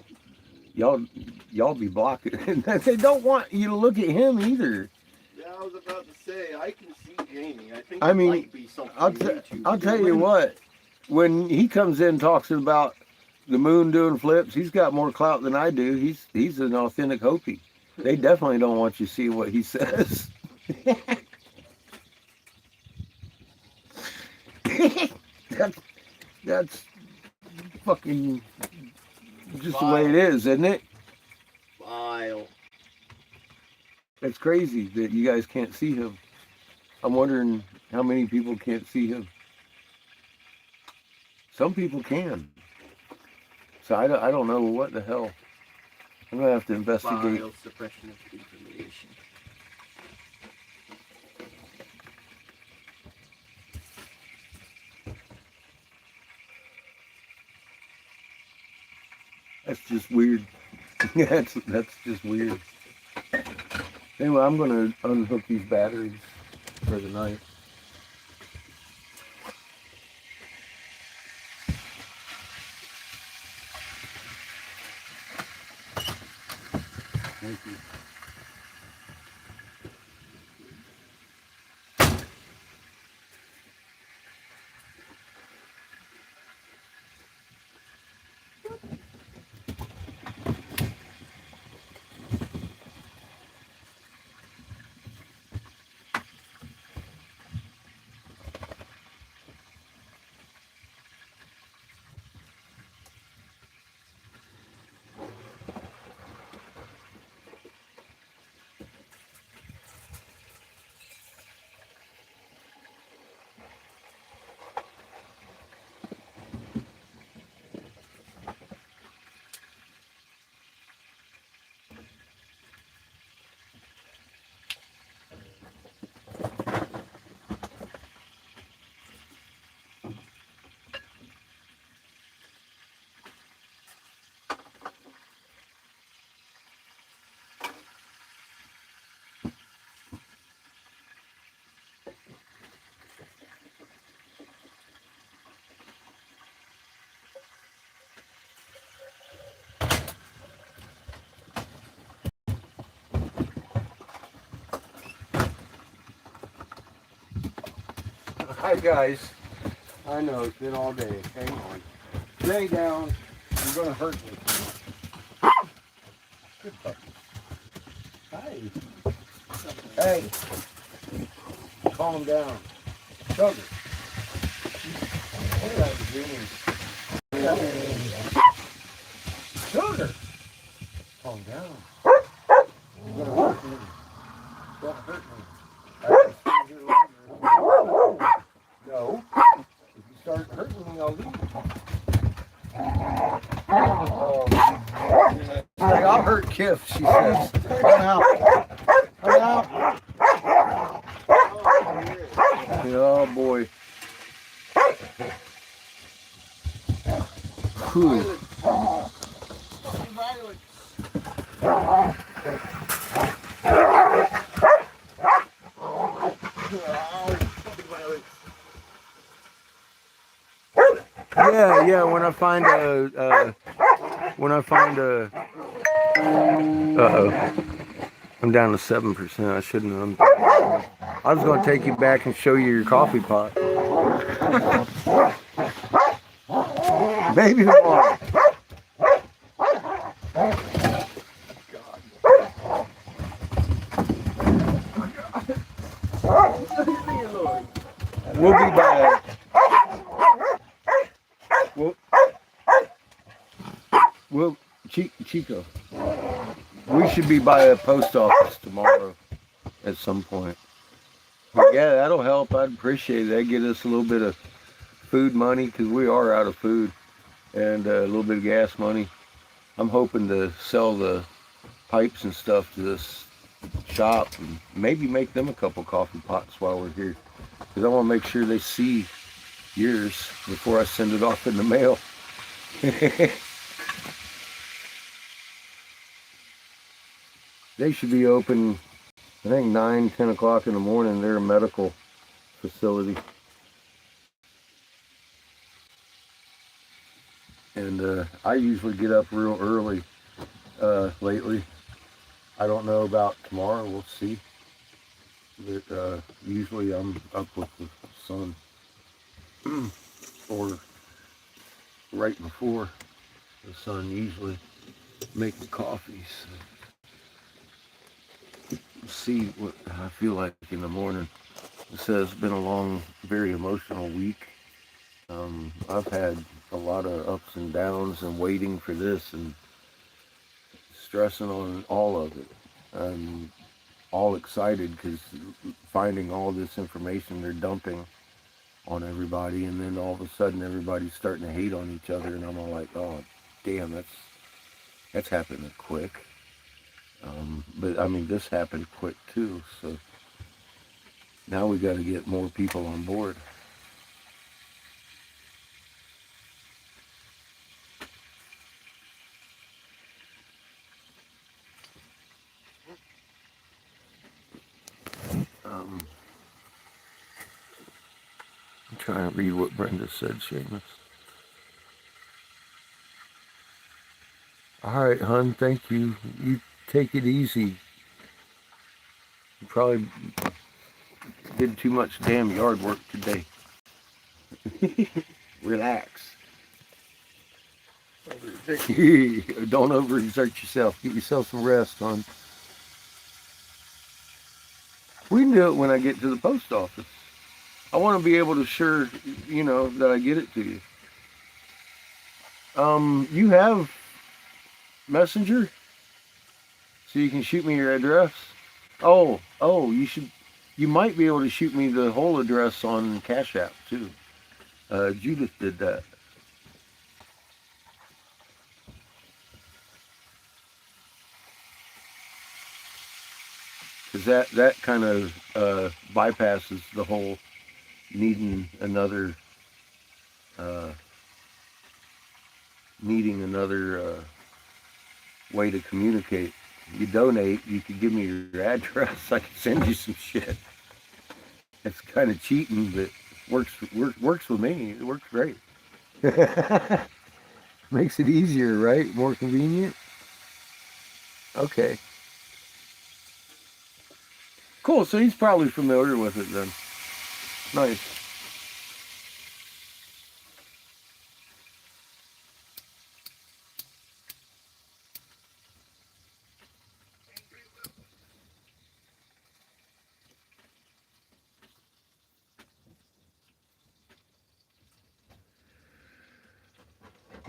Y'all be blocking. They don't want you to look at him either. Yeah, I was about to say, I can see Jamie. I think I it mean, might be something I'll tell you what. When he comes in talking about the moon doing flips, he's got more clout than I do. He's an authentic Hopi. They definitely don't want you to see what he says. that's fucking just the way it is, isn't it? Vile. It's crazy that you guys can't see him. I'm wondering how many people can't see him. Some people can. So I don't know what the hell. I'm going to have to investigate. Vile suppression of information. That's just weird. that's just weird. Anyway, I'm going to unhook these batteries for the night. Thank you. Hi guys. I know it's been all day. Hang on. Lay down. You're gonna hurt me. Good puppy. Hi. Hey. Calm down. Sugar. What are you doing? Sugar. Calm down. You're gonna hurt me. Don't hurt me. I can stay here longer. No. If you start hurting me, I'll leave. Oh. Like, I'll hurt Kif, she says. Come out. Come out. Oh boy. Whew. Yeah. When I find uh-oh. I'm down to 7%. I shouldn't have. I was going to take you back and show you your coffee pot. Baby boy. We'll be by. Chico. We should be by a post office tomorrow at some point. But yeah, that'll help. I'd appreciate it. That'd get us a little bit of food money because we are out of food, and a little bit of gas money. I'm hoping to sell the pipes and stuff to this shop and maybe make them a couple coffee pots while we're here, because I want to make sure they see yours before I send it off in the mail. They should be open, I think 9, 10 o'clock in the morning. They're a medical facility. And I usually get up real early lately. I don't know about tomorrow, we'll see. But usually I'm up with the sun. Or right before the sun, usually making coffee. So see what I feel like in the morning. It says it's been a long, very emotional week. I've had a lot of ups and downs and waiting for this and stressing on all of it. I'm all excited because finding all this information they're dumping on everybody, and then all of a sudden everybody's starting to hate on each other, and I'm all like, oh damn, that's happening quick. But I mean, this happened quick too, so now we got to get more people on board. I'm trying to read what Brenda said, Seamus. All right, hon, thank you. You take it easy. You probably did too much damn yard work today. Relax. Don't overexert yourself. Give yourself some rest, hon. We can do it when I get to the post office. I want to be able to assure, that I get it to you. You have Messenger? So you can shoot me your address? Oh, you might be able to shoot me the whole address on Cash App, too. Judith did that. Because that kind of bypasses the whole needing another way to communicate. You donate, you could give me your address. I can send you some shit. It's kind of cheating, but works with me. It works great. Makes it easier, right? More convenient. Okay. Cool. So he's probably familiar with it then. Nice.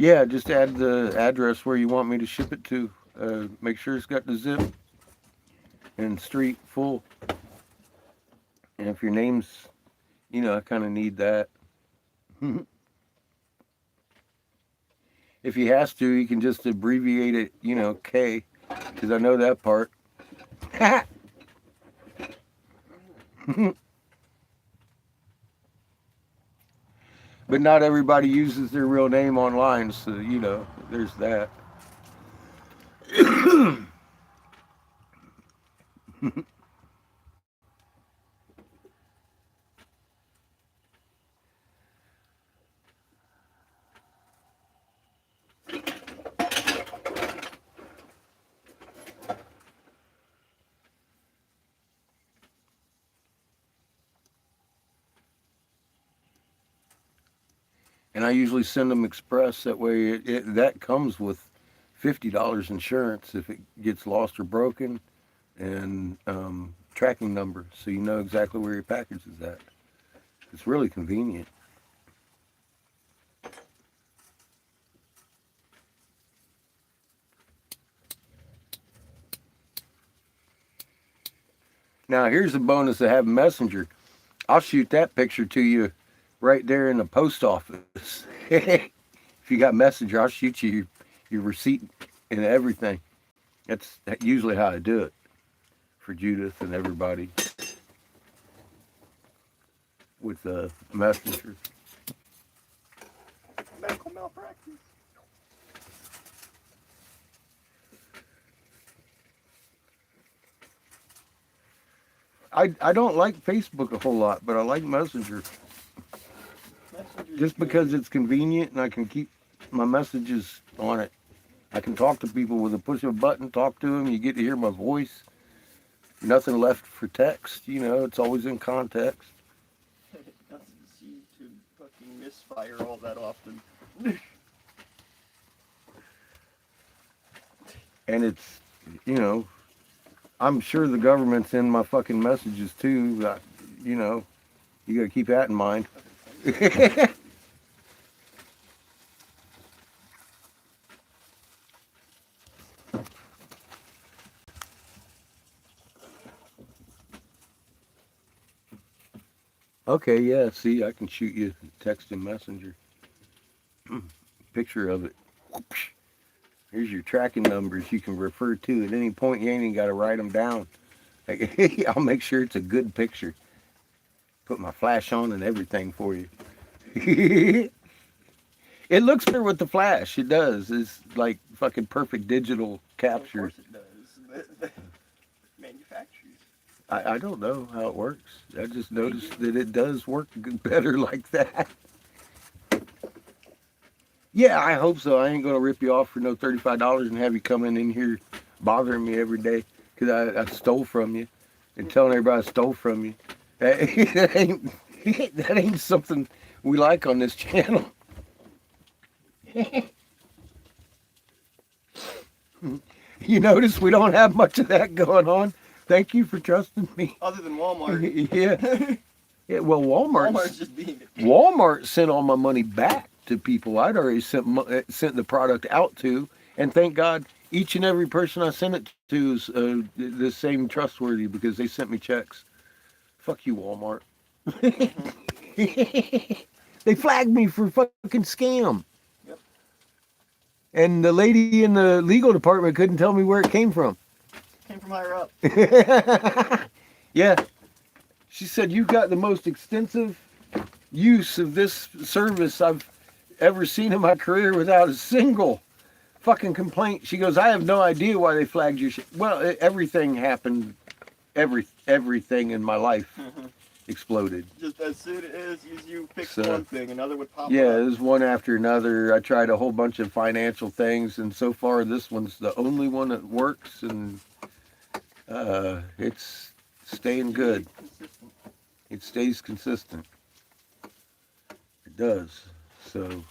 Yeah, just add the address where you want me to ship it to. Make sure it's got the zip and street full. And if your name's, I kind of need that. If he has to, he can just abbreviate it, K, because I know that part. But not everybody uses their real name online, so there's that. And I usually send them express. That way, that comes with $50 insurance if it gets lost or broken, and tracking number, so you know exactly where your package is at. It's really convenient. Now, here's the bonus of having Messenger. I'll shoot that picture to you right there in the post office. If you got Messenger, I'll shoot you your receipt and everything. That's usually how I do it for Judith and everybody with Messenger. Medical malpractice. I don't like Facebook a whole lot, but I like Messenger. Just because it's convenient and I can keep my messages on it. I can talk to people with a push of a button, talk to them, you get to hear my voice. Nothing left for text, it's always in context. Doesn't seem to fucking misfire all that often. And it's, I'm sure the government's in my fucking messages too. You got to keep that in mind. Okay, yeah, see, I can shoot you text and messenger. Picture of it. Here's your tracking numbers you can refer to at any point. You ain't even got to write them down. I'll make sure it's a good picture. Put my flash on and everything for you. It looks better with the flash. It does. It's like fucking perfect digital capture. Of course it does. The manufacturers. I don't know how it works. I just noticed that it does work better like that. Yeah, I hope so. I ain't going to rip you off for no $35 and have you coming in here bothering me every day because I stole from you and telling everybody I stole from you. That ain't something we like on this channel. You notice we don't have much of that going on. Thank you for trusting me. Other than Walmart. Yeah. Yeah, well, Walmart's just being Walmart sent all my money back to people I'd already sent the product out to, and thank God each and every person I sent it to is the same trustworthy because they sent me checks. Fuck you, Walmart. They flagged me for fucking scam. Yep. And the lady in the legal department couldn't tell me where it came from. Came from higher up. Yeah. She said, you've got the most extensive use of this service I've ever seen in my career without a single fucking complaint. She goes, I have no idea why they flagged your shit. Well, everything happened. Everything in my life exploded. Just as soon as you fix one thing, another would pop up. Yeah, it was one after another. I tried a whole bunch of financial things, and so far this one's the only one that works, and it's staying good. It stays consistent. It does. So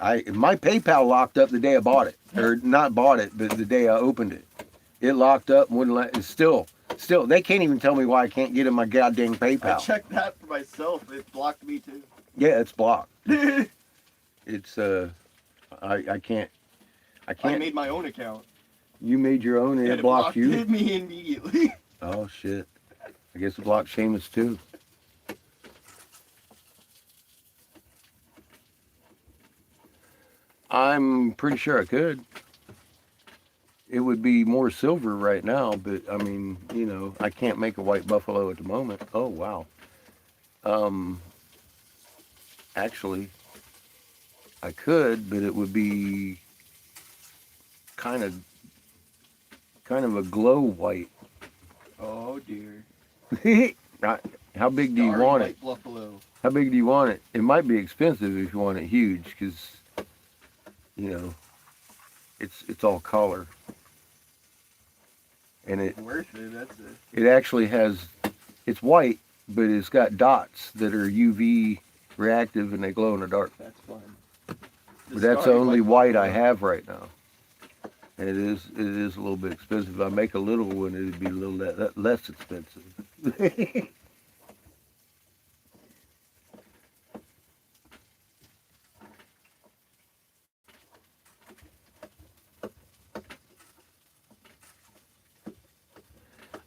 my PayPal locked up the day I bought it, or not bought it, but the day I opened it. It locked up and wouldn't let. It's still. They can't even tell me why I can't get in my goddamn PayPal. I checked that for myself. It blocked me too. Yeah, it's blocked. It's I can't. I made my own account. You made your own and And it blocked you. Hit me immediately. Oh shit. I guess it blocked Seamus too. I'm pretty sure I could. It would be more silver right now, but I mean, you know, I can't make a white buffalo at the moment. Oh wow. Um, actually, I could, but it would be kind of a glow white. Oh dear. Right. How big do you Starry want white it? buffalo. How big do you want it? It might be expensive if you want it huge, because you know it's all color, and Worth it. That's it. it actually has, it's white, but it's got dots that are UV reactive and they glow in the dark. That's fun. But that's the only white I have right now, and it is a little bit expensive. If I make a little one, it'd be a little less expensive.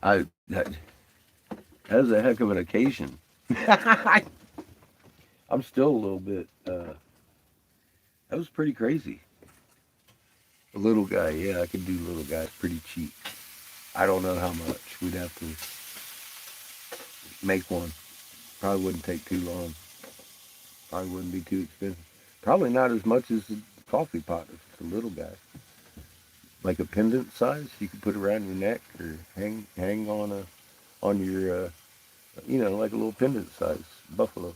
That was a heck of an occasion. I'm still a little bit. That was pretty crazy. A little guy, yeah, I could do little guys pretty cheap. I don't know how much. We'd have to make one. Probably wouldn't take too long. Probably wouldn't be too expensive. Probably not as much as a coffee pot if it's a little guy. Like a pendant size, you could put around your neck or hang on your you know, like a little pendant size buffalo.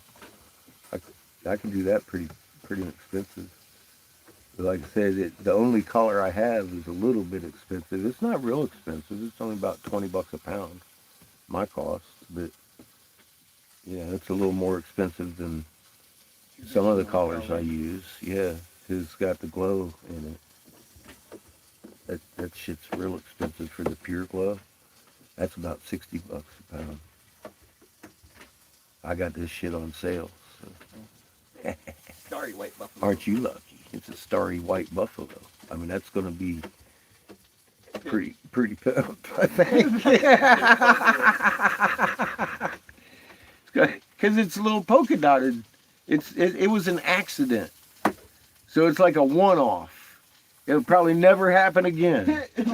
I can do that pretty inexpensive. But like I said, the only color I have is a little bit expensive. It's not real expensive. It's only about $20 a pound, my cost. But yeah, it's a little more expensive than some of the colors I use. Yeah, 'cause it's got the glow in it. That shit's real expensive for the pure glow. That's about $60 a pound. I got this shit on sale. So. Starry white buffalo. Aren't you lucky? It's a starry white buffalo. I mean, that's going to be pretty pimped, I think. Because it's a little polka dotted. It was an accident. So it's like a one-off. It'll probably never happen again. It's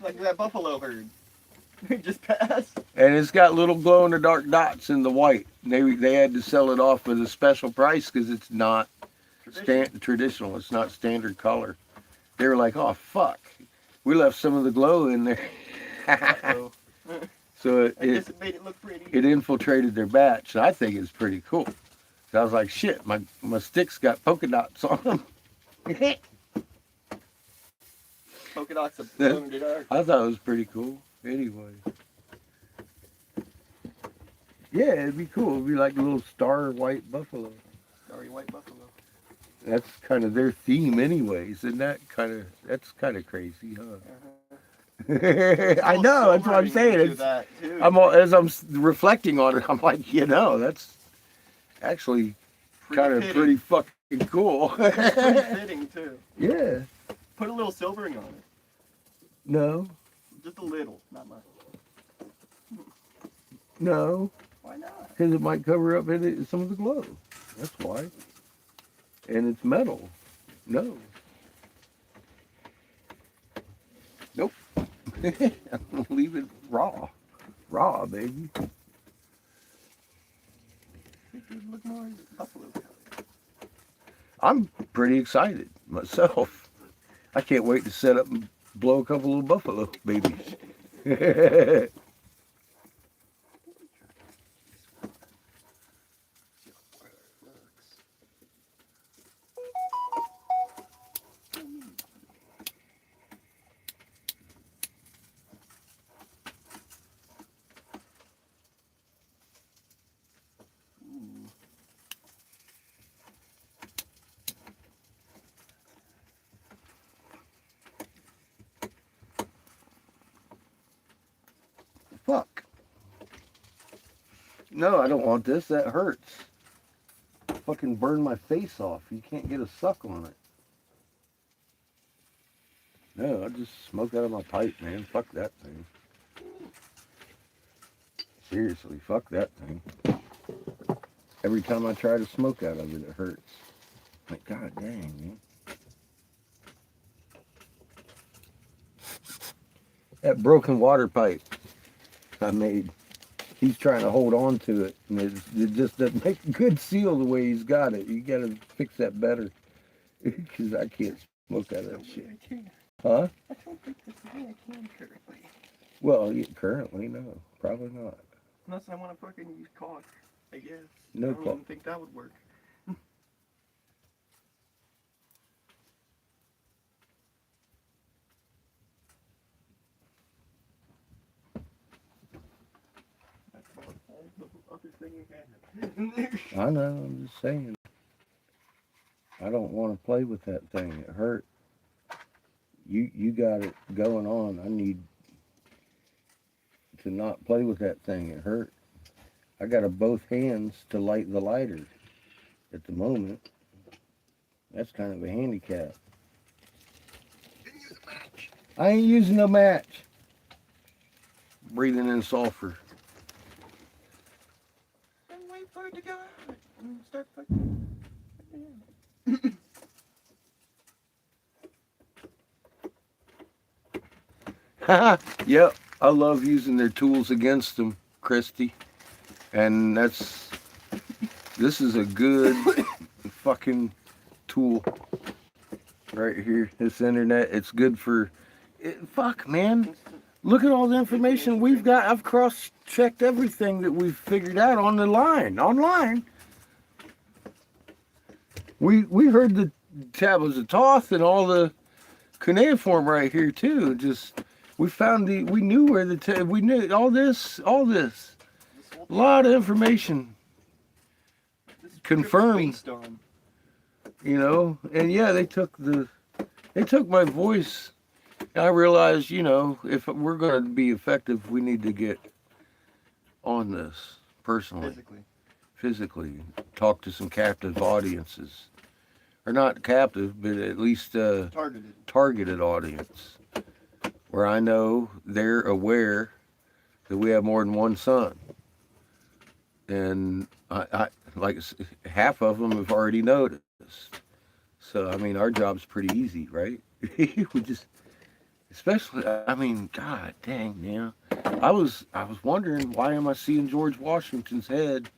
like that buffalo herd. It just passed. And it's got little glow-in-the-dark dots in the white. They had to sell it off at a special price because it's not traditional. It's not standard color. They were like, "Oh fuck, we left some of the glow in there." So it made it look pretty. It infiltrated their batch. And I think it's pretty cool. So I was like, "Shit, my sticks got polka dots on them." Polka dots of glow in the dark. I thought it was pretty cool. Anyway. Yeah, it'd be cool. It'd be like a little star white buffalo. Starry white buffalo. That's kind of their theme anyways. And that's kind of crazy, huh? I know, that's what I'm saying. As I'm reflecting on it, I'm like, you know, that's actually pretty fucking cool. It's pretty fitting too. Yeah. Put a little silvering on it. No. Just a little, not much. No. Why not? Because it might cover up some of the glow. That's why. And it's metal. No. Nope. I'm gonna leave it raw. Raw, baby. Look more buffalo. I'm pretty excited myself. I can't wait to set up and blow a couple of buffalo babies. Fuck. No, I don't want this. That hurts. fucking burn my face off. You can't get a suck on it. No, I just smoke out of my pipe, man. Fuck that thing. Seriously, fuck that thing. Every time I try to smoke out of it, it hurts. Like, god dang, man. That broken water pipe I made, he's trying to hold on to it, and it just doesn't make a good seal the way he's got it. You gotta fix that better, because I can't smoke out of that shit. I can't. Huh? I don't think this is the way I can currently. Well, currently, no. Probably not. Unless I want to fucking use caulk, I guess. No I don't caulk. even think that would work. That's about all the other thing you had. I know, I'm just saying. I don't want to play with that thing. It hurt. You got it going on. I need to not play with that thing. It hurt. I got a both hands to light the lighter at the moment. That's kind of a handicap. Didn't use a match. I ain't using no match. Breathing in sulfur. Then wait for it to go out and start fucking. Yep, I love using their tools against them, Christy. And this is a good fucking tool right here. This internet, it's good for, fuck man. Look at all the information we've got. I've cross-checked everything that we've figured out on the line, online. We heard the tablets of Toth and all the cuneiform right here too. Just, we found we knew where we knew all this. A lot of information confirmed, you know. And yeah, they took my voice. I realized, you know, if we're going to be effective, we need to get on this personally, physically, talk to some captive audiences, or not captive, but at least targeted audience, where I know they're aware that we have more than one son. And I like half of them have already noticed. So I mean, our job's pretty easy, right? We just, especially, I mean, god dang, man. I was wondering, why am I seeing George Washington's head?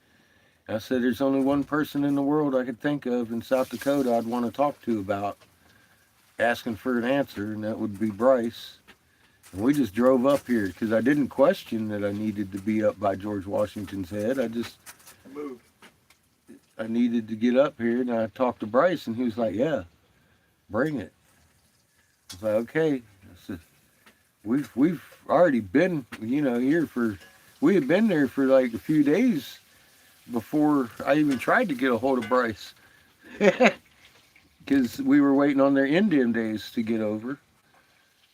I said, there's only one person in the world I could think of in South Dakota I'd want to talk to about asking for an answer, and that would be Bryce. And we just drove up here because I didn't question that I needed to be up by George Washington's head. I needed to get up here, and I talked to Bryce, and he was like, yeah, bring it. I was like, okay. I said, we've already been, you know, we had been there for like a few days before I even tried to get a hold of Bryce. Because we were waiting on their Indian days to get over.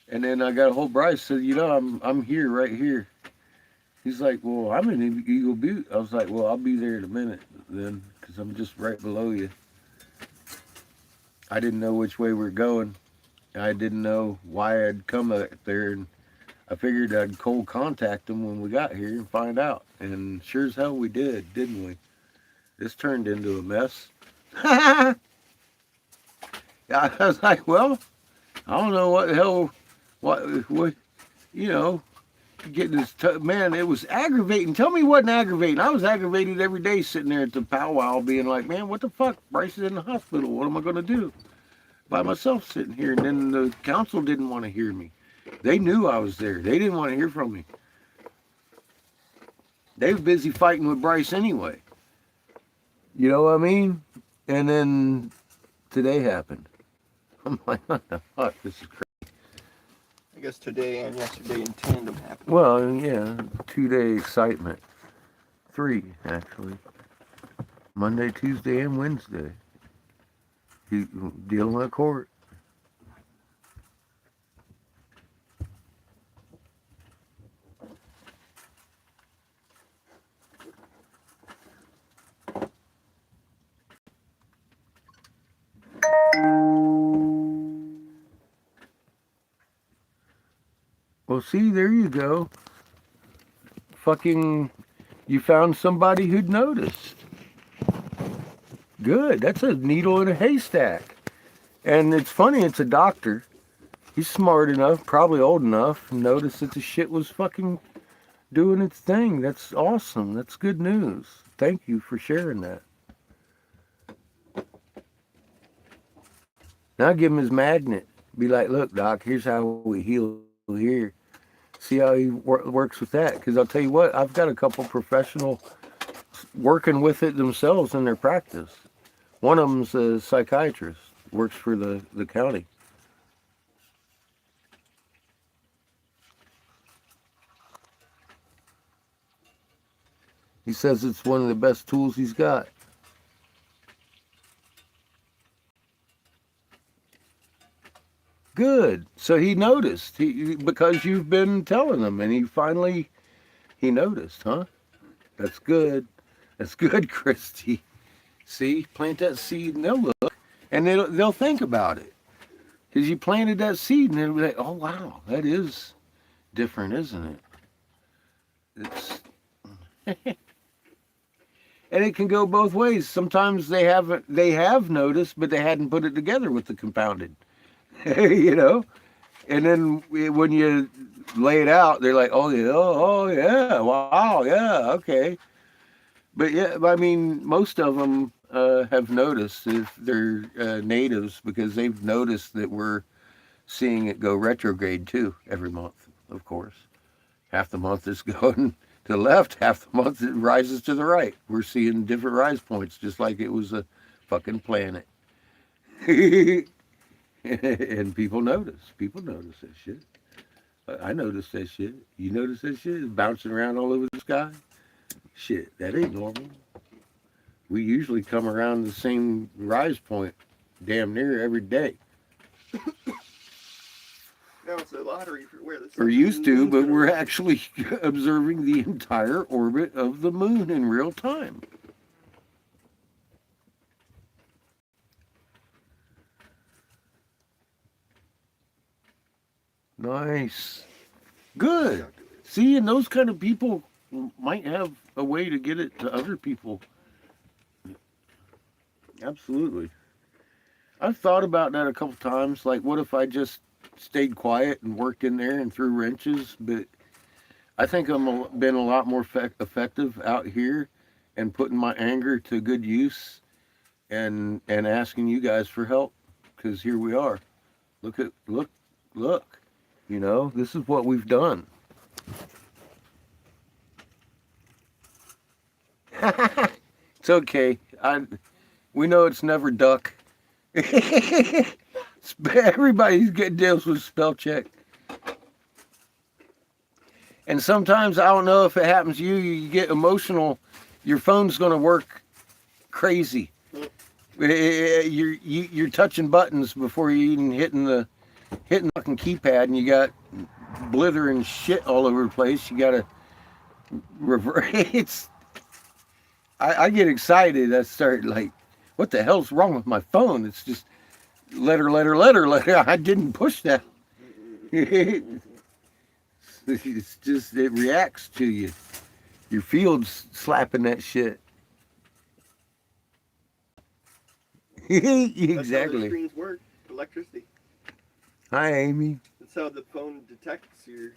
And then I got a hold of Bryce, said, you know, I'm here, right here. He's like, well, I'm in Eagle Butte. I was like, well, I'll be there in a minute then, because I'm just right below you. I didn't know which way we're going. I didn't know why I'd come up there, and I figured I'd cold contact them when we got here and find out. And sure as hell we did, didn't we? This turned into a mess. I was like, well, I don't know what the hell, what you know, getting this, man, it was aggravating. Tell me it wasn't aggravating. I was aggravated every day sitting there at the powwow being like, man, what the fuck? Bryce is in the hospital. What am I going to do? By myself sitting here. And then the council didn't want to hear me. They knew I was there. They didn't want to hear from me. They were busy fighting with Bryce anyway. You know what I mean? And then today happened. I'm like, what the fuck? This is crazy. I guess today and yesterday in tandem happened. Well, yeah, 2-day excitement. 3, actually. Monday, Tuesday, and Wednesday. Dealing with court. Well, see, there you go. Fucking, you found somebody who'd noticed. Good. That's a needle in a haystack. And it's funny, it's a doctor. He's smart enough, probably old enough, noticed that the shit was fucking doing its thing. That's awesome. That's good news. Thank you for sharing that. Now give him his magnet. Be like, look, doc, here's how we heal here. See how he works with that. Because I'll tell you what, I've got a couple professional working with it themselves in their practice. One of them's a psychiatrist, works for the county. He says it's one of the best tools he's got. Good. So he noticed, because you've been telling him, and he noticed, huh? That's good. That's good, Christy. See, plant that seed and they'll look, and they'll think about it. Because you planted that seed and they'll be like, oh, wow, that is different, isn't it? It's... And it can go both ways. Sometimes they have noticed, but they hadn't put it together with the compounded. You know? And then when you lay it out, they're like, oh yeah, wow, yeah, okay. But yeah, I mean, most of them have noticed if they're natives, because they've noticed that we're seeing it go retrograde too every month, of course. Half the month is going to the left, half the month it rises to the right. We're seeing different rise points, just like it was a fucking planet. And people notice. People notice that shit. I notice that shit. You notice that shit? It's bouncing around all over the sky? Shit, that ain't normal. We usually come around the same rise point damn near every day. Now it's a lottery for where the sun We're used to, moon's but gonna we're rise. actually observing the entire orbit of the moon in real time. Nice. Good. See, and those kind of people might have a way to get it to other people. Absolutely. I've thought about that a couple times. Like, what if I just stayed quiet and worked in there and threw wrenches? But I think I've been a lot more effective out here and putting my anger to good use and asking you guys for help, because here we are. Look. You know, this is what we've done. It's okay. We know it's never duck. Everybody's getting deals with spell check. And sometimes, I don't know if it happens to you, you get emotional. Your phone's going to work crazy. You're touching buttons before you even hitting the fucking keypad, and you got blithering shit all over the place. You got to reverse. I get excited. I start like, what the hell's wrong with my phone? It's just letter. I didn't push that. It's just, it reacts to you. Your field's slapping that shit. That's how the Exactly. screens work. Electricity. Hi, Amy. That's how the phone detects your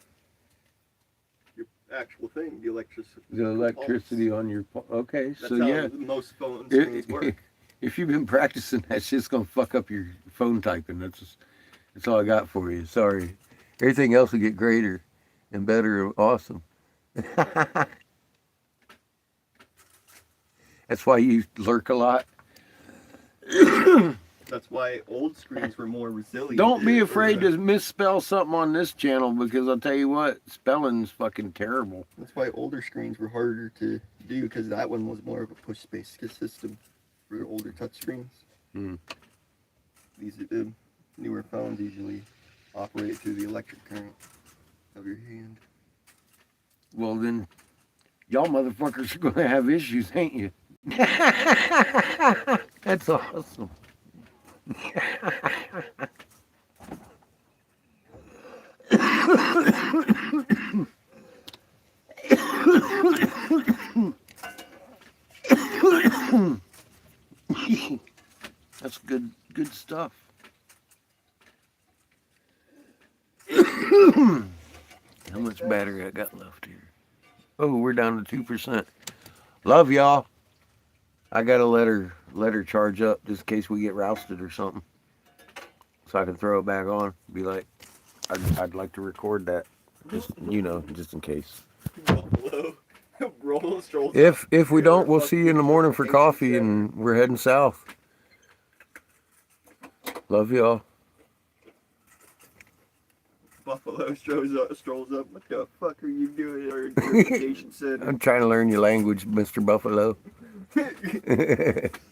actual thing, the electricity. The electricity on your okay, That's so how yeah. most phone screens work. If you've been practicing that shit's gonna fuck up your phone typing. That's all I got for you. Sorry. Everything else will get greater and better and awesome. That's why you lurk a lot. That's why old screens were more resilient. Don't be afraid to misspell something on this channel, because I'll tell you what, spelling's fucking terrible. That's why older screens were harder to do, because that one was more of a push-based system for older touchscreens. Hmm. These newer phones usually operate through the electric current of your hand. Well then, y'all motherfuckers are gonna have issues, ain't you? That's awesome. That's good stuff. How much battery I got left here? Oh, we're down to 2%. Love y'all. I gotta let her charge up just in case we get rousted or something, so I can throw it back on. Be like, I'd like to record that, just just in case. Buffalo. Roll strolls. If we don't, we'll see you in the morning for coffee, and we're heading south. Love y'all. Buffalo strolls up. What the fuck are you doing? Our interpretation center. I'm trying to learn your language, Mr. Buffalo.